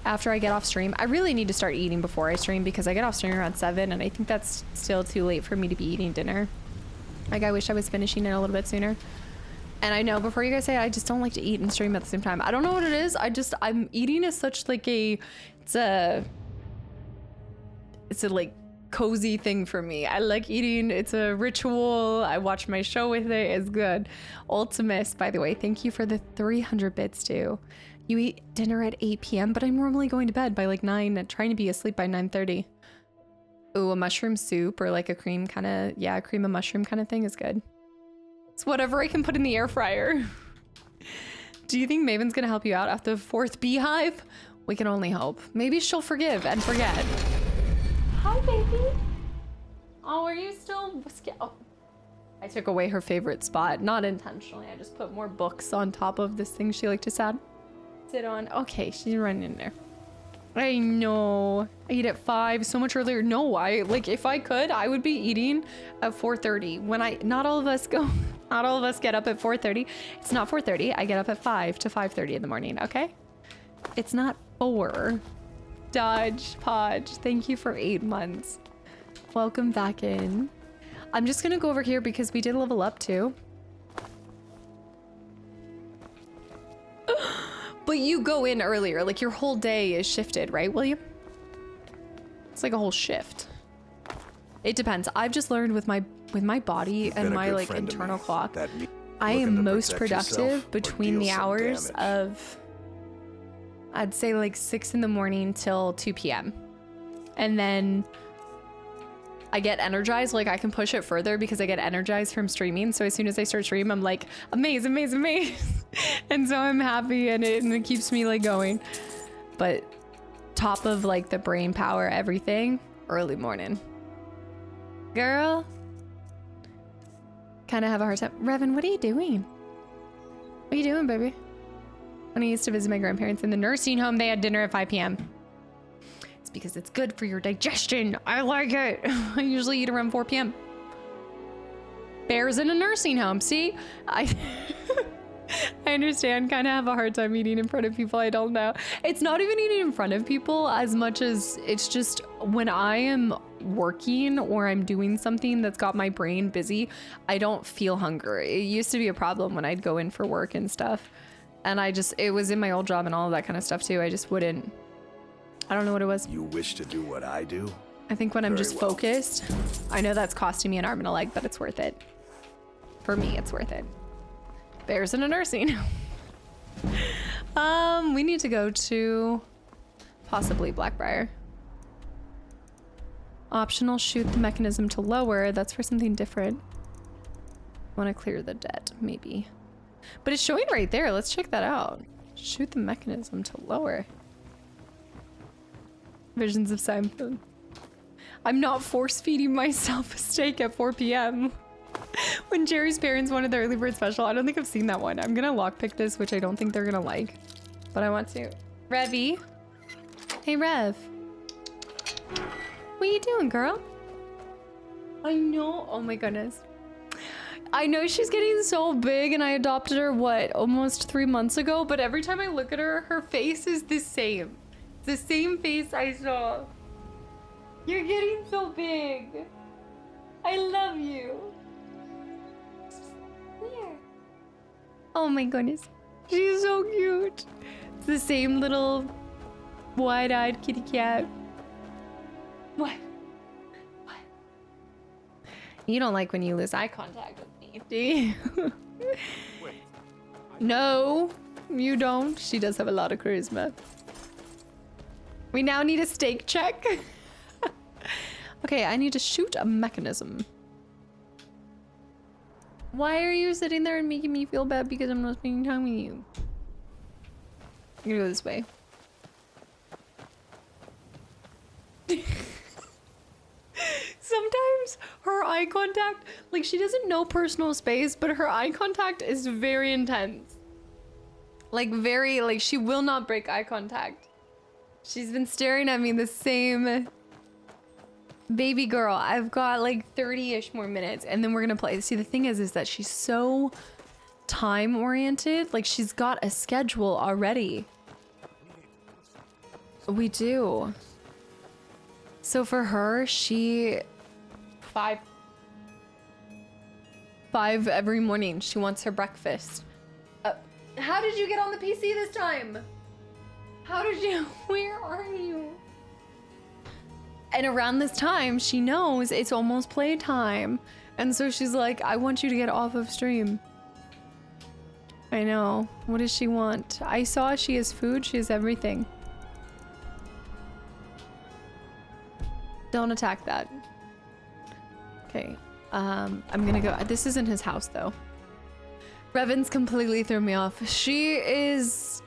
after I get off stream, I really need to start eating before I stream because I get off stream around 7 and I think that's still too late for me to be eating dinner. Like I wish I was finishing it a little bit sooner. And I know before you guys say it, I just don't like to eat and stream at the same time. I don't know what it is. I'm eating as such like it's a like cozy thing for me. I like eating. It's a ritual. I watch my show with it. It's good. Ultimus, by the way, thank you for the 300 bits too. You eat dinner at 8 p.m., but I'm normally going to bed by like 9 and trying to be asleep by 9:30. Ooh, a mushroom soup or like a cream of mushroom kind of thing is good. It's whatever I can put in the air fryer. Do you think Maven's gonna help you out after the 4th beehive? We can only hope. Maybe she'll forgive and forget. Hi, baby. Oh, are you still scared? Oh. I took away her favorite spot, not intentionally. I just put more books on top of this thing she liked to sit on. Okay, she's running in there. I know. I eat at 5, so much earlier. No, if I could, I would be eating at 4:30. Not all of us get up at 4:30. It's not 4:30. I get up at 5 to 5:30 in the morning, okay? It's not 4. Dodge, Podge, thank you for 8 months. Welcome back in. I'm just gonna go over here because we did level up too. But you go in earlier, like your whole day is shifted, right, William? It's like a whole shift. It depends. I've just learned with my body and my like internal clock, I am most productive between the hours of, I'd say like 6 in the morning till 2 p.m. And then I get energized, like I can push it further because I get energized from streaming. So as soon as I start stream, I'm like, amaze. And so I'm happy and it keeps me like going. But top of like the brain power, everything, early morning. Girl. Kind of have a hard time. Revan, what are you doing? What are you doing, baby? When I used to visit my grandparents in the nursing home, they had dinner at 5 p.m. It's because it's good for your digestion. I like it. I usually eat around 4 p.m. Bears in a nursing home. See, I understand. Kind of have a hard time eating in front of people I don't know. It's not even eating in front of people as much as it's just when I am working or I'm doing something that's got my brain busy, I don't feel hunger. It used to be a problem when I'd go in for work and stuff. And it was in my old job and all of that kind of stuff too. I just wouldn't. I don't know what it was. You wish to do what I do? I think when I'm just focused, I know that's costing me an arm and a leg, but it's worth it. For me, it's worth it. Bears in a nursing. We need to go to possibly Blackbriar. Optional, shoot the mechanism to lower. That's for something different. Want to clear the debt, maybe. But it's showing right there. Let's check that out. Shoot the mechanism to lower. Visions of Simon. I'm not force feeding myself a steak at 4 p.m. when Jerry's parents wanted the early bird special. I don't think I've seen that one. I'm gonna lockpick this, which I don't think they're gonna like, but I want to. Revy. Hey, Rev. What are you doing, girl? I know. Oh my goodness. I know she's getting so big, and I adopted her, what, almost 3 months ago, but every time I look at her, her face is the same. The same face I saw. You're getting so big. I love you. Where? Oh my goodness. She's so cute. It's the same little wide-eyed kitty cat. What? What? You don't like when you lose eye contact with me, do you? No, you don't. She does have a lot of charisma. We now need a steak check. Okay, I need to shoot a mechanism. Why are you sitting there and making me feel bad because I'm not spending time with you? I'm gonna go this way. Sometimes her eye contact, like she doesn't know personal space, but her eye contact is very intense. Like very, like she will not break eye contact. She's been staring at me the same. Baby girl, I've got like 30-ish more minutes and then we're gonna play. See, the thing is that she's so time oriented. Like she's got a schedule already. We do. So for her, she five every morning. She wants her breakfast. How did you get on the PC this time? How did you? Where are you? And around this time, she knows it's almost playtime. And so she's like, I want you to get off of stream. I know. What does she want? I saw she has food. She has everything. Don't attack that. Okay. I'm gonna go. This isn't his house, though. Revan's completely threw me off. She's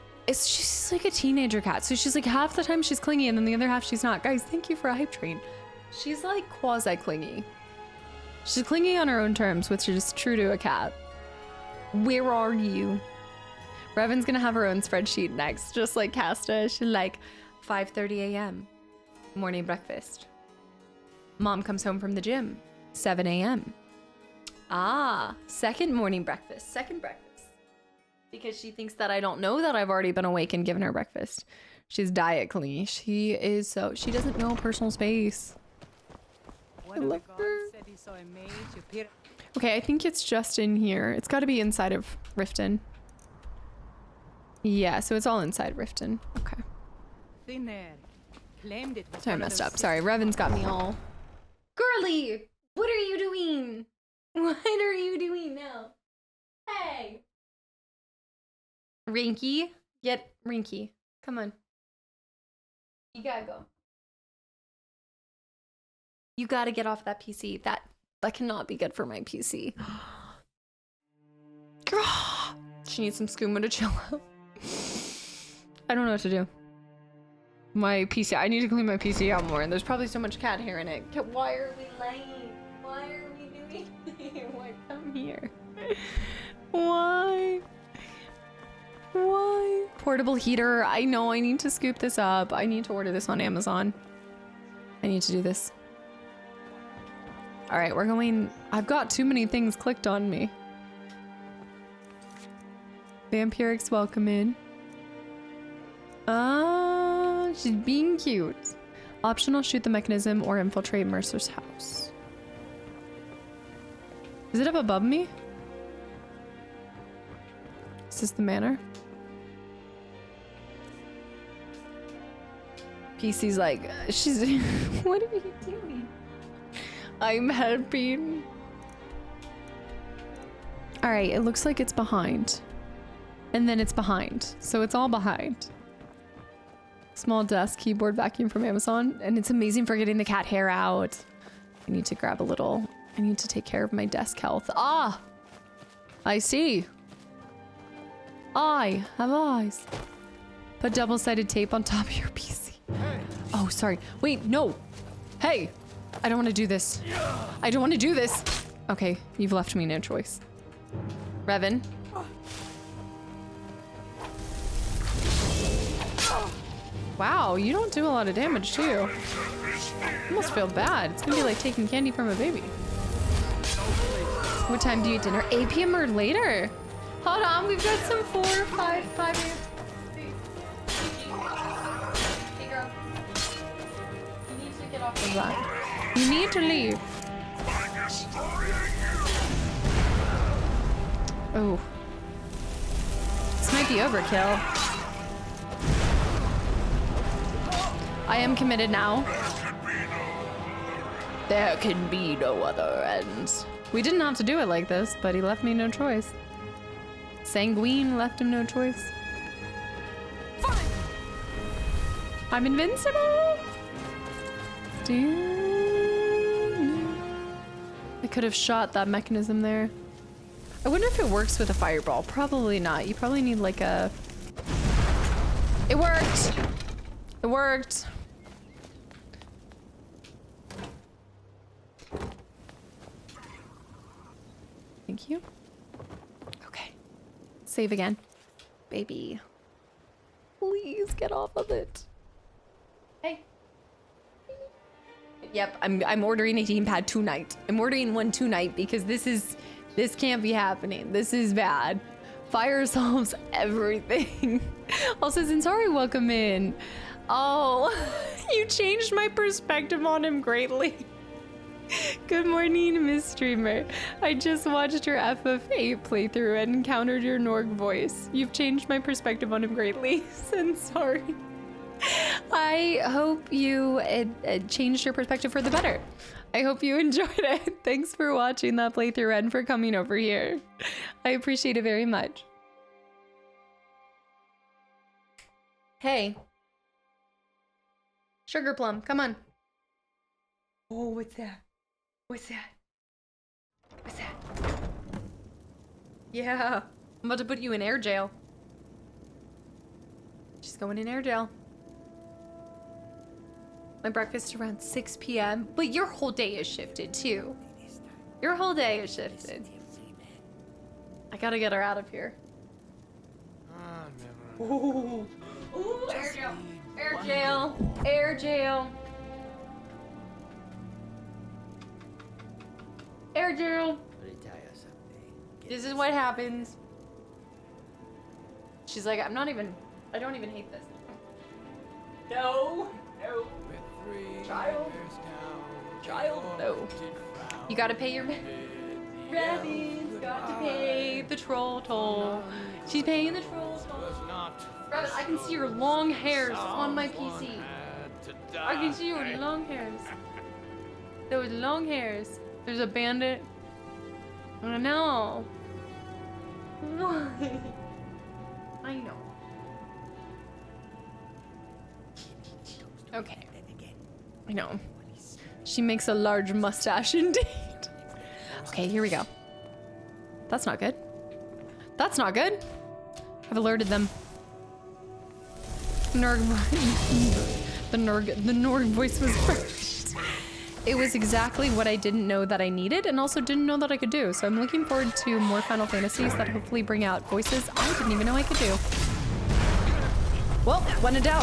like a teenager cat. So she's like half the time she's clingy and then the other half she's not. Guys, thank you for a hype train. She's like quasi-clingy. She's clingy on her own terms, which is true to a cat. Where are you? Revan's gonna have her own spreadsheet next, just like Casta. She's like 5:30 a.m. morning breakfast. Mom comes home from the gym, 7 a.m. Ah, second morning breakfast, second breakfast. Because she thinks that I don't know that I've already been awake and given her breakfast. She's diet clingy. She is so, she doesn't know personal space. I love her. Okay, I think it's just in here. It's got to be inside of Riften. Yeah, so it's all inside Riften. Okay. Sorry, I messed up. Sorry, Revan's got me all. Girly, what are you doing? What are you doing now? Hey. Rinky, get Rinky. Come on. You gotta go. You gotta get off that PC. That cannot be good for my PC. She needs some skooma to chill out. I don't know what to do. My PC, I need to clean my PC out more, and there's probably so much cat hair in it. Why are we laying? Why are we doing this? Why come here? Why? Why? Portable heater. I know I need to scoop this up. I need to order this on Amazon. I need to do this. All right, we're going. I've got too many things clicked on me. Vampirics, welcome in. She's being cute. Optional, shoot the mechanism or infiltrate Mercer's house. Is it up above me? Is this the manor? PC's like, she's, what are you doing? I'm helping. All right, it looks like it's behind. And then it's behind. So it's all behind. Small desk keyboard vacuum from Amazon, and it's amazing for getting the cat hair out. I need to grab a little. I need to take care of my desk health. Ah! I see. I have eyes. Put double-sided tape on top of your PC. Oh, sorry. Wait, no. Hey, I don't want to do this. I don't want to do this. Okay, you've left me no choice. Revan. Wow, you don't do a lot of damage, do you? I almost feel bad. It's gonna be like taking candy from a baby. What time do you eat dinner? 8 p.m. or later? Hold on, we've got some 5 a.m. Hey girl. You need to get off the line. You need to leave. Oh. This might be overkill. I am committed now. There can be no other ends. We didn't have to do it like this, but he left me no choice. Sanguine left him no choice. Fine. I'm invincible. I could have shot that mechanism there. I wonder if it works with a fireball. Probably not. You probably need like a... It worked. It worked. Thank you. Okay. Save again. Baby. Please get off of it. Hey. Yep, I'm ordering a team-pad tonight. I'm ordering one tonight because this can't be happening. This is bad. Fire solves everything. Also, Zinsari, welcome in. Oh, you changed my perspective on him greatly. Good morning, Miss Streamer. I just watched your FF8 playthrough and encountered your Norg voice. You've changed my perspective on him greatly. Sorry. I hope you changed your perspective for the better. I hope you enjoyed it. Thanks for watching that playthrough and for coming over here. I appreciate it very much. Hey. Sugar Plum, come on. Oh, what's that? What's that? What's that? Yeah. I'm about to put you in air jail. She's going in air jail. My breakfast around 6 p.m. But your whole day is shifted too. Your whole day is shifted. I gotta get her out of here. Ooh. Ooh, air jail. Air jail. Air jail. Air jail. This is what happens. She's like, I don't even hate this. No. No. Child. Child. No. You gotta pay your... Revan's got to pay the troll toll. She's paying the troll toll. Revan, I can see your long hairs on my PC. I can see your long hairs. Those long hairs. There's a bandit. Oh no. Why? I know. Okay. I know. She makes a large mustache indeed. Okay, here we go. That's not good. That's not good. I've alerted them. Norg. The Norg voice was first. It was exactly what I didn't know that I needed and also didn't know that I could do. So I'm looking forward to more Final Fantasies that hopefully bring out voices I didn't even know I could do. Well, when in doubt,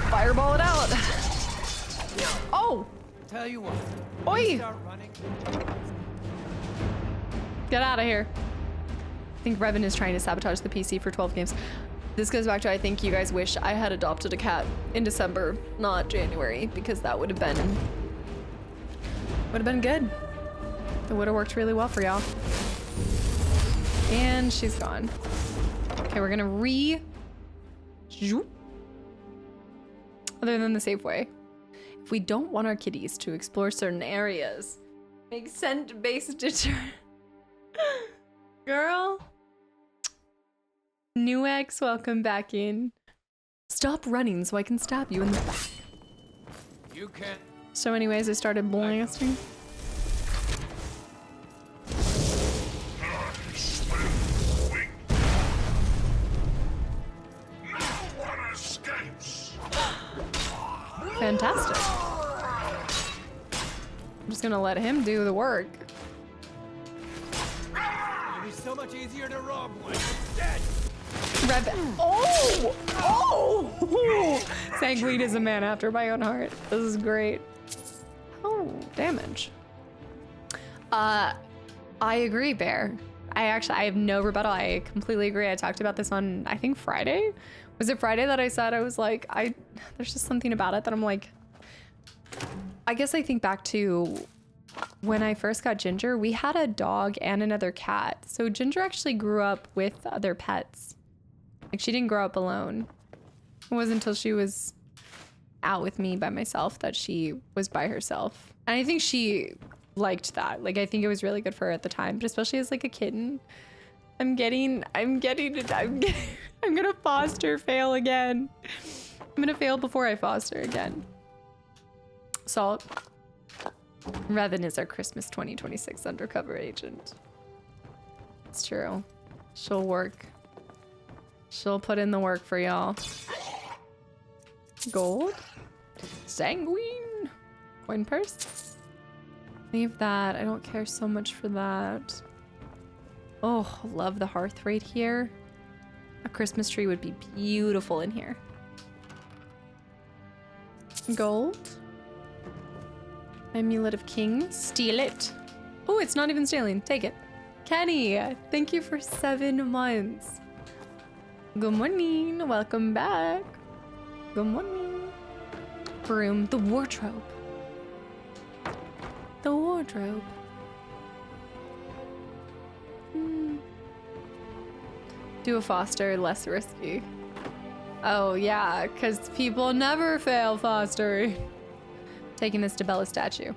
fireball it out. Oh! Tell you what. Oi! Get out of here. I think Revan is trying to sabotage the PC for 12 games. This goes back to, I think you guys wish I had adopted a cat in December, not January, because that would have been good. It would have worked really well for y'all. And she's gone. Okay, we're gonna other than the safe way. If we don't want our kitties to explore certain areas, make scent-based deterrent. Girl. New X, welcome back in. Stop running so I can stab you in the back. You can't. So anyways, I started blasting. Fantastic. I'm just gonna let him do the work. It'd be so much easier to rob one. Dead. Oh! Oh! Sanguine is a man after my own heart. This is great. Oh, damage. I agree, Bear. I have no rebuttal. I completely agree. I talked about this on, I think, Friday. Was it Friday that I said I was like, there's just something about it that I'm like, I guess I think back to when I first got Ginger, we had a dog and another cat. So Ginger actually grew up with other pets. Like, she didn't grow up alone. It wasn't until she was out with me by myself that she was by herself. And I think she liked that. Like, I think it was really good for her at the time, but especially as like a kitten. I'm gonna foster fail again. I'm gonna fail before I foster again. Salt. Revan is our Christmas 2026 undercover agent. It's true. She'll work. She'll put in the work for y'all. Gold. Sanguine. Coin purse. Leave that. I don't care so much for that. Oh, love the hearth right here. A Christmas tree would be beautiful in here. Gold. Amulet of Kings. Steal it. Oh, it's not even stealing. Take it. Kenny, thank you for 7 months. Good morning. Welcome back. Good morning. Broom. The wardrobe. The wardrobe. Do a foster, less risky. Oh yeah, because people never fail fostering. Taking this to Bella's statue.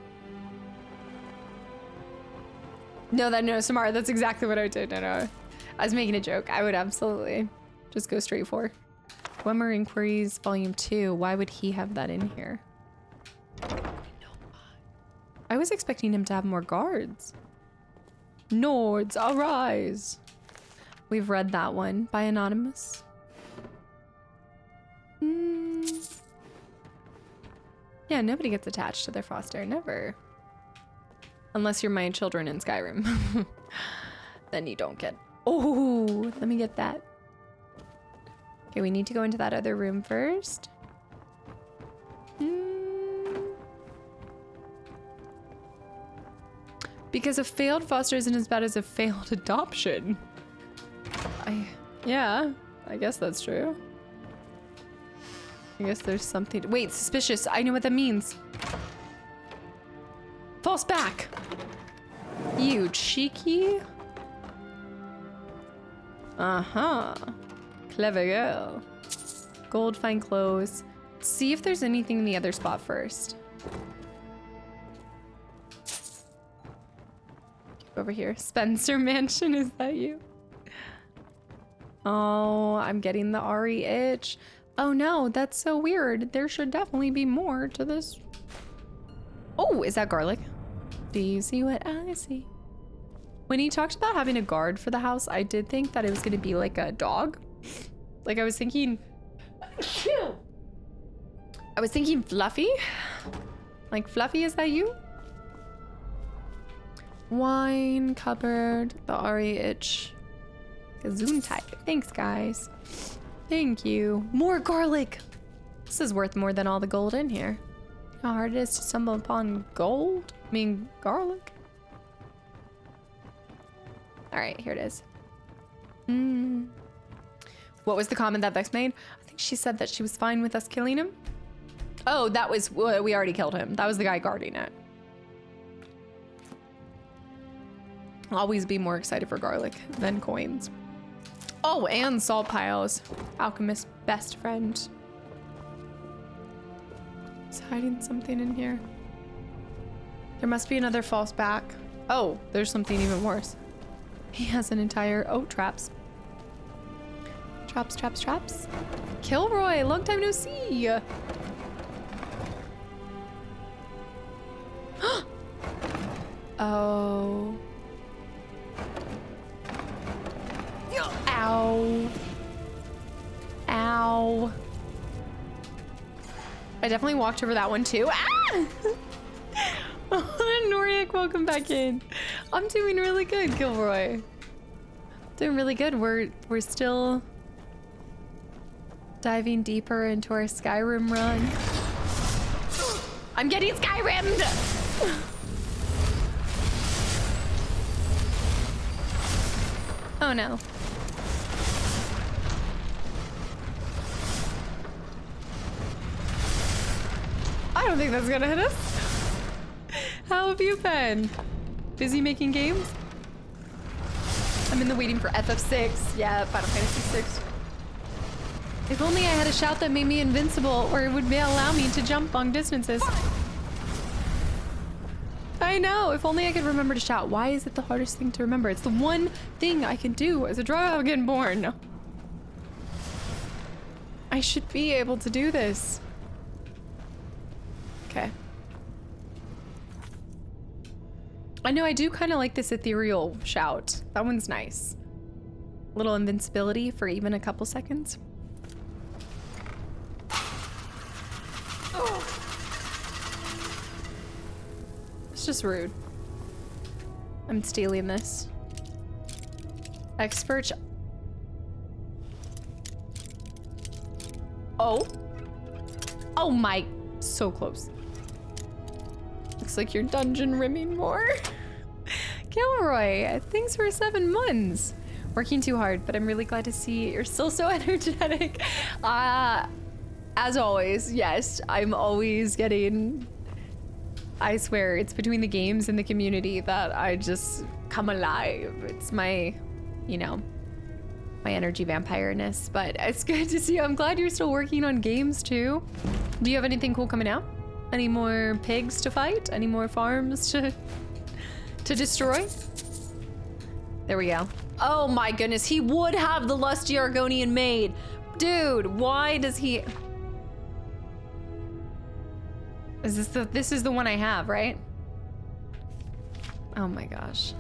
No, Samara, that's exactly what I did. No. I was making a joke. I would absolutely just go straight for Dwemer Inquiries, Volume 2. Why would he have that in here? I was expecting him to have more guards. Nords, arise. We've read that one by Anonymous. Yeah, nobody gets attached to their foster, never. Unless you're my children in Skyrim. Then you don't get. Oh, let me get that. Okay, we need to go into that other room first. Because a failed foster isn't as bad as a failed adoption. Yeah, I guess that's true. I guess there's something. Wait, suspicious. I know what that means. False back. You cheeky. Uh-huh. Clever girl. Gold, fine clothes. Let's see if there's anything in the other spot first. Over here. Spencer Mansion, is that you? Oh, I'm getting the Ari itch. Oh no, that's so weird. There should definitely be more to this. Oh, is that garlic? Do you see what I see? When he talked about having a guard for the house, I did think that it was going to be like a dog. Like I was thinking Fluffy. Like Fluffy, is that you? Wine, cupboard, the Ari itch. Gazoon type. Thanks, guys. Thank you. More garlic. This is worth more than all the gold in here. How hard it is to stumble upon gold? I mean, garlic. All right, here it is. What was the comment that Vex made? I think she said that she was fine with us killing him. Oh, that was, we already killed him. That was the guy guarding it. I'll always be more excited for garlic than coins. Oh, and salt piles. Alchemist's best friend. He's hiding something in here. There must be another false back. Oh, there's something even worse. He has an entire traps. Traps, traps, traps. Kilroy, long time no see. Oh. Ow. Ow. I definitely walked over that one too. Ah! Noriak, welcome back in. I'm doing really good, Gilroy. Doing really good. We're still diving deeper into our Skyrim run. I'm getting Skyrimmed! Oh no. I don't think that's gonna hit us. How have you been? Busy making games? I'm in the waiting for FF6. Yeah, Final Fantasy 6. If only I had a shout that made me invincible, or it would allow me to jump long distances. I know, if only I could remember to shout. Why is it the hardest thing to remember? It's the one thing I can do as a Dragonborn. I should be able to do this. Okay. I know I do kind of like this ethereal shout. That one's nice. Little invincibility for even a couple seconds. Oh. It's just rude. I'm stealing this. Expert. Oh. Oh my. So close. Looks like you're dungeon rimming more. Kilroy, thanks for 7 months. Working too hard, but I'm really glad to see you're still so energetic. As always, yes, I'm always getting... I swear, it's between the games and the community that I just come alive. It's my, you know, my energy vampire-ness, but it's good to see you. I'm glad you're still working on games too. Do you have anything cool coming out? Any more pigs to fight? Any more farms to destroy? There we go. Oh my goodness, he would have the lusty Argonian maid. Dude, why does he... Is this is the one I have, right? Oh my gosh.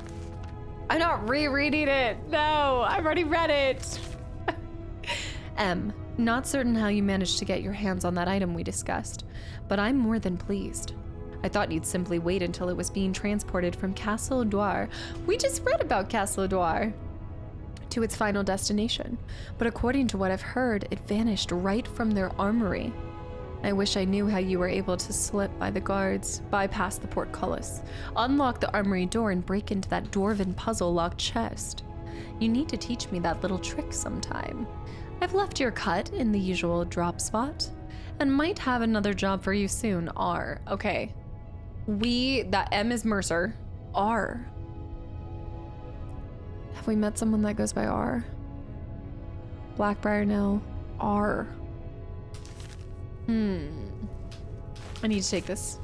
I'm not rereading it. No, I've already read it. M, not certain how you managed to get your hands on that item we discussed, but I'm more than pleased. I thought you'd simply wait until it was being transported from Castle Noir. We just read about Castle Noir. To its final destination, but according to what I've heard, it vanished right from their armory. I wish I knew how you were able to slip by the guards, bypass the portcullis, unlock the armory door, and break into that dwarven puzzle-locked chest. You need to teach me that little trick sometime. I've left your cut in the usual drop spot, and might have another job for you soon. R. Okay. That M is Mercer. R. Have we met someone that goes by R? Blackbriar, no. R. I need to take this.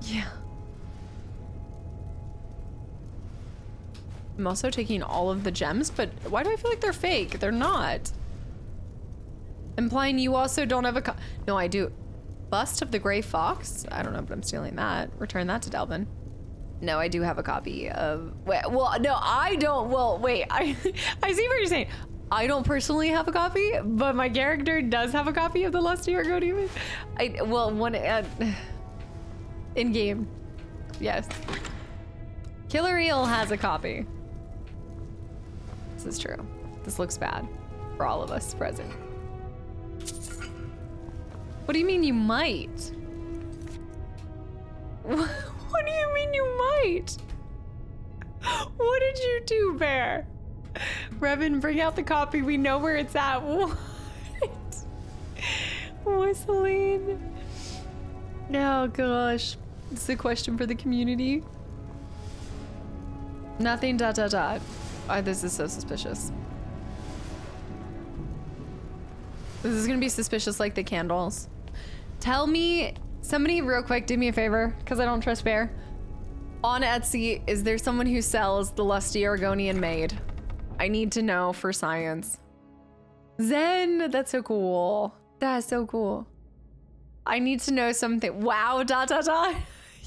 Yeah. I'm also taking all of the gems, but why do I feel like they're fake? They're not. Implying you also don't have a No, I do. Bust of the Grey Fox? I don't know, but I'm stealing that. Return that to Delvin. No, I do have a copy of... Well, no, I don't. Well, wait. I see what you're saying. I don't personally have a copy, but my character does have a copy of the Lusty Argonian. In game, yes. Killer Eel has a copy. This is true. This looks bad for all of us present. What do you mean you might? What do you mean you might? What did you do, Bear? Revan, bring out the copy. We know where it's at. What? Whistling. Oh gosh. This is a question for the community. Nothing, ... Oh, this is so suspicious. This is gonna be suspicious like the candles. Tell me, somebody real quick, do me a favor, because I don't trust Bear. On Etsy, is there someone who sells the Lusty Argonian maid? I need to know for science. Zen, that's so cool. That's so cool. I need to know something. Wow, dot, dot, dot.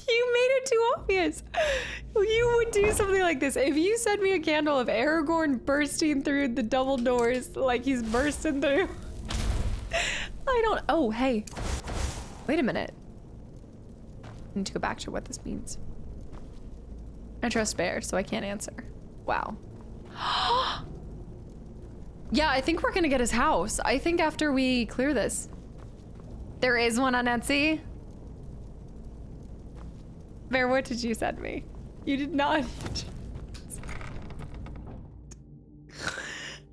You made it too obvious. You would do something like this. If you sent me a candle of Aragorn bursting through the double doors like he's bursting through. I don't, oh, hey. Wait a minute. I need to go back to what this means. I trust Bear, so I can't answer. Wow. Yeah, I think we're gonna get his house. I think after we clear this. There is one on Etsy. Bear, what did you send me? You did not.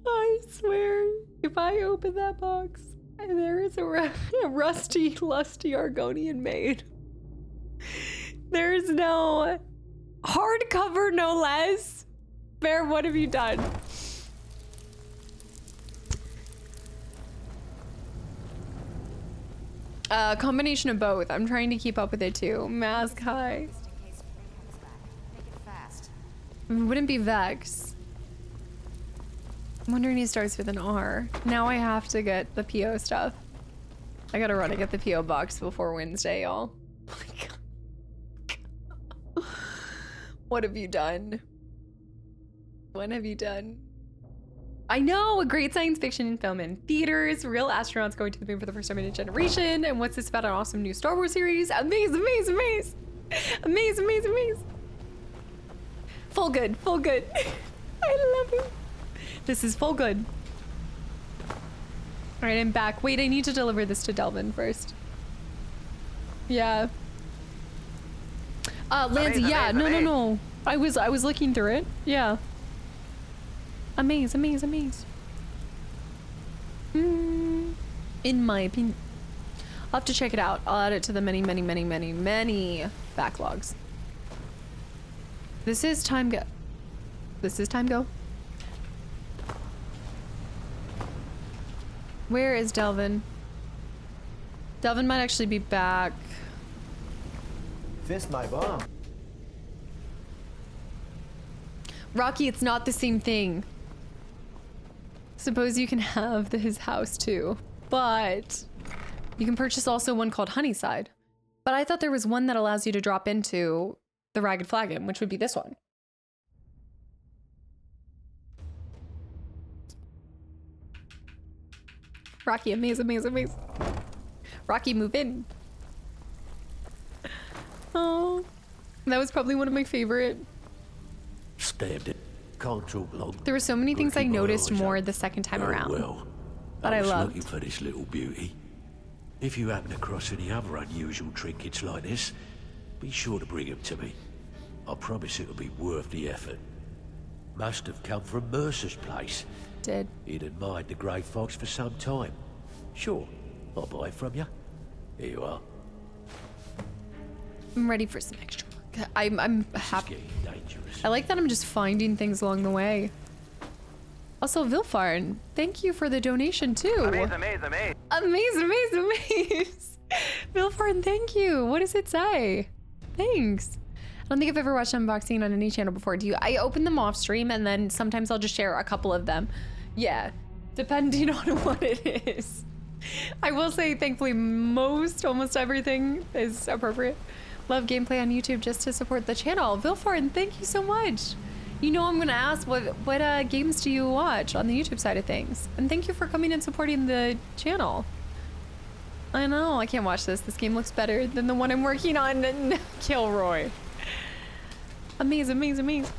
I swear, if I open that box and there is a rusty, lusty Argonian maid, there is no hardcover, no less. Bear, what have you done? Combination of both. I'm trying to keep up with it too. Mask high. It wouldn't be Vex. I'm wondering he starts with an R. Now I have to get the PO stuff. I gotta run and get the PO box before Wednesday, y'all. Oh my God. What have you done? What have you done? I know, a great science fiction film in theaters, real astronauts going to the moon for the first time in a generation, and what's this about an awesome new Star Wars series? Amaze, amaze, amaze. Amaze, amaze, amaze. Full good, full good. I love it. This is full good. All right, I'm back. Wait, I need to deliver this to Delvin first. Yeah. Lancy, yeah, no. I was looking through it, yeah. Amaze, amaze, amaze. In my opinion. I'll have to check it out. I'll add it to the many backlogs. This is time go. This is time go. Where is Delvin? Delvin might actually be back. Fist my bomb. Rocky, it's not the same thing. Suppose you can have his house too, but you can purchase also one called Honeyside. But I thought there was one that allows you to drop into the Ragged Flagon, which would be this one. Rocky, amaze, amaze, amaze. Rocky, move in. Oh, that was probably one of my favorite. Stabbed it. Can't talk long. There were so many things I noticed more the second time around. Well, that I loved. Looking for this little beauty. If you happen across any other unusual trinkets like this, be sure to bring them to me. I promise it'll be worth the effort. Must have come from Mercer's place. Did. He'd admired the grey fox for some time. Sure, I'll buy it from you. Here you are. I'm ready for some extra work. I'm happy. I like that I'm just finding things along the way. Also, Vilfarn, thank you for the donation too. Amaze, amaze, amaze. Amaze, amaze, amaze. Vilfarn, thank you. What does it say? Thanks. I don't think I've ever watched unboxing on any channel before. Do you? I open them off stream and then sometimes I'll just share a couple of them. Yeah, depending on what it is. I will say, thankfully, almost everything is appropriate. Love gameplay on YouTube just to support the channel. Vilfarn, thank you so much. You know I'm gonna ask what games do you watch on the YouTube side of things? And thank you for coming and supporting the channel. I know, I can't watch this. This game looks better than the one I'm working on in Kilroy. Amaze, amaze, amaze.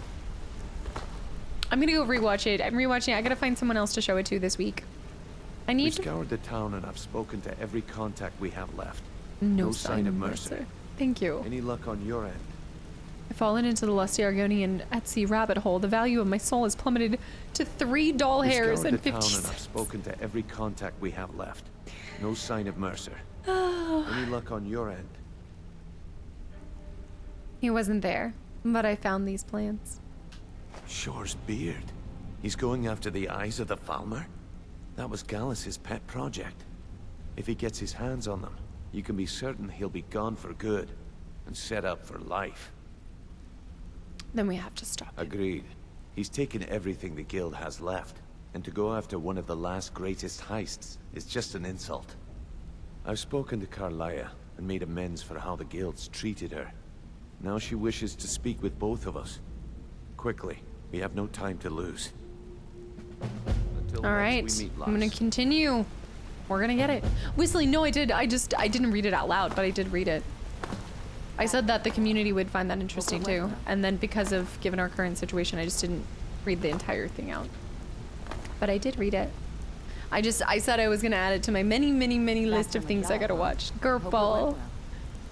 I'm gonna go rewatch it. I'm rewatching it. I gotta find someone else to show it to this week. I need to... We've scoured the town and I've spoken to every contact we have left. No sign of Mercer. Thank you. Any luck on your end? I've fallen into the lusty Argonian Etsy rabbit hole. The value of my soul has plummeted to 3 doll hairs and 50 cents. And I've spoken to every contact we have left. No sign of Mercer. Any luck on your end? He wasn't there, but I found these plans. Shore's beard. He's going after the eyes of the Falmer? That was Gallus's pet project. If he gets his hands on them, you can be certain he'll be gone for good and set up for life. Then we have to stop him. Agreed. He's taken everything the guild has left. And to go after one of the last greatest heists is just an insult. I've spoken to Carlia and made amends for how the guilds treated her. Now she wishes to speak with both of us. Quickly, we have no time to lose. All right, I'm gonna continue. We're gonna get it. Whistling, no, I did. I didn't read it out loud, but I did read it. I said that the community would find that interesting too. And then because of, given our current situation, I just didn't read the entire thing out. But I did read it. I said I was gonna add it to my many list of things I gotta watch. Gerpal,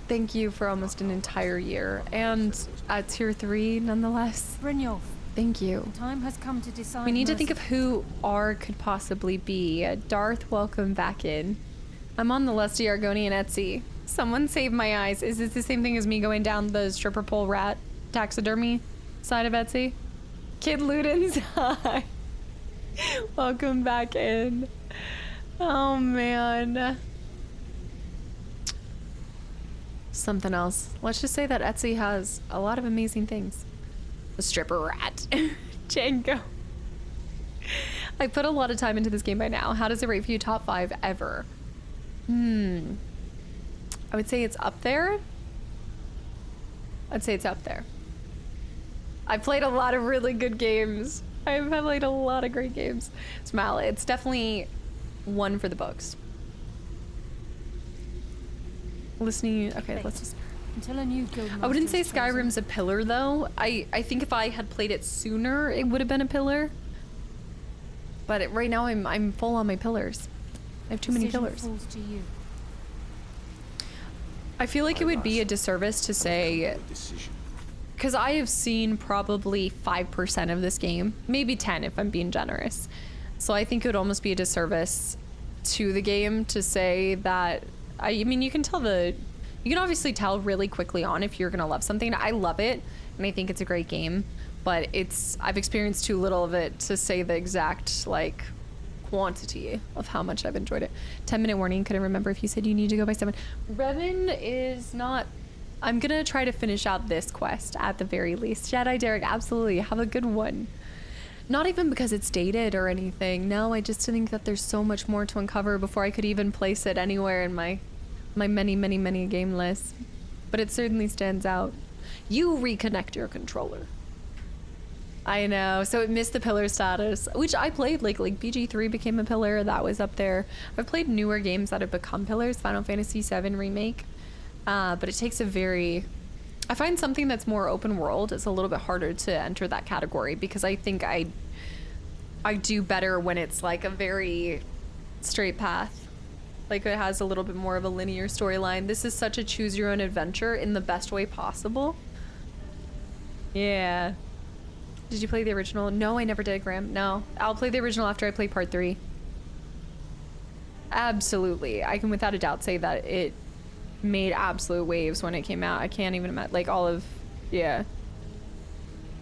thank you for almost an entire year. And at tier 3, nonetheless. Brynjolf. Thank you. Time has come to decide. We need to think of who R could possibly be. Darth, welcome back in. I'm on the Lusty Argonian Etsy. Someone save my eyes. Is this the same thing as me going down the stripper pole rat taxidermy side of Etsy? Kid Ludens, hi. Welcome back in. Oh man. Something else. Let's just say that Etsy has a lot of amazing things. The stripper rat. Django. I put a lot of time into this game by now. How does it rate for you? Top 5 ever. I would say it's up there. I'd say it's up there. I've played a lot of really good games. I've played a lot of great games. Smile, it's definitely one for the books. Listening, okay, let's just... Until a new guild I wouldn't say Skyrim's a pillar though. I think if I had played it sooner, it would have been a pillar. But right now I'm full on my pillars. I have too many pillars. Falls to you. I feel like it would be a disservice to say, because I have seen probably 5% of this game, maybe 10 if I'm being generous. So I think it would almost be a disservice to the game to say that, I mean, you can obviously tell really quickly on if you're gonna love something. I love it, and I think it's a great game, but I've experienced too little of it to say the exact, like, quantity of how much I've enjoyed it. 10-minute warning, couldn't remember if you said you need to go by 7. Revan is not... I'm gonna try to finish out this quest at the very least. Jedi Derek, absolutely, have a good one. Not even because it's dated or anything. No, I just think that there's so much more to uncover before I could even place it anywhere in my many game list. But it certainly stands out. You reconnect your controller. I know, so it missed the pillar status, which I played, like BG3 became a pillar, that was up there. I've played newer games that have become pillars, Final Fantasy VII Remake, but it takes I find something that's more open world is a little bit harder to enter that category, because I think I do better when it's like a very straight path. Like it has a little bit more of a linear storyline. This is such a choose your own adventure in the best way possible. Yeah. Did you play the original? No, I never did, Graham. No. I'll play the original after I play part 3. Absolutely. I can without a doubt say that it made absolute waves when it came out. I can't even imagine, like yeah.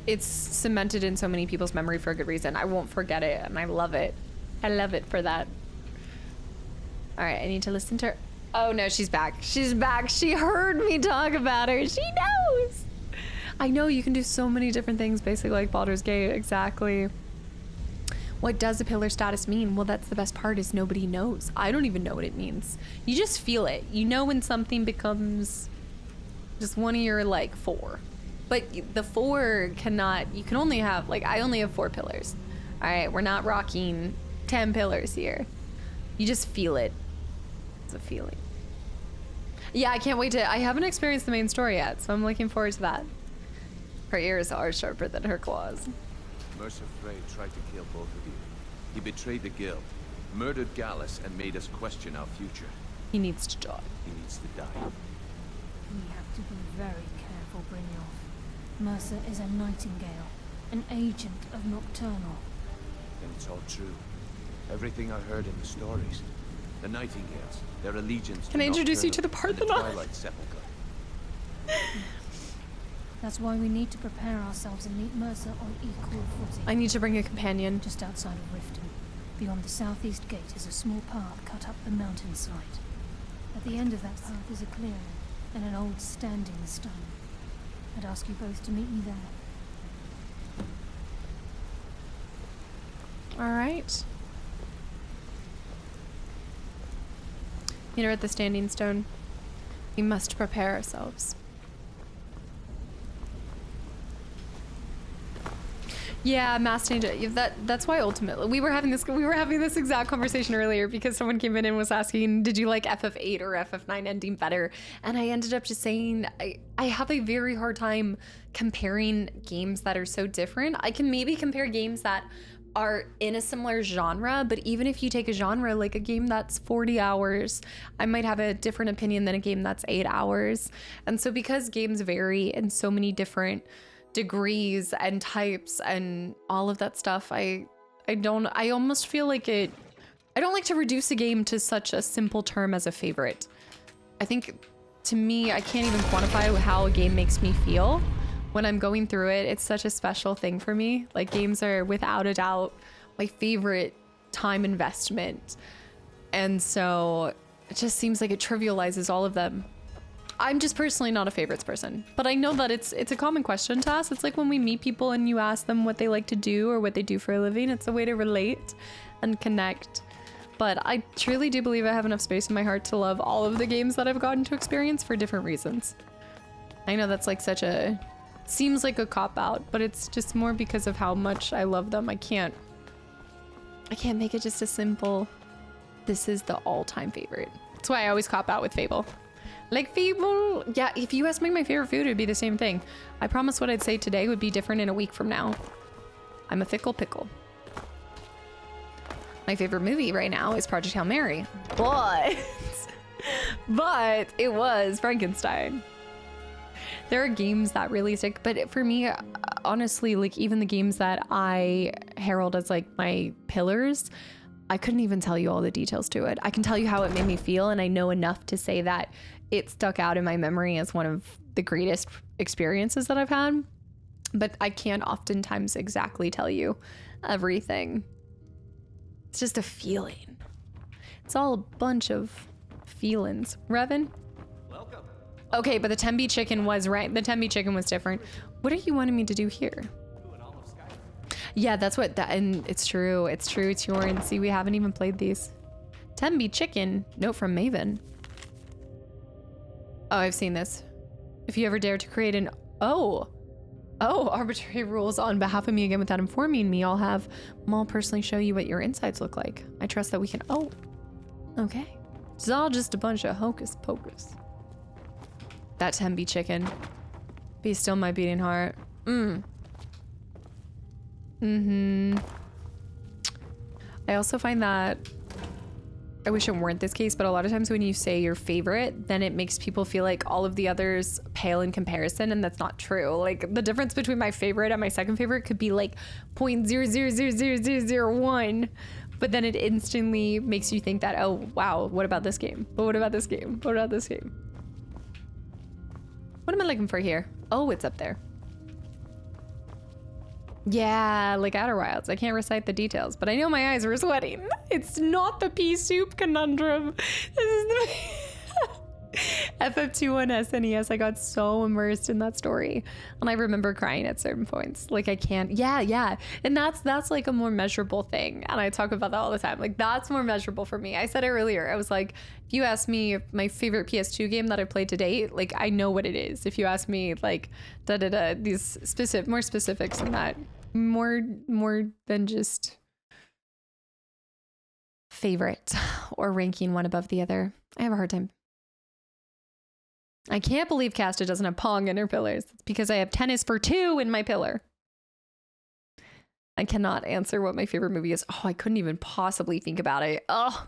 It's cemented in so many people's memory for a good reason. I won't forget it, and I love it. I love it for that. All right, I need to listen to her. Oh no, she's back. She's back. She heard me talk about her. She knows. I know you can do so many different things, basically like Baldur's Gate, exactly. What does a pillar status mean? Well, that's the best part, is nobody knows. I don't even know what it means. You just feel it. You know when something becomes just one of your, like, 4. But the 4 cannot, you can only have, like, I only have 4 pillars. All right, we're not rocking 10 pillars here. You just feel it. It's a feeling. Yeah, I can't wait to, I haven't experienced the main story yet, so I'm looking forward to that. Her ears are sharper than her claws. Mercer Frey tried to kill both of you. He betrayed the guild, murdered Gallus, and made us question our future. He needs to die. He needs to die. We have to be very careful, Brynjolf. Mercer is a nightingale, an agent of Nocturnal. Then it's all true. Everything I heard in the stories. The Nightingales, their allegiance to Can I introduce you to the Nocturnal, Parthenon? and the Twilight Sepulchre. That's why we need to prepare ourselves and meet Mercer on equal footing. I need to bring a companion. Just outside of Riften, beyond the southeast gate, is a small path cut up the mountainside. At the end of that path is a clearing and an old standing stone. I'd ask you both to meet me there. All right. Meet her at the Standing Stone. We must prepare ourselves. Yeah, mass change. That's why ultimately we were having this exact conversation earlier because someone came in and was asking, did you like FF8 or FF9 ending better? And I ended up just saying I have a very hard time comparing games that are so different. I can maybe compare games that are in a similar genre, but even if you take a genre like a game that's 40 hours, I might have a different opinion than a game that's 8 hours. And so because games vary in so many different degrees and types and all of that stuff, I almost feel like I don't like to reduce a game to such a simple term as a favorite. I think to me, I can't even quantify how a game makes me feel when I'm going through it. It's such a special thing for me. Like, games are without a doubt my favorite time investment. And so it just seems like it trivializes all of them. I'm just personally not a favorites person, but I know that it's a common question to ask. It's like when we meet people and you ask them what they like to do or what they do for a living. It's a way to relate and connect. But I truly do believe I have enough space in my heart to love all of the games that I've gotten to experience for different reasons. I know that's like seems like a cop-out, but it's just more because of how much I love them. I can't make it just a simple, this is the all-time favorite. That's why I always cop out with Fable. Like Fable, yeah, if you asked me my favorite food, it'd be the same thing. I promise what I'd say today would be different in a week from now. I'm a fickle pickle. My favorite movie right now is Project Hail Mary, but it was Frankenstein. There are games that really stick, but for me, honestly, like even the games that I herald as like my pillars, I couldn't even tell you all the details to it. I can tell you how it made me feel, and I know enough to say that it stuck out in my memory as one of the greatest experiences that I've had, but I can't oftentimes exactly tell you everything. It's just a feeling. It's all a bunch of feelings. Revan? Welcome. Okay, but the Tembi chicken was right. The Tembi chicken was different. What are you wanting me to do here? Yeah, that's what, and it's true. It's true. It's yours. See, we haven't even played these. Tembi chicken. Note from Maven. Oh, I've seen this. If you ever dare to create an arbitrary rules on behalf of me again without informing me, I'll personally show you what your insides look like. I trust that we can, okay. It's all just a bunch of hocus pocus. That Tembi chicken. Be still my beating heart. I also find that, I wish it weren't this case, but a lot of times when you say your favorite, then it makes people feel like all of the others pale in comparison, and that's not true. Like, the difference between my favorite and my second favorite could be like 0.000001, but then it instantly makes you think that, oh wow, what about this game? But what about this game? What about this game? What am I looking for here? Oh, it's up there. Yeah, like Outer Wilds. I can't recite the details, but I know my eyes were sweating. It's not the pea soup conundrum. This is the FF21 SNES. I got so immersed in that story, and I remember crying at certain points. Like, I can't. Yeah, and that's like a more measurable thing, and I talk about that all the time. Like, that's more measurable for me. I said it earlier. I was like, if you ask me my favorite PS2 game that I played to date, like, I know what it is. If you ask me like these more specifics than that, more than just favorite or ranking one above the other, I have a hard time. I can't believe Casta doesn't have Pong in her pillars. It's because I have Tennis for 2 in my pillar. I cannot answer what my favorite movie is. Oh, I couldn't even possibly think about it. Oh,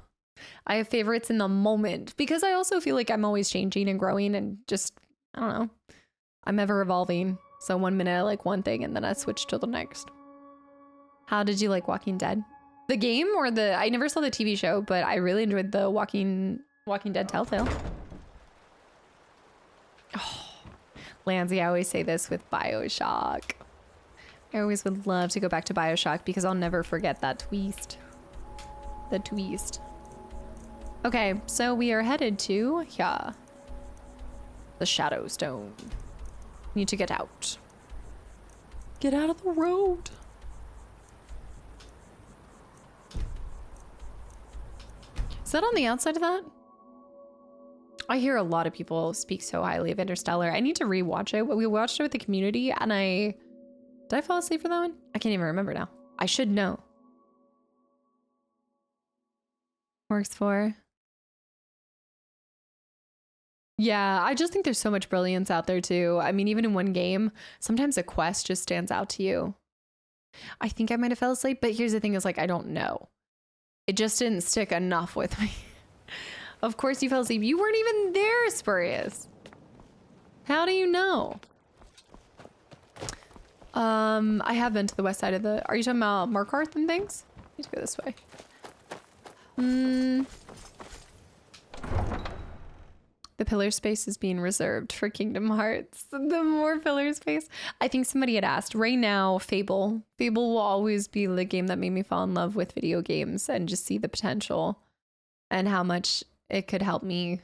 I have favorites in the moment because I also feel like I'm always changing and growing and just, I don't know, I'm ever evolving. So 1 minute I like one thing and then I switch to the next. How did you like Walking Dead? The game or I never saw the TV show, but I really enjoyed the Walking Dead Telltale. Oh, Lansy, I always say this with BioShock. I always would love to go back to BioShock because I'll never forget that twist. The twist. Okay, so we are headed to, the Shadow Stone. Need to get out. Get out of the road. Is that on the outside of that? I hear a lot of people speak so highly of Interstellar. I need to rewatch it. We watched it with the community and did I fall asleep for that one? I can't even remember now. I should know. Works for. Yeah, I just think there's so much brilliance out there too. I mean, even in one game, sometimes a quest just stands out to you. I think I might have fell asleep, but here's the thing is like, I don't know. It just didn't stick enough with me. Of course you fell asleep. You weren't even there, Spurious. How do you know? I have been to the west side of the... Are you talking about Markarth and things? I need to go this way. The pillar space is being reserved for Kingdom Hearts. The more pillar space. I think somebody had asked. Right now, Fable. Fable will always be the game that made me fall in love with video games and just see the potential and how much it could help me.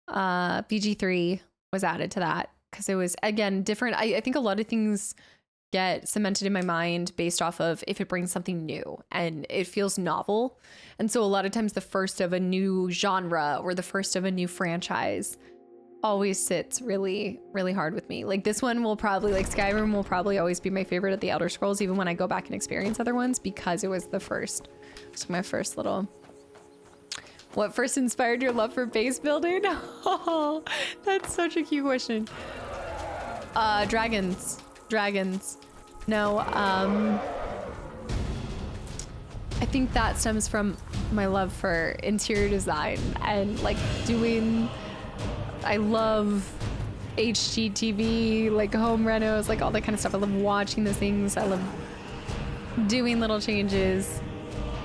BG3 was added to that because it was, again, different. I think a lot of things get cemented in my mind based off of if it brings something new and it feels novel. And so a lot of times the first of a new genre or the first of a new franchise always sits really, really hard with me. Like this one will probably, like Skyrim will probably always be my favorite of the Elder Scrolls, even when I go back and experience other ones, because it was the first. So my first little... What first inspired your love for base building? Oh, that's such a cute question. Dragons. No, I think that stems from my love for interior design and like I love HGTV, like home renos, like all that kind of stuff. I love watching those things. I love doing little changes.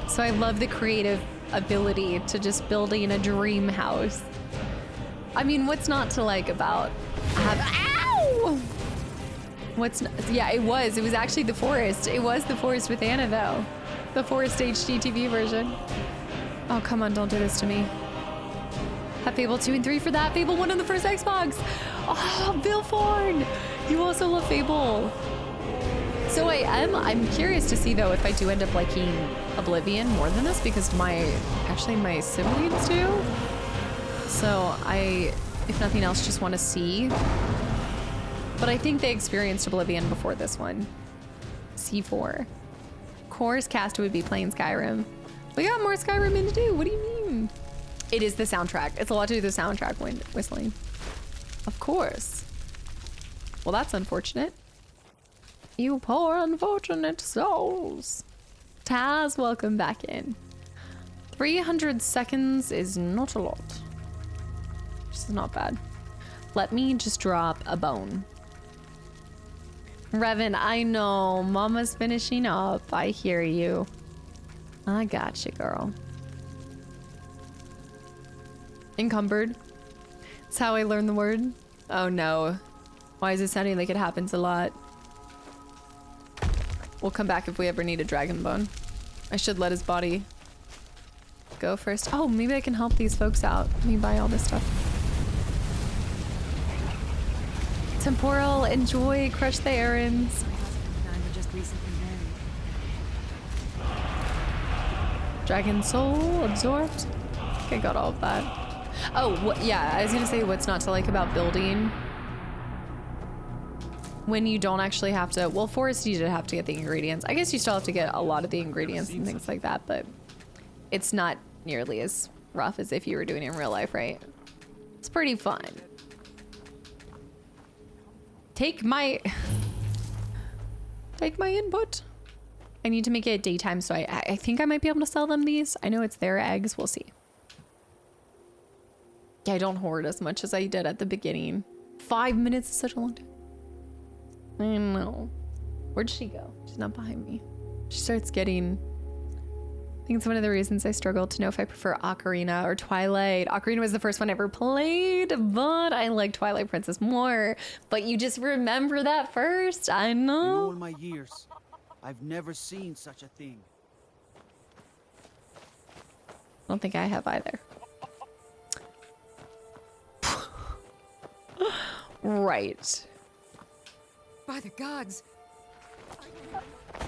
So I love the creative ability to just building a dream house. I mean, what's not to like about ow! Yeah, it was actually the forest. It was the forest with Anna though. The forest HGTV version. Oh, come on, don't do this to me. Have Fable 2 and 3 for that. Fable 1 on the first Xbox. Oh, Bill Ford. You also love Fable. So I'm curious to see though if I do end up liking Oblivion more than this because my siblings do. So I, if nothing else, just want to see. But I think they experienced Oblivion before this one. C4. Of course, Casta would be playing Skyrim. We got more Skyrim in to do. What do you mean? It is the soundtrack. It's a lot to do with the soundtrack whistling. Of course. Well, that's unfortunate. You poor unfortunate souls. Taz, welcome back in. 300 seconds is not a lot. This is not bad. Let me just drop a bone. Revan, I know. Mama's finishing up. I hear you. I got you, girl. Encumbered. That's how I learned the word. Oh no. Why is it sounding like it happens a lot? We'll come back if we ever need a dragon bone. I should let his body go first. Oh, maybe I can help these folks out. Let me buy all this stuff. Temporal, enjoy, crush the errands. Dragon soul absorbed. I think I got all of that. Oh, yeah, I was gonna say what's not to like about building. When you don't actually have to, well, Forest you did have to get the ingredients. I guess you still have to get a lot of the ingredients and things like that, but it's not nearly as rough as if you were doing it in real life, right? It's pretty fun. Take my input. I need to make it daytime, so I think I might be able to sell them these. I know it's their eggs. We'll see. Yeah, I don't hoard as much as I did at the beginning. 5 minutes is such a long time. I know. Where'd she go? She's not behind me. She starts getting... I think it's one of the reasons I struggle to know if I prefer Ocarina or Twilight. Ocarina was the first one I ever played, but I like Twilight Princess more. But you just remember that first, I know. In all my years, I've never seen such a thing. I don't think I have either. Right. By the gods.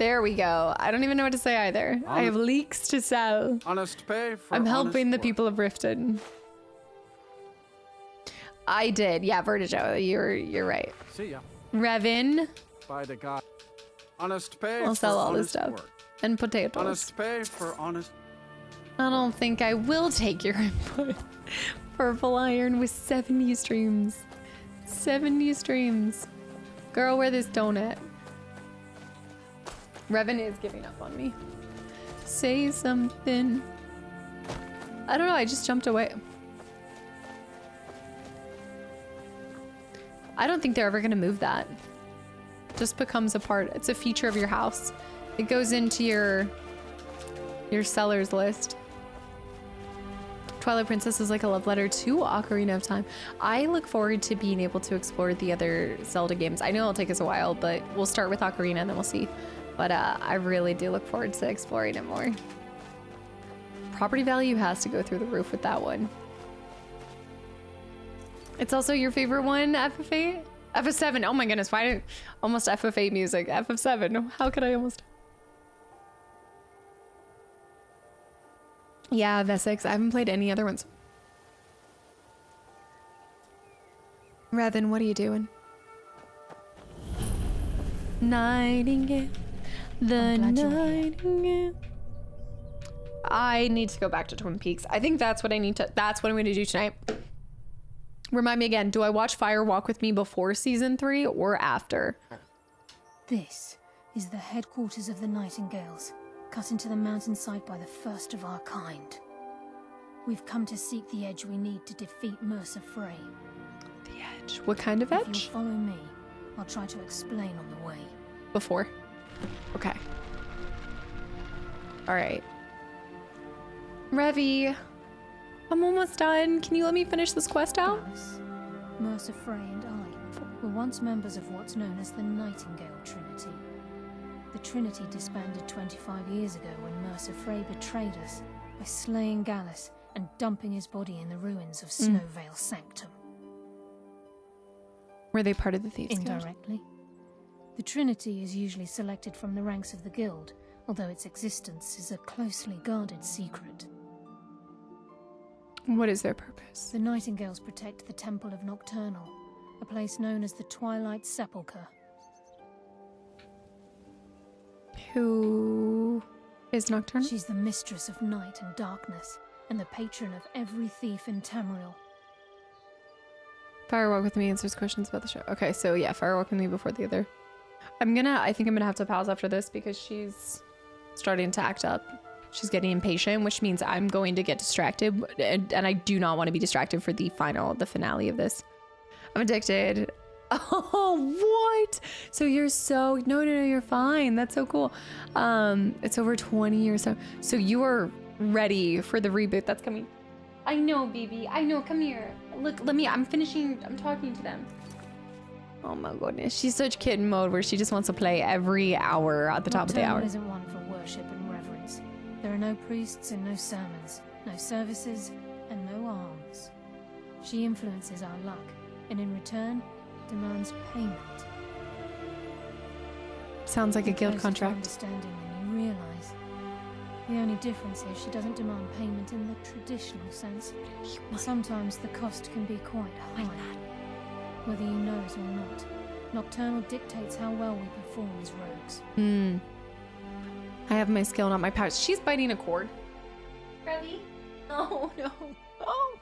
There we go. I don't even know what to say either. I have leeks to sell. Honest pay for I'm helping the honest people of Riften. I did. Yeah, Vertigo. You're right. See ya. Revin. By the God. Honest pay I'll for sell all this honest stuff. work. And potatoes. Honest pay for honest... I don't think I will take your input. Purple Iron with 70 streams. 70 streams. Girl, where this donut? Revin is giving up on me. Say something. I don't know, I just jumped away. I don't think they're ever gonna move that. Just becomes a part. It's a feature of your house. It goes into your sellers list. Twilight Princess is like a love letter to Ocarina of Time. I look forward to being able to explore the other Zelda games. I know it'll take us a while, but we'll start with Ocarina and then we'll see. But I really do look forward to exploring it more. Property value has to go through the roof with that one. It's also your favorite one, FF8? FF7, oh my goodness, why did almost FF8 music? FF7, how could I almost? Yeah, Vessex, I haven't played any other ones. Revin, what are you doing? Nightingale, the nightingale. I need to go back to Twin Peaks. I think that's what I need to, that's what I'm going to do tonight. Remind me again, do I watch Fire Walk with Me before season 3 or after? This is the headquarters of the Nightingales, cut into the mountainside by the first of our kind. We've come to seek the edge we need to defeat Mercer Frey. The edge? What kind of edge? If you'll follow me, I'll try to explain on the way. Before? Okay. Alright. Revy, I'm almost done. Can you let me finish this quest out? Alice, Mercer Frey and I were once members of what's known as the Nightingale Trinity. The Trinity disbanded 25 years ago when Mercer Frey betrayed us by slaying Gallus and dumping his body in the ruins of Snowvale Sanctum. Were they part of the Thieves Guild? Indirectly. The Trinity is usually selected from the ranks of the Guild, although its existence is a closely guarded secret. What is their purpose? The Nightingales protect the Temple of Nocturnal, a place known as the Twilight Sepulchre. Who is Nocturnal? She's the mistress of night and darkness, and the patron of every thief in Tamriel. Fire Walk with Me answers questions about the show. Okay, so yeah, Fire Walk with Me before the other. I think I'm gonna have to pause after this because she's starting to act up. She's getting impatient, which means I'm going to get distracted, and I do not want to be distracted for the finale of this. I'm addicted. Oh, what? So you're so, no, you're fine. That's so cool. It's over 20 years. So you are ready for the reboot that's coming. I know, baby. I know. Come here. Look, I'm talking to them. Oh my goodness. She's such kitten mode where she just wants to play every hour at the top of the hour. Isn't one for worship and reverence. There are no priests and no sermons, no services and no alms. She influences our luck, and in return, demands payment. Sounds like a guild contract. Understanding when you realize. The only difference is she doesn't demand payment in the traditional sense. And sometimes the cost can be quite high. Whether you know it or not, Nocturnal dictates how well we perform as rogues. I have my skill, not my powers. She's biting a cord. Ready? Oh, no. Oh.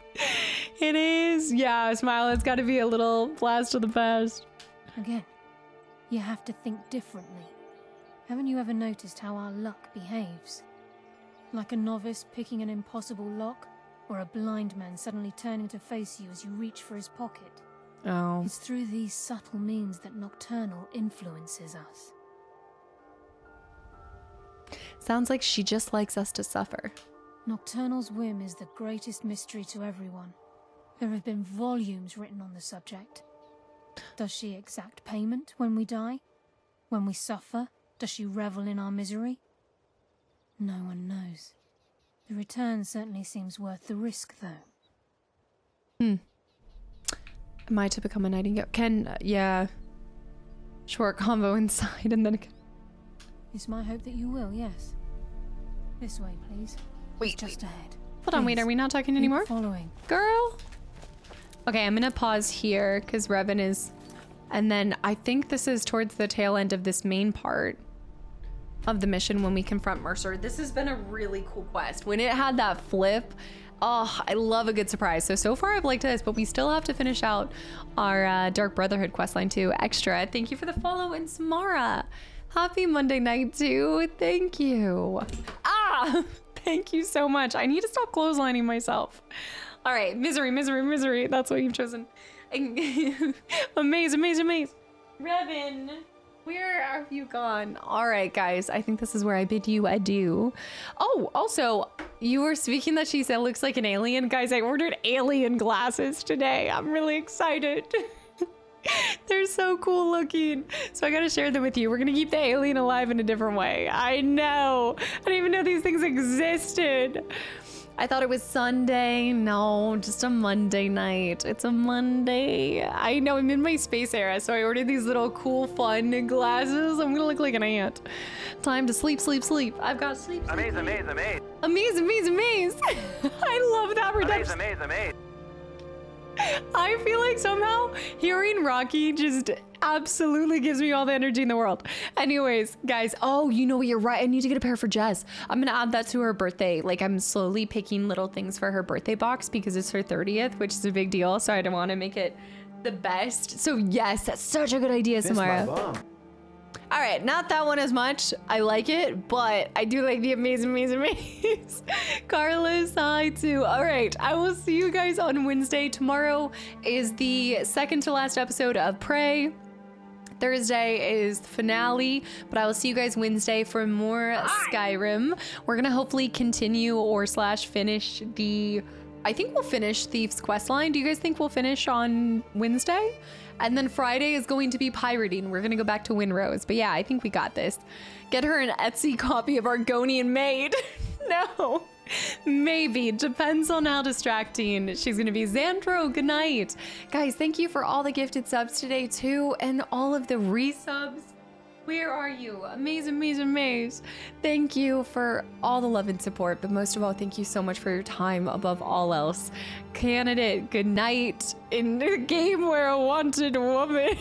It is. Yeah, Smile. It's got to be a little blast of the past. Again, you have to think differently. Haven't you ever noticed how our luck behaves? Like a novice picking an impossible lock, or a blind man suddenly turning to face you as you reach for his pocket. Oh. It's through these subtle means that Nocturnal influences us. Sounds like she just likes us to suffer. Nocturnal's whim is the greatest mystery to everyone. There have been volumes written on the subject. Does she exact payment when we die? When we suffer, does she revel in our misery? No one knows. The return certainly seems worth the risk, though. Am I to become a nightingale? Yeah. Short combo inside and then... It's my hope that you will, yes. This way, please. Wait, just ahead. Hold on, wait, are we not talking anymore? Following. Girl. Okay, I'm gonna pause here because Revan is, and then I think this is towards the tail end of this main part of the mission when we confront Mercer. This has been a really cool quest. When it had that flip, oh, I love a good surprise. So far I've liked this, but we still have to finish out our Dark Brotherhood questline too. Extra. Thank you for the follow, and Samara. Happy Monday night too. Thank you. Ah, thank you so much. I need to stop clotheslining myself. All right, misery, misery, misery. That's what you've chosen. Amaze, amaze, amaze. Revan, where have you gone? All right, guys, I think this is where I bid you adieu. Oh, also, you were speaking that she said looks like an alien. Guys, I ordered alien glasses today. I'm really excited. They're so cool looking. So I gotta share them with you. We're gonna keep the alien alive in a different way. I know. I didn't even know these things existed. I thought it was Sunday. No, just a Monday night. It's a Monday. I know, I'm in my space era, so I ordered these little cool, fun glasses. I'm gonna look like an ant. Time to sleep, sleep, sleep. I've got sleep, sleep. Amaze, amaze, amaze. Amaze, amaze, amaze. I love that redemption. Amaze, amaze, amaze. I feel like somehow hearing Rocky just absolutely gives me all the energy in the world. Anyways, guys, oh, you know what, you're right. I need to get a pair for Jess. I'm gonna add that to her birthday. Like, I'm slowly picking little things for her birthday box because it's her 30th, which is a big deal. So I don't want to make it the best. So yes, that's such a good idea, Samara. All right, not that one as much. I like it, but I do like the amaze, amaze, amaze. Carlos, hi too. All right, I will see you guys on Wednesday. Tomorrow is the second to last episode of Prey. Thursday is the finale, but I will see you guys Wednesday for more Skyrim. We're gonna hopefully continue or slash finish the, I think we'll finish Thief's questline. Do you guys think we'll finish on Wednesday? And then Friday is going to be pirating. We're gonna go back to Windrose. But yeah, I think we got this. Get her an Etsy copy of Argonian Maid. No, maybe. Depends on how distracting she's gonna be. Xandro, good night. Guys, thank you for all the gifted subs today too, and all of the resubs. Where are you? Amaze, amaze, amaze. Thank you for all the love and support, but most of all, thank you so much for your time above all else. Candidate, good night. In the game where a wanted woman.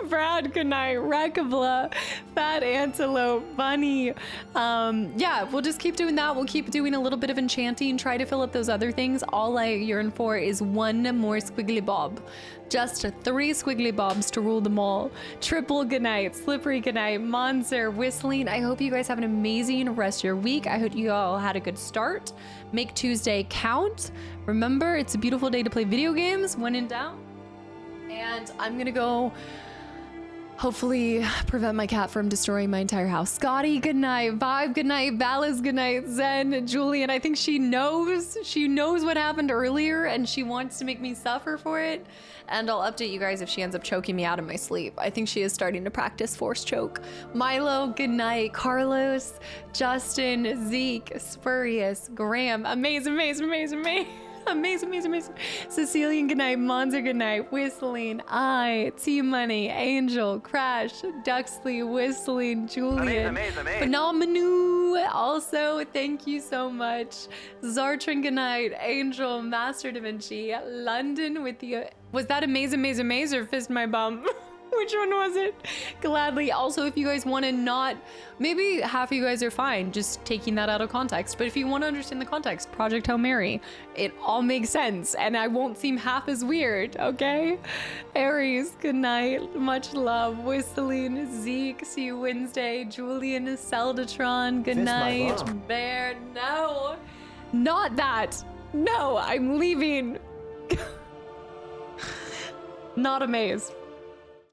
Brad, good night. Rakabla, Fat Antelope, Bunny. Yeah, we'll just keep doing that. We'll keep doing a little bit of enchanting, try to fill up those other things. All I yearn for is one more squiggly bob. Just 3 squiggly bobs to rule them all. Triple good night, Slippery good night, Monster, Whistling. I hope you guys have an amazing rest of your week. I hope you all had a good start. Make Tuesday count. Remember, it's a beautiful day to play video games when in doubt. And I'm gonna go hopefully prevent my cat from destroying my entire house. Scotty, good night. Vibe, good night. Valis, good night. Zen, Julian, I think she knows what happened earlier and she wants to make me suffer for it. And I'll update you guys if she ends up choking me out of my sleep. I think she is starting to practice force choke. Milo, good night. Carlos, Justin, Zeke, Spurious, Graham, amazing, amazing, amazing, amazing. Amazing, amazing, amazing. Cecilian, good night. Monza, good night. Whistling, T-Money, Angel, Crash, Duxley, Whistling, Julian, Phenomenal. Also, thank you so much. Zartran, good night. Angel, Master Da Vinci, London with the, was that amazing, amazing, amazing, or Fist My Bum? Which one was it? Gladly. Also, if you guys want to not, maybe half of you guys are fine just taking that out of context, but if you want to understand the context, Project Hail Mary, it all makes sense and I won't seem half as weird, okay? Aries, good night. Much love. Whistling, Zeke, see you Wednesday. Julian, Zeldatron, good night. Bear, no, not that. No, I'm leaving. Not amazed.